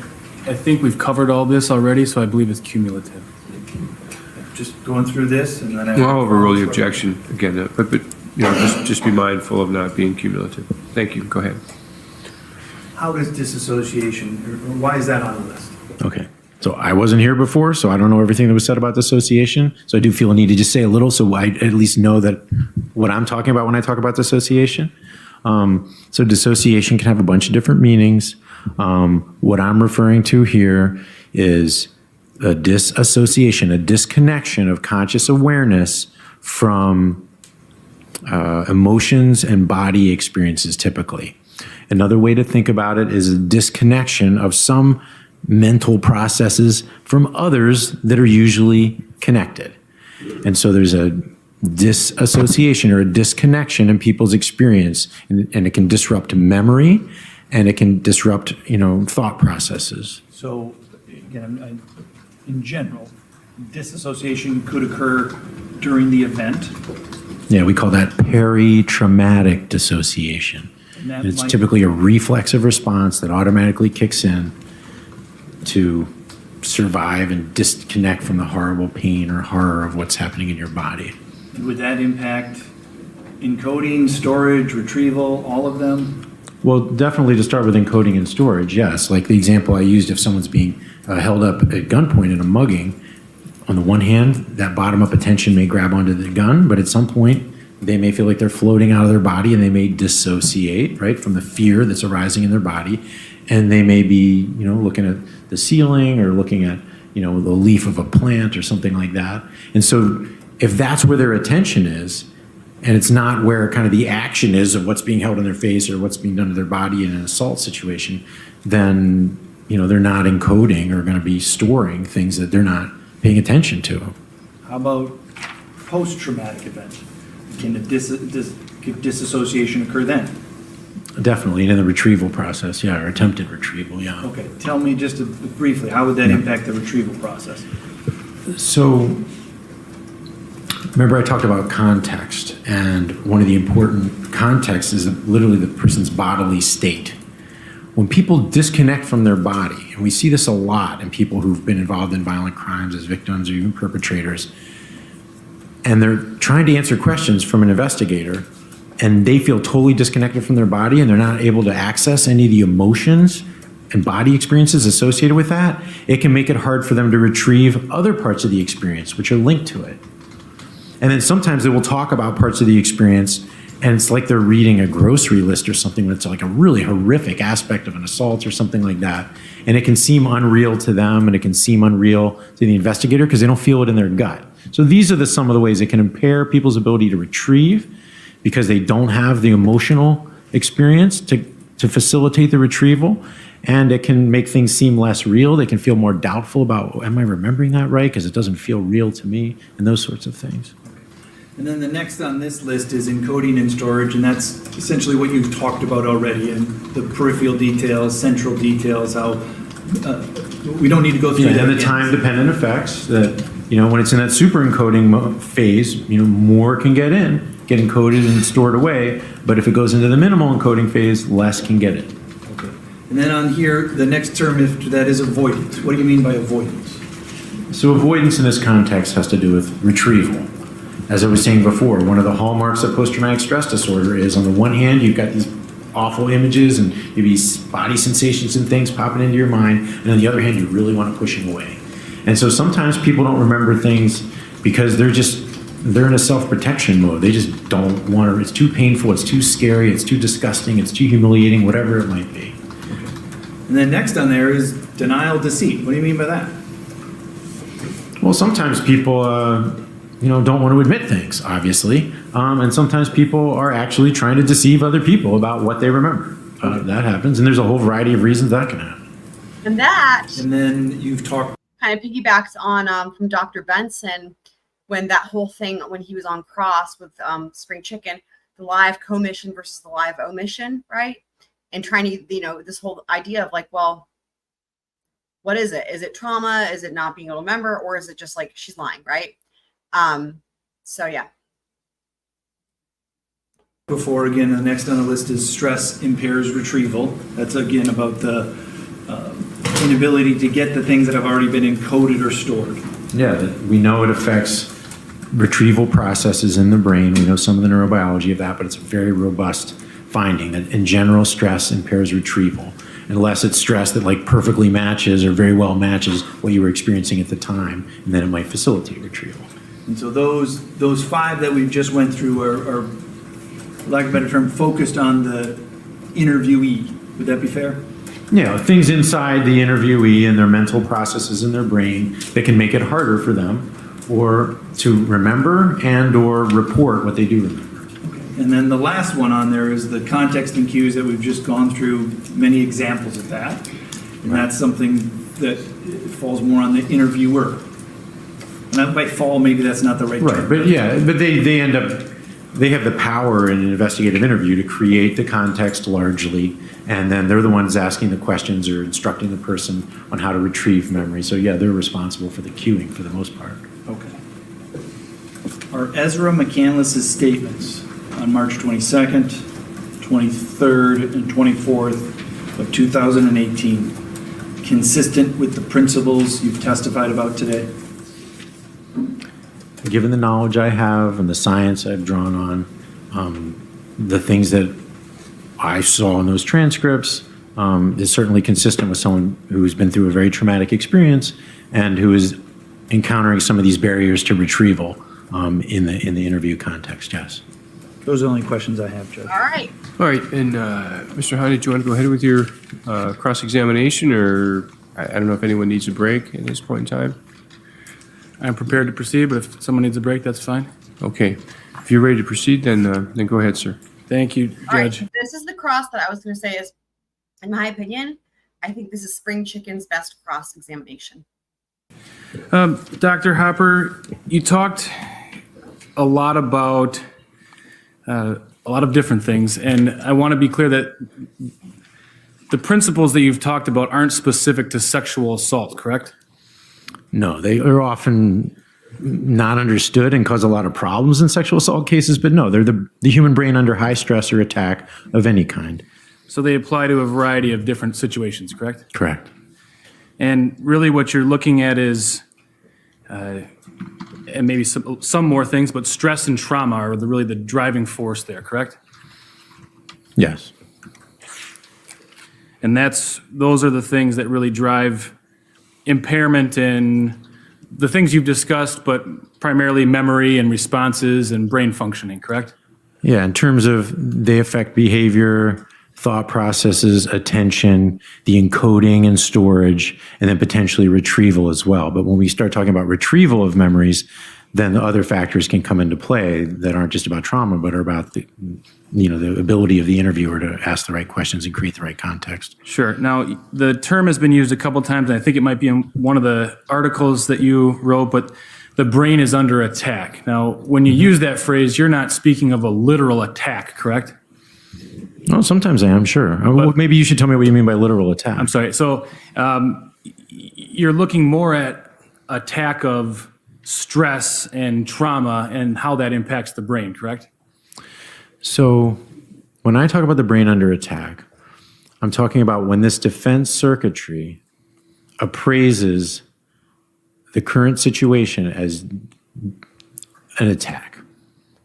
J: I think we've covered all this already, so I believe it's cumulative.
A: Just going through this and then
F: I'll overrule the objection again, but just be mindful of not being cumulative. Thank you. Go ahead.
A: How does disassociation, or why is that on the list?
D: Okay. So I wasn't here before, so I don't know everything that was said about dissociation. So I do feel a need to just say a little so I at least know that what I'm talking about when I talk about dissociation. So dissociation can have a bunch of different meanings. What I'm referring to here is a disassociation, a disconnection of conscious awareness from emotions and body experiences typically. Another way to think about it is a disconnection of some mental processes from others that are usually connected. And so there's a disassociation or a disconnection in people's experience, and it can disrupt memory and it can disrupt, thought processes.
A: So again, in general, disassociation could occur during the event.
D: Yeah, we call that peri-traumatic dissociation. And it's typically a reflexive response that automatically kicks in to survive and disconnect from the horrible pain or horror of what's happening in your body.
A: Would that impact encoding, storage, retrieval, all of them?
D: Well, definitely to start with encoding and storage, yes. Like the example I used, if someone's being held up at gunpoint in a mugging, on the one hand, that bottom-up attention may grab onto the gun, but at some point, they may feel like they're floating out of their body and they may dissociate, right, from the fear that's arising in their body. And they may be, looking at the ceiling or looking at, the leaf of a plant or something like that. And so if that's where their attention is, and it's not where kind of the action is of what's being held in their face or what's being done to their body in an assault situation, then, they're not encoding or going to be storing things that they're not paying attention to.
A: How about post-traumatic event? Can a disassociation occur then?
D: Definitely, and in the retrieval process, yeah, or attempted retrieval, yeah.
A: Okay, tell me just briefly, how would that impact the retrieval process?
D: So, remember I talked about context, and one of the important contexts is literally the person's bodily state. When people disconnect from their body, and we see this a lot in people who've been involved in violent crimes as victims or even perpetrators, and they're trying to answer questions from an investigator, and they feel totally disconnected from their body and they're not able to access any of the emotions and body experiences associated with that, it can make it hard for them to retrieve other parts of the experience which are linked to it. And then sometimes they will talk about parts of the experience and it's like they're reading a grocery list or something when it's like a really horrific aspect of an assault or something like that. And it can seem unreal to them and it can seem unreal to the investigator because they don't feel it in their gut. So these are some of the ways it can impair people's ability to retrieve because they don't have the emotional experience to facilitate the retrieval, and it can make things seem less real. They can feel more doubtful about, am I remembering that right? Because it doesn't feel real to me, and those sorts of things.
A: And then the next on this list is encoding and storage, and that's essentially what you've talked about already, and the peripheral details, central details, how we don't need to go through that.
D: And the time-dependent effects that, when it's in that super-encoding phase, more can get encoded and stored away, but if it goes into the minimal encoding phase, less can get in.
A: Okay. And then on here, the next term after that is avoidance. What do you mean by avoidance?
D: So avoidance in this context has to do with retrieval. As I was saying before, one of the hallmarks of post-traumatic stress disorder is, on the one hand, you've got these awful images and maybe body sensations and things popping into your mind. And on the other hand, you really want to push them away. And so sometimes people don't remember things because they're in a self-protection mode. They just don't want to, it's too painful, it's too scary, it's too disgusting, it's too humiliating, whatever it might be.
A: And then next on there is denial, deceit. What do you mean by that?
D: Well, sometimes people, don't want to admit things, obviously. And sometimes people are actually trying to deceive other people about what they remember. That happens, and there's a whole variety of reasons that can happen.
C: And that
A: And then you've talked.
C: kind of piggybacks on from Dr. Benson when that whole thing, when he was on Cross with Spring Chicken, the live commission versus the live omission, right? And trying to, this whole idea of like, well, what is it? Is it trauma? Is it not being able to remember? Or is it just like she's lying, right? So yeah.
A: Before, again, the next on the list is stress impairs retrieval. That's again about the inability to get the things that have already been encoded or stored.
D: Yeah, we know it affects retrieval processes in the brain. We know some of the neurobiology of that, but it's a very robust finding that in general, stress impairs retrieval, unless it's stress that like perfectly matches or very well matches what you were experiencing at the time, and then it might facilitate retrieval.
A: And so those five that we've just went through are, lack of a better term, focused on the interviewee. Would that be fair?
D: Yeah, things inside the interviewee and their mental processes in their brain that can make it harder for them or to remember and or report what they do remember.
A: Okay. And then the last one on there is the context and cues that we've just gone through many examples of that. And that's something that falls more on the interviewer. And that might fall, maybe that's not the right term.
D: But yeah, but they end up, they have the power in an investigative interview to create the context largely, and then they're the ones asking the questions or instructing the person on how to retrieve memory. So yeah, they're responsible for the cueing for the most part.
A: Okay. Are Ezra McCandless's statements on March 22nd, 23rd, and 24th of 2018 consistent with the principles you've testified about today?
D: Given the knowledge I have and the science I've drawn on, the things that I saw in those transcripts is certainly consistent with someone who's been through a very traumatic experience and who is encountering some of these barriers to retrieval in the interview context, yes.
A: Those are the only questions I have, Judge.
C: All right.
F: All right, and Mr. Hahn, did you want to go ahead with your cross-examination, or I don't know if anyone needs a break at this point in time?
J: I'm prepared to proceed, but if someone needs a break, that's fine.
F: Okay. If you're ready to proceed, then go ahead, sir.
J: Thank you, Judge.
C: All right, this is the cross that I was going to say is, in my opinion, I think this is Spring Chicken's best cross-examination.
J: Dr. Hopper, you talked a lot about a lot of different things, and I want to be clear that the principles that you've talked about aren't specific to sexual assault, correct?
D: No, they are often not understood and cause a lot of problems in sexual assault cases, but no, they're the human brain under high stress or attack of any kind.
J: So they apply to a variety of different situations, correct?
D: Correct.
J: And really what you're looking at is, and maybe some more things, but stress and trauma are really the driving force there, correct?
D: Yes.
J: And those are the things that really drive impairment in the things you've discussed, but primarily memory and responses and brain functioning, correct?
D: Yeah, in terms of they affect behavior, thought processes, attention, the encoding and storage, and then potentially retrieval as well. But when we start talking about retrieval of memories, then the other factors can come into play that aren't just about trauma, but are about the ability of the interviewer to ask the right questions and create the right context.
J: Sure. Now, the term has been used a couple times, and I think it might be in one of the articles that you wrote, but the brain is under attack. Now, when you use that phrase, you're not speaking of a literal attack, correct?
D: Oh, sometimes I am, sure. Well, maybe you should tell me what you mean by literal attack.
J: I'm sorry. So you're looking more at attack of stress and trauma and how that impacts the brain, correct?
D: So when I talk about the brain under attack, I'm talking about when this defense circuitry appraises the current situation as an attack,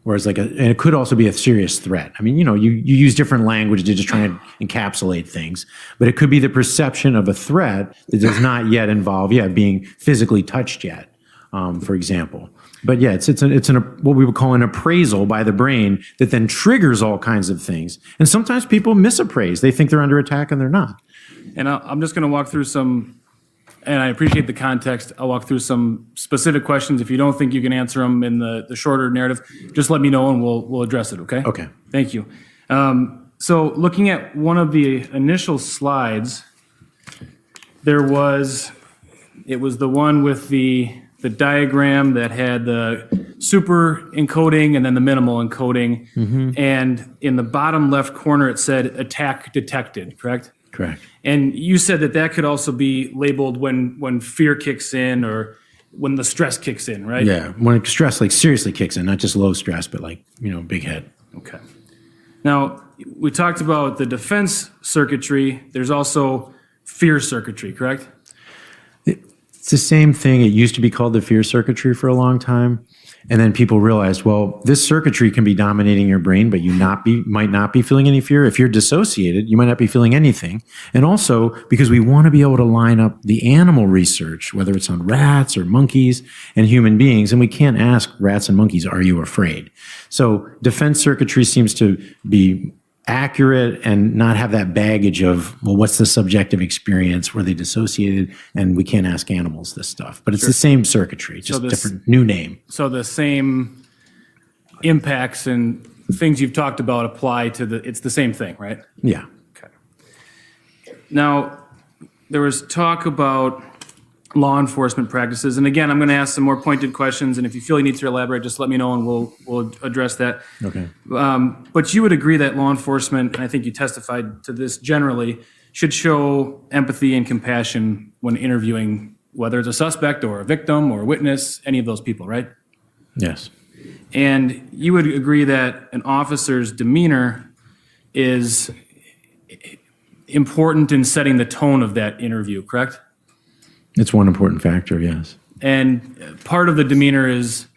D: Whereas and it could also be a serious threat. I mean, you use different language to just try and encapsulate things, but it could be the perception of a threat that does not yet involve, being physically touched yet, for example. But yeah, it's what we would call an appraisal by the brain that then triggers all kinds of things. And sometimes people misappraise. They think they're under attack and they're not.
J: And I'm just going to walk through some, and I appreciate the context. I'll walk through some specific questions. If you don't think you can answer them in the shorter narrative, just let me know and we'll address it, okay?
D: Okay.
J: Thank you. So looking at one of the initial slides, it was the one with the diagram that had the super encoding and then the minimal encoding. And in the bottom left corner, it said attack detected, correct?
D: Correct.
J: And you said that could also be labeled when fear kicks in or when the stress kicks in, right?
D: Yeah, when stress seriously kicks in, not just low stress, but big head.
J: Okay. Now, we talked about the defense circuitry. There's also fear circuitry, correct?
D: It's the same thing. It used to be called the fear circuitry for a long time. And then people realized, well, this circuitry can be dominating your brain, but you might not be feeling any fear. If you're dissociated, you might not be feeling anything. And also because we want to be able to line up the animal research, whether it's on rats or monkeys and human beings, and we can't ask rats and monkeys, are you afraid? So defense circuitry seems to be accurate and not have that baggage of, well, what's the subjective experience? Were they dissociated? And we can't ask animals this stuff. But it's the same circuitry, just different, new name.
J: So the same impacts and things you've talked about apply to it's the same thing, right?
D: Yeah.
J: Okay. Now, there was talk about law enforcement practices. And again, I'm going to ask some more pointed questions. And if you feel you need to elaborate, just let me know and we'll address that.
D: Okay.
J: But you would agree that law enforcement, and I think you testified to this generally, should show empathy and compassion when interviewing, whether it's a suspect or a victim or a witness, any of those people, right?
D: Yes.
J: And you would agree that an officer's demeanor is important in setting the tone of that interview, correct?
D: It's one important factor, yes.
J: And part of the demeanor is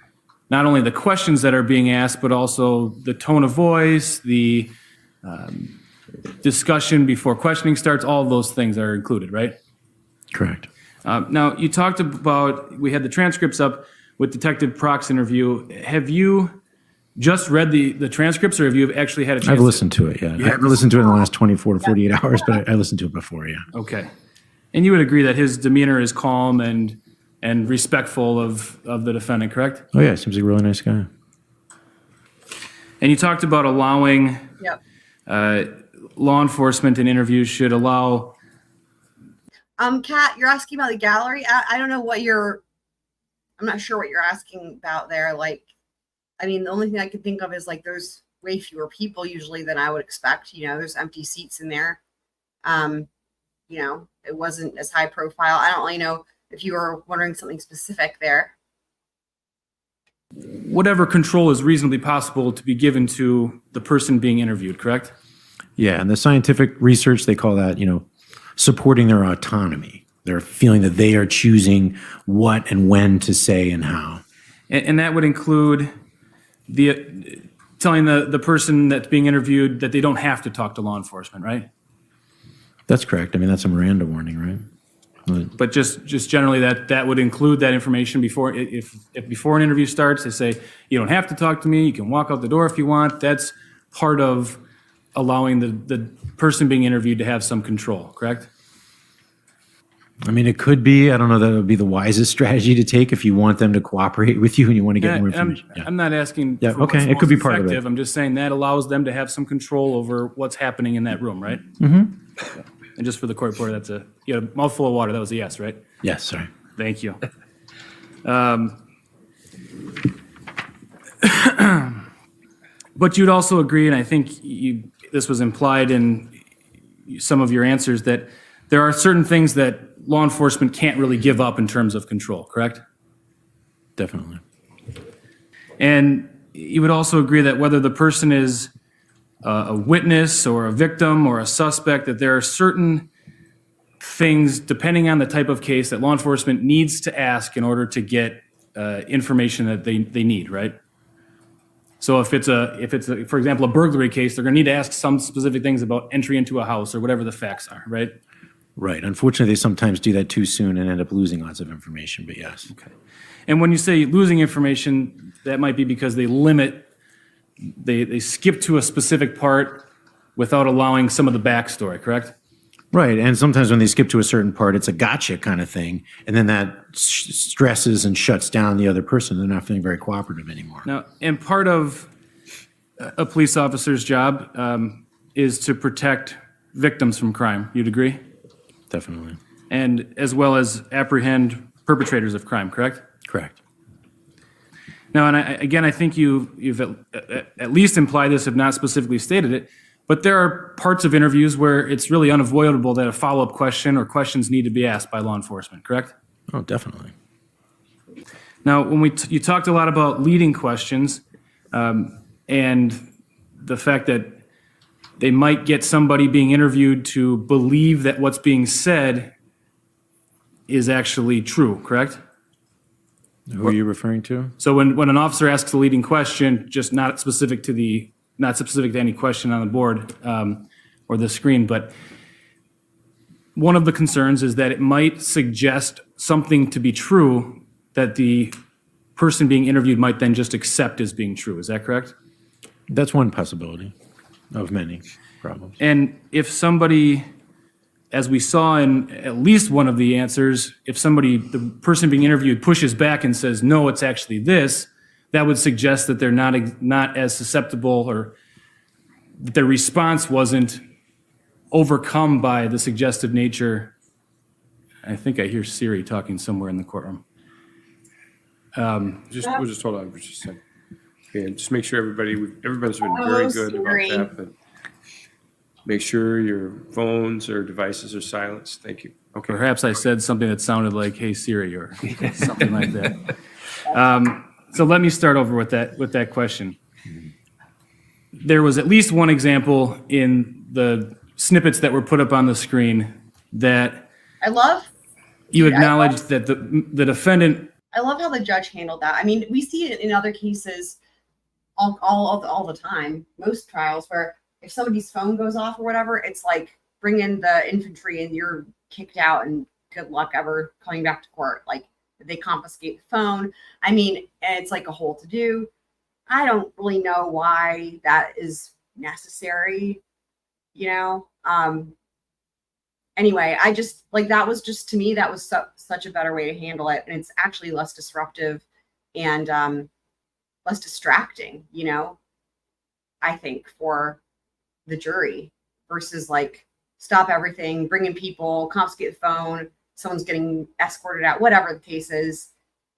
J: not only the questions that are being asked, but also the tone of voice, the discussion before questioning starts, all of those things are included, right?
D: Correct.
J: Now, you talked about, we had the transcripts up with Detective Prock's interview. Have you just read the transcripts, or have you actually had a chance?
D: I've listened to it, yeah. I haven't listened to it in the last 24 to 48 hours, but I listened to it before, yeah.
J: Okay. And you would agree that his demeanor is calm and respectful of the defendant, correct?
D: Oh, yeah, seems like a really nice guy.
J: And you talked about allowing law enforcement in interviews should allow.
C: Kat, you're asking about the gallery. I don't know what I'm not sure what you're asking about there. The only thing I could think of is there's way fewer people usually than I would expect. There's empty seats in there. It wasn't as high profile. I don't really know if you were wondering something specific there.
J: Whatever control is reasonably possible to be given to the person being interviewed, correct?
D: Yeah, and the scientific research, they call that, supporting their autonomy. They're feeling that they are choosing what and when to say and how.
J: And that would include telling the person that's being interviewed that they don't have to talk to law enforcement, right?
D: That's correct. That's a Miranda warning, right?
J: But just generally that would include that information before before an interview starts. They say, you don't have to talk to me. You can walk out the door if you want. That's part of allowing the person being interviewed to have some control, correct?
D: It could be. I don't know that it would be the wisest strategy to take if you want them to cooperate with you and you want to get more information.
J: I'm not asking for
D: okay.
J: what's
D: It could be
J: most
D: part of it.
J: effective. I'm just saying that allows them to have some control over what's happening in that room, right?
D: Mm-hmm.
J: And just for the court reporter, you had a mouthful of water. That was a yes, right?
D: Yes, sorry.
J: Thank you. But you'd also agree, and I think this was implied in some of your answers, that there are certain things that law enforcement can't really give up in terms of control, correct?
D: Definitely.
J: And you would also agree that whether the person is a witness or a victim or a suspect, that there are certain things, depending on the type of case, that law enforcement needs to ask in order to get information that they need, right? So if it's a, for example, a burglary case, they're going to need to ask some specific things about entry into a house or whatever the facts are, right?
D: Right. Unfortunately, they sometimes do that too soon and end up losing lots of information, but yes.
J: Okay. And when you say losing information, that might be because they skip to a specific part without allowing some of the backstory, correct?
D: Right. And sometimes when they skip to a certain part, it's a gotcha kind of thing. And then that stresses and shuts down the other person. They're not feeling very cooperative anymore.
J: Now, and part of a police officer's job is to protect victims from crime. You'd agree?
D: Definitely.
J: And as well as apprehend perpetrators of crime, correct?
D: Correct.
J: Now, and I think you've at least implied this, if not specifically stated it, but there are parts of interviews where it's really unavoidable that a follow-up question or questions need to be asked by law enforcement, correct?
D: Oh, definitely.
J: Now, when you talked a lot about leading questions and the fact that they might get somebody being interviewed to believe that what's being said is actually true, correct?
D: Who are you referring to?
J: So when an officer asks a leading question, just not specific to any question on the board or the screen, but one of the concerns is that it might suggest something to be true that the person being interviewed might then just accept as being true. Is that correct?
D: That's one possibility of many problems.
J: And if somebody, as we saw in at least one of the answers, if the person being interviewed pushes back and says, no, it's actually this, that would suggest that they're not as susceptible, or that their response wasn't overcome by the suggestive nature. I think I hear Siri talking somewhere in the courtroom.
F: We'll just hold on for just a second. Okay, and just make sure everybody's been very good about that, but make sure your phones or devices are silenced. Thank you. Okay.
J: Perhaps I said something that sounded like, hey, Siri, or something like that. So let me start over with that question. There was at least one example in the snippets that were put up on the screen that you acknowledged that the defendant.
C: I love how the judge handled that. I mean, we see it in other cases all the time, most trials, where if somebody's phone goes off or whatever, it's like, bring in the infantry and you're kicked out and good luck ever coming back to court. Like, they confiscate the phone. I mean, and it's like a whole to do. I don't really know why that is necessary, Anyway, I just, like, that was just, to me, that was such a better way to handle it. And it's actually less disruptive and less distracting, I think, for the jury versus like stop everything, bring in people, confiscate the phone, someone's getting escorted out, whatever the case is,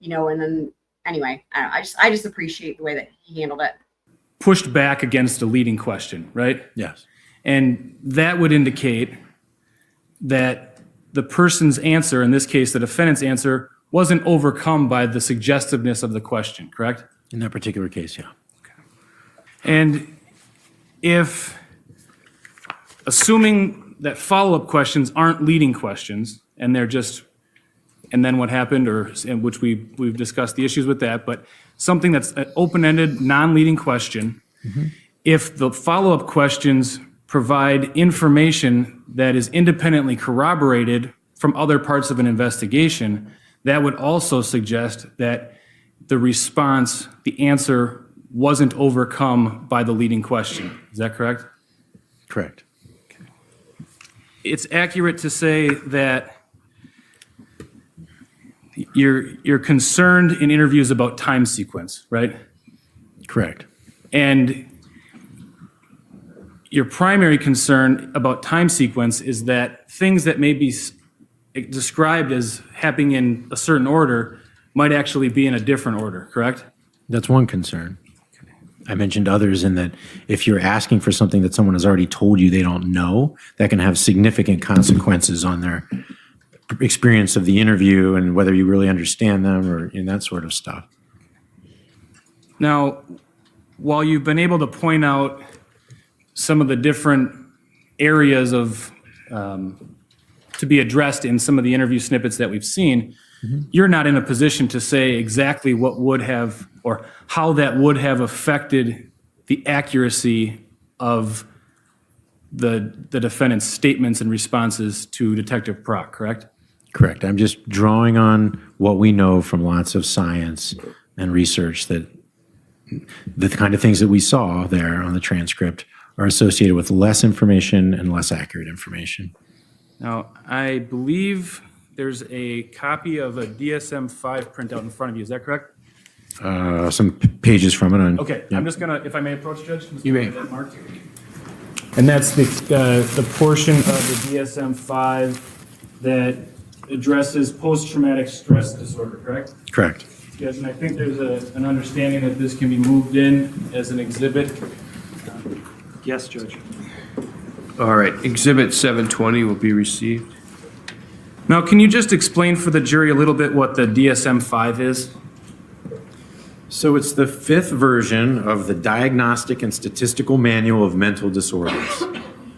C: and then anyway, I just appreciate the way that he handled it.
J: Pushed back against a leading question, right?
D: Yes.
J: And that would indicate that the person's answer, in this case, the defendant's answer, wasn't overcome by the suggestiveness of the question, correct?
D: In that particular case, yeah.
J: Okay. And if, assuming that follow-up questions aren't leading questions, and they're just, and then what happened, in which we've discussed the issues with that, but something that's an open-ended, non-leading question, if the follow-up questions provide information that is independently corroborated from other parts of an investigation, that would also suggest that the response, the answer, wasn't overcome by the leading question. Is that correct?
D: Correct.
J: Okay. It's accurate to say that you're concerned in interviews about time sequence, right?
D: Correct.
J: And your primary concern about time sequence is that things that may be described as happening in a certain order might actually be in a different order, correct?
D: That's one concern. I mentioned others in that if you're asking for something that someone has already told you they don't know, that can have significant consequences on their experience of the interview and whether you really understand them or in that sort of stuff.
J: Now, while you've been able to point out some of the different areas of to be addressed in some of the interview snippets that we've seen, you're not in a position to say exactly what would have or how that would have affected the accuracy of the defendant's statements and responses to Detective Prock, correct?
D: Correct. I'm just drawing on what we know from lots of science and research that the kind of things that we saw there on the transcript are associated with less information and less accurate information.
J: Now, I believe there's a copy of a DSM-5 printout in front of you. Is that correct?
D: Some pages from it.
J: Okay,
D: Yep.
J: I'm just gonna, if I may approach, Judge? I'm just
F: You
J: gonna
F: may.
J: get that marked. And that's the portion of the DSM-5 that addresses post-traumatic stress disorder, correct?
D: Correct.
J: Yes, and I think there's an understanding that this can be moved in as an exhibit.
A: Yes, Judge.
F: All right, Exhibit 720 will be received.
J: Now, can you just explain for the jury a little bit what the DSM-5 is?
D: So it's the 5th version of the Diagnostic and Statistical Manual of Mental Disorders.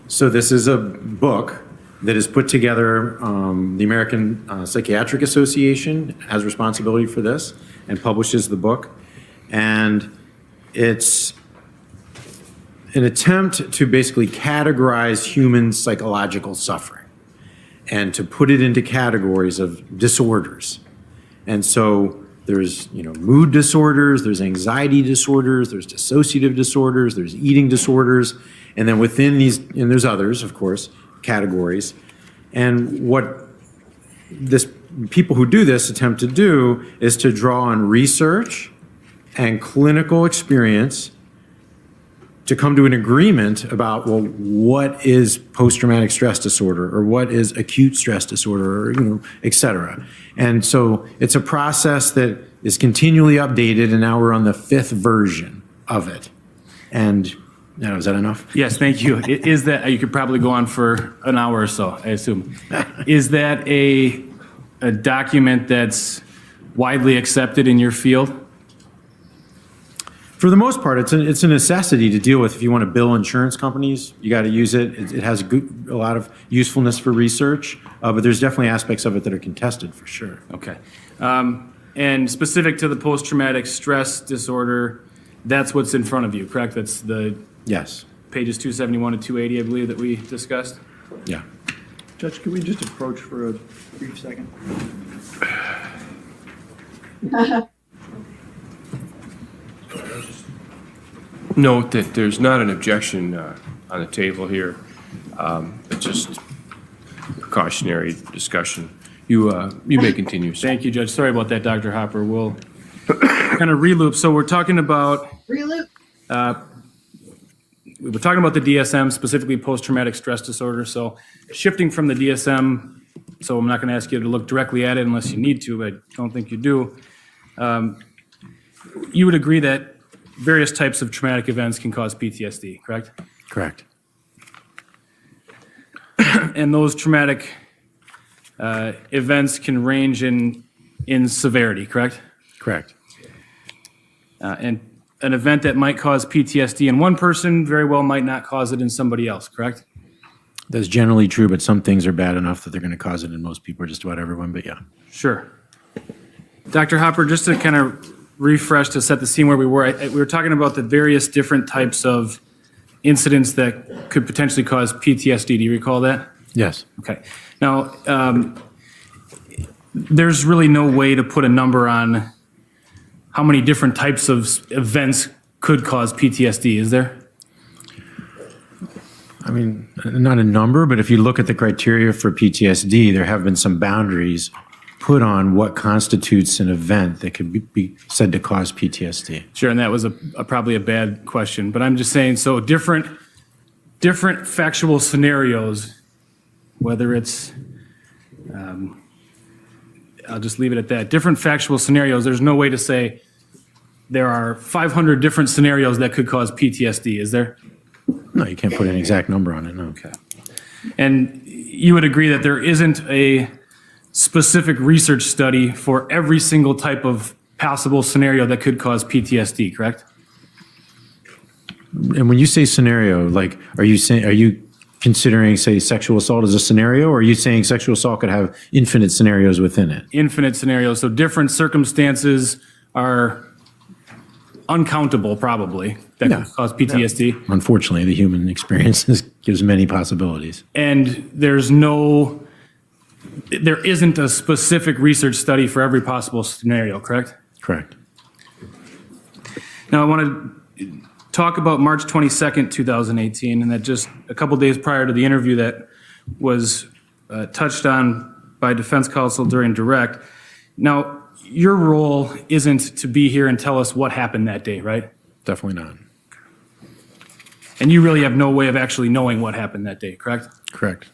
D: So this is a book that is put together, the American Psychiatric Association has responsibility for this and publishes the book. And it's an attempt to basically categorize human psychological suffering and to put it into categories of disorders. And so there's, mood disorders, there's anxiety disorders, there's dissociative disorders, there's eating disorders, and then within these, and there's others, of course, categories. And what people who do this attempt to do is to draw on research and clinical experience to come to an agreement about, well, what is post-traumatic stress disorder, or what is acute stress disorder, or, et cetera. And so it's a process that is continually updated, and now we're on the 5th version of it. And now, is that enough?
J: Yes, thank you. Is that, you could probably go on for an hour or so, I assume. Is that a document that's widely accepted in your field?
D: For the most part, it's a necessity to deal with. If you want to bill insurance companies, you got to use it. It has a lot of usefulness for research, but there's definitely aspects of it that are contested for sure.
J: Okay. And specific to the post-traumatic stress disorder, that's what's in front of you, correct? That's the
D: Yes.
J: pages 271 to 280, I believe, that we discussed?
D: Yeah.
A: Judge, could we just approach for a brief second?
F: Note that there's not an objection on the table here. It's just precautionary discussion. You may continue. Sir.
J: Thank you, Judge. Sorry about that, Dr. Hopper. We'll kind of reloop. So we're talking about...
C: Reloop.
J: We were talking about the DSM, specifically post-traumatic stress disorder. So shifting from the DSM, so I'm not going to ask you to look directly at it unless you need to, but I don't think you do. You would agree that various types of traumatic events can cause PTSD, correct?
D: Correct.
J: And those traumatic events can range in severity, correct?
D: Correct.
J: And an event that might cause PTSD in one person very well might not cause it in somebody else, correct?
D: That's generally true, but some things are bad enough that they're going to cause it in most people, or just about everyone, but yeah.
J: Sure. Dr. Hopper, just to kind of refresh to set the scene where we were, we were talking about the various different types of incidents that could potentially cause PTSD. Do you recall that?
D: Yes.
J: Okay. Now, there's really no way to put a number on how many different types of events could cause PTSD, is there?
D: I mean, not a number, but if you look at the criteria for PTSD, there have been some boundaries put on what constitutes an event that could be said to cause PTSD.
J: Sure, and that was probably a bad question, but I'm just saying, so different factual scenarios, whether it's, I'll just leave it at that. Different factual scenarios, there's no way to say there are 500 different scenarios that could cause PTSD, is there?
D: No, you can't put an exact number on it, no.
J: Okay. And you would agree that there isn't a specific research study for every single type of possible scenario that could cause PTSD, correct?
D: And when you say scenario, like, are you considering, say, sexual assault as a scenario, or are you saying sexual assault could have infinite scenarios within it?
J: Infinite scenarios, so different circumstances are uncountable probably that
D: Yeah.
J: could cause PTSD.
D: Unfortunately, the human experience gives many possibilities.
J: And there isn't a specific research study for every possible scenario, correct?
D: Correct.
J: Now I want to talk about March 22nd, 2018, and that just a couple days prior to the interview that was touched on by defense counsel during direct. Now, your role isn't to be here and tell us what happened that day, right?
D: Definitely not.
J: And you really have no way of actually knowing what happened that day, correct?
D: Correct.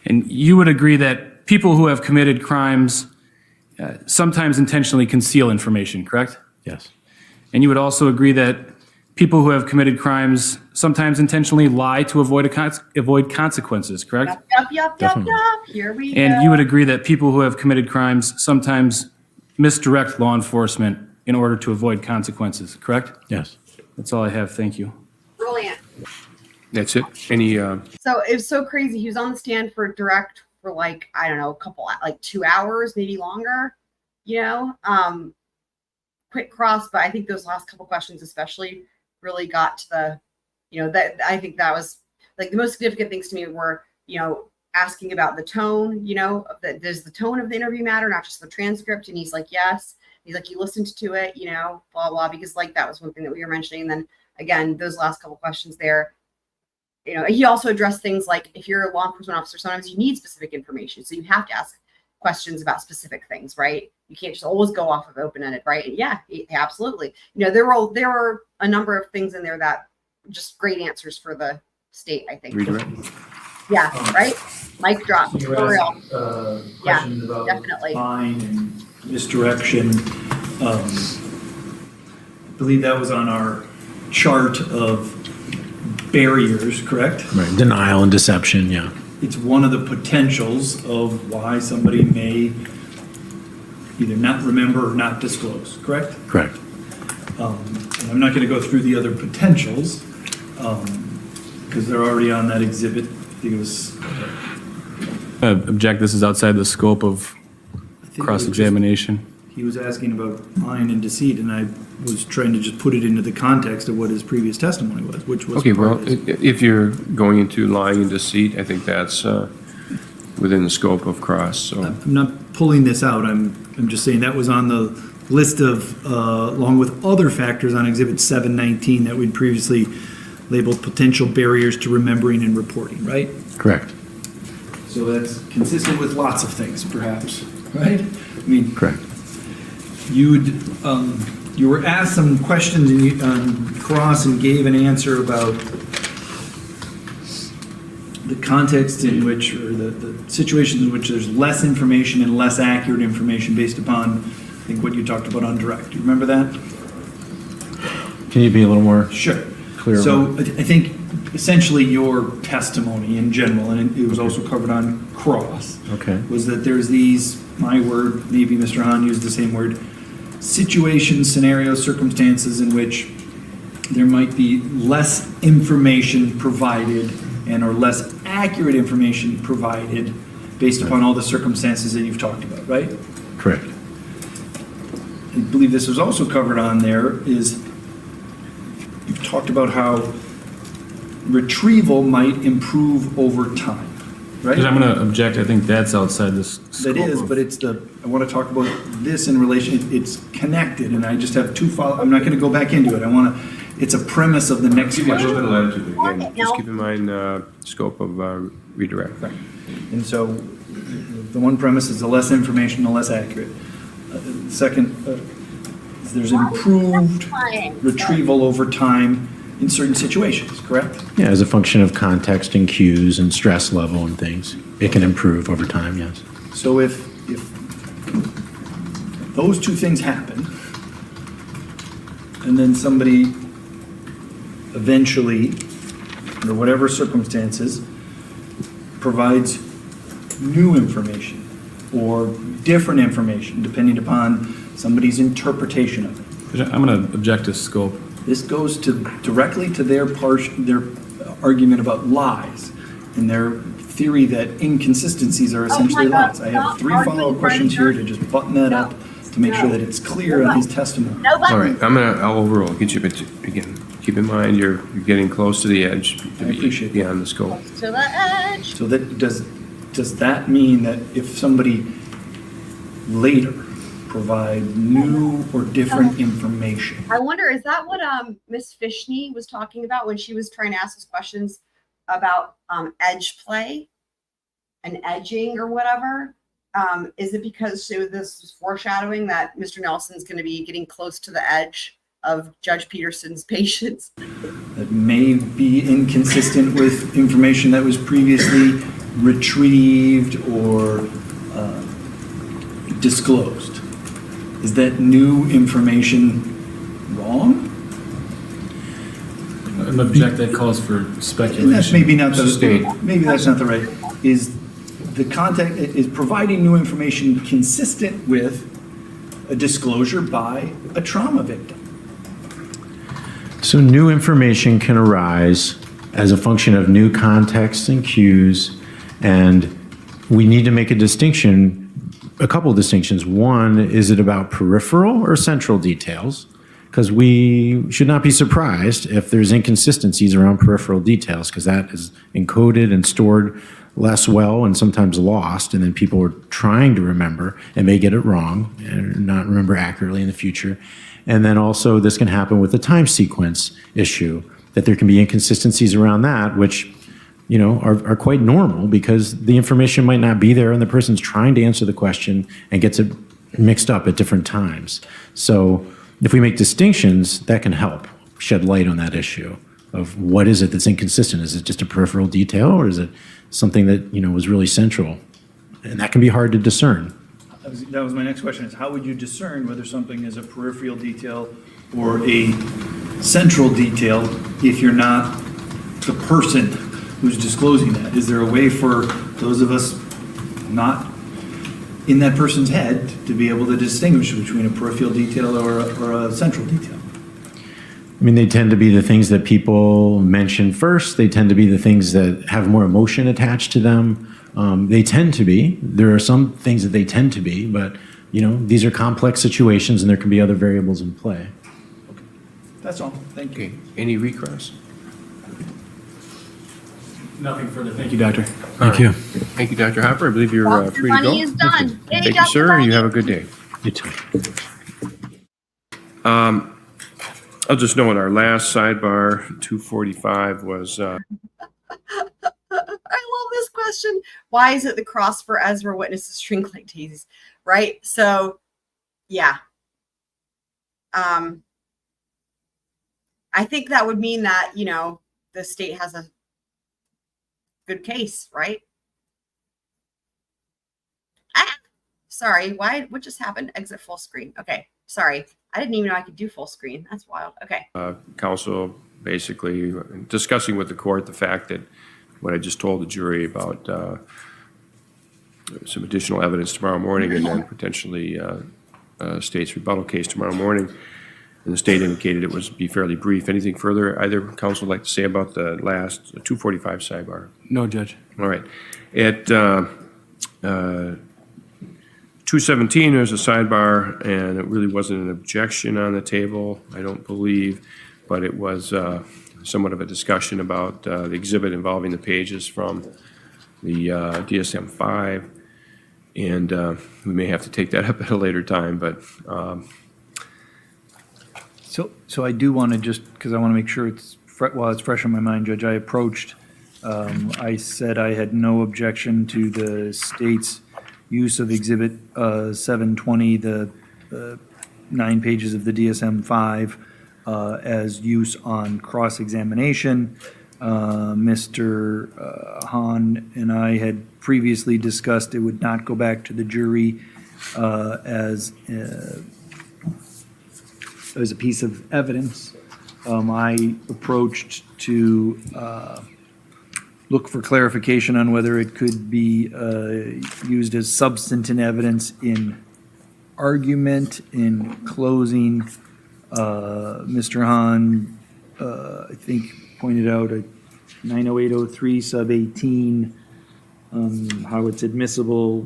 J: And you would agree that people who have committed crimes sometimes intentionally conceal information, correct?
D: Yes.
J: And you would also agree that people who have committed crimes sometimes intentionally lie to avoid consequences, correct?
C: Yup. Here we go.
J: And you would agree that people who have committed crimes sometimes misdirect law enforcement in order to avoid consequences, correct?
D: Yes.
J: That's all I have. Thank you.
C: Brilliant.
F: That's it? Any,
C: So it was so crazy. He was on the stand for direct for like, I don't know, 2 hours, maybe longer, quick cross. But I think those last couple questions especially really got to the, that I think that was like the most significant things to me were, asking about the tone, does the tone of the interview matter, not just the transcript? And he's like, yes. He's like, you listened to it, blah, blah, because like that was one thing that we were mentioning. And then again, those last couple questions there, he also addressed things like if you're a law enforcement officer, sometimes you need specific information. So you have to ask questions about specific things, right? You can't just always go off of open-ended, right? And yeah, absolutely. There were a number of things in there that just great answers for the state, I think.
F: redirect?
C: Yeah, right? Mic drop,
A: You
C: for real.
A: asked
C: Yeah,
A: questions about
C: definitely.
A: fine and misdirection. I believe that was on our chart of barriers, correct?
D: Right. Denial and deception, yeah.
A: It's one of the potentials of why somebody may either not remember or not disclose, correct?
D: Correct.
A: And I'm not going to go through the other potentials because they're already on that exhibit. I think it was.
J: Object, this is outside the scope of
A: it was
J: cross-examination.
A: He was asking about lying and deceit, and I was trying to just put it into the context of what his previous testimony was, which was.
F: Okay,
A: part
F: well,
A: of his-
F: if you're going into lying and deceit, I think that's within the scope of cross, so.
A: I'm not pulling this out. I'm just saying that was on the list of, along with other factors on Exhibit 719 that we'd previously labeled potential barriers to remembering and reporting, right?
D: Correct.
A: So that's consistent with lots of things, perhaps, right? I mean,
D: Correct.
A: you were asked some questions on cross and gave an answer about the context in which, or the situations in which there's less information and less accurate information based upon, I think, what you talked about on direct. Do you remember that?
D: Can you be a little more
A: Sure.
D: clear?
A: So I think essentially your testimony in general, and it was also covered on cross,
D: Okay.
A: was that there's these, my word, maybe Mr. Hahn used the same word, situations, scenarios, circumstances in which there might be less information provided and or less accurate information provided based upon all the circumstances that you've talked about, right?
D: Correct.
A: I believe this was also covered on there is you've talked about how retrieval might improve over time, right?
J: I'm going to object. I think that's outside this scope.
A: That is, but it's I want to talk about this in relation, it's connected, and I just have two I'm not going to go back into it. It's a premise of the next
F: Give you a little bit
A: question.
F: of latitude, but again, just keep in mind scope of redirect.
A: Right. And so the one premise is the less information, the less accurate. The second, is there's improved retrieval over time in certain situations, correct?
D: Yeah, as a function of context and cues and stress level and things, it can improve over time, yes.
A: So if those two things happen, and then somebody eventually, under whatever circumstances, provides new information or different information, depending upon somebody's interpretation of it.
J: I'm going to object to scope.
A: This goes directly to their argument about lies and their theory that inconsistencies are essentially lies. I have 3 follow-up questions here to just button that up to make sure that it's clear in his testimony.
C: No
F: All
C: button.
F: right, I'll overrule, get you, but again, keep in mind, you're getting close to the edge to
A: I appreciate
F: be beyond the scope.
C: To the edge.
A: So that, does that mean that if somebody later provide new or different information?
C: I wonder, is that what Miss Fishny was talking about when she was trying to ask us questions about edge play and edging or whatever? Is it because this was foreshadowing that Mr. Nelson's going to be getting close to the edge of Judge Peterson's patience?
A: That may be inconsistent with information that was previously retrieved or disclosed. Is that new information wrong?
J: An object that calls for speculation.
A: And that's maybe not
F: Sustained.
A: maybe that's not the right. Is the context, is providing new information consistent with a disclosure by a trauma victim?
D: So new information can arise as a function of new contexts and cues, and we need to make a distinction, a couple of distinctions. One, is it about peripheral or central details? Because we should not be surprised if there's inconsistencies around peripheral details, because that is encoded and stored less well and sometimes lost, and then people are trying to remember and may get it wrong and not remember accurately in the future. And then also this can happen with the time sequence issue, that there can be inconsistencies around that, which are quite normal because the information might not be there and the person's trying to answer the question and gets it mixed up at different times. So if we make distinctions, that can help shed light on that issue of what is it that's inconsistent. Is it just a peripheral detail, or is it something that was really central? And that can be hard to discern.
A: That was my next question, is how would you discern whether something is a peripheral detail or a central detail if you're not the person who's disclosing that? Is there a way for those of us not in that person's head to be able to distinguish between a peripheral detail or a central detail?
D: I mean, they tend to be the things that people mention first. They tend to be the things that have more emotion attached to them. They tend to be. There are some things that they tend to be, but these are complex situations and there can be other variables in play.
A: Okay. That's all. Thank you.
F: Okay, any recross?
J: Nothing further. Thank you, Doctor.
D: Thank you.
F: Thank you, Dr. Hopper. I believe you're
C: Dr.
F: free to go.
C: Bunny is done. Yay,
F: Thank you,
C: Dr.
F: sir, and you
C: Bunny.
F: have a good day.
D: You too.
F: I'll just note our last sidebar, 245, was
C: I love this question. Why is it the cross for Ezra witnesses shrink like daisies? Right? So, yeah. I think that would mean that, the state has a good case, right? Sorry, what just happened? Exit full screen. Okay, sorry. I didn't even know I could do full screen. That's wild. Okay.
F: counsel basically discussing with the court the fact that what I just told the jury about some additional evidence tomorrow morning and then potentially state's rebuttal case tomorrow morning. And the state indicated it would be fairly brief. Anything further either counsel would like to say about the last 245 sidebar?
J: No, Judge.
F: All right. At 217, there's a sidebar, and it really wasn't an objection on the table, I don't believe, but it was somewhat of a discussion about the exhibit involving the pages from the DSM-5, and we may have to take that up at a later time, but
A: So I do want to because I want to make sure while it's fresh in my mind, Judge, I approached, I said I had no objection to the state's use of Exhibit 720, the 9 pages of the DSM-5, as use on cross-examination. Mr. Hahn and I had previously discussed it would not go back to the jury as a piece of evidence. I approached to look for clarification on whether it could be used as substantive evidence in argument, in closing. Mr. Hahn, I think, pointed out a 90803 sub 18, how it's admissible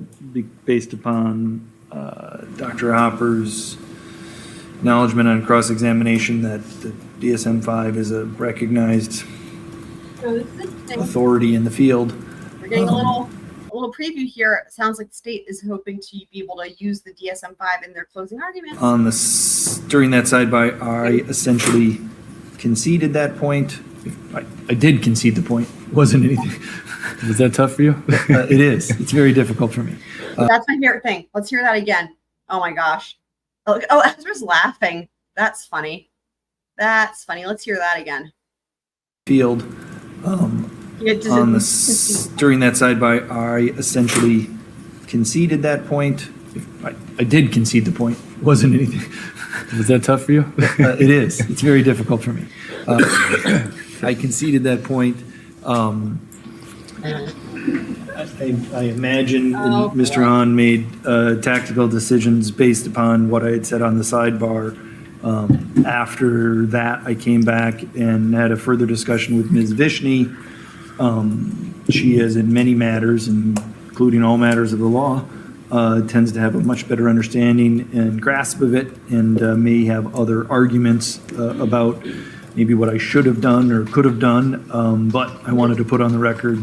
A: based upon Dr. Hopper's acknowledgement on cross-examination that the DSM-5 is a recognized
C: So this is interesting.
A: authority in the field.
C: We're getting a little preview here. It sounds like the state is hoping to be able to use the DSM-5 in their closing arguments.
A: During that sidebar, I essentially conceded that point. I did concede the point. It wasn't anything.
J: Was that tough for you?
A: It is. It's very difficult for me.
C: That's my favorite thing. Let's hear that again. Oh my gosh. Oh, Ezra's laughing. That's funny. That's funny. Let's hear that again.
A: Field. During that sidebar, I essentially conceded that point. I did concede the point. It wasn't anything.
J: Was that tough for you?
A: It is. It's very difficult for me. I conceded that point. I imagine Mr. Hahn made tactical decisions based upon what I had said on the sidebar. After that, I came back and had a further discussion with Ms. Fishny. She is, in many matters, including all matters of the law, tends to have a much better understanding and grasp of it, and may have other arguments about maybe what I should have done or could have done. But I wanted to put on the record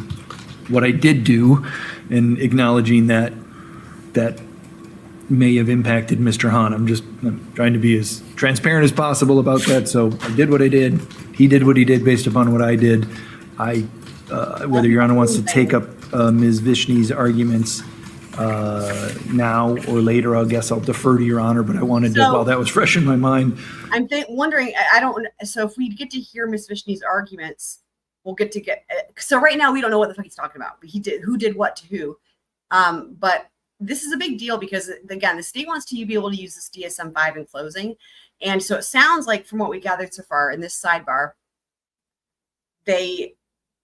A: what I did do, and acknowledging that may have impacted Mr. Hahn. I'm trying to be as transparent as possible about that. So I did what I did. He did what he did based upon what I did. Whether Your Honor wants to take up Ms. Vishny's arguments now or later, I guess I'll defer to Your Honor, but I wanted to, while that was fresh in my mind.
C: I'm wondering, so if we get to hear Ms. Vishny's arguments, we'll so right now we don't know what the fuck he's talking about, but who did what to who. But this is a big deal because, again, the state wants to be able to use this DSM-5 in closing. And so it sounds like, from what we gathered so far in this sidebar, they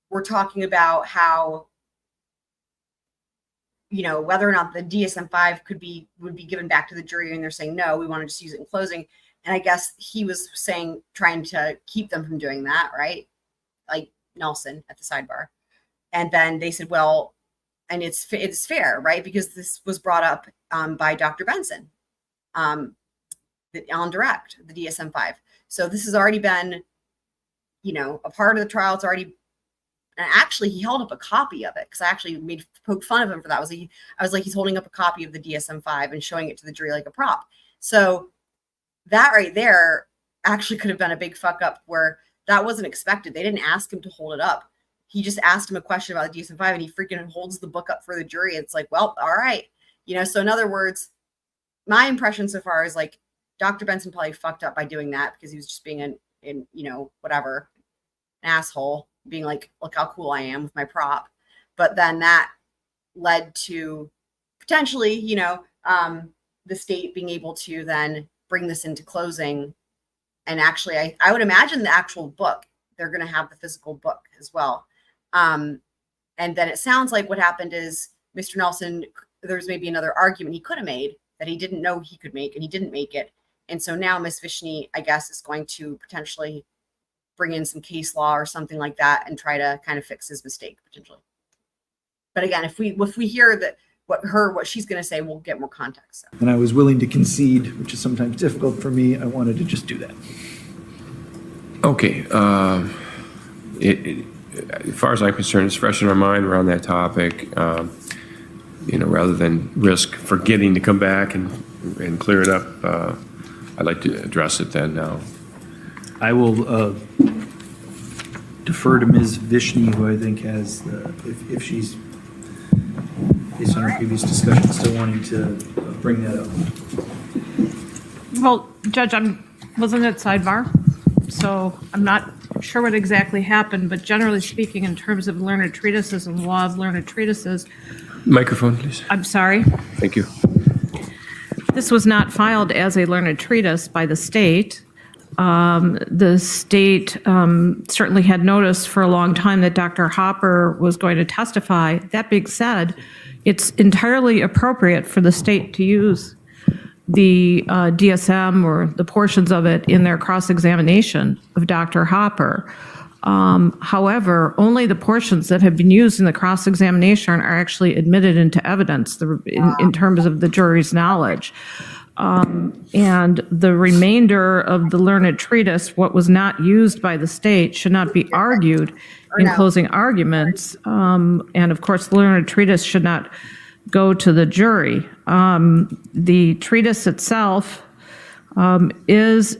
C: were talking about how, whether or not the DSM-5 would be given back to the jury, and they're saying, no, we want to just use it in closing. And I guess he was trying to keep them from doing that, right? Like Nelson at the sidebar. And then they said, well, and it's fair, right? Because this was brought up by Dr. Benson on direct, the DSM-5. So this has already been, a part of the trial. It's already, and actually he held up a copy of it because I actually poked fun of him for that. I was like, he's holding up a copy of the DSM-5 and showing it to the jury like a prop. So that right there actually could have been a big fuck up where that wasn't expected. They didn't ask him to hold it up. He just asked him a question about the DSM-5 and he freaking holds the book up for the jury. It's like, well, all right. So in other words, my impression so far is like Dr. Benson probably fucked up by doing that because he was just being an asshole, being like, look how cool I am with my prop. But then that led to potentially, the state being able to then bring this into closing. And actually, I would imagine the actual book, they're going to have the physical book as well. And then it sounds like what happened is Mr. Nelson, there's maybe another argument he could have made that he didn't know he could make, and he didn't make it. And so now Ms. Fishny, I guess, is going to potentially bring in some case law or something like that and try to kind of fix his mistake potentially. But again, if we hear that what she's going to say, we'll get more context. So.
A: And I was willing to concede, which is sometimes difficult for me. I wanted to just do that.
F: Okay. As far as I'm concerned, it's fresh in our mind around that topic. Rather than risk forgetting to come back and clear it up, I'd like to address it then now.
A: I will defer to Ms. Fishny, who I think has, if she's, based on our previous discussion, still wanting to bring that up.
L: Well, Judge, wasn't at sidebar, so I'm not sure what exactly happened, but generally speaking, in terms of learned treatises and law of learned treatises.
F: Microphone, please.
L: I'm sorry.
F: Thank you.
L: This was not filed as a learned treatise by the state. The state certainly had noticed for a long time that Dr. Hopper was going to testify. That being said, it's entirely appropriate for the state to use the DSM or the portions of it in their cross-examination of Dr. Hopper. However, only the portions that have been used in the cross-examination are actually admitted into evidence in terms of the jury's knowledge. And the remainder of the learned treatise, what was not used by the state, should not be argued in closing arguments. And of course, the learned treatise should not go to the jury. The treatise itself is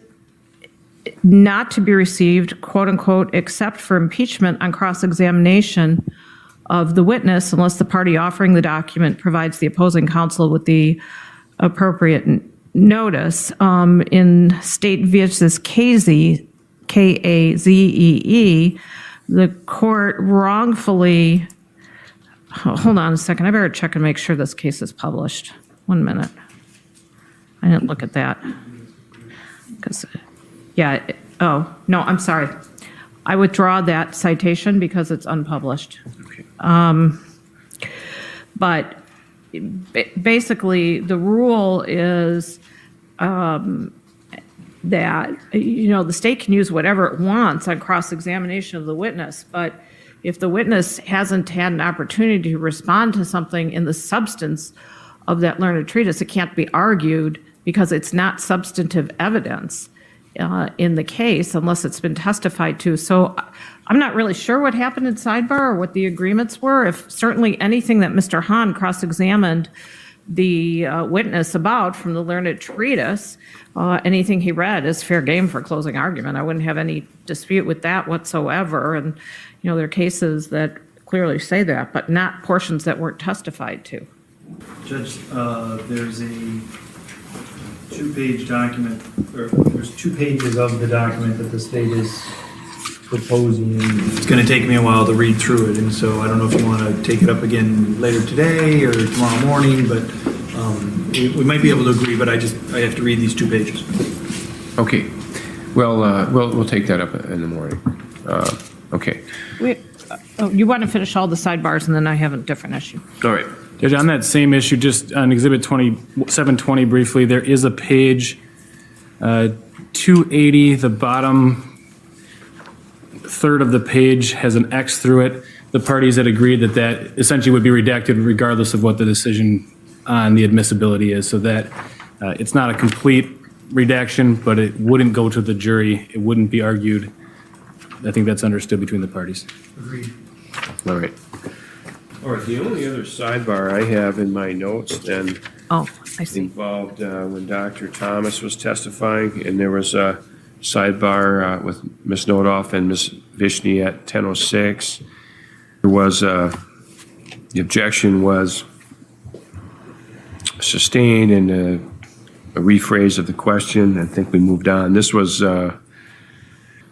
L: not to be received, quote unquote, except for impeachment on cross-examination of the witness unless the party offering the document provides the opposing counsel with the appropriate notice. In State versus Kazee, K-A-Z-E-E, the court wrongfully, hold on a second, I better check and make sure this case is published. 1 minute. I didn't look at that. Yeah, oh, no, I'm sorry. I withdraw that citation because it's unpublished. But basically, the rule is that, the state can use whatever it wants on cross-examination of the witness, but if the witness hasn't had an opportunity to respond to something in the substance of that learned treatise, it can't be argued because it's not substantive evidence in the case unless it's been testified to. So I'm not really sure what happened in sidebar or what the agreements were. If certainly anything that Mr. Hahn cross-examined the witness about from the learned treatise, anything he read is fair game for closing argument. I wouldn't have any dispute with that whatsoever. And, there are cases that clearly say that, but not portions that weren't testified to.
A: Judge, there's a two-page document, or there's 2 pages of the document that the state is proposing. It's going to take me a while to read through it, and so I don't know if you want to take it up again later today or tomorrow morning, but we might be able to agree, but I have to read these 2 pages.
F: Okay. Well, we'll take that up in the morning. Okay.
L: You want to finish all the sidebars, and then I have a different issue.
F: All right.
J: Judge, on that same issue, just on Exhibit 720 briefly, there is a page 280, the bottom third of the page has an X through it. The parties had agreed that essentially would be redacted regardless of what the decision on the admissibility is, so that it's not a complete redaction, but it wouldn't go to the jury. It wouldn't be argued. I think that's understood between the parties.
A: Agreed.
F: All right. All right, the only other sidebar I have in my notes then involved when Dr. Thomas was testifying, and there was a sidebar with Ms. Nodoff and Ms. Fishny at 10:06. There was the objection was sustained and a rephrase of the question. I think we moved on. This was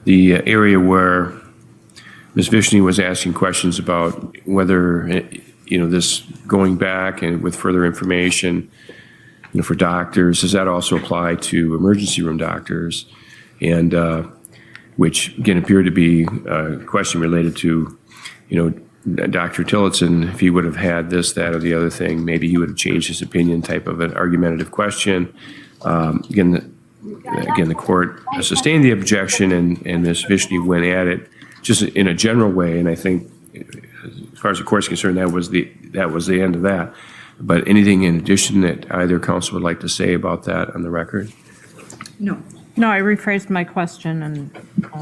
F: the area where Ms. Fishny was asking questions about whether, this going back and with further information, for doctors, does that also apply to emergency room doctors? And which again appeared to be a question related to, Dr. Tillotson, if he would have had this, that, or the other thing, maybe he would have changed his opinion type of an argumentative question. Again, the court sustained the objection, and Ms. Fishny went at it just in a general way, and I think as far as the court's concerned, that was the end of that. But anything in addition that either counsel would like to say about that on the record?
L: No, I rephrased my question, and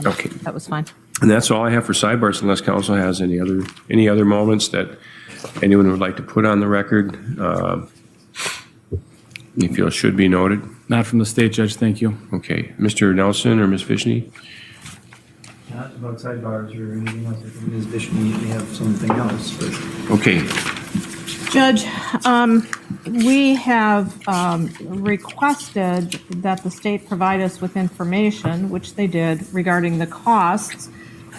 F: okay,
L: that was fine.
F: And that's all I have for sidebars, unless counsel has any other moments that anyone would like to put on the record. You feel it should be noted?
J: Not from the state, Judge. Thank you.
F: Okay, Mr. Nelson or Ms. Fishny?
A: Not about sidebars or anything else. I think Ms. Fishny may have something else, but.
F: Okay.
L: Judge, we have requested that the state provide us with information, which they did, regarding the costs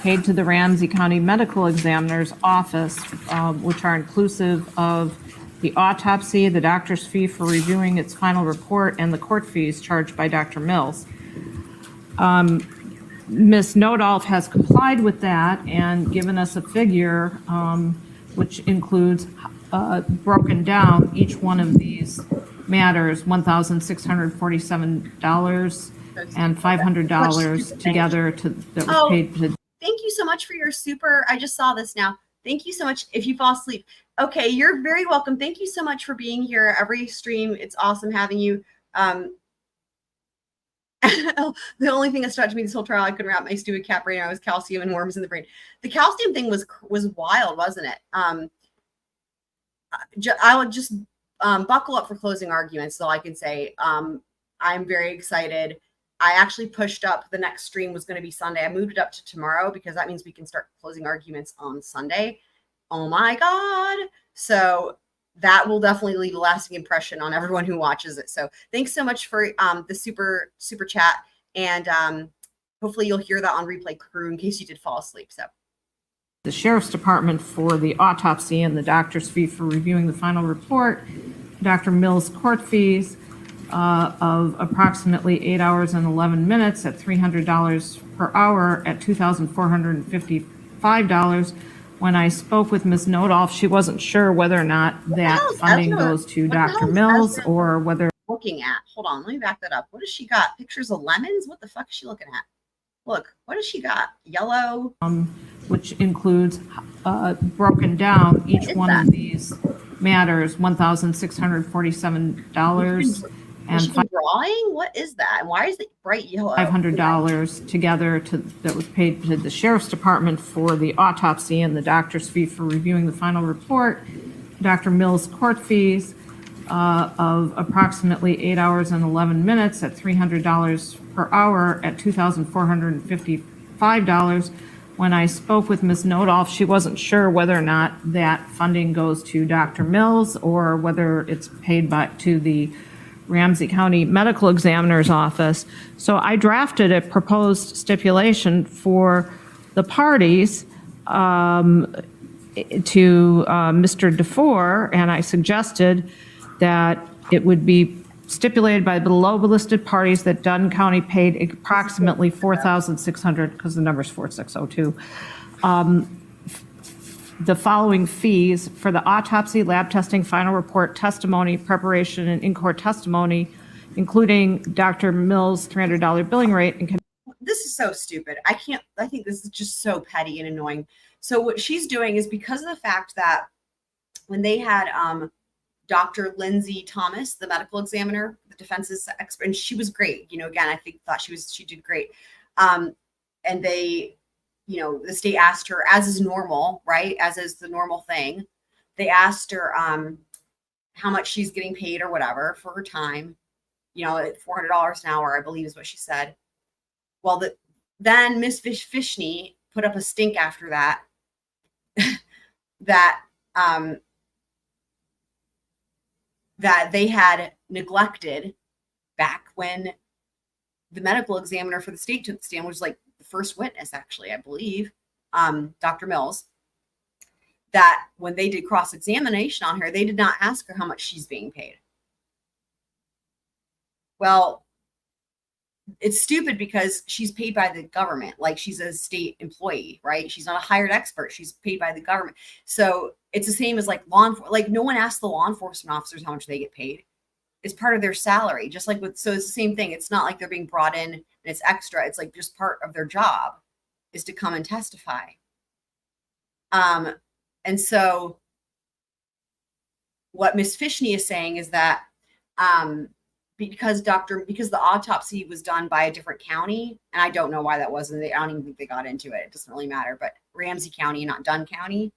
L: paid to the Ramsey County Medical Examiner's Office, which are inclusive of the autopsy, the doctor's fee for reviewing its final report, and the court fees charged by Dr. Mills. Ms. Nodolf has complied with that and given us a figure, which includes broken down each one of these matters, $1,647 and $500 together that was paid to.
C: Thank you so so much for your super. I just saw this now. Thank you so much. If you fall asleep, okay, you're very welcome. Thank you so much for being here every stream. It's awesome having you. The only thing that stuck to me this whole trial, I couldn't wrap my stupid cap brain. I was calcium and worms in the brain. The calcium thing was wild, wasn't it? I would just buckle up for closing arguments. So I can say I'm very excited. I actually pushed up. The next stream was going to be Sunday. I moved it up to tomorrow because that means we can start closing arguments on Sunday. Oh my God! So that will definitely leave a lasting impression on everyone who watches it. So thanks so much for the super chat. And hopefully you'll hear that on replay crew in case you did fall asleep. So
L: the Sheriff's Department for the autopsy and the doctor's fee for reviewing the final report, Dr. Mills' court fees of approximately 8 hours and 11 minutes at $300 per hour at $2,455. When I spoke with Ms. Nodolf, she wasn't sure whether or not that funding goes to Dr. Mills or whether.
C: Looking at, hold on, let me back that up. What has she got? Pictures of lemons? What the fuck is she looking at? Look, what has she got? Yellow.
L: Which includes broken down each one of these matters, $1,647 and
C: drawing. What is that? And why is it bright yellow?
L: $500 together that was paid to the Sheriff's Department for the autopsy and the doctor's fee for reviewing the final report, Dr. Mills' court fees of approximately 8 hours and 11 minutes at $300 per hour at $2,455. When I spoke with Ms. Nodolf, she wasn't sure whether or not that funding goes to Dr. Mills or whether it's paid back to the Ramsey County Medical Examiner's Office. So I drafted a proposed stipulation for the parties to Mr. DeFore, and I suggested that it would be stipulated by the below listed parties that Dunn County paid approximately $4,600, because the number is 4602, the following fees for the autopsy, lab testing, final report, testimony, preparation, and in-court testimony, including Dr. Mills' $300 billing rate. And
C: this is so stupid. I think this is just so petty and annoying. So what she's doing is because of the fact that when they had Dr. Lindsay Thomas, the medical examiner, the defense's expert, and she was great. Again, I thought she did great. And they, the state asked her, as is normal, right? As is the normal thing. They asked her how much she's getting paid or whatever for her time, at $400 an hour, I believe is what she said. Well, then Miss Fishny put up a stink after that, that they had neglected back when the medical examiner for the state took the stand, which was like the first witness, actually, I believe, Dr. Mills, that when they did cross-examination on her, they did not ask her how much she's being paid. Well, it's stupid because she's paid by the government, like she's a state employee, right? She's not a hired expert. She's paid by the government. So it's the same as like law enforcement. Like no one asks the law enforcement officers how much they get paid. It's part of their salary, just like so it's the same thing. It's not like they're being brought in and it's extra. It's like just part of their job is to come and testify. And so what Ms. Fishny is saying is that because the autopsy was done by a different county, and I don't know why that was, and I don't even think they got into it. It doesn't really matter, but Ramsey County, not Dunn County.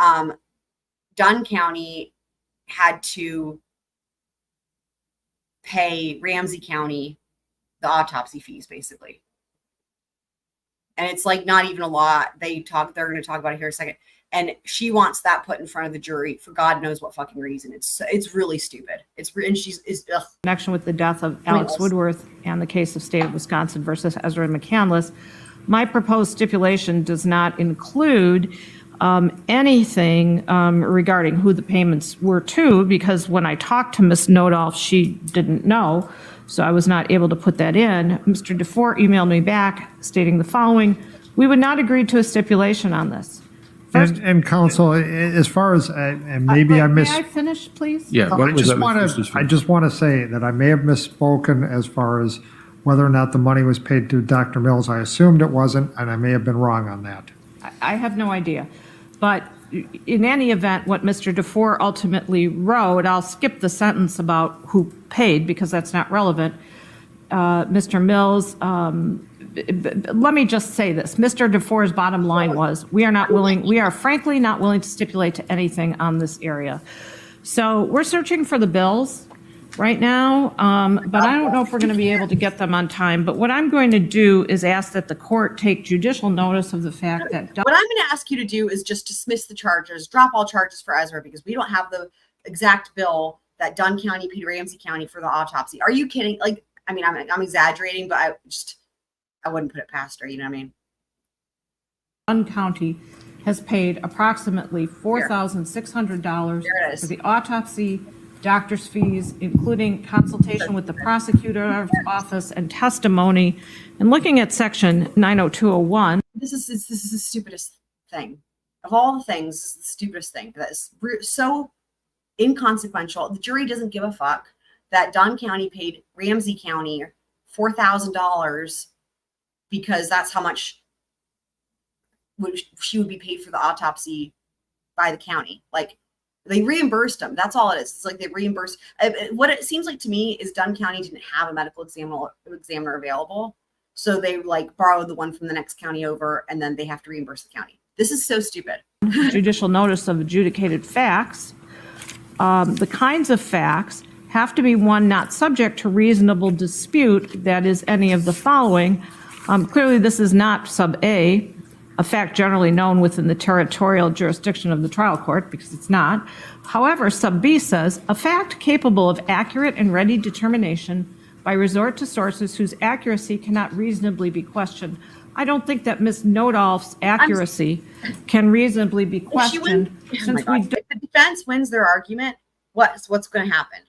C: Dunn County had to pay Ramsey County the autopsy fees, basically. And it's like not even a lot. They're going to talk about it here in a second. And she wants that put in front of the jury for God knows what fucking reason. It's really stupid. And she's ugh.
L: In connection with the death of Alex Woodworth and the case of State of Wisconsin versus Ezra McCandless, my proposed stipulation does not include anything regarding who the payments were to, because when I talked to Ms. Nodolf, she didn't know, so I was not able to put that in. Mr. DeFore emailed me back stating the following: we would not agree to a stipulation on this. First,
G: and counsel, as far as, and maybe I
L: May I finish, please?
F: Yeah.
G: I just want to say that I may have misspoken as far as whether or not the money was paid to Dr. Mills. I assumed it wasn't, and I may have been wrong on that.
L: I have no idea. But in any event, what Mr. DeFore ultimately wrote, I'll skip the sentence about who paid because that's not relevant. Mr. Mills, let me just say this. Mr. DeFore's bottom line was, we are frankly not willing to stipulate to anything on this area. So we're searching for the bills right now, but I don't know if we're going to be able to get them on time. But what I'm going to do is ask that the court take judicial notice of the fact that...
C: What I'm going to ask you to do is just dismiss the charges, drop all charges for Ezra, because we don't have the exact bill that Dunn County paid Ramsey County for the autopsy. Are you kidding? Like, I mean, I'm exaggerating, but I wouldn't put it past her, you know what I mean?
L: Dunn County has paid approximately $4,600 for the autopsy, doctor's fees, including consultation with the prosecutor's office and testimony. And looking at section 90201.
C: This is the stupidest thing. Of all the things, this is the stupidest thing. That is so inconsequential. The jury doesn't give a fuck that Dunn County paid Ramsey County $4,000 because that's how much she would be paid for the autopsy by the county. Like, they reimbursed them. That's all it is. It's like they reimbursed. What it seems like to me is Dunn County didn't have a medical examiner available. So they like borrowed the one from the next county over, and then they have to reimburse the county. This is so stupid.
L: Judicial notice of adjudicated facts. The kinds of facts have to be one not subject to reasonable dispute, that is any of the following. Clearly, this is not sub A, a fact generally known within the territorial jurisdiction of the trial court, because it's not. However, sub B says, a fact capable of accurate and ready determination by resort to sources whose accuracy cannot reasonably be questioned. I don't think that Ms. Nodolf's accuracy can reasonably be questioned.
C: If the defense wins their argument, what's going to happen?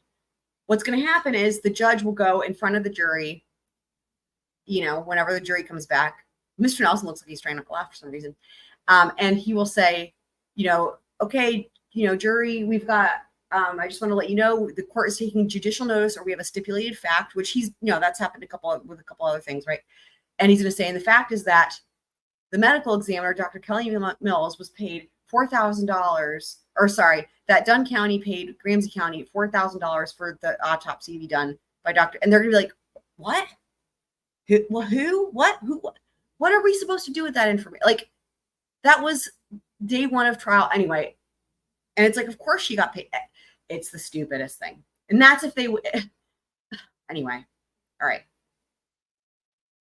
C: What's going to happen is the judge will go in front of the jury, you know, whenever the jury comes back. Mr. Nelson looks like he's trying to laugh for some reason. And he will say, you know, okay, you know, jury, we've got, I just want to let you know the court is taking judicial notice, or we have a stipulated fact, which he's, you know, that's happened with a couple other things, right? And he's going to say, and the fact is that the medical examiner, Dr. Kelly Mills, was paid $4,000, or sorry, that Dunn County paid Ramsey County $4,000 for the autopsy to be done by Dr. And they're going to be like, what? Who? What? Who? What are we supposed to do with that information? Like, that was day one of trial anyway. And it's like, of course she got paid. It's the stupidest thing. And that's if they would. Anyway. All right.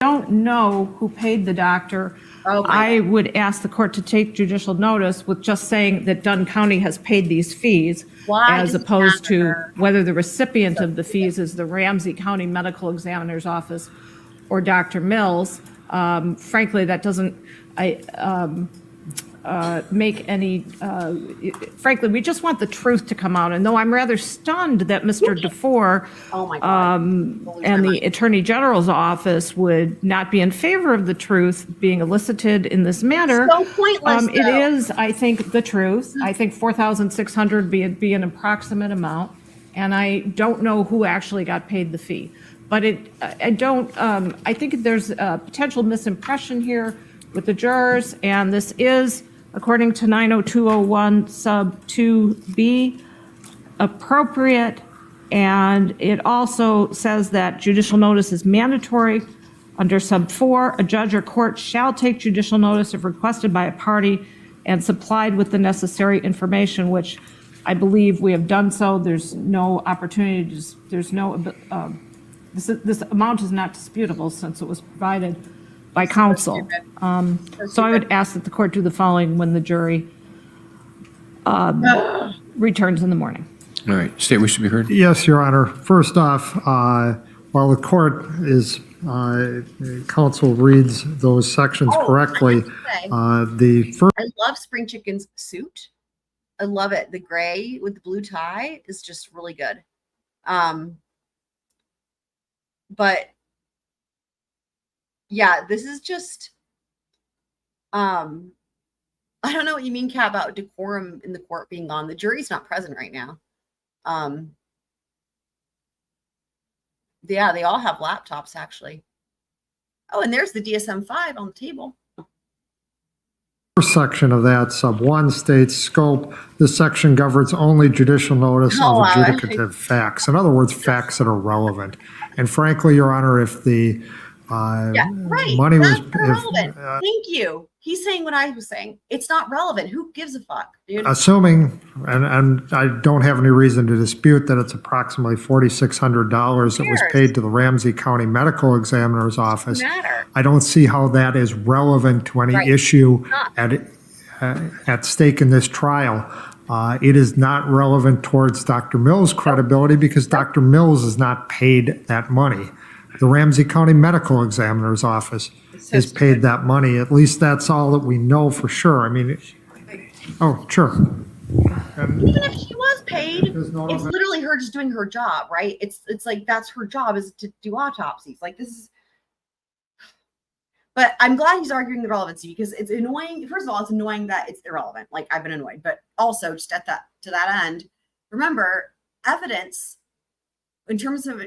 L: Don't know who paid the doctor. I would ask the court to take judicial notice with just saying that Dunn County has paid these fees, as opposed to whether the recipient of the fees is the Ramsey County Medical Examiner's Office or Dr. Mills. Frankly, that doesn't make any, frankly, we just want the truth to come out. And though I'm rather stunned that Mr. DeFore and the Attorney General's office would not be in favor of the truth being elicited in this manner,
C: so pointless,
L: it is, I think, the truth. I think $4,600 be an approximate amount, and I don't know who actually got paid the fee. But I think there's a potential misimpression here with the jurors, and this is, according to 90201 sub 2B, appropriate, and it also says that judicial notice is mandatory. Under sub 4, a judge or court shall take judicial notice if requested by a party and supplied with the necessary information, which I believe we have done so. There's no opportunity, there's no, this amount is not disputable since it was provided by counsel. So I would ask that the court do the following when the jury returns in the morning.
F: All right. State we should be heard.
G: Yes, Your Honor. First off, while the court is, counsel reads those sections correctly, the first...
C: I love Spring Chicken's suit. I love it. The gray with the blue tie is just really good. But yeah, this is just, I don't know what you mean, Kat, about decorum in the court being on. The jury's not present right now. Yeah, they all have laptops actually. Oh, and there's the DSM-5 on the table.
G: First section of that, sub 1 states scope. This section governs only judicial notice
C: Oh,
G: of
C: wow.
G: adjudicative facts. In other words, facts that are relevant. And frankly, Your Honor, if the money was,
C: That's irrelevant. Thank you. He's saying what I was saying. It's not relevant. Who gives a fuck, dude?
G: assuming, and I don't have any reason to dispute that it's approximately $4,600 that was
C: Cares?
G: paid to the Ramsey County Medical Examiner's Office.
C: Matter.
G: I don't see how that is relevant to any
C: Right.
G: issue
C: Not.
G: at stake in this trial. It is not relevant towards Dr. Mills' credibility because Dr. Mills is not paid that money. The Ramsey County Medical Examiner's Office is paid that money. At least that's all that we know for sure. I mean, oh, sure. And
C: Even if she was paid,
G: There's no
C: it's
G: other-
C: literally her just doing her job, right? It's like that's her job is to do autopsies. Like this is. But I'm glad he's arguing the relevancy because it's annoying. First of all, it's annoying that it's irrelevant. Like I've been annoyed, but also just to that end, remember evidence. In terms of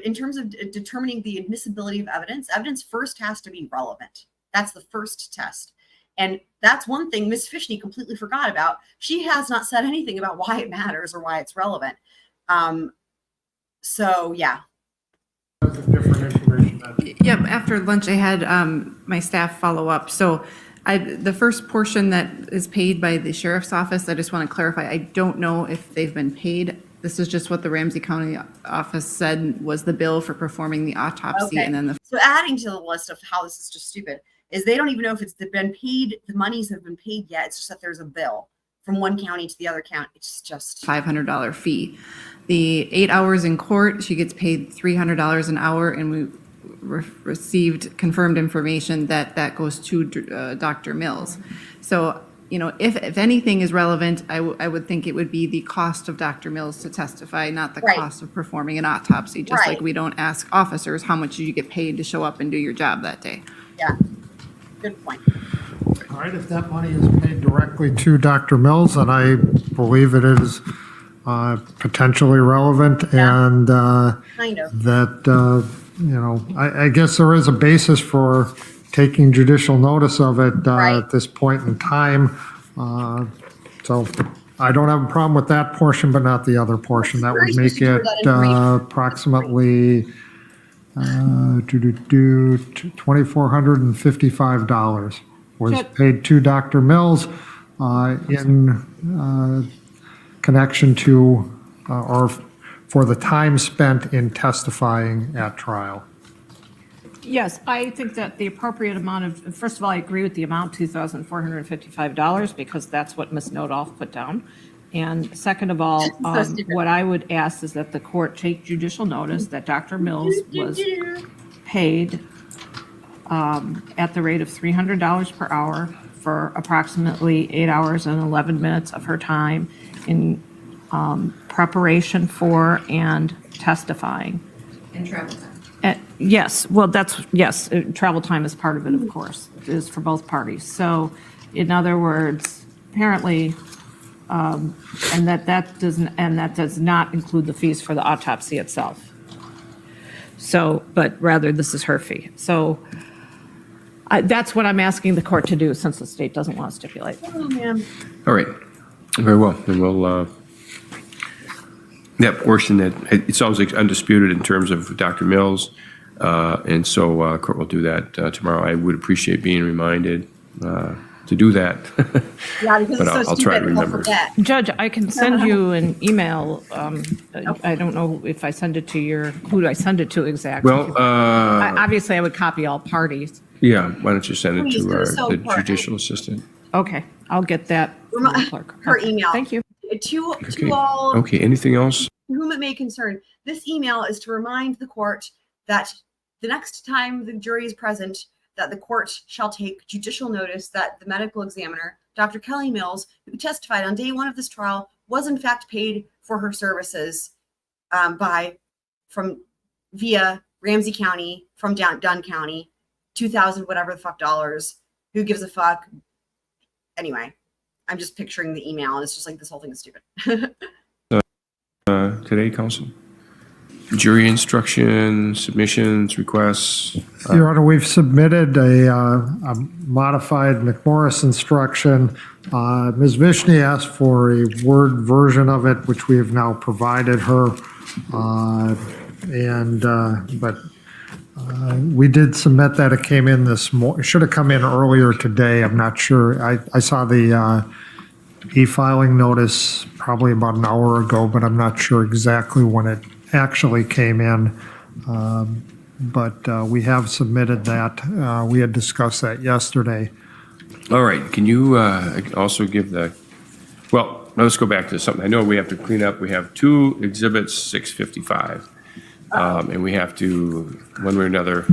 C: determining the admissibility of evidence first has to be relevant. That's the first test. And that's one thing Miss Fishny completely forgot about. She has not said anything about why it matters or why it's relevant. So yeah.
G: different information.
P: Yep, after lunch I had my staff follow up. So the first portion that is paid by the sheriff's office, I just want to clarify, I don't know if they've been paid. This is just what the Ramsey County office said was the bill for performing the autopsy.
C: Okay.
P: And then
C: So adding to the list of how this is just stupid is they don't even know if it's been paid, the monies have been paid yet. It's just that there's a bill from one county to the other county. It's just
P: $500 fee. The 8 hours in court, she gets paid $300 an hour, and we received confirmed information that that goes to Dr. Mills. So, you know, if anything is relevant, I would think it would be the cost of Dr. Mills to testify, not the
C: Right.
P: cost of performing an autopsy, just
C: Right.
P: like we don't ask officers how much you get paid to show up and do your job that day.
C: Yeah, good point.
G: All right, if that money is paid directly to Dr. Mills, then I believe it is potentially relevant and
C: Kind of.
G: that, you know, I guess there is a basis for taking judicial notice of it
C: Right.
G: at this point in time. So I don't have a problem with that portion, but not the other portion. That would make it approximately $2,455 was paid to Dr. Mills in connection to or for the time spent in testifying at trial.
L: Yes, I think that the appropriate amount of, first of all, I agree with the amount, $2,455, because that's what Ms. Nodolph put down. And second of all, what I would ask is that the court take judicial notice that Dr. Mills was paid at the rate of $300 per hour for approximately 8 hours and 11 minutes of her time in preparation for and testifying.
P: And travel time.
L: Yes, well, yes, travel time is part of it, of course, is for both parties. So in other words, apparently, and that does not include the fees for the autopsy itself. So, but rather this is her fee. So that's what I'm asking the court to do since the state doesn't want to stipulate.
C: Oh, man.
F: All right, very well, and we'll, that portion that, it sounds like undisputed in terms of Dr. Mills, and so court will do that tomorrow. I would appreciate being reminded to do that.
C: Yeah, because
F: But
C: it's so
F: I'll try to
C: stupid, I'll
F: remember.
C: forget.
L: Judge, I can send you an email. I don't know if I send it to who do I send it to exactly?
F: Well,
L: Obviously, I would copy all parties.
F: yeah, why don't you send it
C: Please,
F: to
C: they're so
F: the
C: important.
F: judicial assistant?
L: Okay, I'll get that from the clerk.
C: Her
L: Okay,
C: email.
L: Thank you.
C: To
F: Okay.
C: all
F: Okay, anything else?
C: whom it may concern, this email is to remind the court that the next time the jury is present, that the court shall take judicial notice that the medical examiner, Dr. Kelly Mills, who testified on day one of this trial, was in fact paid for her services via Ramsey County from Dunn County, 2,000 whatever the fuck dollars. Who gives a fuck? Anyway, I'm just picturing the email, and it's just like this whole thing is stupid.
F: Today, counsel? jury instruction, submissions, requests.
G: Your Honor, we've submitted a modified McMorris instruction. Ms. Fishny asked for a Word version of it, which we have now provided her. But we did submit that. It came in this morning. It should have come in earlier today. I'm not sure. I saw the e-filing notice probably about an hour ago, but I'm not sure exactly when it actually came in. But we have submitted that. We had discussed that yesterday.
F: All right, can you also give well, let's go back to something. I know we have to clean up. We have 2 exhibits 655. And we have to, one way or another,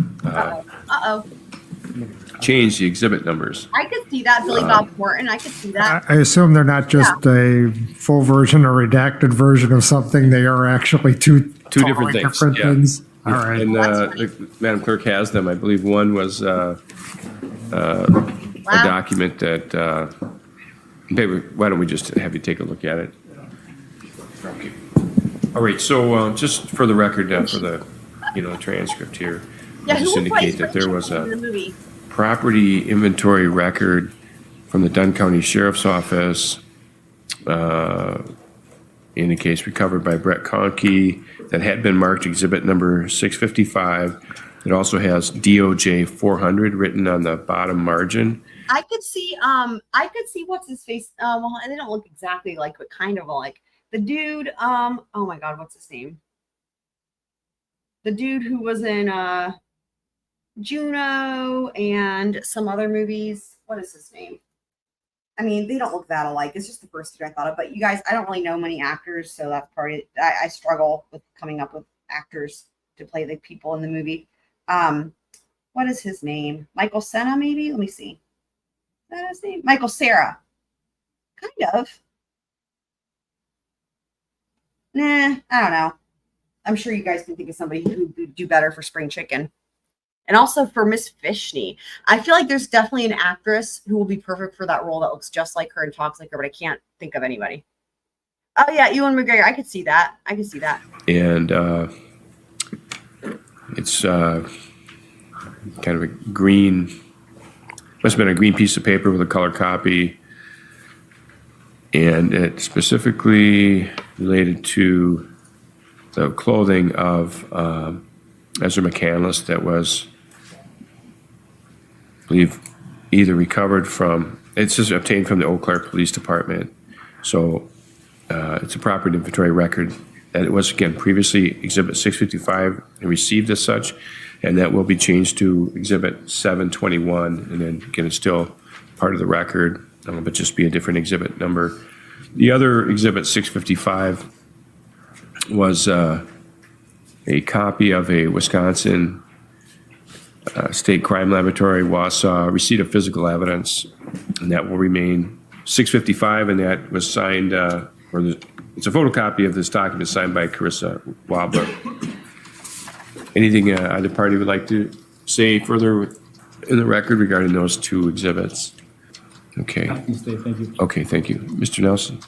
F: change the exhibit numbers.
C: I could see that, Billy Bob Thornton. I could see that.
G: I assume they're not just a full version or redacted version of something. They are actually two
F: different
G: totally
F: things.
G: different
F: Yeah.
G: things. All
F: Yeah,
G: right.
F: And Madam Clerk has them. I believe one was a document that, maybe, why don't we just have you take a look at it? Okay. All right, so just for the record, for the, transcript here,
C: Yeah,
F: I'll just
C: who plays
F: indicate that there was
C: in the
F: a
C: movie?
F: property inventory record from the Dunn County Sheriff's Office, in the case recovered by Brett Conkey, that had been marked exhibit number 655. It also has DOJ 400 written on the bottom margin.
C: I could see what's his face. Well, they don't look exactly like, but kind of like the dude. Oh my God, what's his name? The dude who was in Juno and some other movies. What is his name? I mean, they don't look that alike. It's just the first dude I thought of. But you guys, I don't really know many actors, so that's part of it. I struggle with coming up with actors to play the people in the movie. What is his name? Michael Senna, maybe? Let me see. Is that his name? Michael Cera. Kind of. Nah, I don't know. I'm sure you guys can think of somebody who would do better for Spring Chicken. And also for Miss Fishny. I feel like there's definitely an actress who will be perfect for that role that looks just like her and talks like her, but I can't think of anybody. Oh, yeah, Ewan McGregor. I could see that.
F: And it's kind of a green, must have been a green piece of paper with a color copy. And it specifically related to the clothing of Ezra McCandless that was, I believe, either recovered from, it's just obtained from the Eau Claire Police Department. So it's a property inventory record that it was, again, previously Exhibit 655 and received as such, and that will be changed to Exhibit 721, and then, again, it's still part of the record, but just be a different exhibit number. The other Exhibit 655 was a copy of a Wisconsin State Crime Laboratory, Wausau, receipt of physical evidence, and that will remain 655, and that was signed, it's a photocopy of this document signed by Carissa Wabler. Anything either party would like to say further in the record regarding those 2 exhibits? Okay.
J: Thank you.
F: Okay, thank you. Mr. Nelson?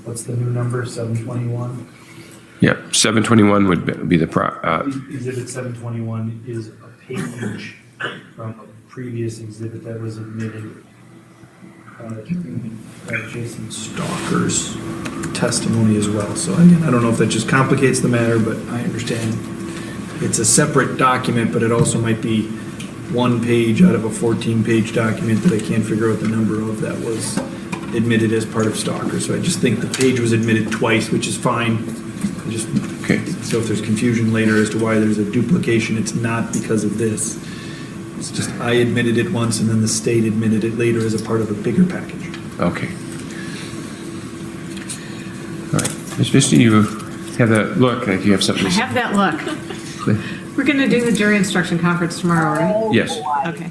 Q: What's the new number, 721?
F: Yeah, 721 would be the
Q: Exhibit 721 is a page from a previous exhibit that was admitted. Jason Stalker's testimony as well. So again, I don't know if that just complicates the matter, but I understand it's a separate document, but it also might be 1 page out of a 14-page document that I can't figure out the number of that was admitted as part of Stalker. So I just think the page was admitted twice, which is fine.
F: Okay.
Q: So if there's confusion later as to why there's a duplication, it's not because of this. It's just I admitted it once and then the state admitted it later as a part of a bigger package.
F: Okay. All right. Ms. Fishny, you have that look like you have something
L: I
F: to say.
L: have that look. We're going to do the jury instruction conference tomorrow, right?
F: Yes.
L: Okay.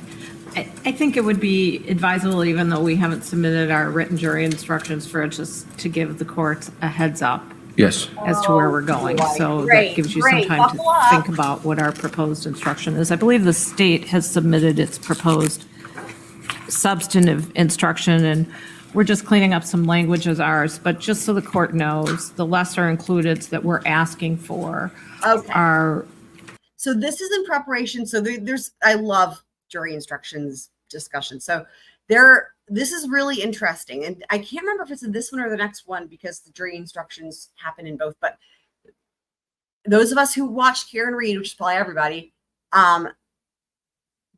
L: I think it would be advisable, even though we haven't submitted our written jury instructions, for it just to give the court a heads up
F: Yes.
L: as to where we're going. So that gives you some time to think about what our proposed instruction is. I believe the state has submitted its proposed substantive instruction, and we're just cleaning up some language as ours, but just so the court knows, the lesser includeds that we're asking for are.
C: So this is in preparation. So I love jury instructions discussion. So this is really interesting. And I can't remember if it's in this one or the next one because the jury instructions happen in both, but those of us who watched Karen Reed, which is probably everybody,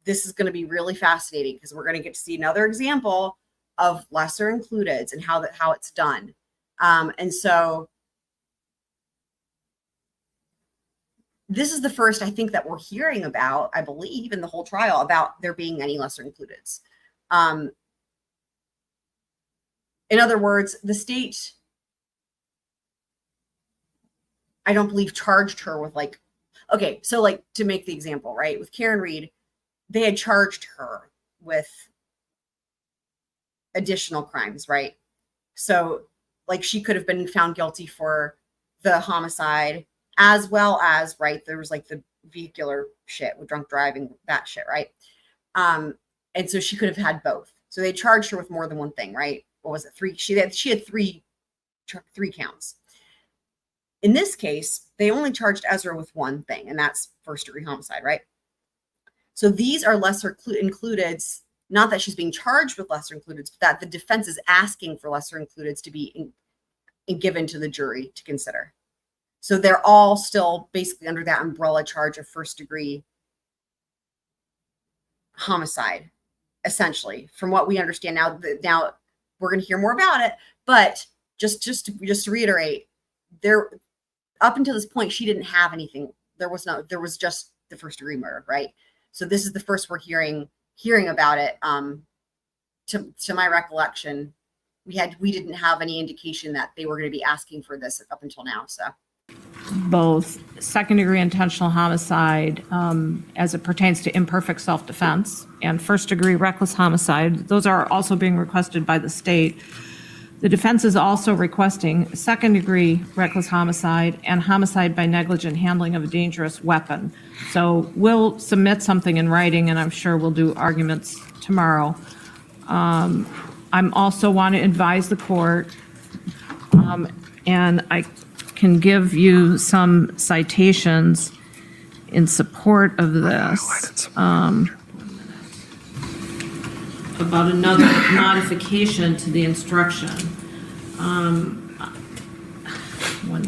C: this is going to be really fascinating because we're going to get to see another example of lesser includeds and how it's done. And so this is the first, I think, that we're hearing about, I believe, in the whole trial about there being any lesser includeds. In other words, the state, I don't believe, charged her with so to make the example, right, with Karen Reed, they had charged her with additional crimes, right? So she could have been found guilty for the homicide as well as, right, there was the vehicular shit with drunk driving, that shit, right? And so she could have had both. So they charged her with more than one thing, right? What was it? 3? She had three counts. In this case, they only charged Ezra with one thing, and that's first-degree homicide, right? So these are lesser includeds, not that she's being charged with lesser includeds, but that the defense is asking for lesser includeds to be given to the jury to consider. So they're all still basically under that umbrella charge of first-degree homicide, essentially, from what we understand now. Now we're going to hear more about it, but just to reiterate, up until this point, she didn't have anything. There was just the first-degree murder, right? So this is the first we're hearing about it. To my recollection, we didn't have any indication that they were going to be asking for this up until now. So
L: Both second-degree intentional homicide as it pertains to imperfect self-defense and first-degree reckless homicide, those are also being requested by the state. The defense is also requesting second-degree reckless homicide and homicide by negligent handling of a dangerous weapon. So we'll submit something in writing, and I'm sure we'll do arguments tomorrow. I'm also want to advise the court, and I can give you some citations in support of this. About another modification to the instruction. 1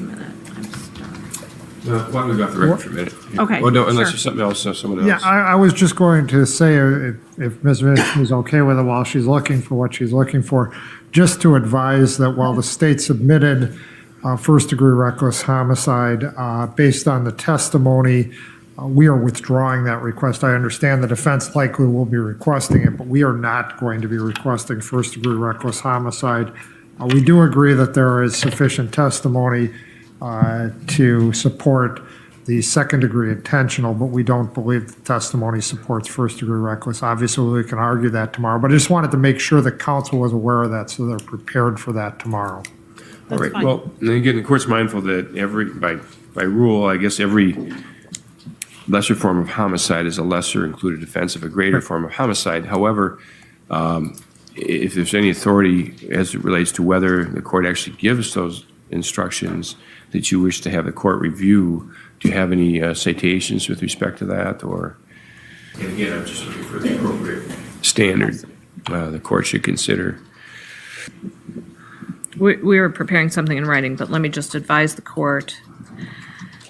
L: minute, I'm starting.
F: Why don't we go off the record for a minute?
L: Okay,
F: Oh, no, unless
L: sure.
F: there's something else, someone else.
G: Yeah, I was just going to say, if Ms. Vish is okay with it while she's looking for what she's looking for, just to advise that while the state submitted first-degree reckless homicide based on the testimony, we are withdrawing that request. I understand the defense likely will be requesting it, but we are not going to be requesting first-degree reckless homicide. We do agree that there is sufficient testimony to support the second-degree intentional, but we don't believe the testimony supports first-degree reckless. Obviously, we can argue that tomorrow, but I just wanted to make sure the council was aware of that so they're prepared for that tomorrow.
F: All right, well, and again, the court's mindful that by rule, I guess every lesser form of homicide is a lesser included offense of a greater form of homicide. However, if there's any authority as it relates to whether the court actually gives those instructions that you wish to have the court review, do you have any citations with respect to that? Or, and again, I'm just looking for the appropriate standard the court should consider.
L: We were preparing something in writing, but let me just advise the court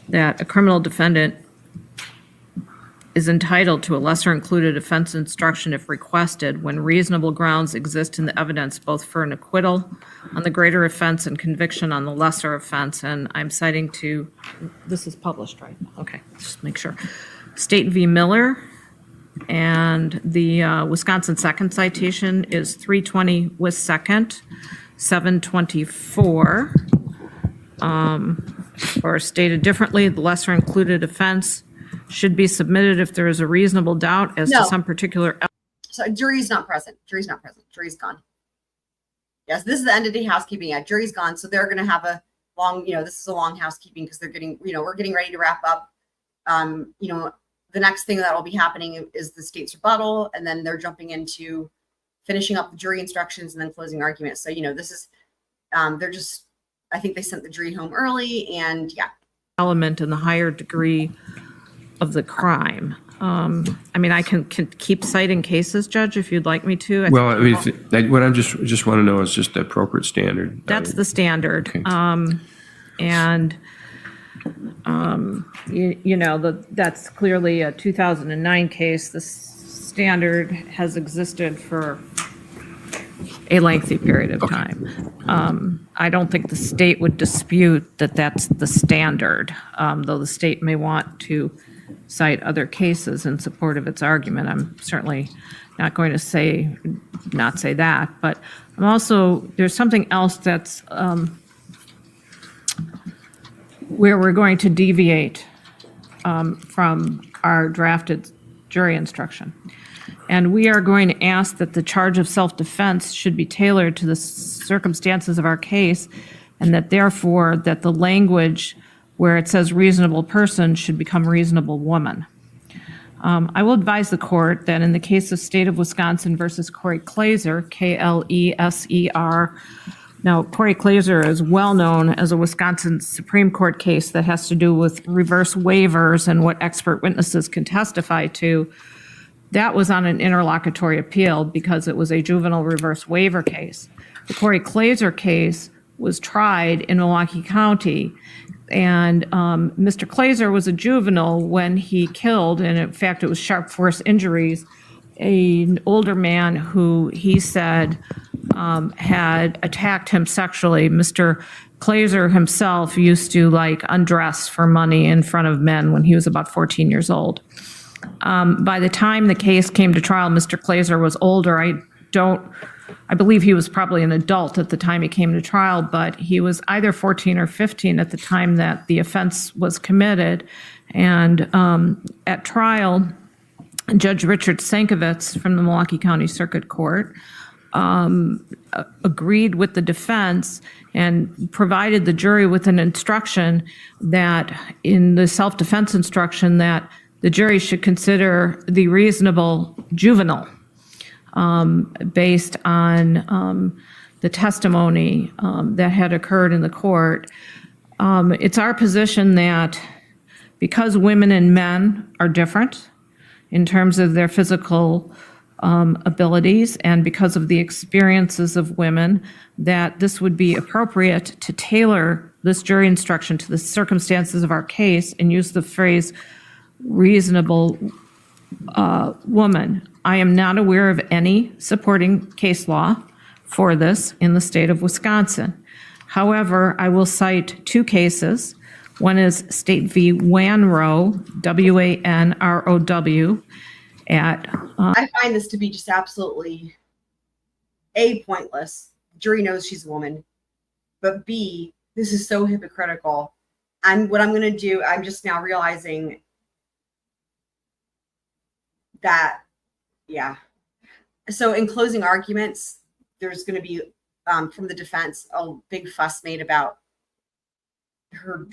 L: that a criminal defendant is entitled to a lesser included offense instruction if requested when reasonable grounds exist in the evidence both for an acquittal on the greater offense and conviction on the lesser offense. And I'm citing to, this is published, right? Okay, just make sure. State v. Miller, and the Wisconsin second citation is 320 Wis 2nd, 724. Or stated differently, the lesser included offense should be submitted if there is a reasonable doubt as to some particular.
C: So jury's not present. Jury's not present. Jury's gone. Yes, this is the end of the housekeeping act. Jury's gone. So they're going to have a long, this is a long housekeeping because they're getting, we're getting ready to wrap up. The next thing that will be happening is the state's rebuttal, and then they're jumping into finishing up the jury instructions and then closing arguments. So, this is, they're just, I think they sent the jury home early, and yeah.
L: Element in the higher degree of the crime. I can keep citing cases, Judge, if you'd like me to.
F: Well, what I just want to know is just the appropriate standard.
L: That's the standard.
F: Okay.
L: That's clearly a 2009 case. The standard has existed for a lengthy period of time. I don't think the state would dispute that that's the standard, though the state may want to cite other cases in support of its argument. I'm certainly not going to not say that, but there's something else that's where we're going to deviate from our drafted jury instruction. And we are going to ask that the charge of self-defense should be tailored to the circumstances of our case, and that therefore that the language where it says reasonable person should become reasonable woman. I will advise the court that in the case of State of Wisconsin versus Corey Klaser, Kleser, now Corey Klaser is well known as a Wisconsin Supreme Court case that has to do with reverse waivers and what expert witnesses can testify to. That was on an interlocutory appeal because it was a juvenile reverse waiver case. The Corey Klaser case was tried in Milwaukee County, and Mr. Klaser was a juvenile when he killed, and in fact it was sharp force injuries, an older man who he said had attacked him sexually. Mr. Klaser himself used to undress for money in front of men when he was about 14 years old. By the time the case came to trial, Mr. Klaser was older. I believe he was probably an adult at the time he came to trial, but he was either 14 or 15 at the time that the offense was committed. And at trial, Judge Richard Sankovitz from the Milwaukee County Circuit Court agreed with the defense and provided the jury with an instruction that in the self-defense instruction that the jury should consider the reasonable juvenile based on the testimony that had occurred in the court. It's our position that because women and men are different in terms of their physical abilities and because of the experiences of women, that this would be appropriate to tailor this jury instruction to the circumstances of our case and use the phrase reasonable woman. I am not aware of any supporting case law for this in the state of Wisconsin. However, I will cite two cases. One is State v. Wanrow, Wanrow,
C: I find this to be just absolutely A, pointless. The jury knows she's a woman, but B, this is so hypocritical. What I'm going to do, I'm just now realizing that, yeah. So in closing arguments, there's going to be, from the defense, a big fuss made about her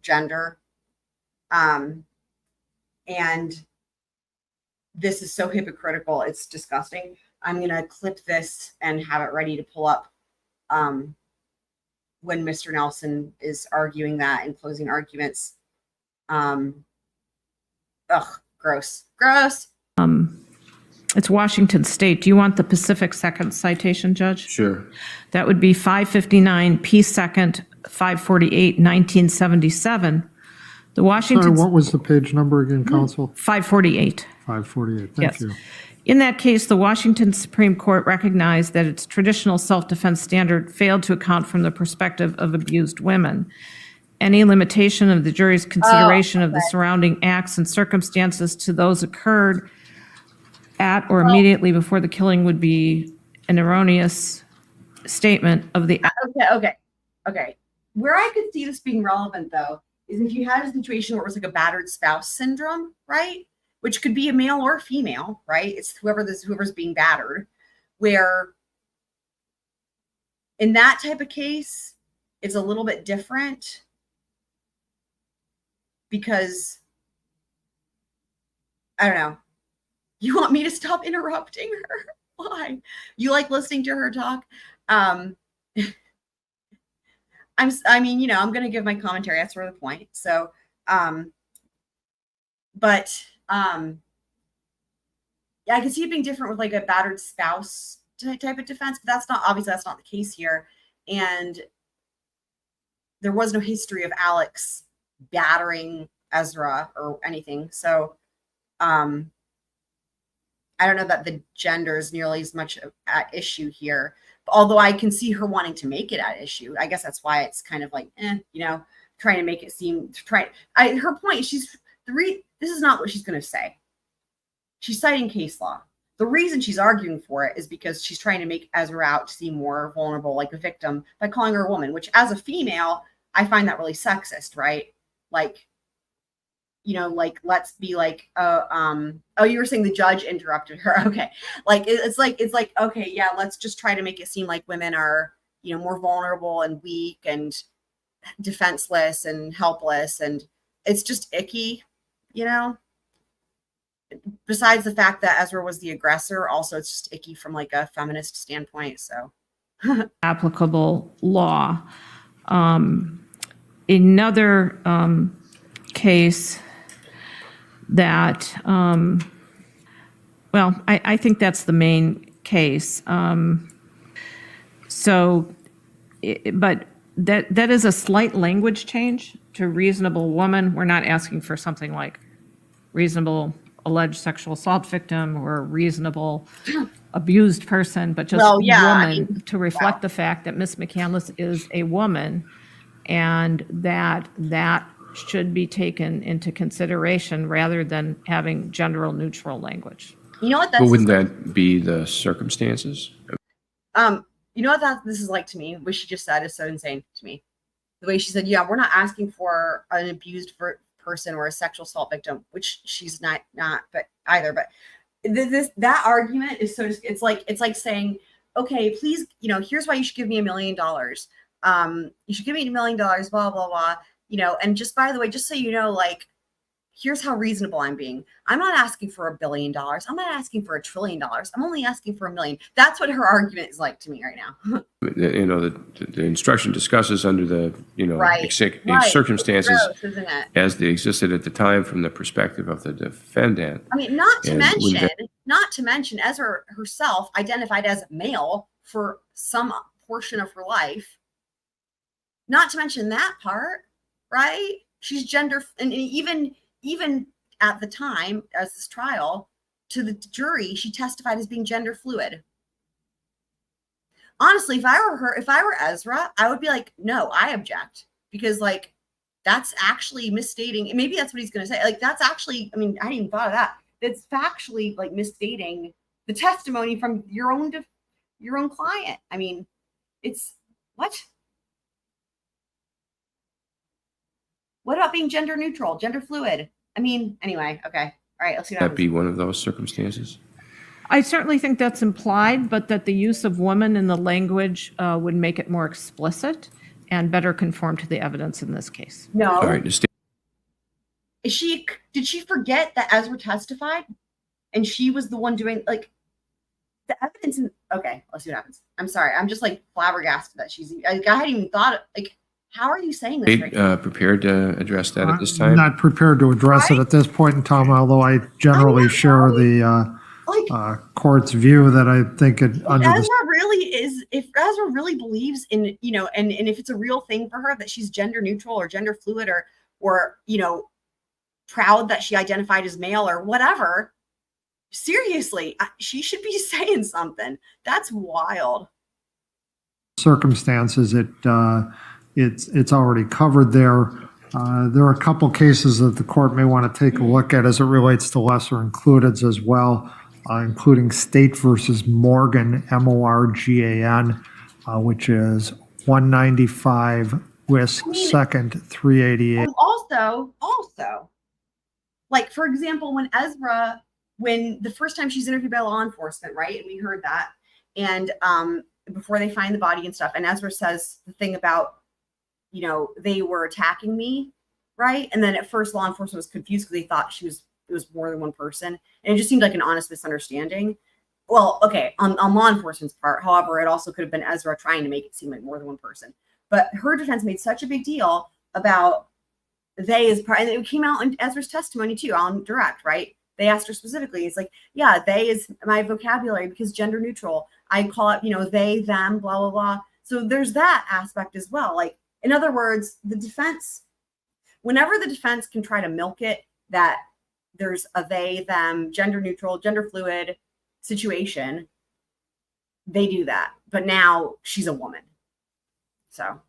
C: gender. And this is so hypocritical. It's disgusting. I'm going to clip this and have it ready to pull up when Mr. Nelson is arguing that in closing arguments. Ugh, gross. Gross.
L: It's Washington State. Do you want the Pacific Second citation, Judge?
F: Sure.
L: That would be 559 P. 2nd, 548, 1977. The Washington...
G: Sorry, what was the page number again, counsel?
L: 548.
G: 548, thank
L: Yes.
G: you.
L: In that case, the Washington Supreme Court recognized that its traditional self-defense standard failed to account from the perspective of abused women. Any limitation of the jury's consideration of the surrounding acts and circumstances to those occurred at or immediately before the killing would be an erroneous statement of the...
C: Okay. Where I could see this being relevant, though, is if you had a situation where it was like a battered spouse syndrome, right? Which could be a male or female, right? It's whoever's being battered, where in that type of case, it's a little bit different because, I don't know, you want me to stop interrupting her? Why? You like listening to her talk? I mean, you know, I'm going to give my commentary. That's sort of the point. So, yeah, I can see it being different with like a battered spouse type of defense, but that's not, obviously that's not the case here. And there was no history of Alex battering Ezra or anything. So, I don't know that the gender is nearly as much at issue here, although I can see her wanting to make it at issue. I guess that's why it's kind of like, you know, trying to make it seem, her point, this is not what she's going to say. She's citing case law. The reason she's arguing for it is because she's trying to make Ezra out to seem more vulnerable, like a victim, by calling her a woman, which as a female, I find that really sexist, right? Like, you know, like, let's be like, oh, you were saying the judge interrupted her. Okay. Like, it's like, okay, yeah, let's just try to make it seem like women are, you know, more vulnerable and weak and defenseless and helpless. And it's just icky, you know? Besides the fact that Ezra was the aggressor, also it's just icky from like a feminist standpoint. So
L: applicable law. Another case that, well, I think that's the main case. But that is a slight language change to reasonable woman. We're not asking for something like reasonable alleged sexual assault victim or reasonable abused person, but just woman, to reflect the fact that Miss McCandless is a woman, and that should be taken into consideration rather than having gender neutral language.
C: You know what?
F: But wouldn't that be the circumstances?
C: You know what this is like to me? What she just said is so insane to me. The way she said, "Yeah, we're not asking for an abused person or a sexual assault victim," which she's not, but either. But that argument is so. It's like saying, "Okay, please, you know, here's why you should give me $1 million. You should give me $1 million. Blah blah blah. You know, and just by the way, just so you know, like, here's how reasonable I'm being. I'm not asking for $1 billion. I'm not asking for $1 trillion. I'm only asking for $1 million." That's what her argument is like to me right now.
F: You know, the instruction discusses under the, you know, circumstances
C: Gross, isn't it?
F: as they existed at the time from the perspective of the defendant.
C: I mean, not to mention, Ezra herself identified as male for some portion of her life. Not to mention that part, right? She's gender, and even at the time as this trial, to the jury, she testified as being gender fluid. Honestly, if I were Ezra, I would be like, no, I object, because like, that's actually misstating. Maybe that's what he's going to say. Like, that's actually, I mean, I hadn't even thought of that. That's factually like misstating the testimony from your own client. I mean, it's what? What about being gender neutral, gender fluid? I mean, anyway, okay. All right, let's see what happens.
F: That be one of those circumstances?
L: I certainly think that's implied, but that the use of woman in the language would make it more explicit and better conform to the evidence in this case.
C: No.
F: All right,
C: did she forget that Ezra testified and she was the one doing, like, the evidence? Okay, let's see what happens. I'm sorry. I'm just like flabbergasted that I hadn't even thought, like, how are you saying this?
F: Prepared to address that at this time?
G: I'm not prepared to address it at this point in time, although I generally share the court's view that I think if Ezra really believes in, you know, and if it's a real thing for her that she's gender neutral or gender fluid or you know, proud that she identified as male or whatever, seriously, she should be saying something. That's wild. Circumstances, it's already covered there. There are a couple cases that the court may want to take a look at as it relates to lesser includeds as well, including State versus Morgan, Morgan, which is 195 Wis 2nd 388.
C: Also, like, for example, when the first time she's interviewed by law enforcement, right? And we heard that. And before they find the body and stuff, and Ezra says the thing about, you know, they were attacking me, right? And then at first law enforcement was confused because they thought it was more than one person. And it just seemed like an honest misunderstanding. well, okay, on law enforcement's part. However, it also could have been Ezra trying to make it seem like more than one person. But her defense made such a big deal about they is part, and it came out in Ezra's testimony too on direct, right? They asked her specifically. It's like, yeah, they is my vocabulary because gender neutral. I call it, they, them, blah, blah, blah. So there's that aspect as well. Like, in other words, the defense, whenever the defense can try to milk it that there's a they, them, gender neutral, gender fluid situation, they do that. But now she's a woman. So.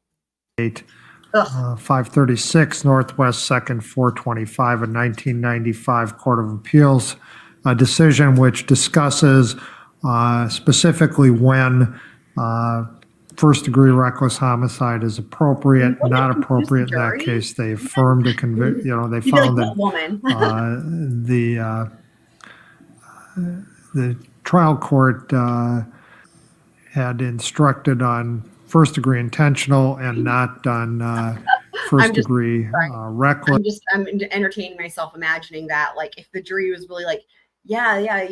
G: 536 Northwest 2nd 425, a 1995 Court of Appeals decision which discusses specifically when first-degree reckless homicide is appropriate, not appropriate. In that case, they affirmed a convict. They found that the trial court had instructed on first-degree intentional and not on first-degree reckless.
C: I'm entertaining myself, imagining that, like, if the jury was really like, yeah,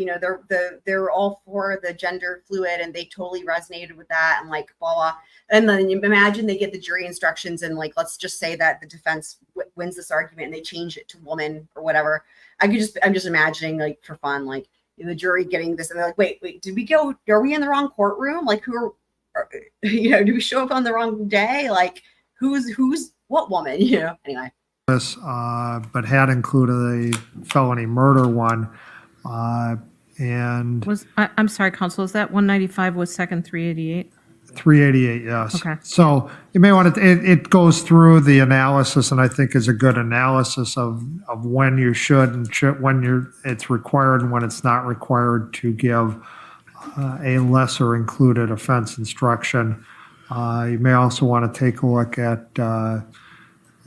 C: they're all for the gender fluid and they totally resonated with that and like blah blah. And then you imagine they get the jury instructions and like, let's just say that the defense wins this argument and they change it to woman or whatever. I'm just imagining, like, for fun, like the jury getting this and they're like, wait, did we go? Are we in the wrong courtroom? Like, do we show up on the wrong day? Like, who's what woman? Anyway.
G: But had included a felony murder one. And
L: I'm sorry, counsel, is that 195 was second 388?
G: 388, yes.
L: Okay.
G: So you may want to, it goes through the analysis, and I think is a good analysis of when you should and when it's required and when it's not required to give a lesser included offense instruction. You may also want to take a look at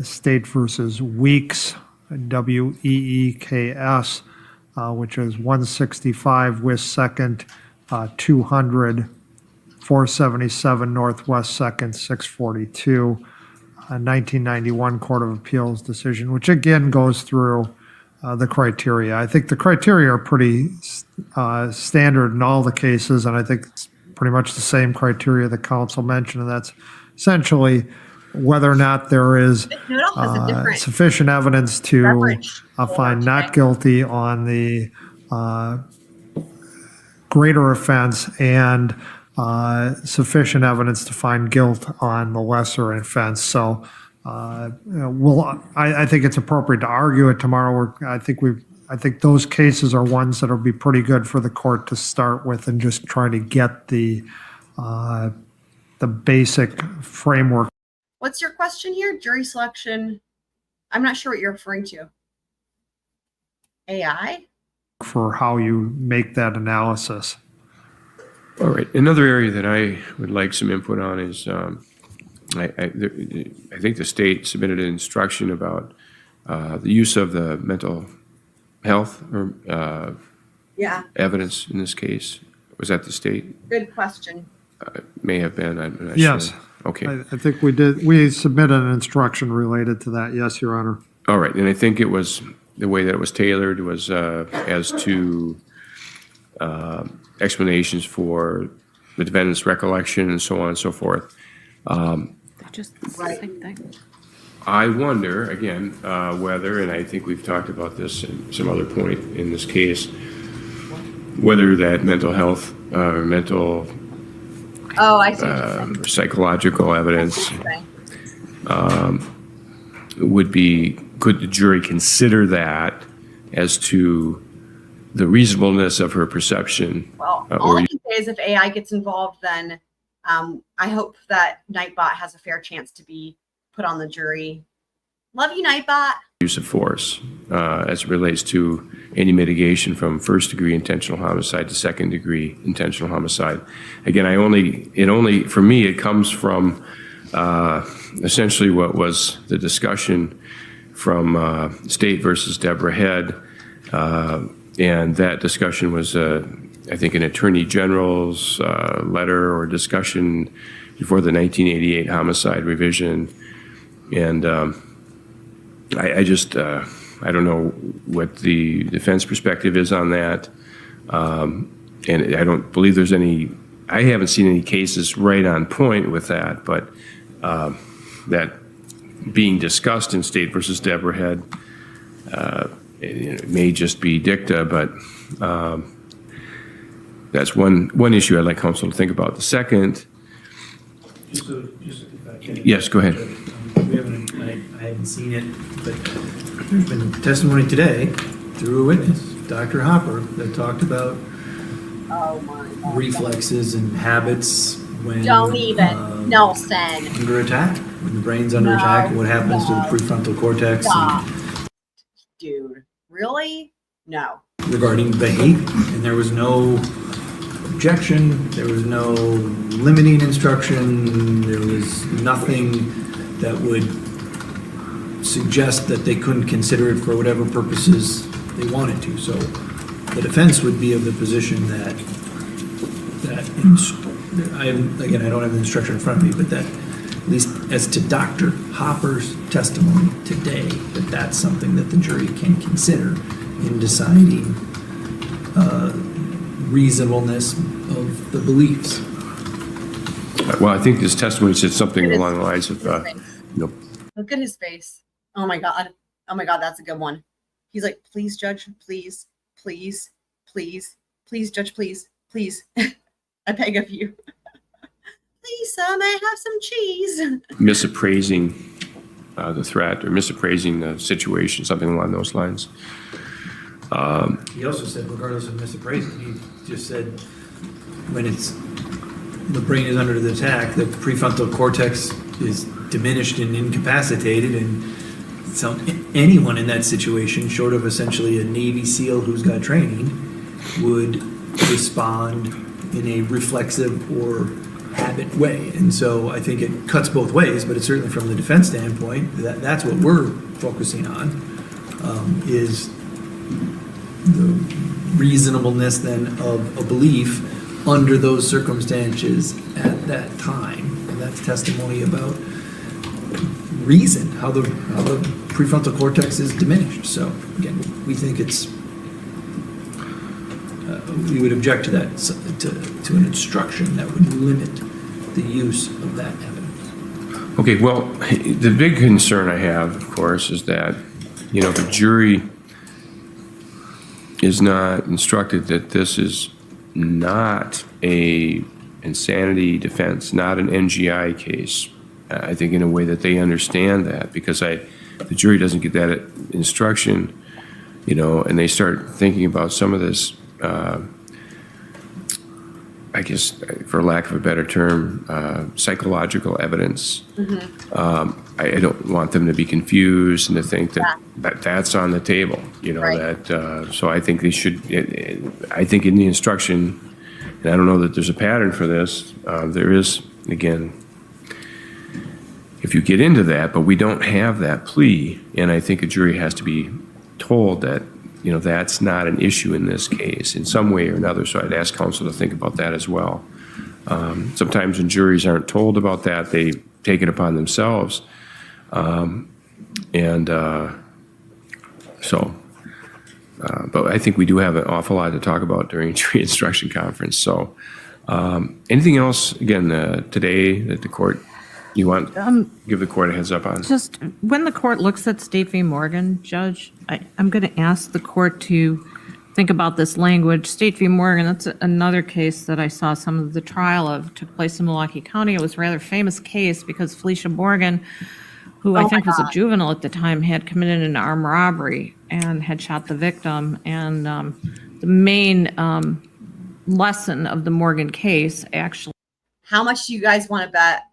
G: State versus Weeks, WEEKS, which is 165 West 2nd, 200, 477 Northwest 2nd, 642, 1991 Court of Appeals decision, which again goes through the criteria. I think the criteria are pretty standard in all the cases, and I think it's pretty much the same criteria the counsel mentioned, and that's essentially whether or not there is sufficient evidence to find not guilty on the greater offense and sufficient evidence to find guilt on the lesser offense. So I think it's appropriate to argue it tomorrow. I think those cases are ones that will be pretty good for the court to start with and just try to get the basic framework.
C: What's your question here? Jury selection. I'm not sure what you're referring to. AI?
G: For how you make that analysis.
F: All right. Another area that I would like some input on is I think the state submitted an instruction about the use of the mental health or evidence in this case. Was that the state?
C: Good question.
F: May have been. I'm not
G: yes.
F: sure. Okay.
G: I think we did. We submitted an instruction related to that. Yes, Your Honor.
F: All right. And I think it was the way that it was tailored was as to explanations for the defendant's recollection and so on and so forth.
L: Just the same thing.
F: I wonder, again, whether, and I think we've talked about this at some other point in this case, whether that mental health or mental psychological evidence would be, could the jury consider that as to the reasonableness of her perception?
C: Well, all I can say is if AI gets involved, then I hope that Nightbot has a fair chance to be put on the jury. Love you, Nightbot.
F: Use of force as it relates to any mitigation from first-degree intentional homicide to second-degree intentional homicide. Again, for me, it comes from essentially what was the discussion from State versus Deborah Head, and that discussion was, I think, an Attorney General's letter or discussion before the 1988 homicide revision, and I don't know what the defense perspective is on that. And I don't believe there's any, I haven't seen any cases right on point with that, but that being discussed in State versus Deborah Head, it may just be dicta, but that's one issue I'd like council to think about. The second, yes, go ahead.
Q: We haven't, I haven't seen it, but there's been testimony today through a witness, Dr. Hopper, that talked about reflexes and habits when
C: Don't even, Nelson.
Q: under attack, when the brain's under attack, what happens to the prefrontal cortex and
C: Dude, really? No.
Q: regarding behavior. And there was no objection, there was no limiting instruction, there was nothing that would suggest that they couldn't consider it for whatever purposes they wanted to. So the defense would be of the position that again, I don't have the instruction in front of me, but that at least as to Dr. Hopper's testimony today, that's something that the jury can consider in deciding reasonableness of the beliefs.
F: well, I think this testimony said something along the lines of,
C: Look at his face. Oh my God. Oh my God, that's a good one. He's like, please, judge, please, please, please, please, judge, please, please. I beg of you. Please, sir, may I have some cheese?
F: misappraising the threat or misappraising the situation, something along those lines.
Q: He also said, regardless of misappraising, he just said when the brain is under the attack, the prefrontal cortex is diminished and incapacitated, and so anyone in that situation, short of essentially a Navy SEAL who's got training, would respond in a reflexive or habit way. And so I think it cuts both ways, but it's certainly from the defense standpoint, that's what we're focusing on, is the reasonableness then of a belief under those circumstances at that time. And that's testimony about reason, how the prefrontal cortex is diminished. So again, we think it's, we would object to that, to an instruction that would limit the use of that evidence.
F: Okay, well, the big concern I have, of course, is that, the jury is not instructed that this is not a insanity defense, not an NGI case. I think in a way that they understand that, because the jury doesn't get that instruction, and they start thinking about some of this, I guess, for lack of a better term, psychological evidence. I don't want them to be confused and to think that that's on the table, that, so I think they should, I think in the instruction, and I don't know that there's a pattern for this, there is, again, if you get into that, but we don't have that plea, and I think a jury has to be told that, that's not an issue in this case in some way or another. So I'd ask counsel to think about that as well. Sometimes when juries aren't told about that, they take it upon themselves. But I think we do have an awful lot to talk about during jury instruction conference. So anything else, again, today that the court, you want give the court a heads up on?
L: Just when the court looks at State v. Morgan, Judge, I'm going to ask the court to think about this language. State v. Morgan, that's another case that I saw some of the trial of, took place in Milwaukee County. It was a rather famous case because Felicia Morgan, who I think was a juvenile at the time, had committed an armed robbery and had shot the victim. And the main lesson of the Morgan case actually.
C: How much do you guys want to bet?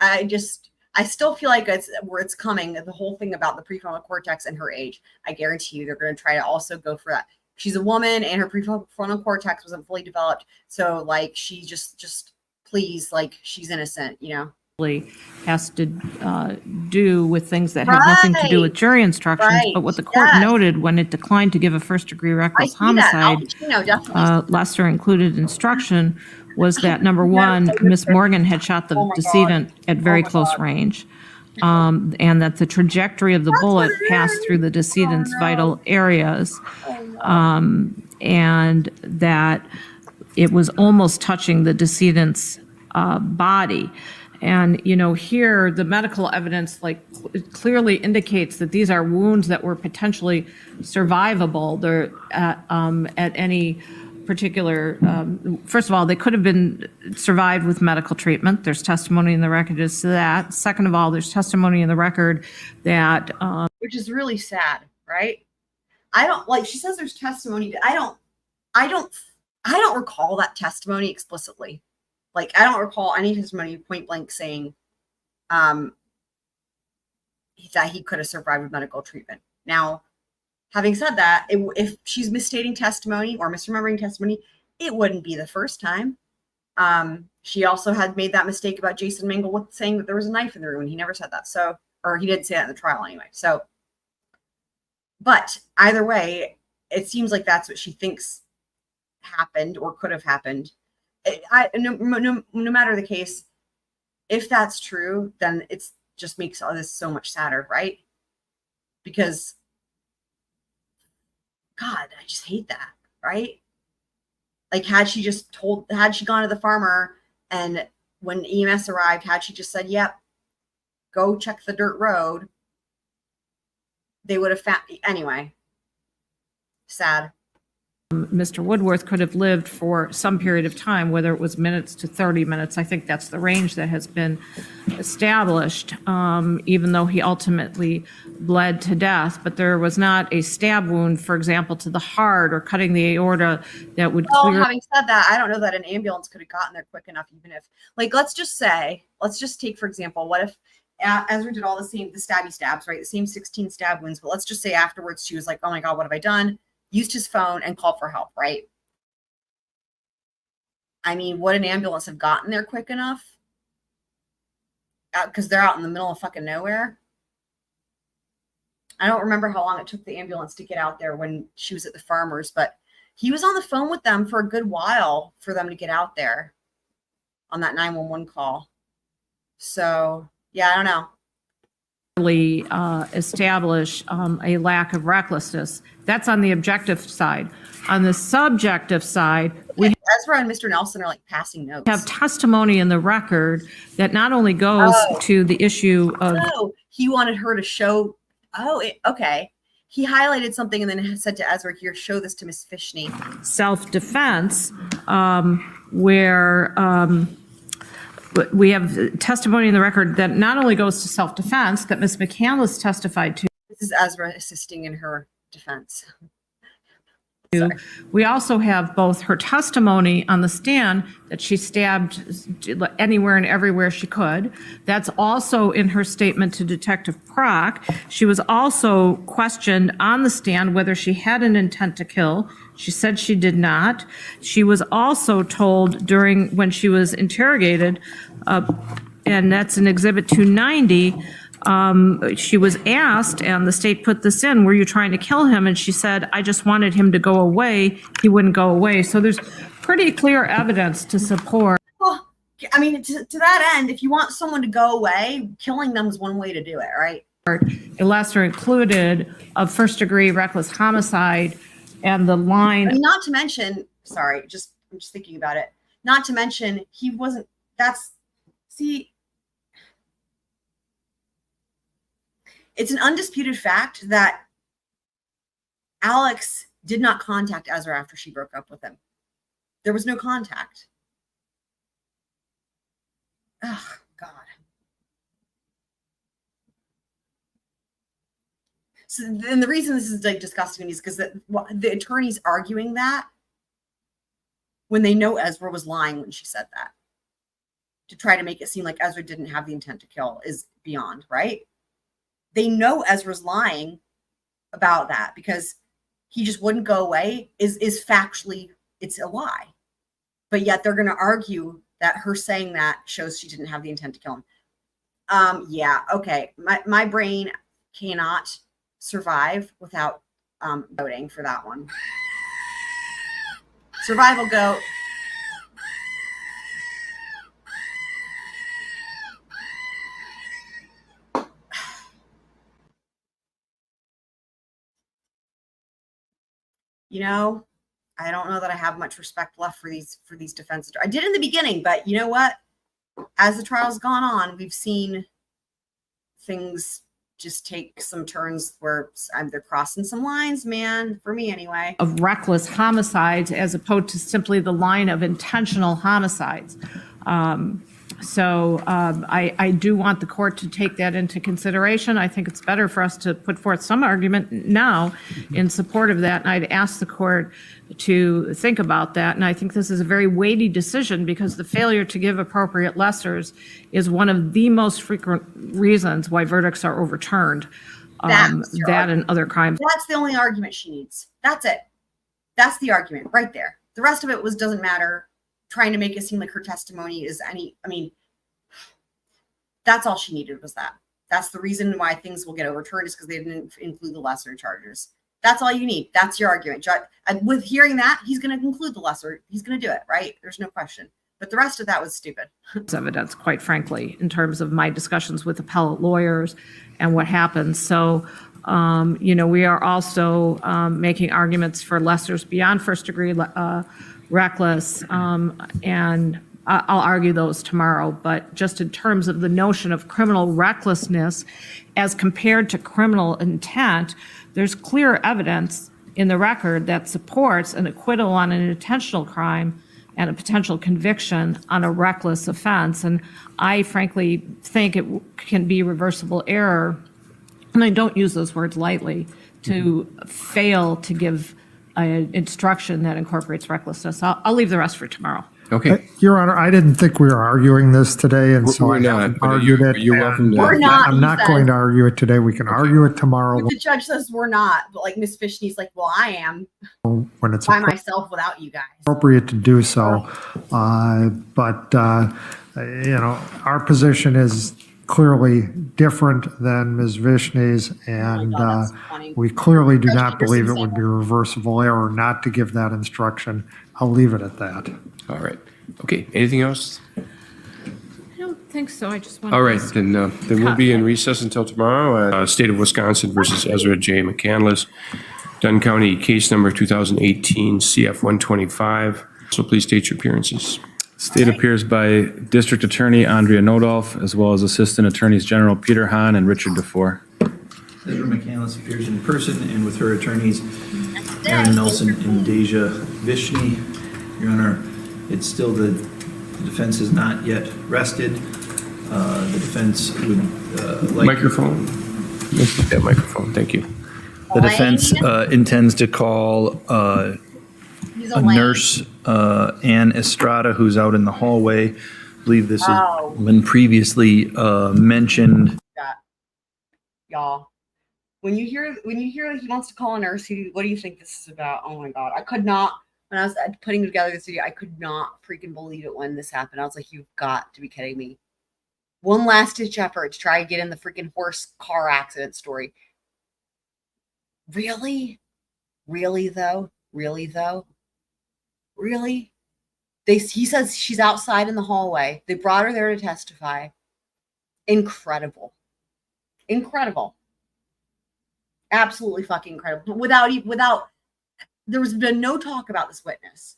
C: I still feel like it's where it's coming, the whole thing about the prefrontal cortex and her age. I guarantee you they're going to try to also go for that. She's a woman and her prefrontal cortex wasn't fully developed. So like she just please, like she's innocent,
L: has to do with things that have nothing to do with jury instructions. But what the court noted when it declined to give a first-degree reckless homicide lesser included instruction was that, number one, Miss Morgan had shot the decedent at very close range, and that the trajectory of the bullet passed through the decedent's vital areas, and that it was almost touching the decedent's body. And, here, the medical evidence, it clearly indicates that these are wounds that were potentially survivable. They're at any particular, first of all, they could have been survived with medical treatment. There's testimony in the record as to that. Second of all, there's testimony in the record that,
C: which is really sad, right? I don't like, she says there's testimony. I don't recall that testimony explicitly. Like, I don't recall any testimony point blank saying that he could have survived with medical treatment. Now, having said that, if she's misstating testimony or misremembering testimony, it wouldn't be the first time. She also had made that mistake about Jason Mengel with saying that there was a knife in the room, and he never said that. So, or he didn't say that in the trial anyway. So, but either way, it seems like that's what she thinks happened or could have happened. No matter the case, if that's true, then it's just makes all this so much sadder, right? Because, God, I just hate that, right? Like, had she gone to the farmer, and when EMS arrived, had she just said, yep, go check the dirt road, they would have found, anyway, sad.
L: Mr. Woodworth could have lived for some period of time, whether it was minutes to 30 minutes. I think that's the range that has been established, even though he ultimately bled to death. But there was not a stab wound, for example, to the heart or cutting the aorta that would clear.
C: Well, having said that, I don't know that an ambulance could have gotten there quick enough, even if, like, let's just take, for example, what if Ezra did all the stabby stabs, right? The same 16 stab wounds, but let's just say afterwards she was like, oh my God, what have I done? Used his phone and called for help, right? I mean, would an ambulance have gotten there quick enough? Because they're out in the middle of fucking nowhere. I don't remember how long it took the ambulance to get out there when she was at the farmer's, but he was on the phone with them for a good while for them to get out there on that 911 call. So, yeah, I don't know.
L: Establish a lack of recklessness. That's on the objective side. On the subjective side, we
C: Ezra and Mr. Nelson are like passing notes.
L: have testimony in the record that not only goes to the issue of.
C: Oh, he wanted her to show. Okay. He highlighted something and then said to Ezra, here, show this to Miss Fishny.
L: Self-defense, where we have testimony in the record that not only goes to self-defense, that Ms. McCandless testified to.
C: This is Ezra assisting in her defense.
L: We also have both her testimony on the stand that she stabbed anywhere and everywhere she could. That's also in her statement to Detective Prock. She was also questioned on the stand whether she had an intent to kill. She said she did not. She was also told when she was interrogated, and that's in Exhibit 290, she was asked, and the state put this in, were you trying to kill him? And she said, I just wanted him to go away. He wouldn't go away. So there's pretty clear evidence to support.
C: Well, I mean, to that end, if you want someone to go away, killing them is one way to do it, right?
L: A lesser included of first-degree reckless homicide, and the line.
C: I mean, not to mention, sorry, I'm just thinking about it. Not to mention, he wasn't, it's an undisputed fact that Alex did not contact Ezra after she broke up with him. There was no contact. Oh, God. So then the reason this is like disgusting is because the attorney's arguing that when they know Ezra was lying when she said that, to try to make it seem like Ezra didn't have the intent to kill is beyond, right? They know Ezra's lying about that because he just wouldn't go away is factually, it's a lie. But yet they're going to argue that her saying that shows she didn't have the intent to kill him. Yeah, okay. My brain cannot survive without voting for that one. Survival goat. You know, I don't know that I have much respect left for these defense. I did in the beginning, but you know what? As the trial's gone on, we've seen things just take some turns where they're crossing some lines, man, for me anyway.
L: Of reckless homicides as opposed to simply the line of intentional homicides. I do want the court to take that into consideration. I think it's better for us to put forth some argument now in support of that. And I'd ask the court to think about that. And I think this is a very weighty decision because the failure to give appropriate lessers is one of the most frequent reasons why verdicts are overturned. That and other crimes.
C: That's the only argument she needs. That's it. That's the argument right there. The rest of it doesn't matter. Trying to make it seem like her testimony is that's all she needed was that. That's the reason why things will get overturned is because they didn't include the lesser charges. That's all you need. That's your argument. And with hearing that, he's going to include the lesser. He's going to do it, right? There's no question. But the rest of that was stupid.
L: Evidence, quite frankly, in terms of my discussions with appellate lawyers and what happens. So, we are also making arguments for lessers beyond first degree reckless, and I'll argue those tomorrow. But just in terms of the notion of criminal recklessness as compared to criminal intent, there's clear evidence in the record that supports an acquittal on an intentional crime and a potential conviction on a reckless offense. And I frankly think it can be reversible error, and I don't use those words lightly, to fail to give an instruction that incorporates recklessness. I'll leave the rest for tomorrow.
F: Okay.
G: Your Honor, I didn't think we were arguing this today, and so
F: We're
G: I
F: not,
G: haven't
F: but
G: argued it.
F: you're welcome to.
C: We're not,
G: I'm not going to argue it today. We can argue it tomorrow
C: If the judge says we're not, but like Miss Fishny's like, well, I am
G: when it's
C: by myself without you guys.
G: appropriate to do so. But our position is clearly different than Ms. Vishny's, and we clearly do not believe it would be reversible error not to give that instruction. I'll leave it at that.
F: All right. Okay. Anything else?
L: I don't think so. I just want
F: All right. Then we'll be in recess until tomorrow. State of Wisconsin versus Ezra J. McCandless, Dunn County, case number 2018 CF 125. So please state your appearances.
J: State appears by District Attorney Andrea Nodolf, as well as Assistant Attorneys General Peter Hahn and Richard DeFore.
A: Ezra McCandless appears in person and with her attorneys Aaron Nelson and Deja Vishny. Your Honor, it's still the defense is not yet rested. The defense would like...
F: Microphone. Let's get that microphone. Thank you.
A: The defense intends to call a nurse, Ann Estrada, who's out in the hallway. I believe this has been previously mentioned.
C: Y'all, when you hear that he wants to call a nurse, what do you think this is about? Oh my God, I could not. When I was putting together this video, I could not freaking believe it when this happened. I was like, you've got to be kidding me. One last ditch effort to try to get in the freaking horse car accident story. Really? Really though? Really though? Really? He says she's outside in the hallway. They brought her there to testify. Incredible. Incredible. Absolutely fucking incredible. Without there's been no talk about this witness.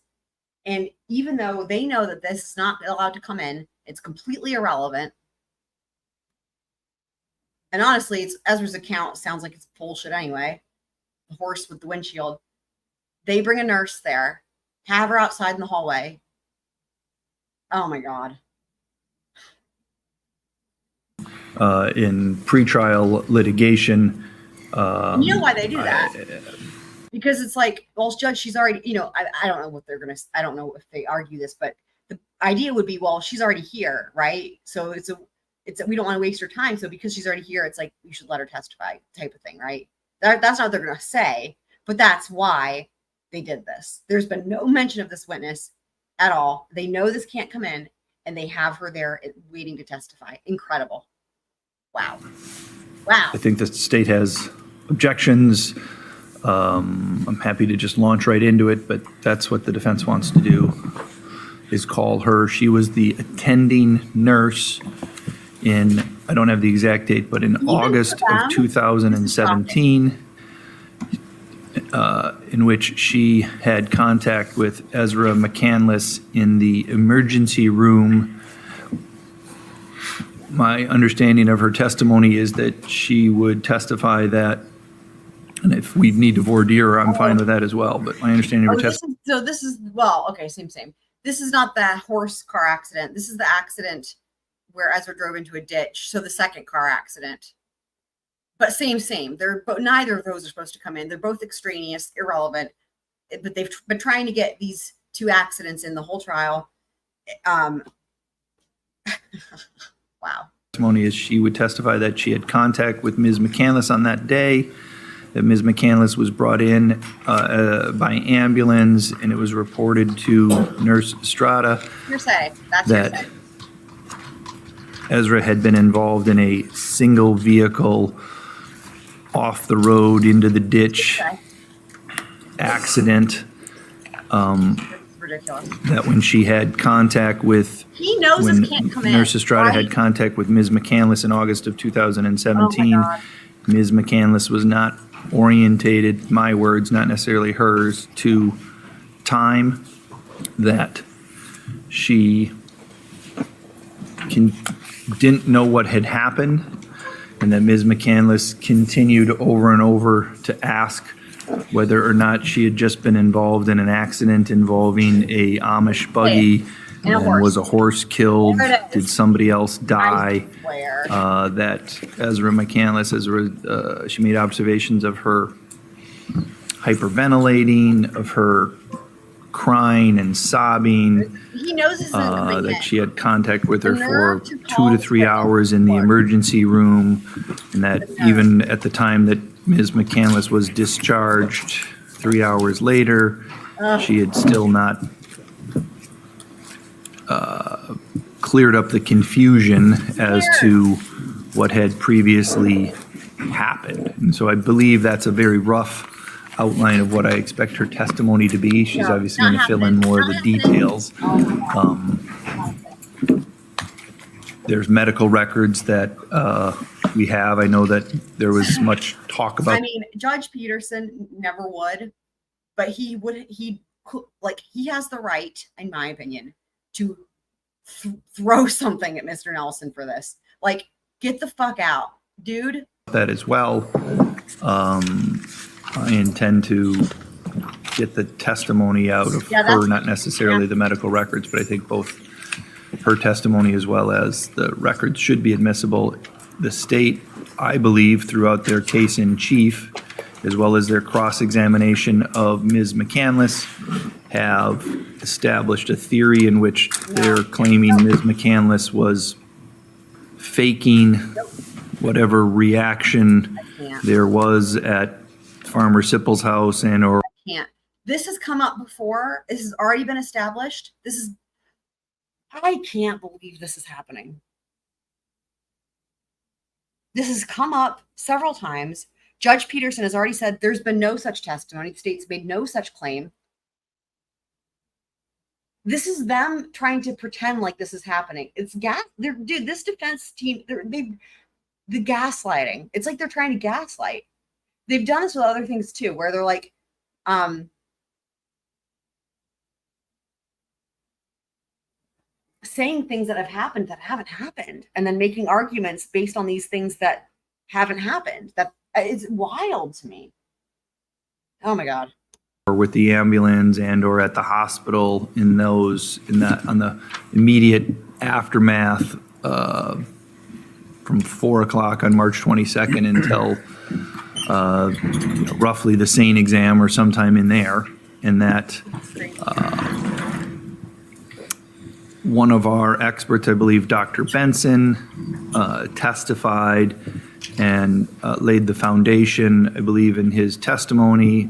C: And even though they know that this is not allowed to come in, it's completely irrelevant. And honestly, it's Ezra's account sounds like it's bullshit anyway. The horse with the windshield. They bring a nurse there, have her outside in the hallway. Oh my God.
A: In pretrial litigation.
C: You know why they do that? Because it's like, well, Judge, she's already, I don't know what I don't know if they argue this, but the idea would be, well, she's already here, right? So we don't want to waste her time. So because she's already here, it's like, you should let her testify type of thing, right? That's not what they're going to say, but that's why they did this. There's been no mention of this witness at all. They know this can't come in, and they have her there waiting to testify. Incredible. Wow. Wow.
A: I think the state has objections. I'm happy to just launch right into it, but that's what the defense wants to do, is call her. She was the attending nurse in, I don't have the exact date, but in August of 2017. in which she had contact with Ezra McCandless in the emergency room. My understanding of her testimony is that she would testify that, and if we need to voir dire, I'm fine with that as well, but my understanding of her testimony.
C: This is, well, okay, same. This is not the horse car accident. This is the accident where Ezra drove into a ditch. So the second car accident. But same. Neither of those are supposed to come in. They're both extraneous, irrelevant. But they've been trying to get these two accidents in the whole trial. Wow.
A: Testimony is she would testify that she had contact with Ms. McCandless on that day, that Ms. McCandless was brought in by ambulance, and it was reported to Nurse Estrada
C: Hearsay. That's
A: that
C: hearsay.
A: Ezra had been involved in a single vehicle off the road into the ditch accident.
C: Ridiculous.
A: That when she had contact with,
C: He knows
A: when
C: this can't come in.
A: Nurse Estrada
C: Why?
A: had contact with Ms. McCandless in August of 2017.
C: Oh my God.
A: Ms. McCandless was not orientated, my words, not necessarily hers, to time, that she didn't know what had happened, and that Ms. McCandless continued over and over to ask whether or not she had just been involved in an accident involving a Amish buggy.
C: And a
A: And
C: horse.
A: was a horse killed?
C: There it is.
A: Did somebody else die?
C: Swear.
A: That Ezra McCandless, she made observations of her hyperventilating, of her crying and sobbing.
C: He knows this isn't coming
A: That
C: in.
A: she had contact with her
C: The
A: for
C: nerve to
A: 2
C: call
A: to 3 hours in the emergency room, and that even at the time that Ms. McCandless was discharged 3 hours later, she had still not cleared up the confusion as to what had previously happened. And so I believe that's a very rough outline of what I expect her testimony to be. She's obviously going to fill in more of the details. There's medical records that we have. I know that there was much talk about.
C: I mean, Judge Peterson never would, but he has the right, in my opinion, to throw something at Mr. Nelson for this. Like, get the fuck out, dude.
A: That as well. I intend to get the testimony out of her, not necessarily the medical records, but I think both her testimony as well as the records should be admissible. The state, I believe, throughout their case in chief, as well as their cross-examination of Ms. McCandless, have established a theory in which they're claiming Ms. McCandless was faking whatever reaction there was at Farmer Sipple's house and or
C: Can't. This has come up before. This has already been established. I can't believe this is happening. This has come up several times. Judge Peterson has already said there's been no such testimony. The state's made no such claim. This is them trying to pretend like this is happening. It's dude, this defense team, the gaslighting. It's like they're trying to gaslight. They've done this with other things too, where they're like, saying things that have happened that haven't happened, and then making arguments based on these things that haven't happened. That is wild to me. Oh my God.
A: or with the ambulance and or at the hospital on the immediate aftermath from 4 o'clock on March 22nd until roughly the SANE exam or sometime in there, and that one of our experts, I believe Dr. Benson, testified and laid the foundation, I believe, in his testimony,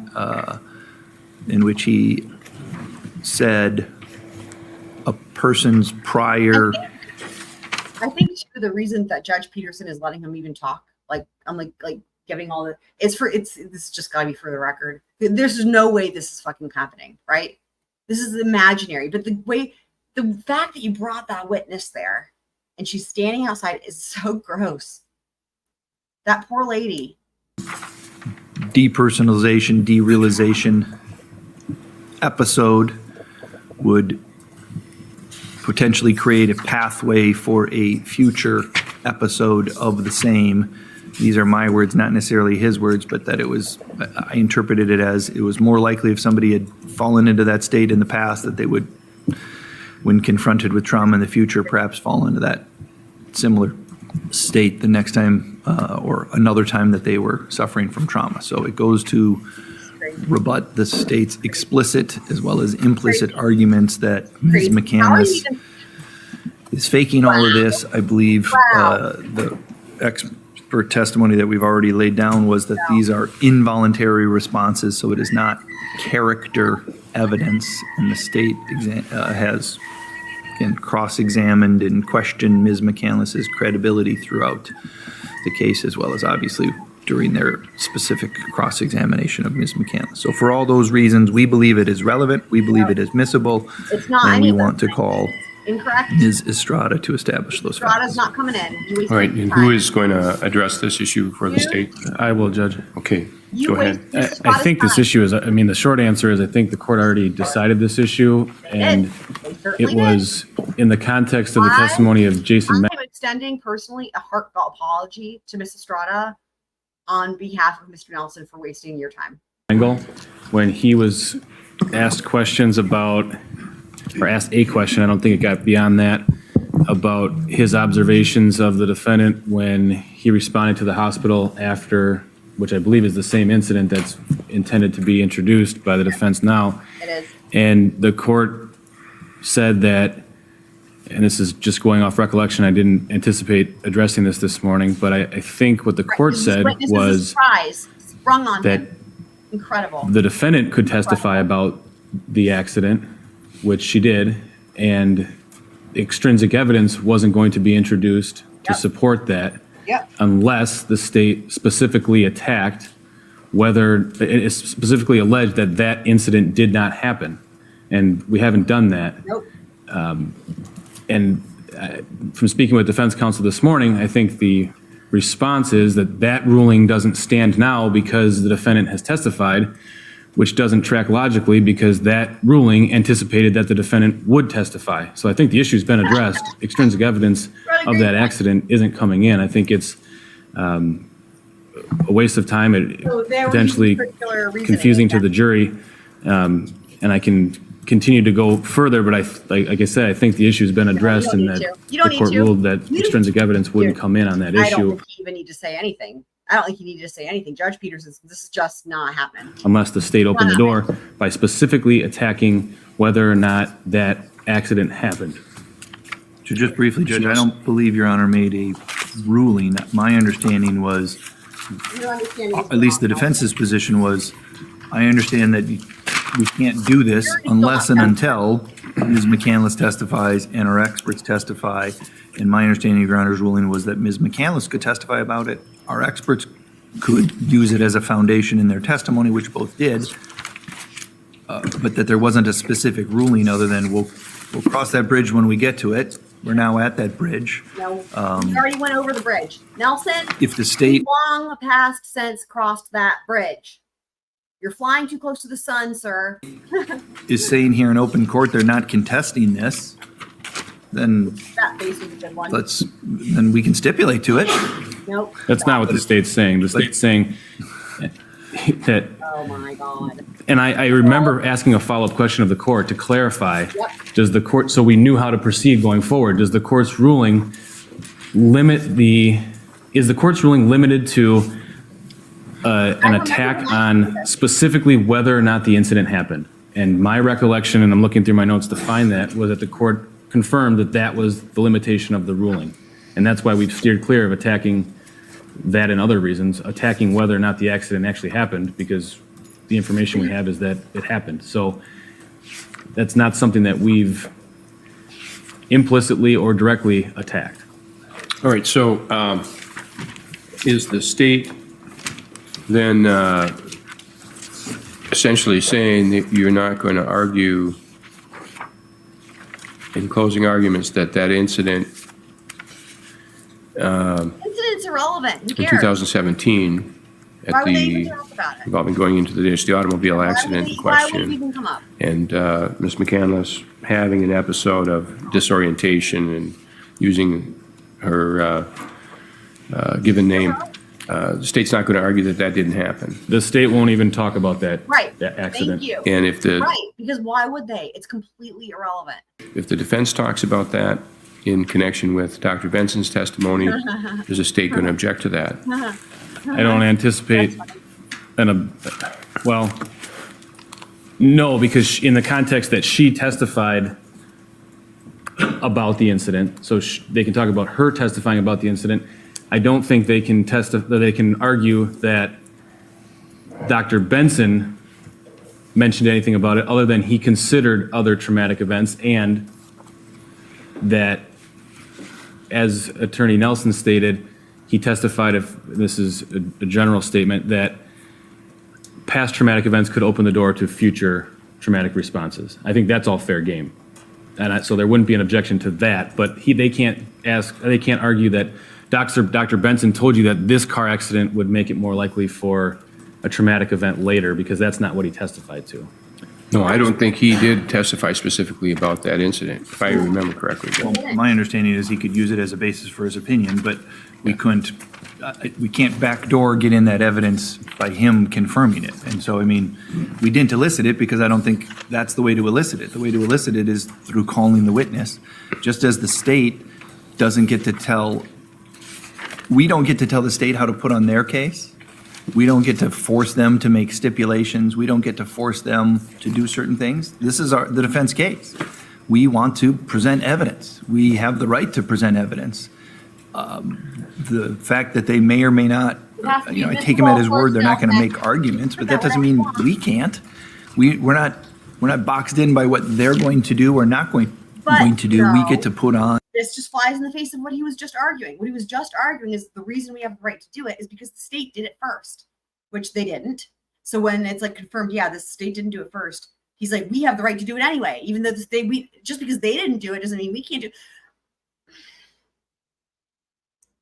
A: in which he said a person's prior.
C: I think too, the reason that Judge Peterson is letting him even talk, like I'm like giving all the, this just gotta be for the record. There's no way this is fucking happening, right? This is imaginary, but the fact that you brought that witness there and she's standing outside is so gross. That poor lady.
A: depersonalization, derealization episode would potentially create a pathway for a future episode of the same. These are my words, not necessarily his words, but that I interpreted it as it was more likely if somebody had fallen into that state in the past that they would, when confronted with trauma in the future, perhaps fall into that similar state the next time or another time that they were suffering from trauma. So it goes to rebut the state's explicit as well as implicit arguments that Ms. McCandless is faking all of this. I believe the expert testimony that we've already laid down was that these are involuntary responses, so it is not character evidence, and the state has cross-examined and questioned Ms. McCandless's credibility throughout the case, as well as obviously during their specific cross-examination of Ms. McCandless. So for all those reasons, we believe it is relevant, we believe it is admissible,
C: It's not
A: and
C: any
A: we
C: of
A: want to
C: those
A: call
C: incorrect.
A: Ms. Estrada to establish those facts.
C: Estrada's not coming in. You wasted
F: All right, and
C: time.
F: who is going to address this issue for the state?
J: I will, Judge.
F: Okay,
C: You
F: go ahead.
C: wasted Mr.
J: I think this
C: Estrada's
J: issue is, I mean, the short answer is I think the court already decided this issue, and
C: They certainly
J: it was in the context of the testimony of Jason
C: I'm extending personally a heartfelt apology to Ms. Estrada on behalf of Mr. Nelson for wasting your time.
J: Mengel, when he was asked questions about, or asked a question, I don't think it got beyond that, about his observations of the defendant when he responded to the hospital after, which I believe is the same incident that's intended to be introduced by the defense now.
C: It is.
J: And the court said that, and this is just going off recollection, I didn't anticipate addressing this morning, but I think what the court said
C: Witness is a
J: was
C: surprise sprung on
J: that
C: him. Incredible.
J: the defendant could testify about the accident, which she did, and extrinsic evidence wasn't going to be introduced to support that unless the state specifically attacked whether, it specifically alleged that that incident did not happen. And we haven't done that.
C: Nope.
J: And from speaking with defense counsel this morning, I think the response is that that ruling doesn't stand now because the defendant has testified, which doesn't track logically because that ruling anticipated that the defendant would testify. So I think the issue's been addressed. Extrinsic evidence of that accident isn't coming in. I think it's a waste of time, potentially confusing to the jury. And I can continue to go further, but like I said, I think the issue's been addressed and that the court ruled that extrinsic evidence wouldn't come in on that
C: I don't
J: issue
C: think you even need to say anything. I don't think you need to say anything. Judge Peterson, this is just not happening.
J: unless the state opened the door by specifically attacking whether or not that accident happened.
A: So just briefly, Judge, I don't believe Your Honor made a ruling. My understanding was, at least the defense's position was, I understand that we can't do this unless and until Ms. McCandless testifies and our experts testify. And my understanding of Your Honor's ruling was that Ms. McCandless could testify about it. Our experts could use it as a foundation in their testimony, which both did. But that there wasn't a specific ruling other than we'll cross that bridge when we get to it. We're now at that bridge.
C: No, we already went over the bridge. Nelson,
A: If the state,
C: long past since crossed that bridge. You're flying too close to the sun, sir.
A: is saying here in open court they're not contesting this, then
C: That face was a good one.
A: then we can stipulate to it.
C: Nope.
J: That's not what the state's saying. The state's saying that,
C: Oh my God.
J: and I remember asking a follow-up question of the court to clarify,
C: Yep.
J: does the court, so we knew how to proceed going forward, does the court's ruling is the court's ruling limited to an attack on specifically whether or not the incident happened? And my recollection, and I'm looking through my notes to find that, was that the court confirmed that that was the limitation of the ruling. And that's why we've steered clear of attacking that and other reasons, attacking whether or not the accident actually happened, because the information we have is that it happened. So that's not something that we've implicitly or directly attacked.
F: All right, so is the state then essentially saying that you're not going to argue in closing arguments that incident
C: Incident's irrelevant. Who
F: in
C: cares?
F: 2017
C: Why would they even talk about it?
F: involving going into the ditch, the automobile accident in
C: Why would it
F: question,
C: even come up?
F: and Ms. McCandless having an episode of disorientation and using her given name. The state's not going to argue that that didn't happen.
J: The state won't even talk about that.
C: Right.
J: That accident.
C: Thank you.
F: And if the
C: Right, because why would they? It's completely irrelevant.
F: if the defense talks about that in connection with Dr. Benson's testimony, is the state going to object to that?
J: I don't anticipate well, no, because in the context that she testified about the incident, so they can talk about her testifying about the incident. I don't think they can they can argue that Dr. Benson mentioned anything about it other than he considered other traumatic events, and that, as Attorney Nelson stated, he testified, if this is a general statement, that past traumatic events could open the door to future traumatic responses. I think that's all fair game. And so there wouldn't be an objection to that, but they can't argue that Dr. Benson told you that this car accident would make it more likely for a traumatic event later, because that's not what he testified to.
F: No, I don't think he did testify specifically about that incident, if I remember correctly.
A: Well, my understanding is he could use it as a basis for his opinion, but we can't backdoor get in that evidence by him confirming it. And so, I mean, we didn't elicit it because I don't think that's the way to elicit it. The way to elicit it is through calling the witness. Just as the state doesn't get to tell, we don't get to tell the state how to put on their case. We don't get to force them to make stipulations. We don't get to force them to do certain things. This is the defense case. We want to present evidence. We have the right to present evidence. The fact that they may or may not, I take them at his word, they're not going to make arguments, but that doesn't mean we can't. We're not boxed in by what they're going to do or not going to do. We get to put on.
C: This just flies in the face of what he was just arguing. What he was just arguing is the reason we have the right to do it is because the state did it first, which they didn't. So when it's like confirmed, yeah, the state didn't do it first, he's like, we have the right to do it anyway, even though just because they didn't do it doesn't mean we can't do it.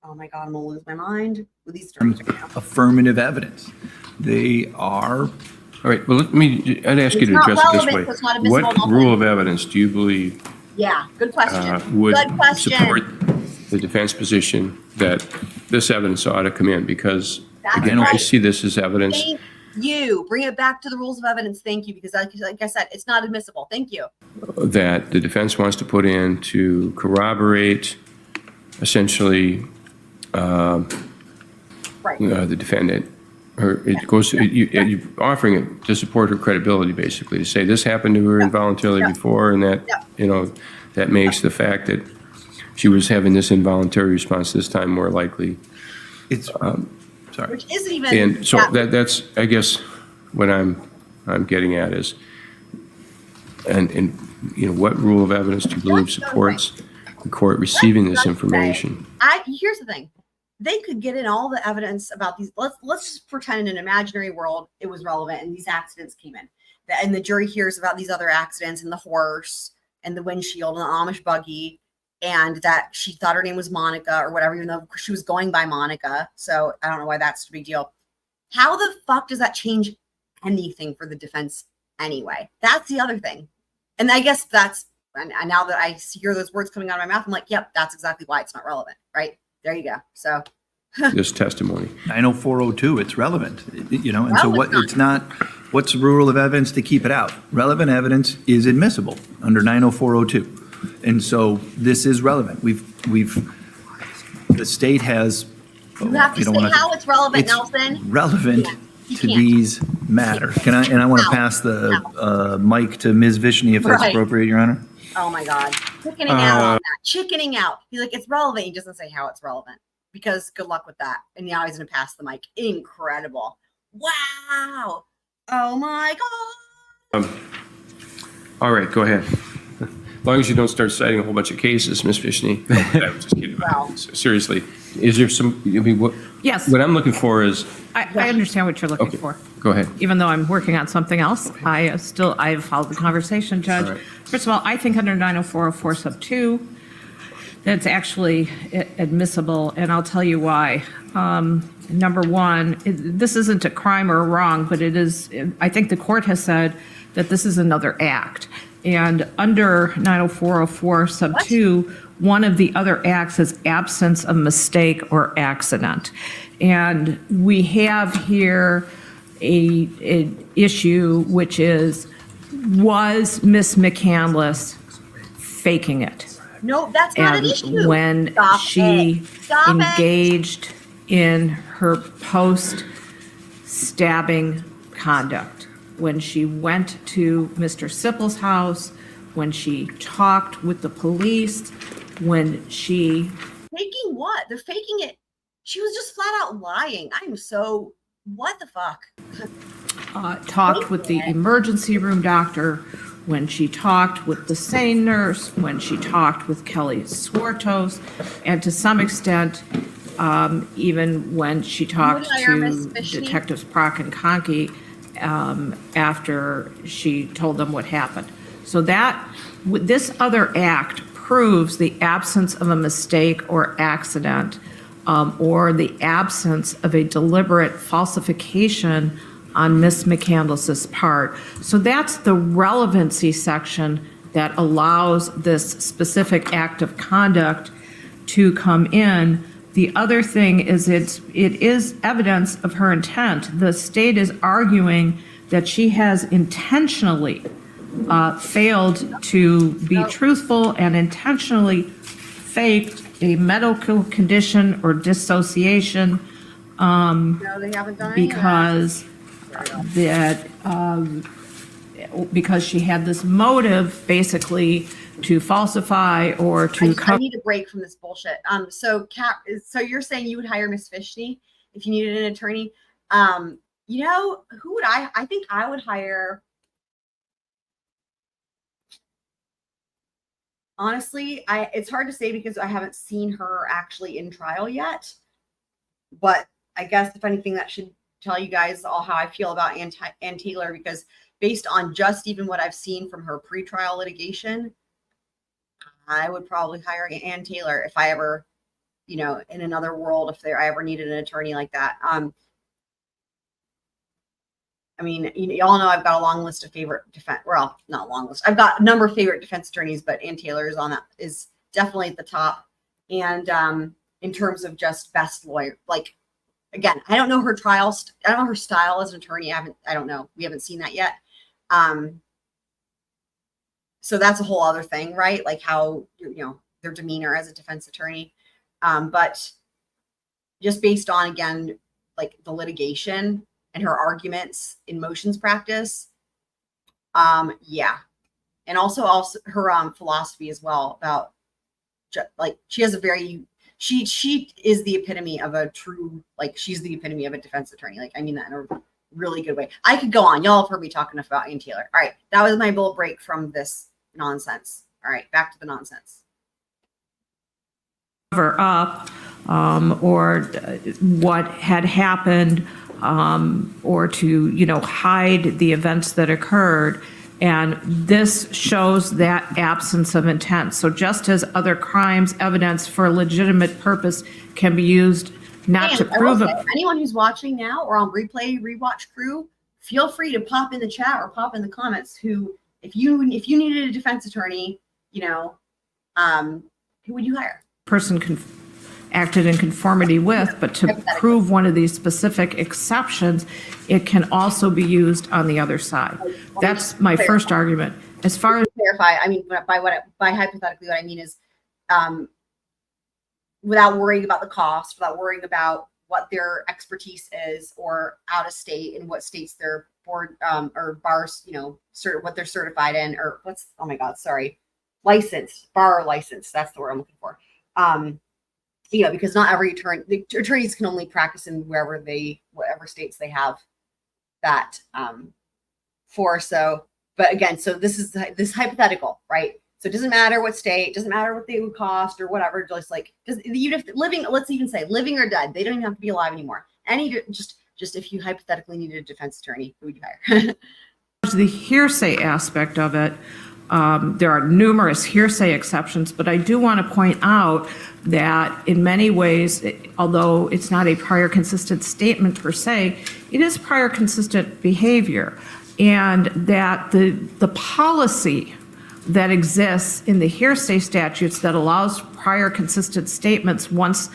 C: Oh my God, I'm gonna lose my mind with these terms right now.
A: Affirmative evidence. They are.
F: All right, well, I'd ask you to address it this way. What rule of evidence do you believe
C: Yeah, good question.
F: would
C: Good question.
F: support the defense position that this evidence ought to come in? Because, again, I see this as evidence.
C: Thank you. Bring it back to the rules of evidence. Thank you, because like I said, it's not admissible. Thank you.
F: That the defense wants to put in to corroborate, essentially, the defendant. You're offering it to support her credibility, basically, to say this happened to her involuntarily before, and that, that makes the fact that she was having this involuntary response this time more likely.
A: It's, sorry.
C: Which isn't even.
F: And so that's, I guess, what I'm getting at is, and what rule of evidence do you believe supports the court receiving this information?
C: Here's the thing. They could get in all the evidence about these. Let's just pretend in an imaginary world it was relevant and these accidents came in. And the jury hears about these other accidents and the horse and the windshield and the Amish buggy, and that she thought her name was Monica or whatever, even though she was going by Monica. So I don't know why that's a big deal. How the fuck does that change anything for the defense anyway? That's the other thing. And I guess and now that I hear those words coming out of my mouth, I'm like, yep, that's exactly why it's not relevant, right? There you go. So
F: this testimony.
A: 90402, it's relevant, and so what's the rule of evidence to keep it out? Relevant evidence is admissible under 90402. And so this is relevant. The state has.
C: You have to say how it's relevant, Nelson.
A: Relevant to these matters. I want to pass the mic to Ms. Vishny if that's appropriate, Your Honor.
C: Oh my God. Chickening out on that. Chickening out. He's like, it's relevant. He doesn't say how it's relevant, because good luck with that. And now he's going to pass the mic. Incredible. Wow. Oh my God.
F: All right, go ahead. As long as you don't start citing a whole bunch of cases, Ms. Fishny. No, I'm just kidding.
C: Well,
F: seriously, is there some,
L: Yes.
F: What I'm looking for is.
L: I understand what you're looking for.
F: Go ahead.
L: Even though I'm working on something else, I've followed the conversation, Judge.
F: All right.
L: First of all, I think under 90404 sub 2, that's actually admissible, and I'll tell you why. Number one, this isn't a crime or a wrong, but it is, I think the court has said that this is another act. And under 90404 sub 2, one of the other acts is absence of mistake or accident. And we have here an issue, which is, was Miss McCandless faking it?
C: No, that's not an issue.
L: And when she engaged in her post-stabbing conduct, when she went to Mr. Sippel's house, when she talked with the police, when she...
C: Faking what? They're faking it. She was just flat out lying. I'm so... What the fuck?
L: Talked with the emergency room doctor, when she talked with the SANE nurse, when she talked with Kelly Swartos, and to some extent, even when she talked to Detectives Prock and Conkey after she told them what happened. So this other act proves the absence of a mistake or accident, or the absence of a deliberate falsification on Miss McCandless's part. So that's the relevancy section that allows this specific act of conduct to come in. The other thing is it is evidence of her intent. The state is arguing that she has intentionally failed to be truthful and intentionally faked a medical condition or dissociation
C: No, they haven't done any of that.
L: because she had this motive basically to falsify or to
C: I need a break from this bullshit. So you're saying you would hire Miss Fishny if you needed an attorney? You know, who would I think I would hire. Honestly, it's hard to say because I haven't seen her actually in trial yet. But I guess if anything, that should tell you guys all how I feel about Ann Taylor, because based on just even what I've seen from her pretrial litigation, I would probably hire Ann Taylor if I ever, you know, in another world, if I ever needed an attorney like that. I mean, y'all know I've got a long list of favorite defense. Well, not a long list. I've got a number of favorite defense attorneys, but Ann Taylor is on that, is definitely at the top. And in terms of just best lawyer, like, again, I don't know her trials. I don't know her style as an attorney. I don't know. We haven't seen that yet. So that's a whole other thing, right? Like how, you know, their demeanor as a defense attorney. But just based on, again, like the litigation and her arguments in motions practice. Yeah. And also her philosophy as well about, like, she has a very, she is the epitome of a true, like, she's the epitome of a defense attorney. Like, I mean that in a really good way. I could go on. Y'all have heard me talking about Ann Taylor. All right. That was my little break from this nonsense. All right. Back to the nonsense.
L: Cover up or what had happened, or to, you know, hide the events that occurred. And this shows that absence of intent. So just as other crimes evidence for a legitimate purpose can be used not to prove it.
C: Anyone who's watching now or on replay, rewatch crew, feel free to pop in the chat or pop in the comments who, if you needed a defense attorney, you know, who would you hire?
L: Person acted in conformity with, but to prove one of these specific exceptions, it can also be used on the other side. That's my first argument. As far as
C: clarify, I mean, by hypothetically, what I mean is, without worrying about the cost, without worrying about what their expertise is, or out of state and what states their board or bars, you know, what they're certified in, or license, bar license. That's the word I'm looking for. You know, because not every attorneys can only practice in whatever states they have that for. So, but again, so this is hypothetical, right? So it doesn't matter what state, doesn't matter what they would cost or whatever. Just like, even if living, let's even say living or dead, they don't even have to be alive anymore. Just if you hypothetically needed a defense attorney, who would you hire?
L: the hearsay aspect of it, There are numerous hearsay exceptions, but I do want to point out that in many ways, although it's not a prior consistent statement per se, it is prior consistent behavior. And that the policy that exists in the hearsay statutes that allows prior consistent statements once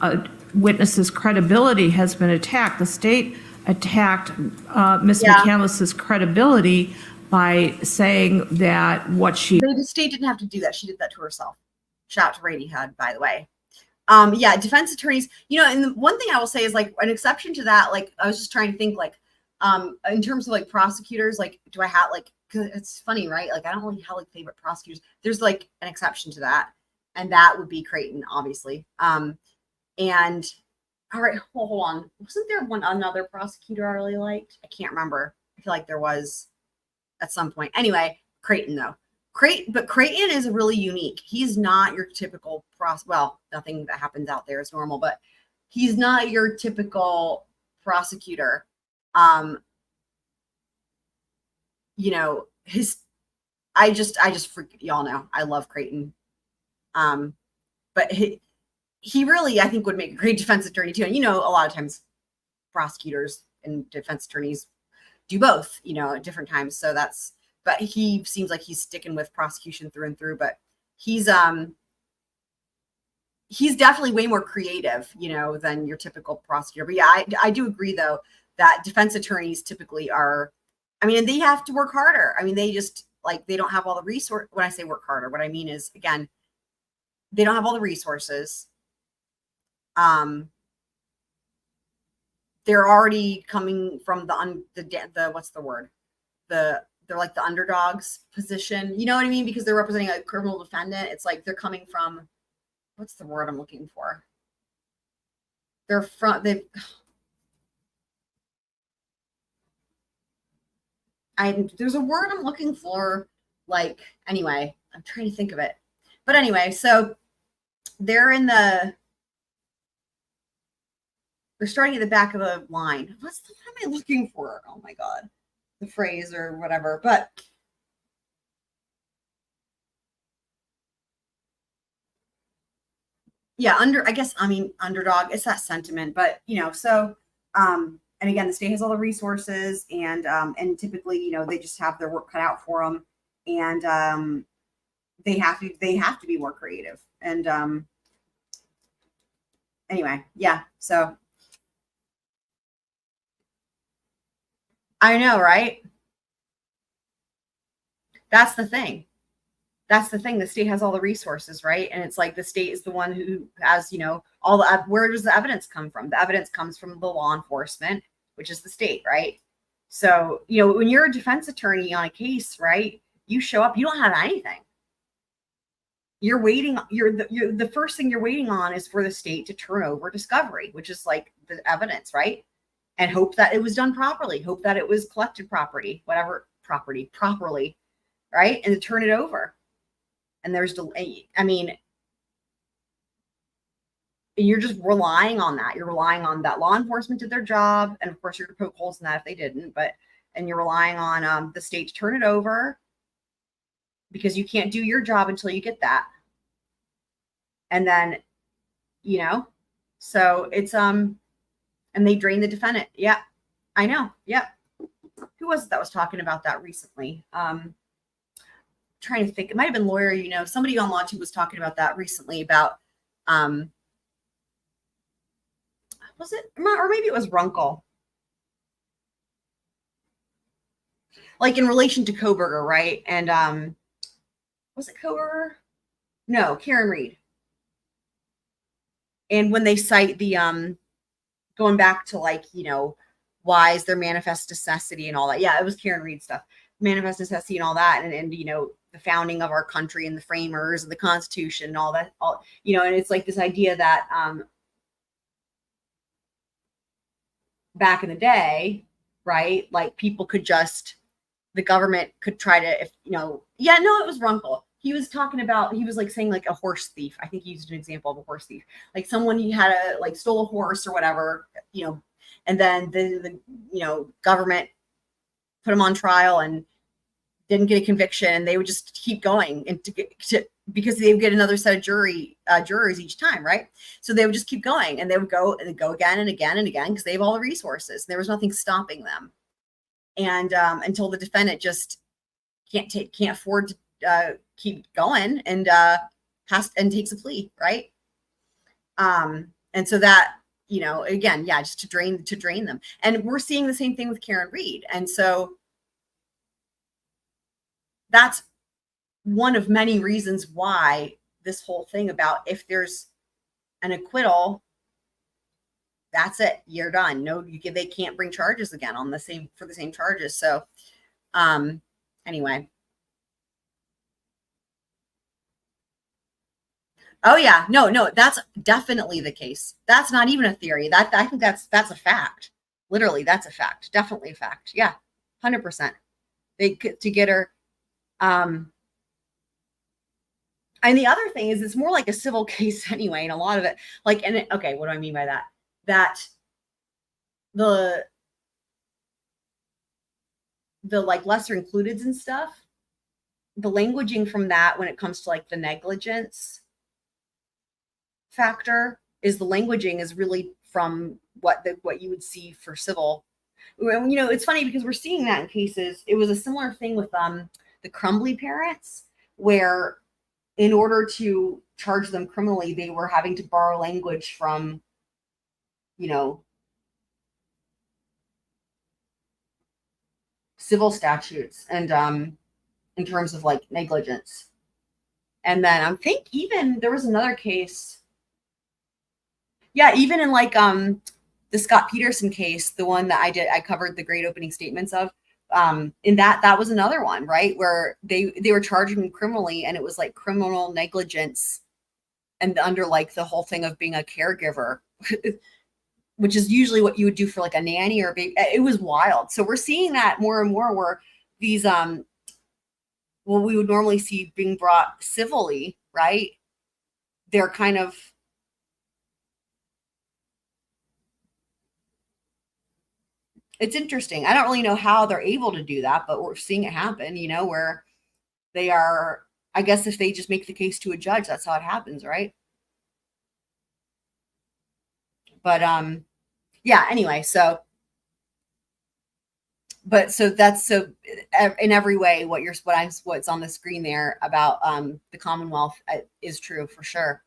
L: a witness's credibility has been attacked, the state attacked Ms. McCandless's credibility by saying that what she...
C: The state didn't have to do that. She did that to herself. Shout out to Radyhead, by the way. Yeah, defense attorneys, and the one thing I will say is like an exception to that, like I was just trying to think like, in terms of like prosecutors, like do I have like, cause it's funny, right? Like I don't really have like favorite prosecutors. There's like an exception to that. And that would be Creighton, obviously. And all right, hold on. Wasn't there another prosecutor I really liked? I can't remember. I feel like there was at some point. Anyway, Creighton though. But Creighton is really unique. He's not your typical well, nothing that happens out there is normal, but he's not your typical prosecutor. I just y'all know I love Creighton. But he really, I think, would make a great defense attorney too. And a lot of times prosecutors and defense attorneys do both, at different times. So but he seems like he's sticking with prosecution through and through, but he's definitely way more creative, than your typical prosecutor. But yeah, I do agree though, that defense attorneys typically are, and they have to work harder. They just they don't have all the resources. When I say work harder, what I mean is, again, they don't have all the resources. They're already coming from the what's the word? They're like the underdogs position. You know what I mean? Because they're representing a criminal defendant. It's like they're coming from, what's the word I'm looking for? There's a word I'm looking for, anyway, I'm trying to think of it. But anyway, so they're starting at the back of the line. What am I looking for? Oh my God, the phrase or whatever. But yeah, underdog, it's that sentiment, but so, and again, the state has all the resources and typically, they just have their work cut out for them, and they have to be more creative. And anyway, yeah, so I know, right? That's the thing. The state has all the resources, right? And it's like the state is the one who has, all where does the evidence come from? The evidence comes from the law enforcement, which is the state, right? So, when you're a defense attorney on a case, right, you show up, you don't have anything. You're waiting. The first thing you're waiting on is for the state to turn over discovery, which is like the evidence, right? And hope that it was done properly. Hope that it was collected properly, properly, right? And to turn it over. And there's delay. You're just relying on that. You're relying on that law enforcement did their job, and of course you're gonna poke holes in that if they didn't. And you're relying on the state to turn it over, because you can't do your job until you get that. And then, so it's and they drain the defendant. Yeah, I know. Yeah, who was it that was talking about that recently? Trying to think, it might have been lawyer. Somebody on LawTube was talking about that recently about was it, or maybe it was Runkle, like in relation to Koberger, right? And was it Koberger? No, Karen Reed. And when they cite the going back to why is there manifest necessity and all that? Yeah, it was Karen Reed stuff, manifest necessity and all that, and the founding of our country and the framers and the Constitution and all that, and it's like this idea that back in the day, right, like people could the government could try to, it was Runkle. He was talking about, he was saying a horse thief. I think he used an example of a horse thief, like someone he had stole a horse or whatever, and then the government put him on trial, and didn't get a conviction, and they would just keep going and because they would get another set of jurors each time, right? So they would just keep going, and they would go again and again and again because they have all the resources. There was nothing stopping them, and until the defendant just can't afford to keep going and takes a plea, right? And so that, again, just to drain them, and we're seeing the same thing with Karen Reed, and so that's one of many reasons why this whole thing about if there's an acquittal, that's it, you're done. No, they can't bring charges again for the same charges. So, anyway. Oh yeah, no, that's definitely the case. That's not even a theory. I think that's a fact. Literally, that's a fact. Definitely a fact. Yeah, 100%. To get her. And the other thing is, it's more like a civil case anyway, and a lot of it, okay, what do I mean by that? That the lesser includeds and stuff, the languaging from that when it comes to the negligence factor is really from what you would see for civil. It's funny because we're seeing that in cases. It was a similar thing with the Crumbly parents, where in order to charge them criminally, they were having to borrow language from, civil statutes and in terms of negligence. And then I think even there was another case. Yeah, even in the Scott Peterson case, the one that I covered the great opening statements of, in that was another one, right, where they were charging him criminally, and it was criminal negligence, and under the whole thing of being a caregiver, which is usually what you would do for a nanny or a baby. It was wild. So we're seeing that more and more, where these what we would normally see being brought civilly, right, they're kind of it's interesting. I don't really know how they're able to do that, but we're seeing it happen, where they are, I guess if they just make the case to a judge, that's how it happens, right? But yeah, anyway, so that's in every way what's on the screen there about the Commonwealth is true for sure.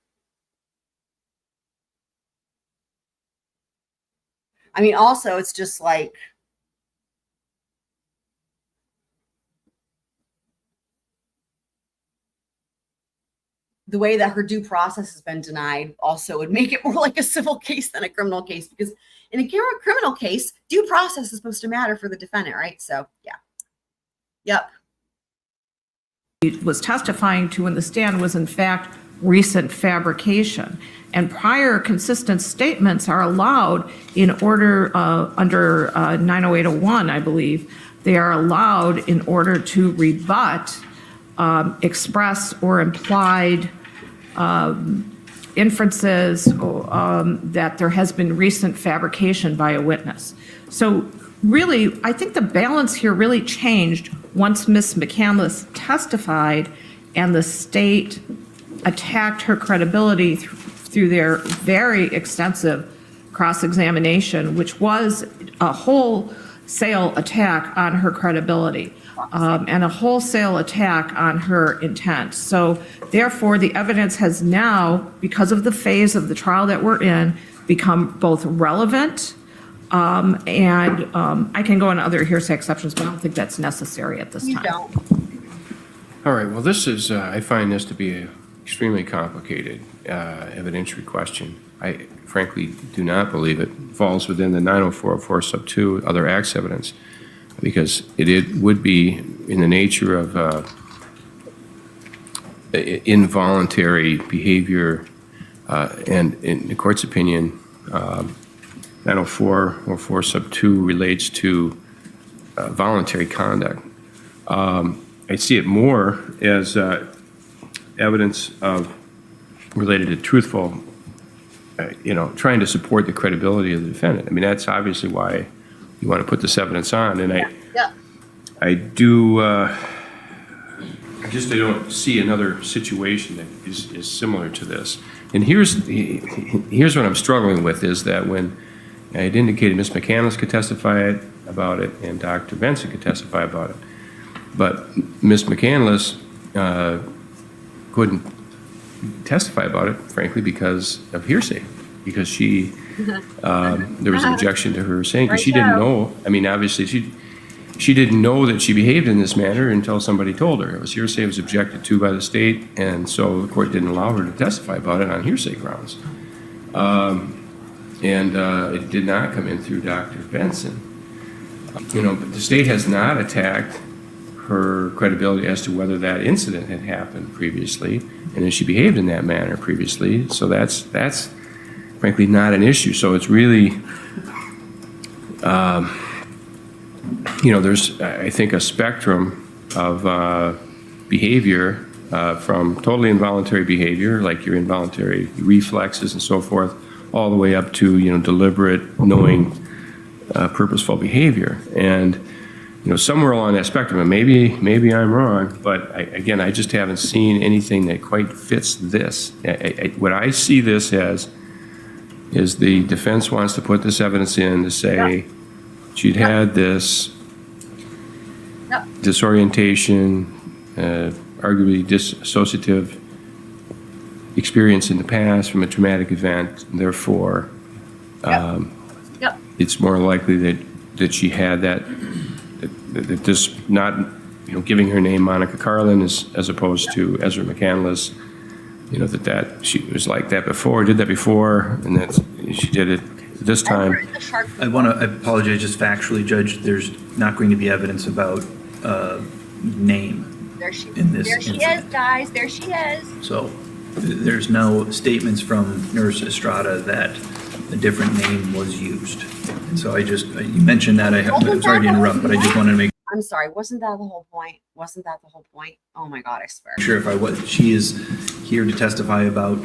C: I mean, also, it's just the way that her due process has been denied also would make it more like a civil case than a criminal case, because in a criminal case, due process is supposed to matter for the defendant, right? So, yeah. Yep.
L: Was testifying to in the stand was in fact recent fabrication, and prior consistent statements are allowed in order under 90801, I believe. They are allowed in order to rebut express or implied inferences that there has been recent fabrication by a witness. So really, I think the balance here really changed once Ms. McCandless testified and the state attacked her credibility through their very extensive cross-examination, which was a wholesale attack on her credibility and a wholesale attack on her intent. So therefore, the evidence has now, because of the phase of the trial that we're in, become both relevant and I can go into other hearsay exceptions, but I don't think that's necessary at this time.
C: You don't.
F: All right, well, this is, I find this to be an extremely complicated evidentiary question. I frankly do not believe it falls within the 90404 sub 2 other acts evidence, because it would be in the nature of involuntary behavior, and in the court's opinion, 90404 sub 2 relates to voluntary conduct. I see it more as evidence of related to truthful, trying to support the credibility of the defendant. I mean, that's obviously why you want to put this evidence on. And I do I don't see another situation that is similar to this. And here's what I'm struggling with is that when I had indicated Ms. McCandless could testify about it and Dr. Benson could testify about it, but Ms. McCandless couldn't testify about it, frankly, because of hearsay, because she there was an objection to her saying, because she didn't know. I mean, obviously she didn't know that she behaved in this manner until somebody told her. It was hearsay, it was objected to by the state, and so the court didn't allow her to testify about it on hearsay grounds. It did not come in through Dr. Benson. But the state has not attacked her credibility as to whether that incident had happened previously, and if she behaved in that manner previously. So that's frankly not an issue. So it's really, there's, I think, a spectrum of behavior from totally involuntary behavior, like your involuntary reflexes and so forth, all the way up to, deliberate, knowing, purposeful behavior. And, somewhere along that spectrum, and maybe I'm wrong, but I just haven't seen anything that quite fits this. What I see this as is the defense wants to put this evidence in to say she'd had this disorientation, arguably dissociative experience in the past from a traumatic event, and therefore it's more likely that she had that this not giving her name Monica Carlin as opposed to Ezra McCandless, that she was like that before, did that before, and that she did it this time.
A: I apologize, just factually, Judge, there's not going to be evidence about name
R: There she
A: incident.
R: is, guys. There she is.
A: So there's no statements from Nurse Estrada that a different name was used. And so you mentioned that, I'm sorry to interrupt, but I just wanted to make
C: I'm sorry, wasn't that the whole point? Wasn't that the whole point? Oh my God, I swear.
A: sure if I was. She is here to testify about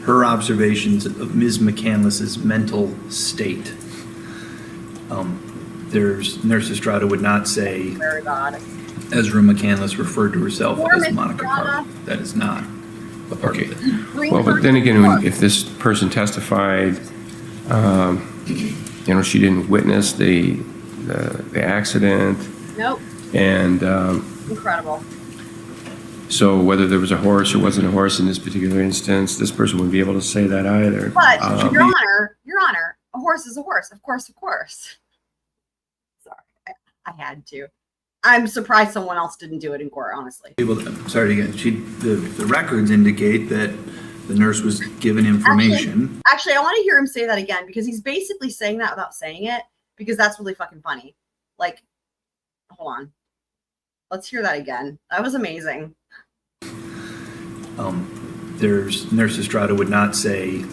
A: her observations of Ms. McCandless's mental state. Nurse Estrada would not say
C: Very God.
A: Ezra McCandless referred to herself
C: Poor
A: as
C: Miss
A: Monica
C: Estrada.
A: Carter. That is not a part of it.
F: Well, but then again, if this person testified, she didn't witness the accident.
C: Nope.
F: And
C: Incredible.
F: so whether there was a horse or wasn't a horse in this particular instance, this person wouldn't be able to say that either.
C: But Your Honor, a horse is a horse. Of course. Sorry, I had to. I'm surprised someone else didn't do it in court, honestly.
A: Sorry again. The records indicate that the nurse was given information.
C: Actually, I want to hear him say that again, because he's basically saying that without saying it, because that's really fucking funny. Like, hold on. Let's hear that again. That was amazing.
A: Nurse Estrada would not say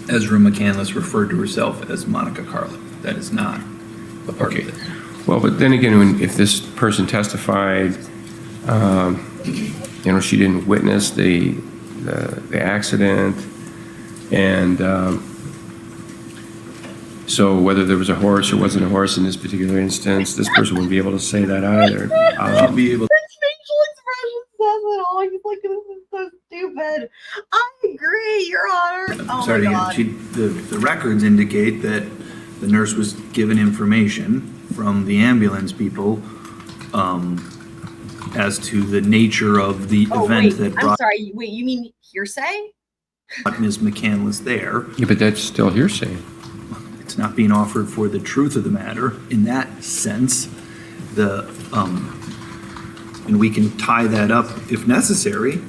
A: Ezra McCandless referred to herself as Monica Carlin. That is not a part of it.
F: Well, but then again, if this person testified, she didn't witness the accident, and so whether there was a horse or wasn't a horse in this particular instance, this person wouldn't be able to say that either.
A: Be able.
C: His facial expression says it all. He's like, this is so stupid. I agree, Your Honor. Oh
A: Sorry
C: my God.
A: the records indicate that the nurse was given information from the ambulance people as to the nature of the event that
C: I'm
A: brought
C: sorry. Wait, you mean hearsay?
A: Ms. McCandless there.
F: Yeah, but that's still hearsay.
A: It's not being offered for the truth of the matter in that sense. And we can tie that up if necessary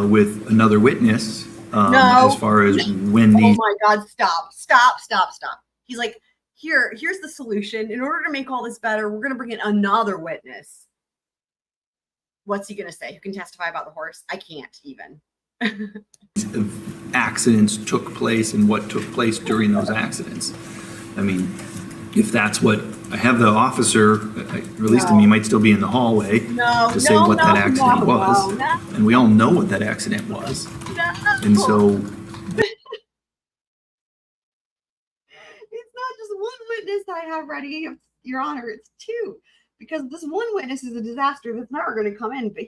A: with another witness as far as when the.
C: Oh my God! Stop! He's like, here's the solution. In order to make all this better, we're gonna bring in another witness. What's he gonna say? Who can testify about the horse? I can't even.
A: Accidents took place and what took place during those accidents. I mean, if that's what I have, the officer, or at least to me, might still be in the hallway to say what that accident was, and we all know what that accident was, and so.
C: It's not just one witness I have ready, Your Honor. It's two, because this one witness is a disaster that's never going to come in. But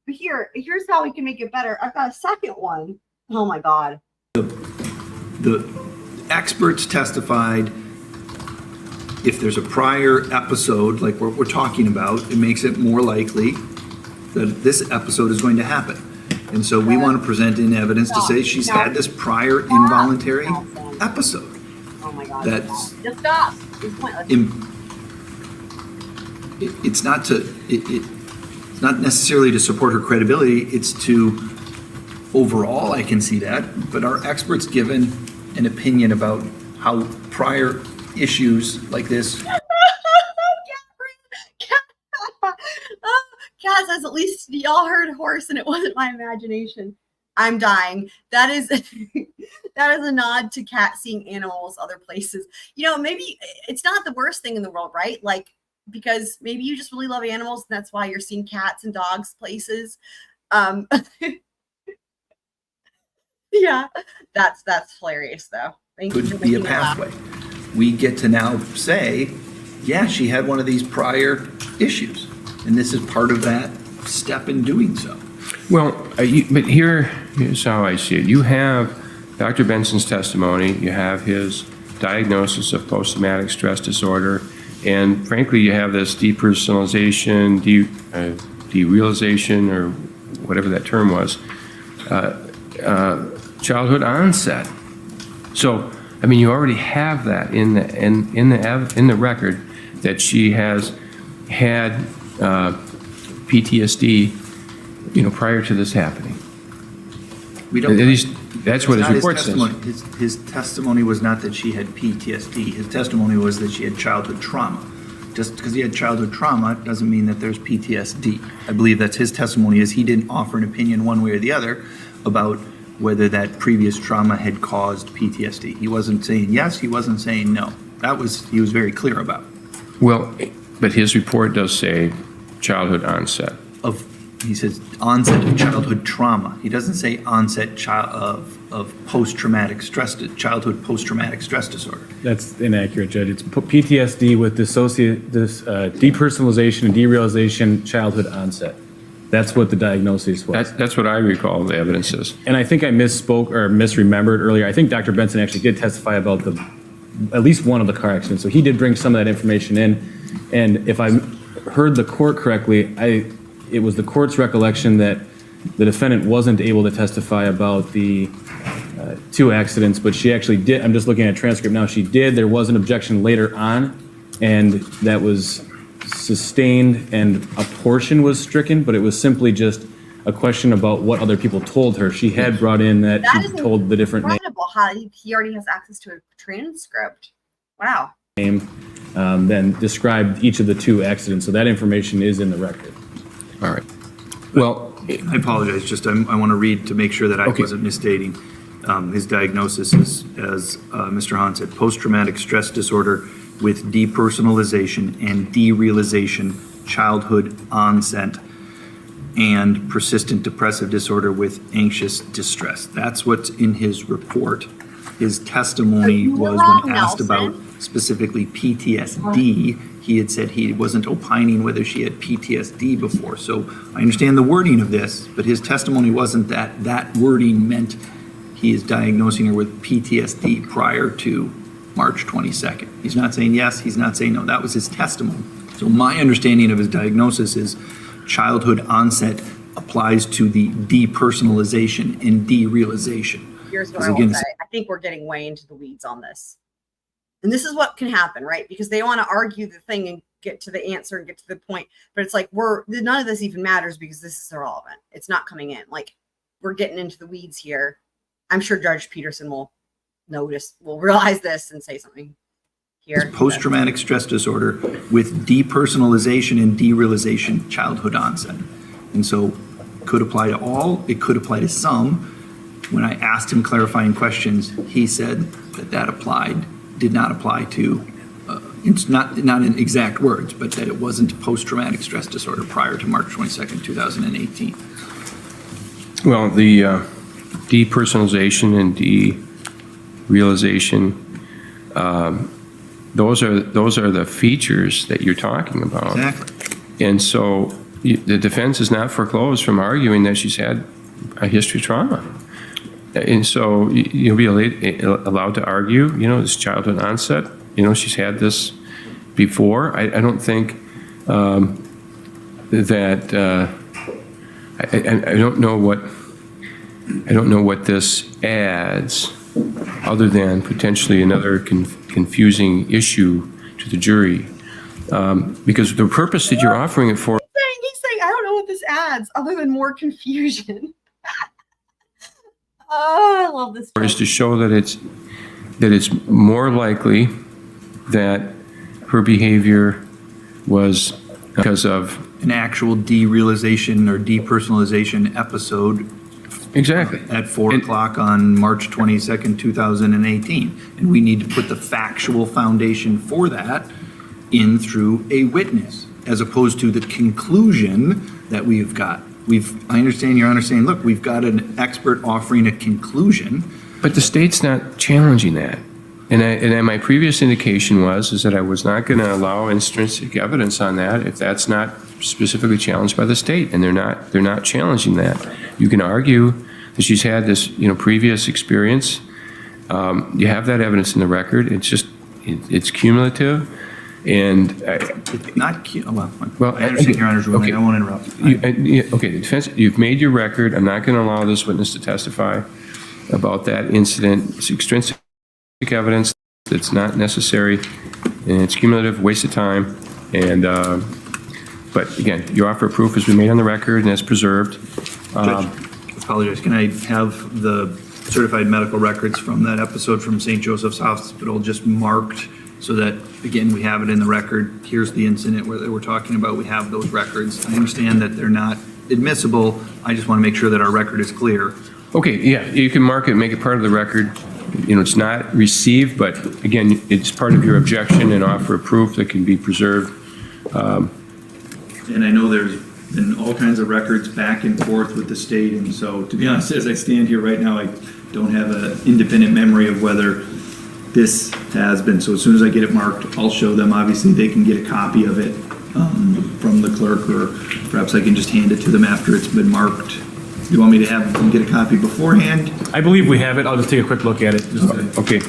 C: here's how we can make it better. I've got a second one. Oh my God.
A: The experts testified if there's a prior episode, like what we're talking about, it makes it more likely that this episode is going to happen. And so we want to present in evidence to say she's had this prior involuntary episode.
C: Oh my God.
A: That's
C: Just stop. It's pointless.
A: It's not it's not necessarily to support her credibility, it's to, overall, I can see that, but our experts given an opinion about how prior issues like this.
C: Kat says, at least y'all heard horse and it wasn't my imagination. I'm dying. That is that is a nod to Kat seeing animals other places. You know, maybe it's not the worst thing in the world, right? Like, because maybe you just really love animals and that's why you're seeing cats and dogs places. Yeah, that's hilarious though. Thank you for
A: Could be a
C: making me laugh.
A: pathway. We get to now say, yeah, she had one of these prior issues, and this is part of that step in doing so.
F: Well, but here's how I see it. You have Dr. Benson's testimony, you have his diagnosis of post-traumatic stress disorder, and frankly, you have this depersonalization, derealization, or whatever that term was, childhood onset. So, I mean, you already have that in the record that she has had PTSD, you know, prior to this happening.
A: We don't.
F: At least that's what his report says.
A: His testimony was not that she had PTSD. His testimony was that she had childhood trauma. Just because he had childhood trauma doesn't mean that there's PTSD. I believe that's his testimony, is he didn't offer an opinion one way or the other about whether that previous trauma had caused PTSD. He wasn't saying yes, he wasn't saying no. He was very clear about.
F: Well, but his report does say childhood onset.
A: He says onset of childhood trauma. He doesn't say onset of post-traumatic stress, childhood post-traumatic stress disorder.
J: That's inaccurate, Judge. It's PTSD with depersonalization and derealization childhood onset. That's what the diagnosis was.
F: That's what I recall the evidence is.
J: And I think I misspoke or misremembered earlier. I think Dr. Benson actually did testify about at least one of the car accidents. So he did bring some of that information in. And if I heard the court correctly, it was the court's recollection that the defendant wasn't able to testify about the two accidents, but she actually did. I'm just looking at a transcript now. She did. There was an objection later on, and that was sustained, and a portion was stricken, but it was simply just a question about what other people told her. She had brought in that she told the different names.
C: Incredible how he already has access to a transcript. Wow.
J: Then described each of the two accidents. So that information is in the record.
F: All right. Well,
A: I apologize. Just I want to read to make sure that I wasn't misstating. His diagnosis is, as Mr. Hahn said, post-traumatic stress disorder with depersonalization and derealization, childhood onset, and persistent depressive disorder with anxious distress. That's what's in his report. His testimony was when asked about specifically PTSD, he had said he wasn't opining whether she had PTSD before. So I understand the wording of this, but his testimony wasn't that that wording meant he is diagnosing her with PTSD prior to March 22nd. He's not saying yes, he's not saying no. That was his testimony. So my understanding of his diagnosis is childhood onset applies to the depersonalization and derealization.
C: Here's what I will say. I think we're getting way into the weeds on this. And this is what can happen, right? Because they want to argue the thing and get to the answer and get to the point. But it's like, none of this even matters because this is irrelevant. It's not coming in. Like, we're getting into the weeds here. I'm sure Judge Peterson will realize this and say something here.
A: Post-traumatic stress disorder with depersonalization and derealization, childhood onset. And so could apply to all, it could apply to some. When I asked him clarifying questions, he said that did not apply to, it's not in exact words, but that it wasn't post-traumatic stress disorder prior to March 22nd, 2018.
F: Well, the depersonalization and derealization, those are the features that you're talking about.
A: Exactly.
F: And so the defense is not foreclosed from arguing that she's had a history of trauma. And so you'll be allowed to argue, this childhood onset, she's had this before. I don't think that, I don't know what this adds other than potentially another confusing issue to the jury. Because the purpose that you're offering it for.
C: He's saying, I don't know what this adds other than more confusion. Oh, I love this.
F: Is to show that it's more likely that her behavior was because of
A: an actual derealization or depersonalization episode.
F: Exactly.
A: At 4 o'clock on March 22nd, 2018. And we need to put the factual foundation for that in through a witness, as opposed to the conclusion that we've got. I understand Your Honor saying, look, we've got an expert offering a conclusion.
F: But the state's not challenging that. And my previous indication is that I was not going to allow extrinsic evidence on that if that's not specifically challenged by the state, and they're not challenging that. You can argue that she's had this, previous experience. You have that evidence in the record. It's just, it's cumulative, and
A: it's not well, I understand Your Honor's ruling.
F: Okay.
A: I won't interrupt.
F: Okay, the defense, you've made your record. I'm not going to allow this witness to testify about that incident. It's extrinsic evidence that's not necessary, and it's cumulative, waste of time. And but again, your offer of proof has been made on the record and it's preserved.
A: Judge, apologize. Can I have the certified medical records from that episode from St. Joseph's Hospital just marked so that, again, we have it in the record? Here's the incident where we're talking about. We have those records. I understand that they're not admissible. I just want to make sure that our record is clear.
F: Okay, yeah, you can mark it, make it part of the record. It's not received, but again, it's part of your objection and offer of proof that can be preserved.
A: And I know there's been all kinds of records back and forth with the state, and so, to be honest, as I stand here right now, I don't have an independent memory of whether this has been. So as soon as I get it marked, I'll show them. Obviously, they can get a copy of it from the clerk, or perhaps I can just hand it to them after it's been marked. You want me to have them get a copy beforehand?
J: I believe we have it. I'll just take a quick look at it.
F: Okay.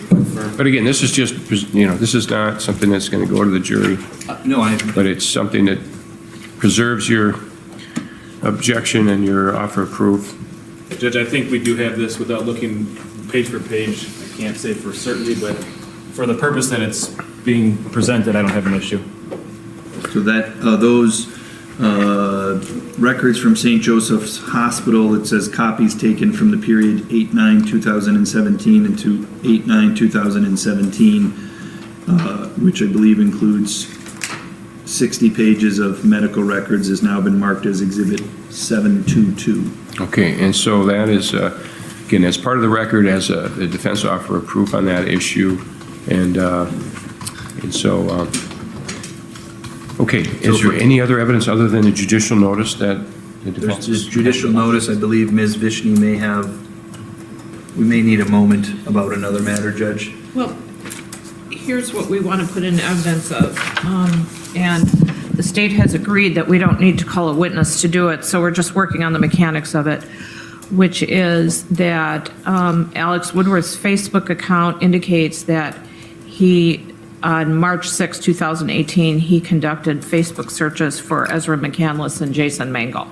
F: But again, this is just, this is not something that's going to go to the jury. But it's something that preserves your objection and your offer of proof.
J: Judge, I think we do have this without looking page for page. I can't say for certainty, but for the purpose that it's being presented, I don't have an issue.
A: So that those records from St. Joseph's Hospital, it says copies taken from the period 8/9/2017 into 8/9/2017, which I believe includes 60 pages of medical records, has now been marked as Exhibit 722.
F: Okay, and so that is, again, as part of the record, as a defense offer of proof on that issue, and so, okay, is there any other evidence other than the judicial notice that the defense?
A: There's judicial notice. I believe Ms. Fishny may have, we may need a moment about another matter, Judge.
L: Well, here's what we want to put in evidence of. And the state has agreed that we don't need to call a witness to do it, so we're just working on the mechanics of it, which is that Alex Woodworth's Facebook account indicates that he, on March 6, 2018, he conducted Facebook searches for Ezra McCandless and Jason Mengel.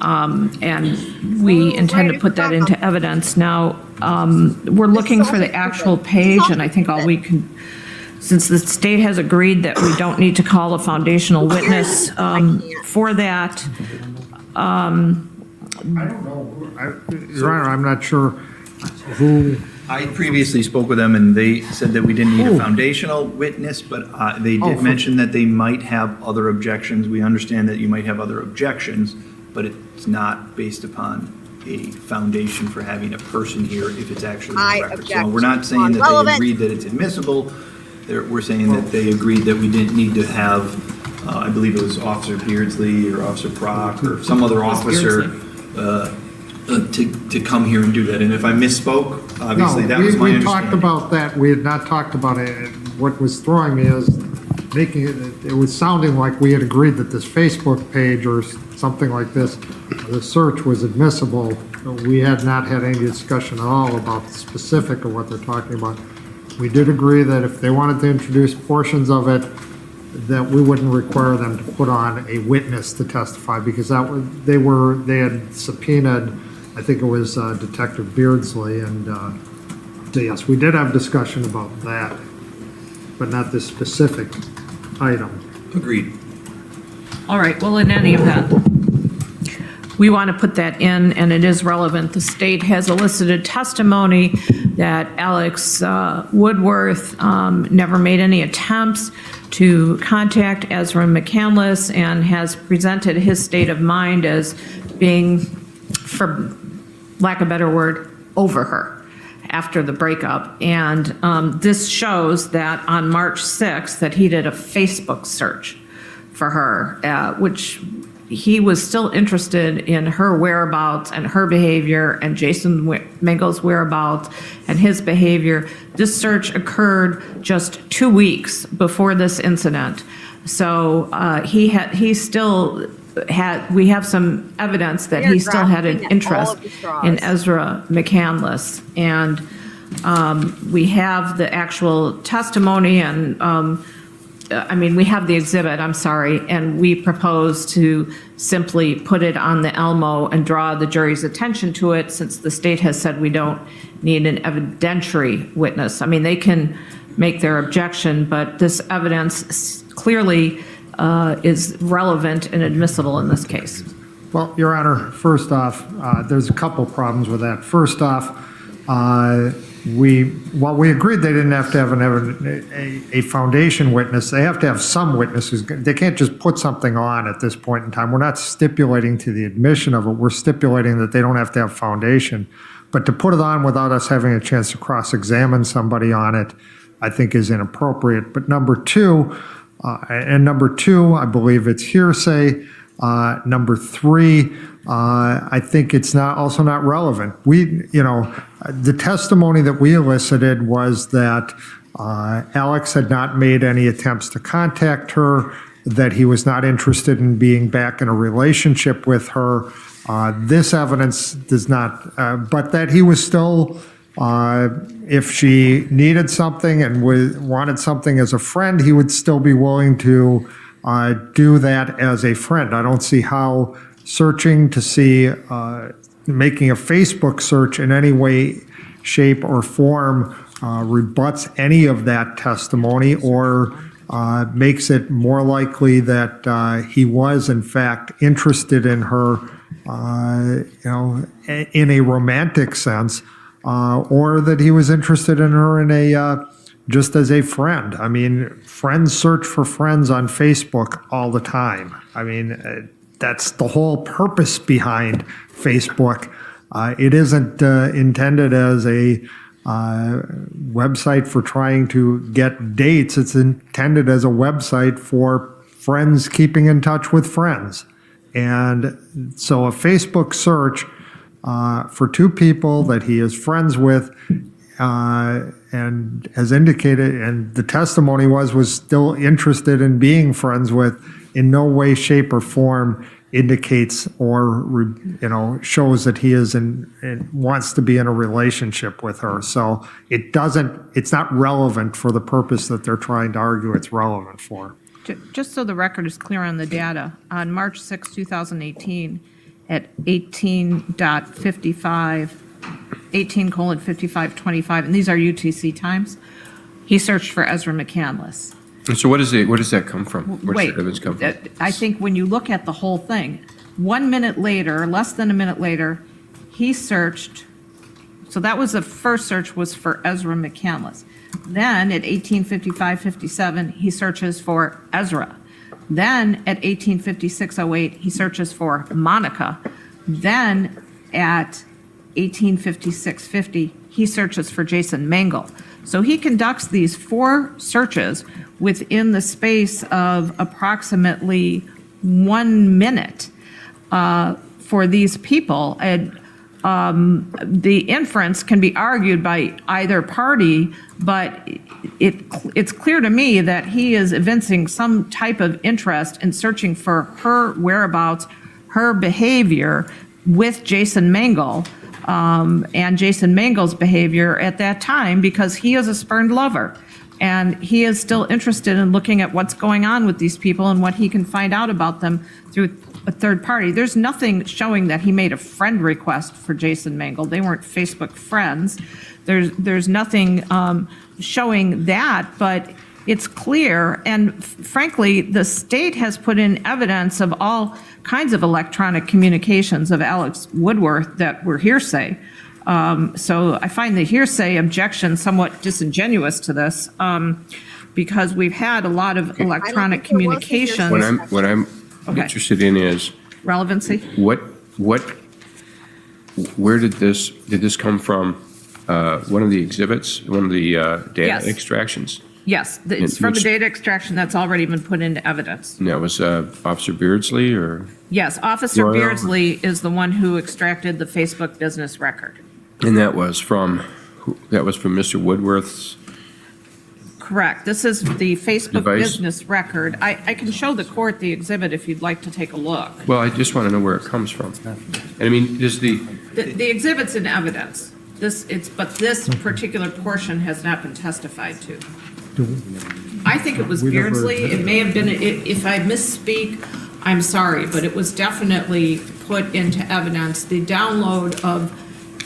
L: And we intend to put that into evidence. Now, we're looking for the actual page, and I think all we can, since the state has agreed that we don't need to call a foundational witness for that.
G: I don't know. Your Honor, I'm not sure who.
A: I previously spoke with them, and they said that we didn't need a foundational witness, but they did mention that they might have other objections. We understand that you might have other objections, but it's not based upon a foundation for having a person here if it's actually in the record. So we're not saying that they agreed that it's admissible. We're saying that they agreed that we didn't need to have, I believe it was Officer Beardsley or Officer Prock or some other officer to come here and do that. And if I misspoke, obviously that was my understanding.
G: We talked about that. We had not talked about it. What was throwing me is making it was sounding like we had agreed that this Facebook page or something like this, the search was admissible. We had not had any discussion at all about the specific of what they're talking about. We did agree that if they wanted to introduce portions of it, that we wouldn't require them to put on a witness to testify, because they had subpoenaed, I think it was Detective Beardsley, and so yes, we did have discussion about that, but not this specific item.
Q: Agreed.
L: All right, well, in any event, we want to put that in, and it is relevant. The state has elicited testimony that Alex Woodworth never made any attempts to contact Ezra McCandless and has presented his state of mind as being, for lack of a better word, over her after the breakup. And this shows that on March 6th that he did a Facebook search for her, which he was still interested in her whereabouts and her behavior and Jason Mengel's whereabouts and his behavior. This search occurred just 2 weeks before this incident. So we have some evidence that he still had an interest in Ezra McCandless. And we have the actual testimony and we have the exhibit, I'm sorry, and we propose to simply put it on the Elmo and draw the jury's attention to it, since the state has said we don't need an evidentiary witness. I mean, they can make their objection, but this evidence clearly is relevant and admissible in this case.
G: Well, Your Honor, first off, there's a couple problems with that. First off, we agreed they didn't have to have a foundation witness. They have to have some witnesses. They can't just put something on at this point in time. We're not stipulating to the admission of it. We're stipulating that they don't have to have foundation. But to put it on without us having a chance to cross-examine somebody on it, I think is inappropriate. But number two, I believe it's hearsay. Number three, I think it's also not relevant. The testimony that we elicited was that Alex had not made any attempts to contact her, that he was not interested in being back in a relationship with her. This evidence does not, but that he was still, if she needed something and wanted something as a friend, he would still be willing to do that as a friend. I don't see how searching to see, making a Facebook search in any way, shape, or form rebuts any of that testimony or makes it more likely that he was, in fact, interested in her, in a romantic sense, or that he was interested in her in a just as a friend. I mean, friends search for friends on Facebook all the time. I mean, that's the whole purpose behind Facebook. It isn't intended as a website for trying to get dates. It's intended as a website for friends keeping in touch with friends. And so a Facebook search for two people that he is friends with, and as indicated, and the testimony was still interested in being friends with, in no way, shape, or form indicates or shows that he is and wants to be in a relationship with her. So it's not relevant for the purpose that they're trying to argue it's relevant for.
L: Just so the record is clear on the data, on March 6, 2018, at 18:55, 18:55:25, and these are UTC times, he searched for Ezra McCandless.
F: And so where does that come from? Where
L: Wait,
F: does the evidence come from?
L: I think when you look at the whole thing, 1 minute later, less than a minute later, he searched. So that was the first search, was for Ezra McCandless. Then at 18:55:57, he searches for Ezra. Then at 18:56:08, he searches for Monica. Then at 18:56:50, he searches for Jason Mengel. So he conducts these 4 searches within the space of approximately 1 minute for these people. And the inference can be argued by either party, but it's clear to me that he is evincing some type of interest in searching for her whereabouts, her behavior with Jason Mengel, and Jason Mengel's behavior at that time, because he is a spurned lover. And he is still interested in looking at what's going on with these people and what he can find out about them through a third party. There's nothing showing that he made a friend request for Jason Mengel. They weren't Facebook friends. There's nothing showing that, but it's clear. And frankly, the state has put in evidence of all kinds of electronic communications of Alex Woodworth that were hearsay. So I find the hearsay objection somewhat disingenuous to this, because we've had a lot of electronic communications.
F: What I'm interested in is
L: relevancy.
F: Where did this come from? One of the exhibits, one of the data
L: Yes.
F: extractions?
L: Yes, it's from the data extraction that's already been put into evidence.
F: And that was Officer Beardsley, or?
L: Yes, Officer
F: Royal.
L: Beardsley is the one who extracted the Facebook business record.
F: And that was from Mr. Woodworth's?
L: Correct. This is the Facebook
F: Device.
L: business record. I can show the court the exhibit if you'd like to take a look.
F: Well, I just want to know where it comes from. And I mean, does the,
L: The exhibit's in evidence. But this particular portion has not been testified to. I think it was Beardsley. It may have been, if I misspeak, I'm sorry, but it was definitely put into evidence. The download of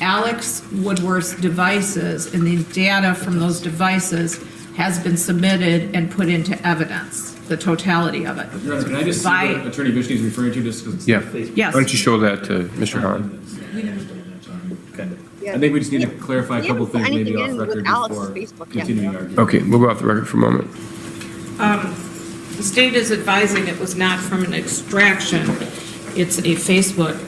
L: Alex Woodworth's devices and the data from those devices has been submitted and put into evidence, the totality of it.
J: Your Honor, can I just see what Attorney Fishny is referring to, just because?
F: yeah.
L: Yes.
F: Why don't you show that to Mr. Hahn?
J: Okay. I think we just need to clarify a couple things maybe off record before continuing argument.
F: Okay, we'll go off the record for a moment.
L: The state is advising it was not from an extraction. It's a Facebook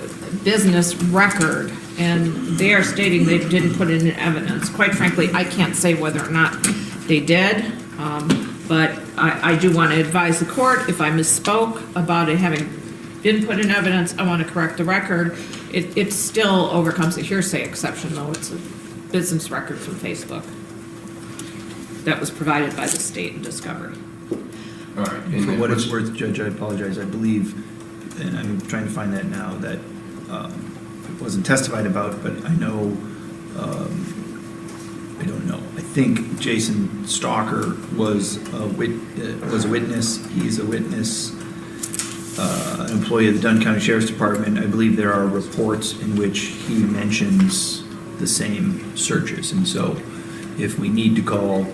L: business record, and they are stating they didn't put it in evidence. Quite frankly, I can't say whether or not they did, but I do want to advise the court, if I misspoke about it having been put in evidence, I want to correct the record. It still overcomes the hearsay exception, though. It's a business record from Facebook that was provided by the state in discovery.
F: All right.
A: For what it's worth, Judge, I apologize. I believe, and I'm trying to find that now, that it wasn't testified about, but I know, I don't know. I think Jason Stalker was a witness. He's a witness, an employee of the Dunn County Sheriff's Department. I believe there are reports in which he mentions the same searches. And so if we need to call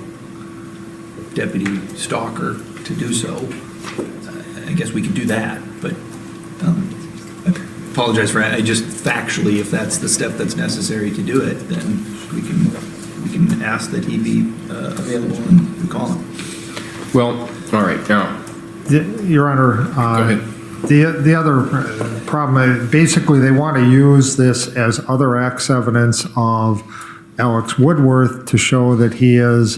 A: Deputy Stalker to do so, I guess we could do that. But I apologize for that. I just factually, if that's the step that's necessary to do it, then we can ask that he be available and call him.
F: Well, all right, now.
G: Your Honor,
F: Go ahead.
G: The other problem, basically they want to use this as other acts evidence of Alex Woodworth to show that he has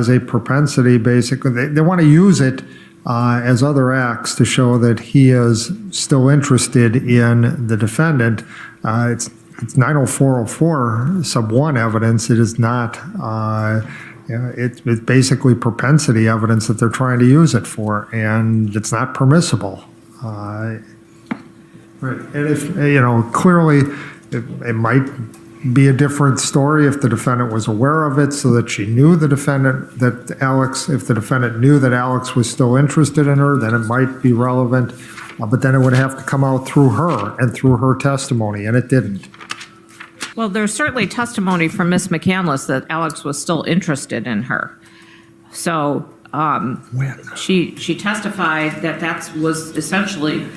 G: a propensity, basically. They want to use it as other acts to show that he is still interested in the defendant. It's 90404 sub 1 evidence. It is not, it's basically propensity evidence that they're trying to use it for, and it's not permissible. And if, clearly it might be a different story if the defendant was aware of it, so that she knew the defendant, if the defendant knew that Alex was still interested in her, then it might be relevant. But then it would have to come out through her and through her testimony, and it didn't.
L: Well, there's certainly testimony from Ms. McCandless that Alex was still interested in her. So she testified that was essentially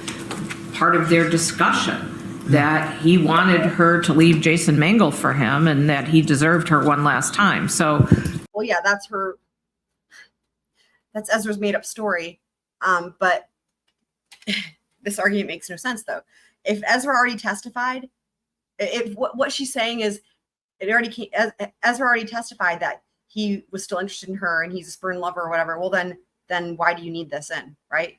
L: part of their discussion, that he wanted her to leave Jason Mengel for him and that he deserved her one last time. So,
C: well, yeah, that's Ezra's made up story. But this argument makes no sense, though. If Ezra already testified, what she's saying is Ezra already testified that he was still interested in her and he's a spurn lover or whatever. Well, then why do you need this in, right?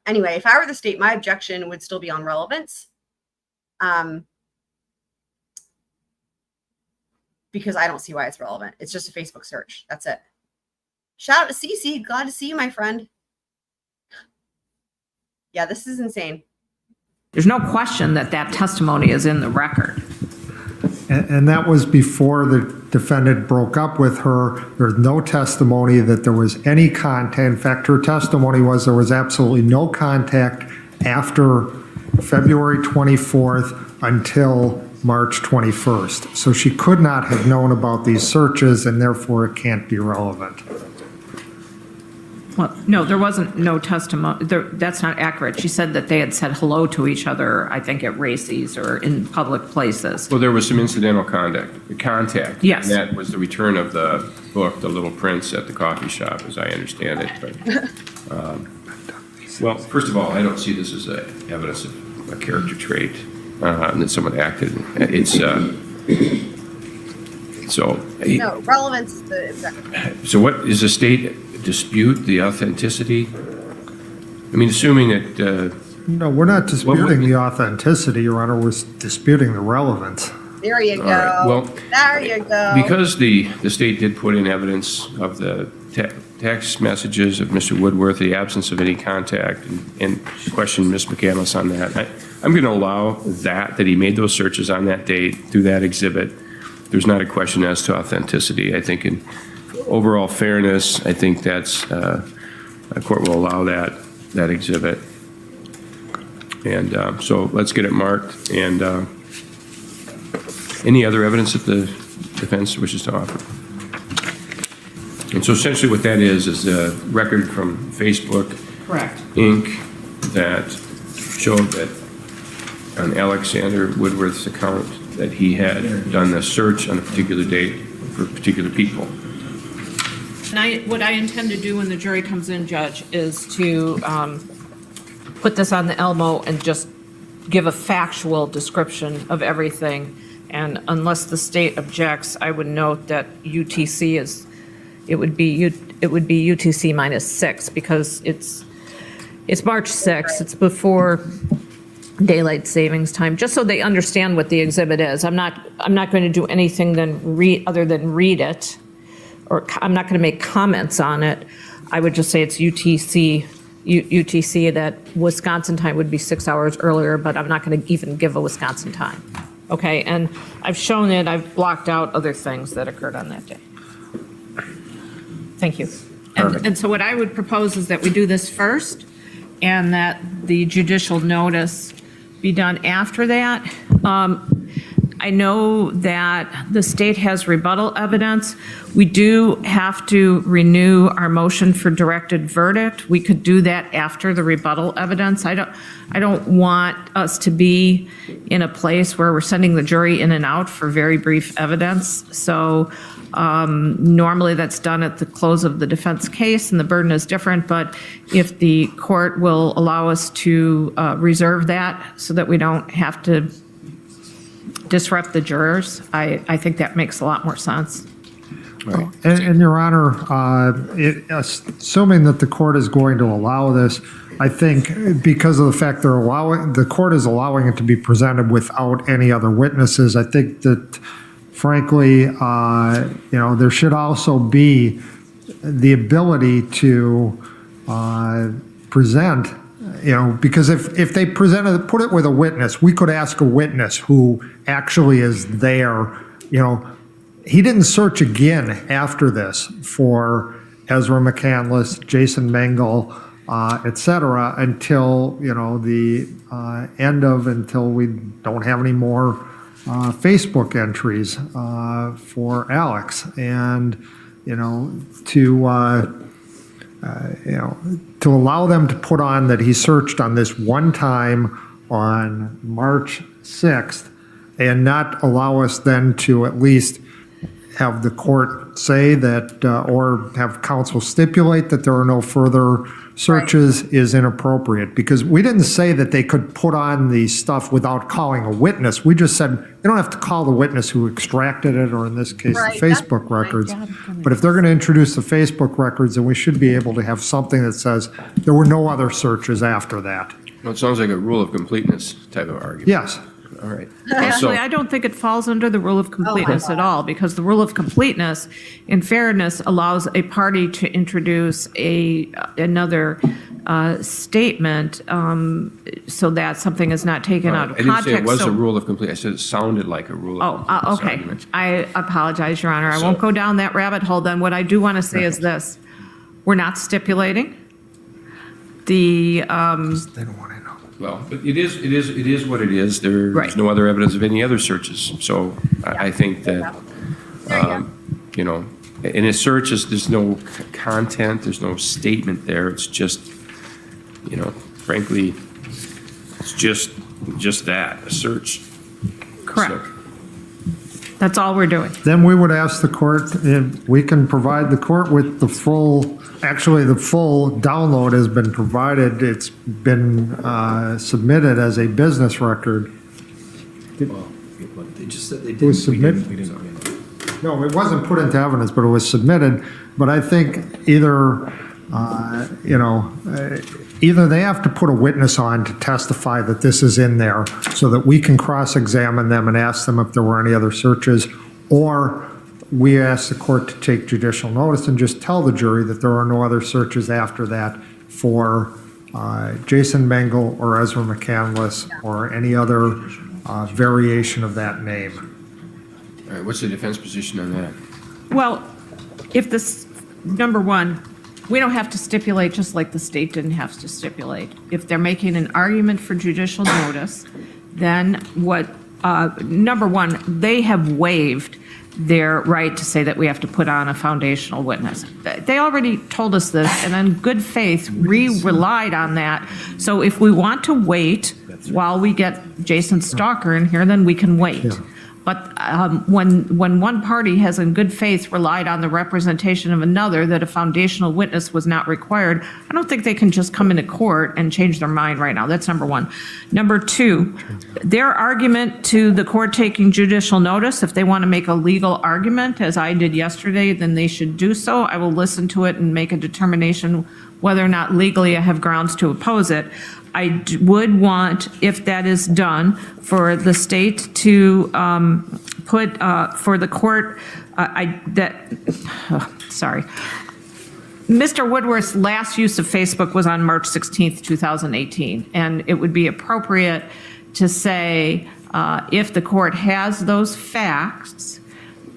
C: Anyway, if I were the state, my objection would still be on relevance. Because I don't see why it's relevant. It's just a Facebook search. That's it. Shout out to Cece. Glad to see you, my friend. Yeah, this is insane.
L: There's no question that that testimony is in the record.
G: And that was before the defendant broke up with her. There's no testimony that there was any contact. In fact, her testimony was there was absolutely no contact after February 24th until March 21st. So she could not have known about these searches, and therefore it can't be relevant.
L: Well, no, there wasn't no testimony. That's not accurate. She said that they had said hello to each other, I think at races or in public places.
F: Well, there was some incidental contact.
L: Yes.
F: And that was the return of the book, The Little Prince, at the coffee shop, as I understand it. But, well, first of all, I don't see this as evidence of a character trait that someone acted. It's so.
C: No, relevance is the exact.
F: So what is the state dispute the authenticity? I mean, assuming that.
G: No, we're not disputing the authenticity, Your Honor. We're disputing the relevance.
C: There you go.
F: Right, well,
C: there you go.
F: Because the state did put in evidence of the text messages of Mr. Woodworth, the absence of any contact, and questioned Ms. McCandless on that. I'm going to allow that he made those searches on that date through that exhibit. There's not a question as to authenticity. I think in overall fairness, I think that's, a court will allow that exhibit. And so let's get it marked. And any other evidence that the defense wishes to offer? And so essentially what that is a record from Facebook
L: Correct.
F: Inc. that showed that on Alexander Woodworth's account that he had done the search on a particular date for particular people.
L: And what I intend to do when the jury comes in, Judge, is to put this on the Elmo and just give a factual description of everything. And unless the state objects, I would note that UTC is, it would be UTC -6 because it's March 6th. It's before daylight savings time, just so they understand what the exhibit is. I'm not going to do anything other than read it, or I'm not going to make comments on it. I would just say it's UTC that Wisconsin time would be 6 hours earlier, but I'm not going to even give a Wisconsin time. Okay, and I've shown it, I've blocked out other things that occurred on that day. Thank you. And so what I would propose is that we do this first and that the judicial notice be done after that. I know that the state has rebuttal evidence. We do have to renew our motion for directed verdict. We could do that after the rebuttal evidence. I don't want us to be in a place where we're sending the jury in and out for very brief evidence. So normally that's done at the close of the defense case and the burden is different, but if the court will allow us to reserve that so that we don't have to disrupt the jurors, I think that makes a lot more sense.
F: Right.
G: And Your Honor, assuming that the court is going to allow this, I think because of the fact the court is allowing it to be presented without any other witnesses, I think that frankly, there should also be the ability to present, because if they put it with a witness, we could ask a witness who actually is there. He didn't search again after this for Ezra McCandless, Jason Mengel, et cetera, until, the until we don't have any more Facebook entries for Alex. And, to allow them to put on that he searched on this one time on March 6th and not allow us then to at least have the court say that, or have counsel stipulate that there are no further searches is inappropriate, because we didn't say that they could put on the stuff without calling a witness. We just said, you don't have to call the witness who extracted it, or in this case, the Facebook records. But if they're going to introduce the Facebook records, then we should be able to have something that says there were no other searches after that.
F: Well, it sounds like a rule of completeness type of argument.
G: Yes.
F: All right.
L: Actually, I don't think it falls under the rule of completeness at all, because the rule of completeness, in fairness, allows a party to introduce another statement so that something is not taken out of
F: I didn't
L: context.
F: say it was
L: So-
F: a rule of complete, I said it sounded like a rule of completeness
L: okay.
F: argument.
L: I apologize, Your Honor. I won't go down that rabbit hole then. What I do want to say is this. We're not stipulating. The,
F: Well, but it is what it is. There's no other evidence of any other searches. So I think that, you know, in a search, there's no content, there's no statement there. It's just, you know, frankly, it's just that, a search.
L: correct. That's all we're doing.
G: Then we would ask the court, if we can provide the court with the full, actually the full download has been provided. It's been submitted as a business record.
Q: Well, they just said they
G: It was submitted. No, it wasn't put into evidence, but it was submitted. But I think either, either they have to put a witness on to testify that this is in there so that we can cross-examine them and ask them if there were any other searches, or we ask the court to take judicial notice and just tell the jury that there are no other searches after that for Jason Mengel or Ezra McCandless or any other variation of that name.
F: All right, what's the defense position on that?
L: Well, if this, number one, we don't have to stipulate, just like the state didn't have to stipulate. If they're making an argument for judicial notice, then what, number one, they have waived their right to say that we have to put on a foundational witness. They already told us this, and in good faith, we relied on that. So if we want to wait while we get Jason Stalker in here, then we can wait. But when one party has in good faith relied on the representation of another that a foundational witness was not required, I don't think they can just come into court and change their mind right now. That's number one. Number two, their argument to the court taking judicial notice, if they want to make a legal argument, as I did yesterday, then they should do so. I will listen to it and make a determination whether or not legally I have grounds to oppose it. I would want, if that is done, for the state to put, for the court, sorry. Mr. Woodworth's last use of Facebook was on March 16th, 2018, and it would be appropriate to say, if the court has those facts,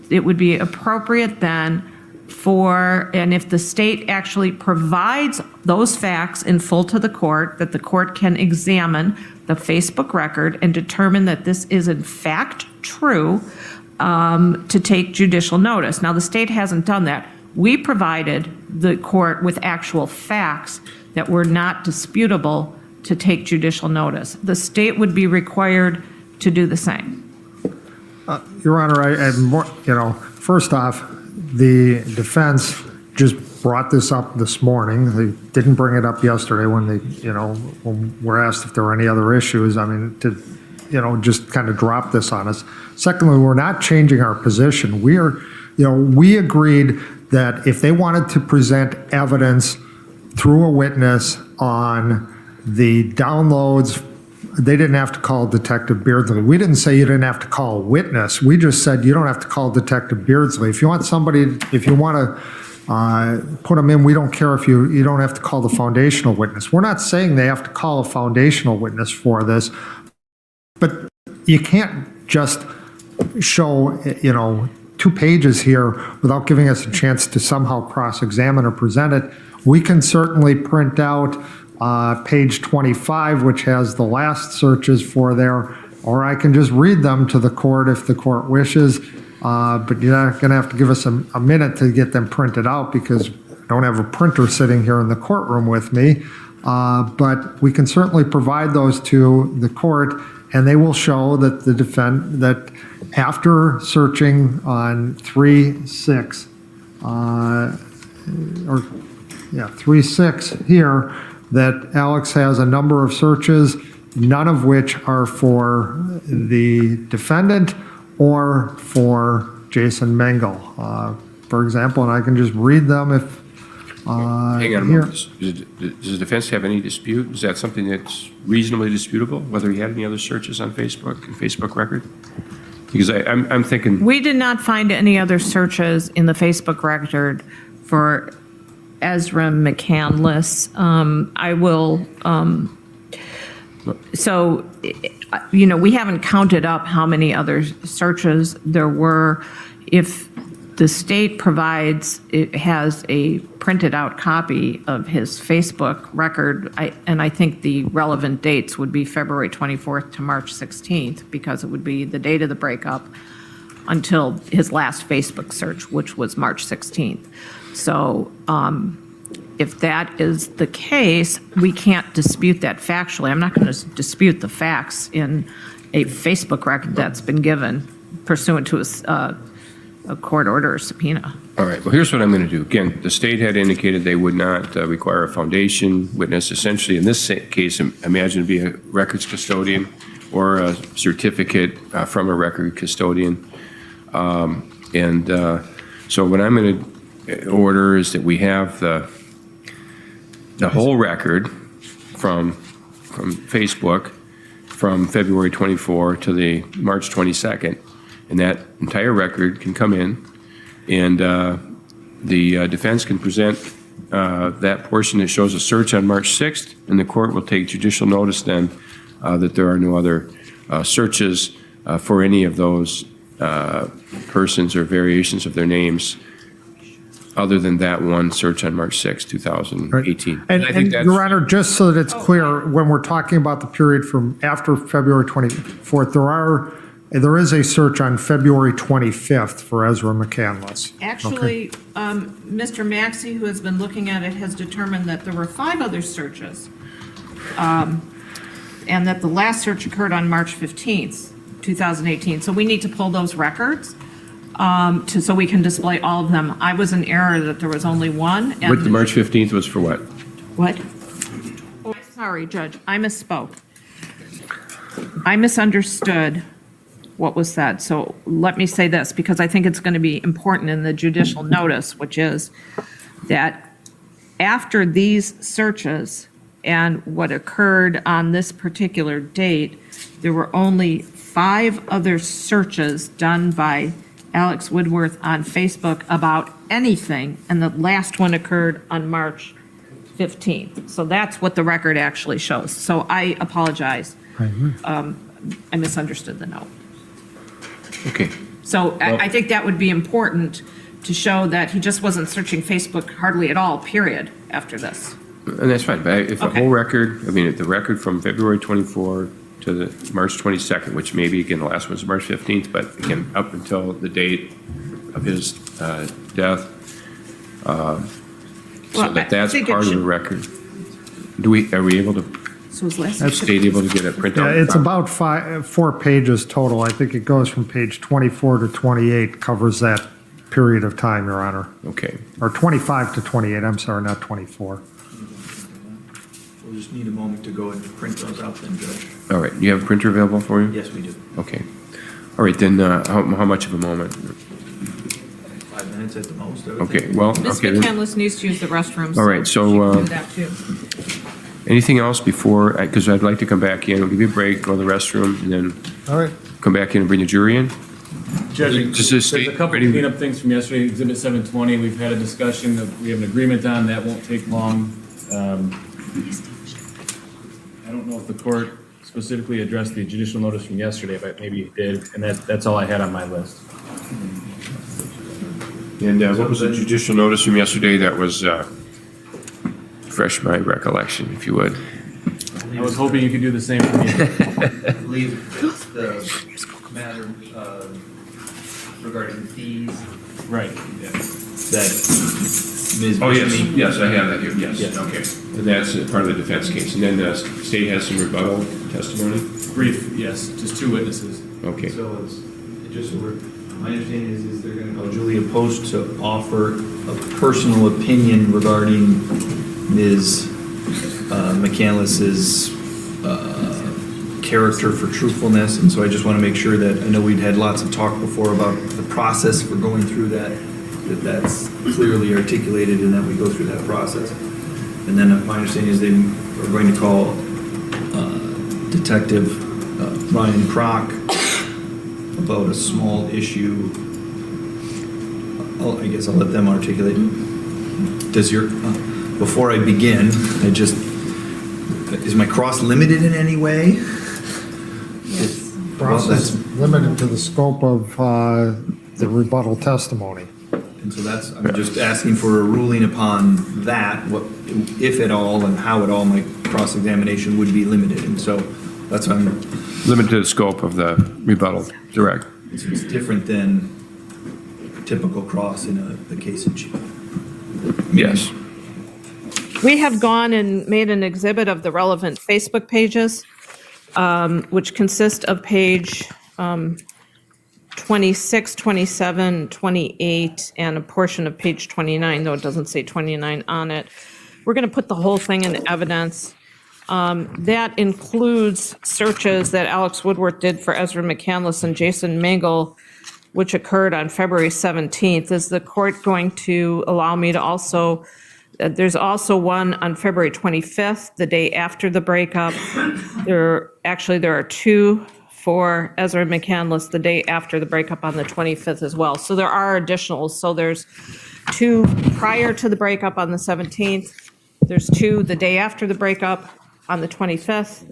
L: it would be appropriate then for, and if the state actually provides those facts in full to the court, that the court can examine the Facebook record and determine that this is in fact true, to take judicial notice. Now, the state hasn't done that. We provided the court with actual facts that were not disputable to take judicial notice. The state would be required to do the same.
G: Your Honor, first off, the defense just brought this up this morning. They didn't bring it up yesterday when they, when we're asked if there were any other issues. I mean, to, just kind of drop this on us. Secondly, we're not changing our position. We agreed that if they wanted to present evidence through a witness on the downloads, they didn't have to call Detective Beardsley. We didn't say you didn't have to call a witness. We just said you don't have to call Detective Beardsley. If you want somebody, if you want to put them in, we don't care if you don't have to call the foundational witness. We're not saying they have to call a foundational witness for this, but you can't just show, 2 pages here without giving us a chance to somehow cross-examine or present it. We can certainly print out page 25, which has the last searches for there, or I can just read them to the court if the court wishes. But you're not going to have to give us a minute to get them printed out because I don't have a printer sitting here in the courtroom with me. But we can certainly provide those to the court, and they will show that that after searching on 3.6, 3.6 here, that Alex has a number of searches, none of which are for the defendant or for Jason Mengel. For example, and I can just read them if
F: Hang on a
G: Here.
F: moment. Does the defense have any dispute? Is that something that's reasonably disputable, whether he had any other searches on Facebook record? Because I'm thinking,
L: We did not find any other searches in the Facebook record for Ezra McCandless. I will, so, we haven't counted up how many other searches there were. If the state it has a printed out copy of his Facebook record, and I think the relevant dates would be February 24th to March 16th, because it would be the date of the breakup until his last Facebook search, which was March 16th. So if that is the case, we can't dispute that factually. I'm not going to dispute the facts in a Facebook record that's been given pursuant to a court order or subpoena.
F: all right, well, here's what I'm going to do. Again, the state had indicated they would not require a foundation witness. Essentially, in this case, imagine to be a records custodian or a certificate from a record custodian. So what I'm going to order is that we have the whole record from Facebook from February 24 to the March 22nd, and that entire record can come in, and the defense can present that portion that shows a search on March 6th, and the court will take judicial notice then that there are no other searches for any of those persons or variations of their names other than that one search on March 6, 2018.
G: And,
F: I think that's,
G: Your Honor, just so that it's clear, when we're talking about the period from after February 24th, there is a search on February 25th for Ezra McCandless.
L: Actually, Mr. Maxey, who has been looking at it, has determined that there were 5 other searches, and that the last search occurred on March 15th, 2018. So we need to pull those records so we can display all of them. I was in error that there was only one.
F: what, the March 15th was for what?
L: What? Oh, sorry, Judge, I misspoke. I misunderstood what was said. So let me say this, because I think it's going to be important in the judicial notice, which is that after these searches and what occurred on this particular date, there were only 5 other searches done by Alex Woodworth on Facebook about anything, and the last one occurred on March 15th. So that's what the record actually shows. So I apologize. I misunderstood the note.
F: Okay.
L: So I think that would be important to show that he just wasn't searching Facebook hardly at all, period, after this.
F: And that's fine, but if the whole record, if the record from February 24 to the March 22nd, which maybe, again, the last one's March 15th, but again, up until the date of his death, so that's part of the record. Are we able to,
L: So his last
F: is the state able to get a printout?
G: Yeah, it's about 4 pages total. I think it goes from page 24 to 28, covers that period of time, Your Honor.
F: Okay.
G: Or 25 to 28, I'm sorry, not 24.
A: We'll just need a moment to go and print those out then, Judge.
F: All right, you have a printer available for you?
A: Yes, we do.
F: Okay. All right, then, how much of a moment?
A: 5 minutes at the most, I would
F: Okay,
A: think.
F: well,
L: Ms.
F: okay. then-
L: McCandless needs to use the restroom.
F: All right, so,
L: she can do that too.
F: Anything else before, because I'd like to come back in, we'll give you a break, go to the restroom, and then
G: All right.
F: come back in and bring the jury in?
J: Judge,
F: Does the
J: there's
F: state
J: a couple
F: ready-
J: of cleanup things from yesterday, Exhibit 720, we've had a discussion, that we have an agreement on, that won't take long. I don't know if the court specifically addressed the judicial notice from yesterday, but maybe it did, and that's all I had on my list.
F: And what was the judicial notice from yesterday that was, refresh my recollection, if you would?
J: I was hoping you could do the same for me.
A: I believe it's the matter regarding fees.
J: Right.
A: That Ms.
F: Oh, yes,
A: Fishny-
F: yes, I have that here, yes, okay. And that's part of the defense case. And then the state has some rebuttal testimony?
J: Brief, yes, just 2 witnesses.
F: Okay.
A: So it's, just so my understanding is they're going to call Julia Post to offer a personal opinion regarding Ms. McCandless's character for truthfulness. And so I just want to make sure that, I know we'd had lots of talk before about the process for going through that.
Q: that that's clearly articulated and that we go through that process. And then my understanding is they are going to call Detective Ryan Prock about a small issue. I guess I'll let them articulate. Does your, before I begin, is my cross limited in any way?
C: Yes.
G: Process limited to the scope of the rebuttal testimony.
Q: And so I'm just asking for a ruling upon that, what, if at all, and how at all my cross-examination would be limited. And so that's why I'm.
F: Limited to the scope of the rebuttal, direct.
Q: So it's different than typical cross in the case in chief.
F: Yes.
L: We have gone and made an exhibit of the relevant Facebook pages, which consist of page 26, 27, 28, and a portion of page 29, though it doesn't say 29 on it. We're going to put the whole thing in evidence. That includes searches that Alex Woodworth did for Ezra McCandless and Jason Mengel, which occurred on February 17th. Is the court going to allow me to also, there's also one on February 25th, the day after the breakup. There are two for Ezra McCandless the day after the breakup on the 25th as well. So there are additionals. So there's two prior to the breakup on the 17th. There's two the day after the breakup on the 25th.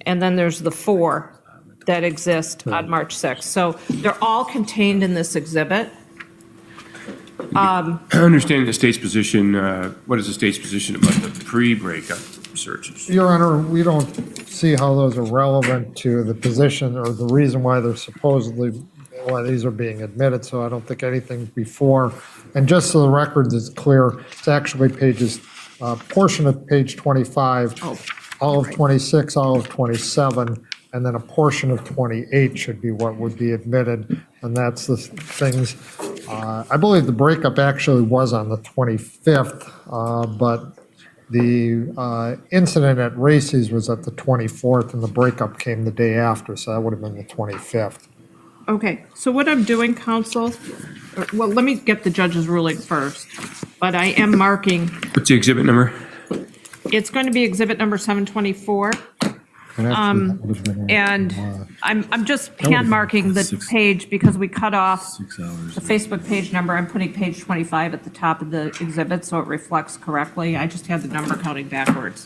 L: And then there's the four that exist on March 6th. So they're all contained in this exhibit.
F: Understanding the state's position, what is the state's position about the pre-breakup searches?
G: Your Honor, we don't see how those are relevant to the position or the reason why they're why these are being admitted, so I don't think anything before. And just so the record is clear, it's actually portion of page 25, all of 26, all of 27, and then a portion of 28 should be what would be admitted, and that's the things. I believe the breakup actually was on the 25th, but the incident at Racy's was at the 24th, and the breakup came the day after, so that would have been the 25th.
L: Okay, so what I'm doing, counsel, well, let me get the judge's ruling first, but I am marking.
F: What's the exhibit number?
L: It's going to be exhibit number 724. And I'm just hand marking the page because we cut off the Facebook page number. I'm putting page 25 at the top of the exhibit so it reflects correctly. I just had the number counting backwards.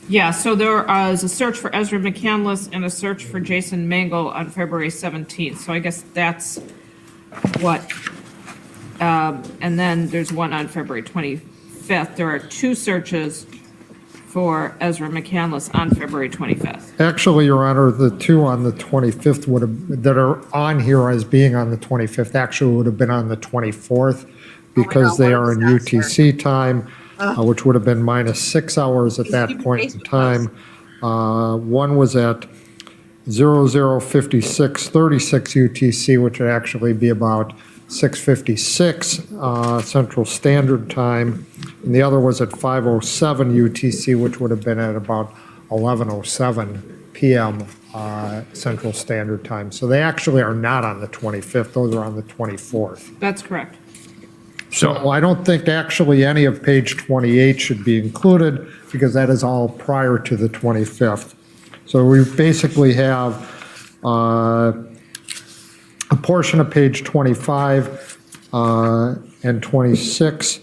L: Yeah, so there is a search for Ezra McCandless and a search for Jason Mengel on February 17th. So I guess that's what, and then there's one on February 25th. There are two searches for Ezra McCandless on February 25th.
G: Actually, Your Honor, the two on the 25th that are on here as being on the 25th actually would have been on the 24th because they are in UTC time, which would have been minus 6 hours at that point in time. One was at 00:56:36 UTC, which would actually be about 6:56 Central Standard Time, and the other was at 5:07 UTC, which would have been at about 11:07 p.m. Central Standard Time. So they actually are not on the 25th; those are on the 24th.
L: That's correct.
G: So I don't think actually any of page 28 should be included because that is all prior to the 25th. So we basically have a portion of page 25 and 26,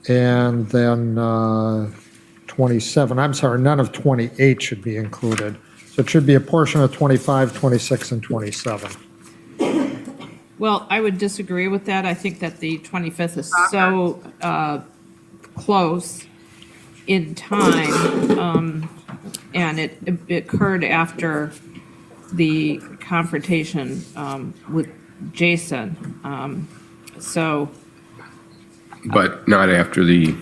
G: and then 27. I'm sorry, none of 28 should be included. So it should be a portion of 25, 26, and 27.
L: Well, I would disagree with that. I think that the 25th is so close in time, and it occurred after the confrontation with Jason.
F: But not after the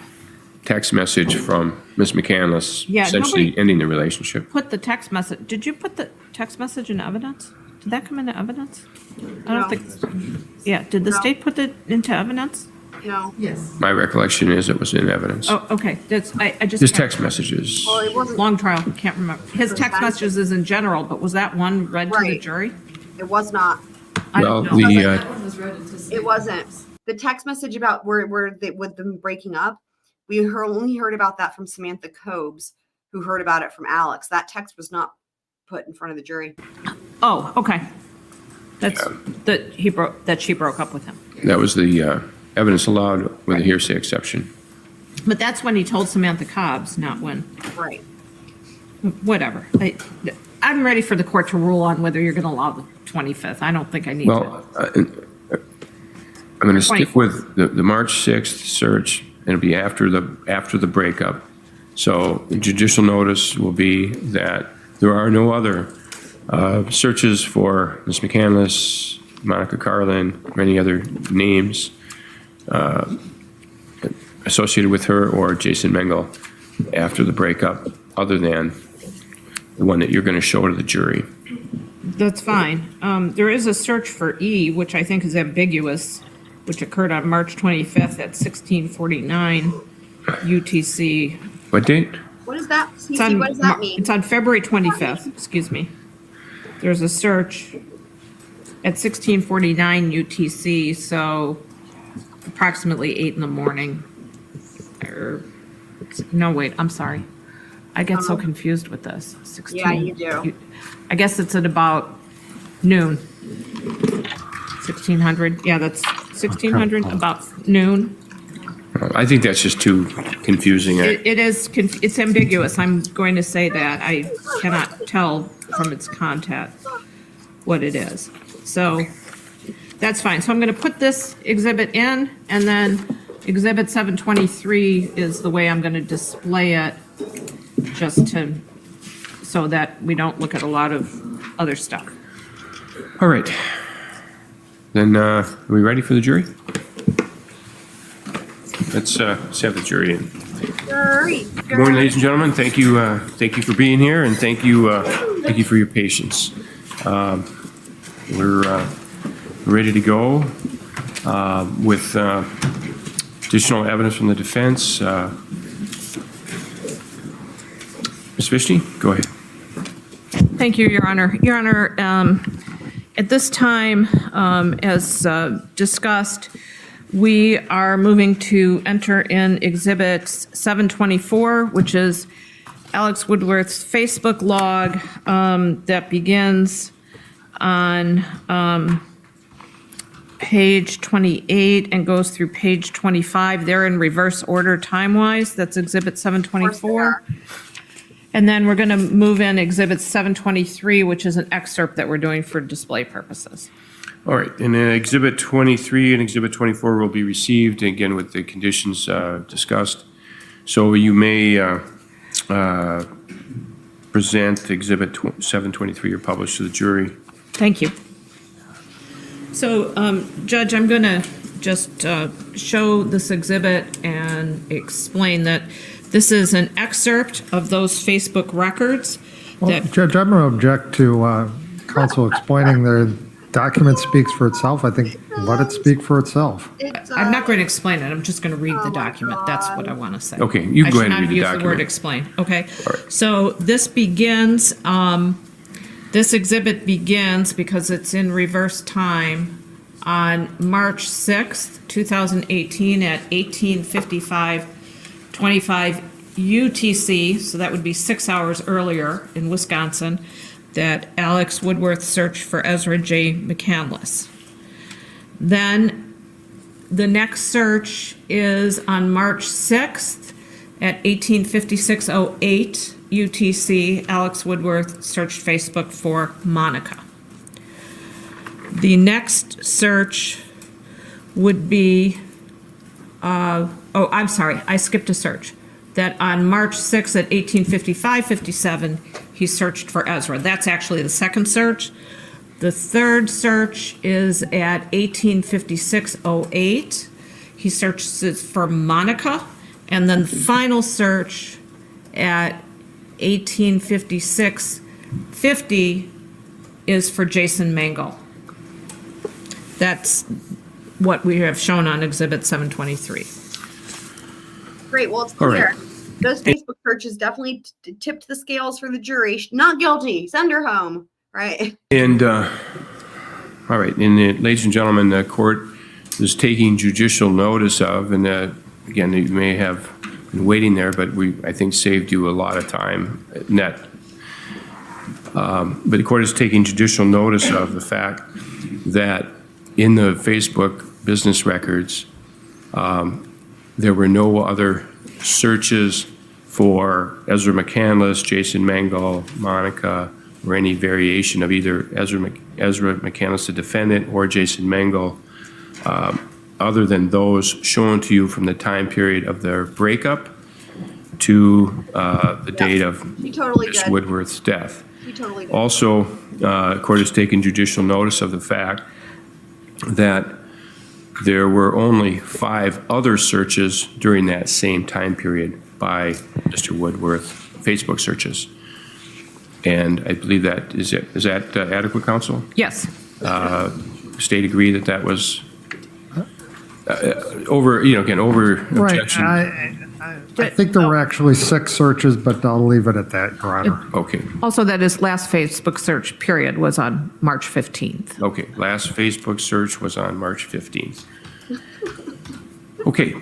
F: text message from Ms. McCandless,
L: Yeah,
F: essentially
L: nobody
F: ending the relationship.
L: Put the text message. Did you put the text message in evidence? Did that come into evidence? I don't think. Yeah. Did the state put it into evidence?
C: No.
P: Yes.
F: My recollection is it was in evidence.
L: Oh, okay. That's I just.
F: His text messages.
C: Well, it wasn't.
L: Long trial. Can't remember. His text messages is in general, but was that one read to the jury?
C: It was not.
F: Well,
C: It wasn't. the text message about where they, with them breaking up, we only heard about that from Samantha Cobes, who heard about it from Alex. That text was not put in front of the jury.
L: Oh, okay. That's that she broke up with him.
F: That was the evidence allowed with a hearsay exception.
L: But that's when he told Samantha Cobbs, not when.
C: Right.
L: Whatever. I'm ready for the court to rule on whether you're going to allow the 25th. I don't think I need to.
F: I'm going to stick with the March 6th search, and it'll be after the breakup. So the judicial notice will be that there are no other searches for Ms. McCandless, Monica Carlin, or any other names associated with her or Jason Mengel after the breakup, other than the one that you're going to show to the jury.
L: That's fine. There is a search for E, which I think is ambiguous, which occurred on March 25th at 1649 UTC.
F: What date?
C: What is that? Cece, what does that mean?
L: It's on February 25th, excuse me. There's a search at 1649 UTC, so approximately 8 in the morning. No, wait, I'm sorry. I get so confused with this. 16,
C: yeah, you do.
L: I guess it's at about noon. 1600, yeah, that's 1600, about noon.
F: I think that's just too confusing.
L: It is, it's ambiguous. I'm going to say that. I cannot tell from its content what it is. So that's fine. So I'm going to put this exhibit in, and then exhibit 723 is the way I'm going to display it, just to, so that we don't look at a lot of other stuff.
F: All right. Then are we ready for the jury? Let's have the jury in. Good morning, ladies and gentlemen. Thank you for being here, and thank you for your patience. We're ready to go with additional evidence from the defense. Ms. Fishny, go ahead.
L: Thank you, Your Honor. Your Honor, at this time, as discussed, we are moving to enter in Exhibit 724, which is Alex Woodworth's Facebook log that begins on page 28 and goes through page 25. They're in reverse order time-wise. That's Exhibit 724. And then we're going to move in Exhibit 723, which is an excerpt that we're doing for display purposes.
F: All right, and Exhibit 23 and Exhibit 24 will be received, again, with the conditions discussed. So you may present Exhibit 723 or publish to the jury.
L: Thank you. So, Judge, I'm going to just show this exhibit and explain that this is an excerpt of those Facebook records.
G: Well, Judge, I'm going to object to counsel explaining their document speaks for itself. I think let it speak for itself.
L: I'm not going to explain it. I'm just going to read the document. That's what I want to say.
F: Okay, you go ahead and read the document.
L: I should not use the word explain. Okay. So this begins, this exhibit begins because it's in reverse time on March 6th, 2018 at 18:55:25 UTC. So that would be 6 hours earlier in Wisconsin, that Alex Woodworth searched for Ezra J. McCandless. Then the next search is on March 6th at 18:56:08 UTC. Alex Woodworth searched Facebook for Monica. The next search would be, I'm sorry, I skipped a search. That on March 6th at 18:55:57, he searched for Ezra. That's actually the second search. The third search is at 18:56:08. He searches for Monica. And then the final search at 18:56:50 is for Jason Mengel. That's what we have shown on Exhibit 723.
C: Great, well, it's clear. Those Facebook searches definitely tipped the scales for the jury. Not guilty. Send her home, right?
F: And, all right, and ladies and gentlemen, the court is taking judicial notice of, and again, you may have been waiting there, but I think, saved you a lot of time net. But the court is taking judicial notice of the fact that in the Facebook business records, there were no other searches for Ezra McCandless, Jason Mengel, Monica, or any variation of either Ezra McCandless, the defendant, or Jason Mengel, other than those shown to you from the time period of their breakup to the date of
C: totally
F: Ms.
C: did.
F: Woodworth's death.
C: We totally did.
F: Also, the court has taken judicial notice of the fact that there were only 5 other searches during that same time period by Mr. Woodworth, Facebook searches. And I believe that, is that adequate, counsel?
L: Yes.
F: State agree that that was over objection.
G: I think there were actually 6 searches, but I'll leave it at that, Your Honor.
F: Okay.
L: Also, that his last Facebook search period was on March 15th.
F: Okay, last Facebook search was on March 15th. Okay,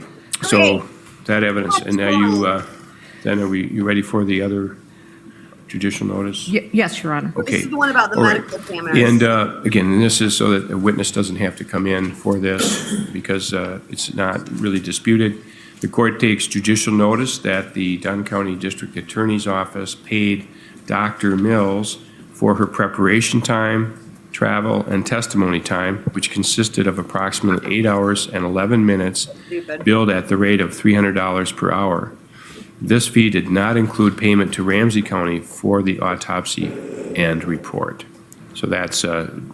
F: so that evidence, and now then you ready for the other judicial notice?
L: Yes, Your Honor.
F: Okay.
C: This is the one about the
F: All right.
C: medical examiners.
F: And again, this is so that a witness doesn't have to come in for this because it's not really disputed. The court takes judicial notice that the Dunn County District Attorney's Office paid Dr. Mills for her preparation time, travel, and testimony time, which consisted of approximately 8 hours and 11 minutes, billed at the rate of $300 per hour. This fee did not include payment to Ramsey County for the autopsy and report. So that's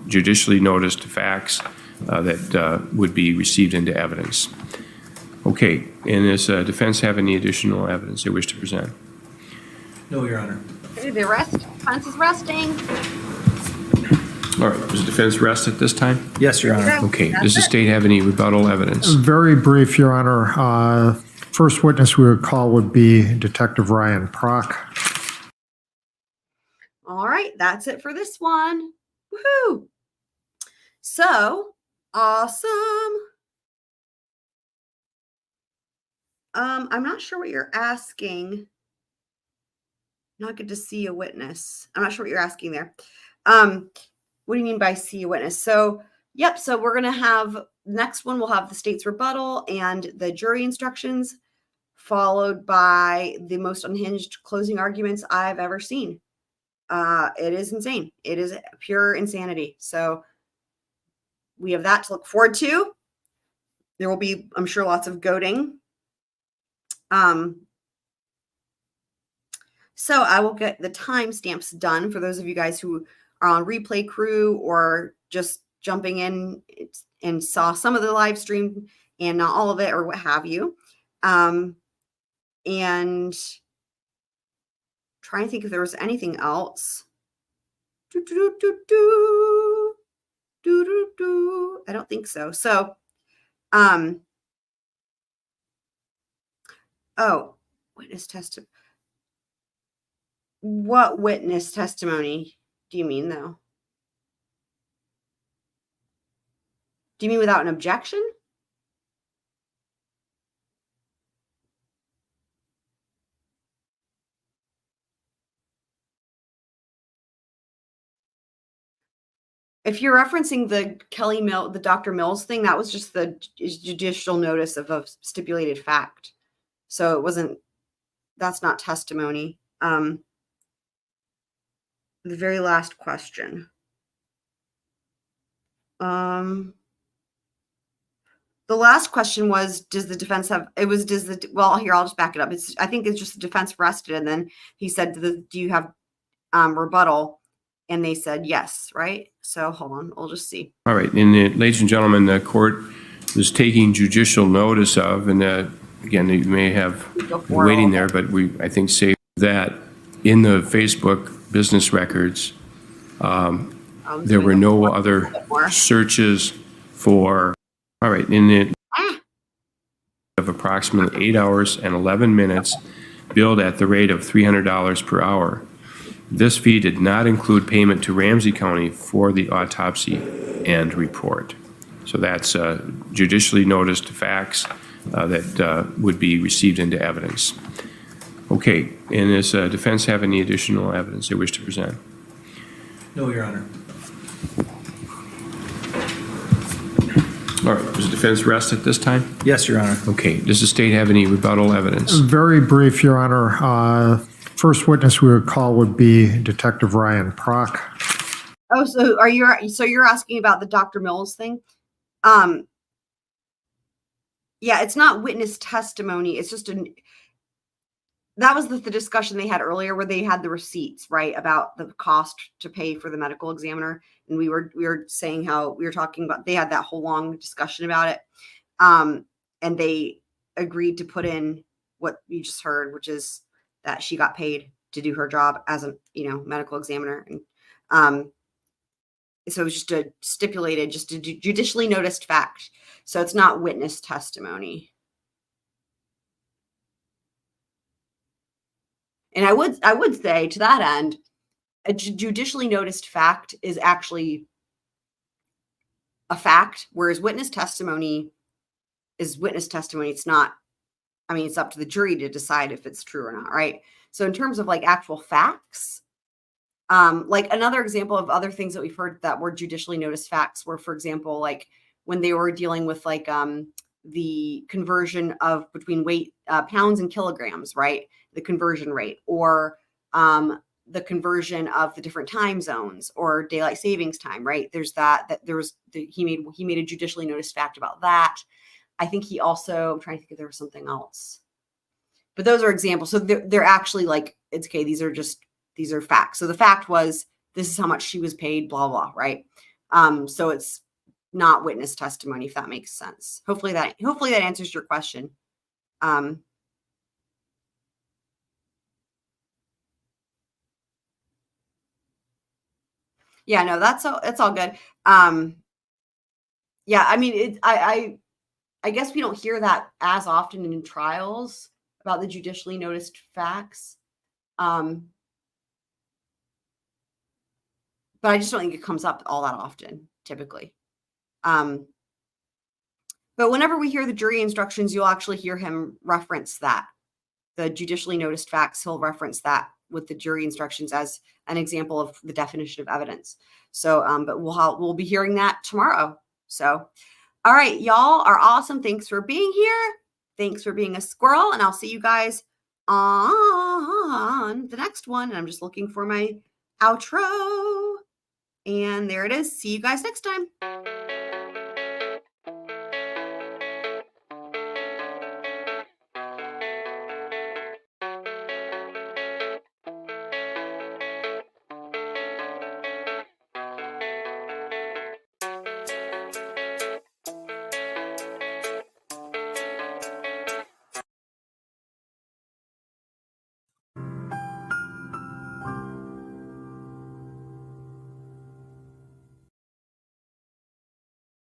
F: judicially noticed facts that would be received into evidence. Okay, and does defense have any additional evidence they wish to present?
Q: No, Your Honor.
C: Okay, the defense is resting.
F: All right, does the defense rest at this time?
A: Yes, Your Honor.
F: Okay, does the state have any rebuttal evidence?
G: Very brief, Your Honor. First witness we would call would be Detective Ryan Prock.
C: All right, that's it for this one. Woohoo! So awesome. I'm not sure what you're asking. Not good to see a witness. I'm not sure what you're asking there. What do you mean by see a witness? So, yep. So we're going to have next one. We'll have the state's rebuttal and the jury instructions, followed by the most unhinged closing arguments I've ever seen. It is insane. It is pure insanity. So we have that to look forward to. There will be, I'm sure, lots of goading. So I will get the timestamps done for those of you guys who are on replay crew or just jumping in and saw some of the live stream and not all of it or what have you. And trying to think if there was anything else. I don't think so. So, oh, witness testimony. What witness testimony do you mean, though? Do you mean without an objection? If you're referencing the the Dr. Mills thing, that was just the judicial notice of a stipulated fact. So it wasn't, that's not testimony. The very last question. The last question was, does the defense have, well, here, I'll just back it up. I think it's just the defense rested. And then he said, do you have rebuttal? And they said, yes, right? So hold on, we'll just see.
F: All right, and ladies and gentlemen, the court is taking judicial notice of, and again, you may have been waiting there, but I think safe that in the Facebook business records, there were no other searches for, all right, in it of approximately 8 hours and 11 minutes, billed at the rate of $300 per hour. This fee did not include payment to Ramsey County for the autopsy and report. So that's judicially noticed facts that would be received into evidence. Okay, and does defense have any additional evidence they wish to present?
Q: No, Your Honor.
F: All right, does the defense rest at this time?
A: Yes, Your Honor.
F: Okay, does the state have any rebuttal evidence?
G: Very brief, Your Honor. First witness we would call would be Detective Ryan Prock.
C: Oh, so you're asking about the Dr. Mills thing? Yeah, it's not witness testimony. It's just that was the discussion they had earlier where they had the receipts, right, about the cost to pay for the medical examiner. And we were saying how we were talking about, they had that whole long discussion about it. And they agreed to put in what you just heard, which is that she got paid to do her job as a, medical examiner. And so it was just a stipulated, just a judicially noticed fact. So it's not witness testimony. And I would say to that end, a judicially noticed fact is actually a fact, whereas witness testimony is witness testimony. It's not, it's up to the jury to decide if it's true or not, right? So in terms of like actual facts, like another example of other things that we've heard that were judicially noticed facts were, for example, like when they were dealing with like the conversion of between weight, pounds and kilograms, right? The conversion rate, or the conversion of the different time zones or daylight savings time, right? There's that there was he made a judicially noticed fact about that. I think he also, I'm trying to think if there was something else, but those are examples. So they're actually like, it's okay. These are facts. So the fact was, this is how much she was paid, blah, blah, right? So it's not witness testimony, if that makes sense. Hopefully that answers your question. Yeah, no, that's all good. Yeah, I guess we don't hear that as often in trials about the judicially noticed facts. But I just don't think it comes up all that often, typically. But whenever we hear the jury instructions, you'll actually hear him reference that. The judicially noticed facts, he'll reference that with the jury instructions as an example of the definition of evidence. So, but we'll be hearing that tomorrow. So, all right, y'all are awesome. Thanks for being here. Thanks for being a squirrel. And I'll see you guys on the next one. And I'm just looking for my outro. And there it is. See you guys next time.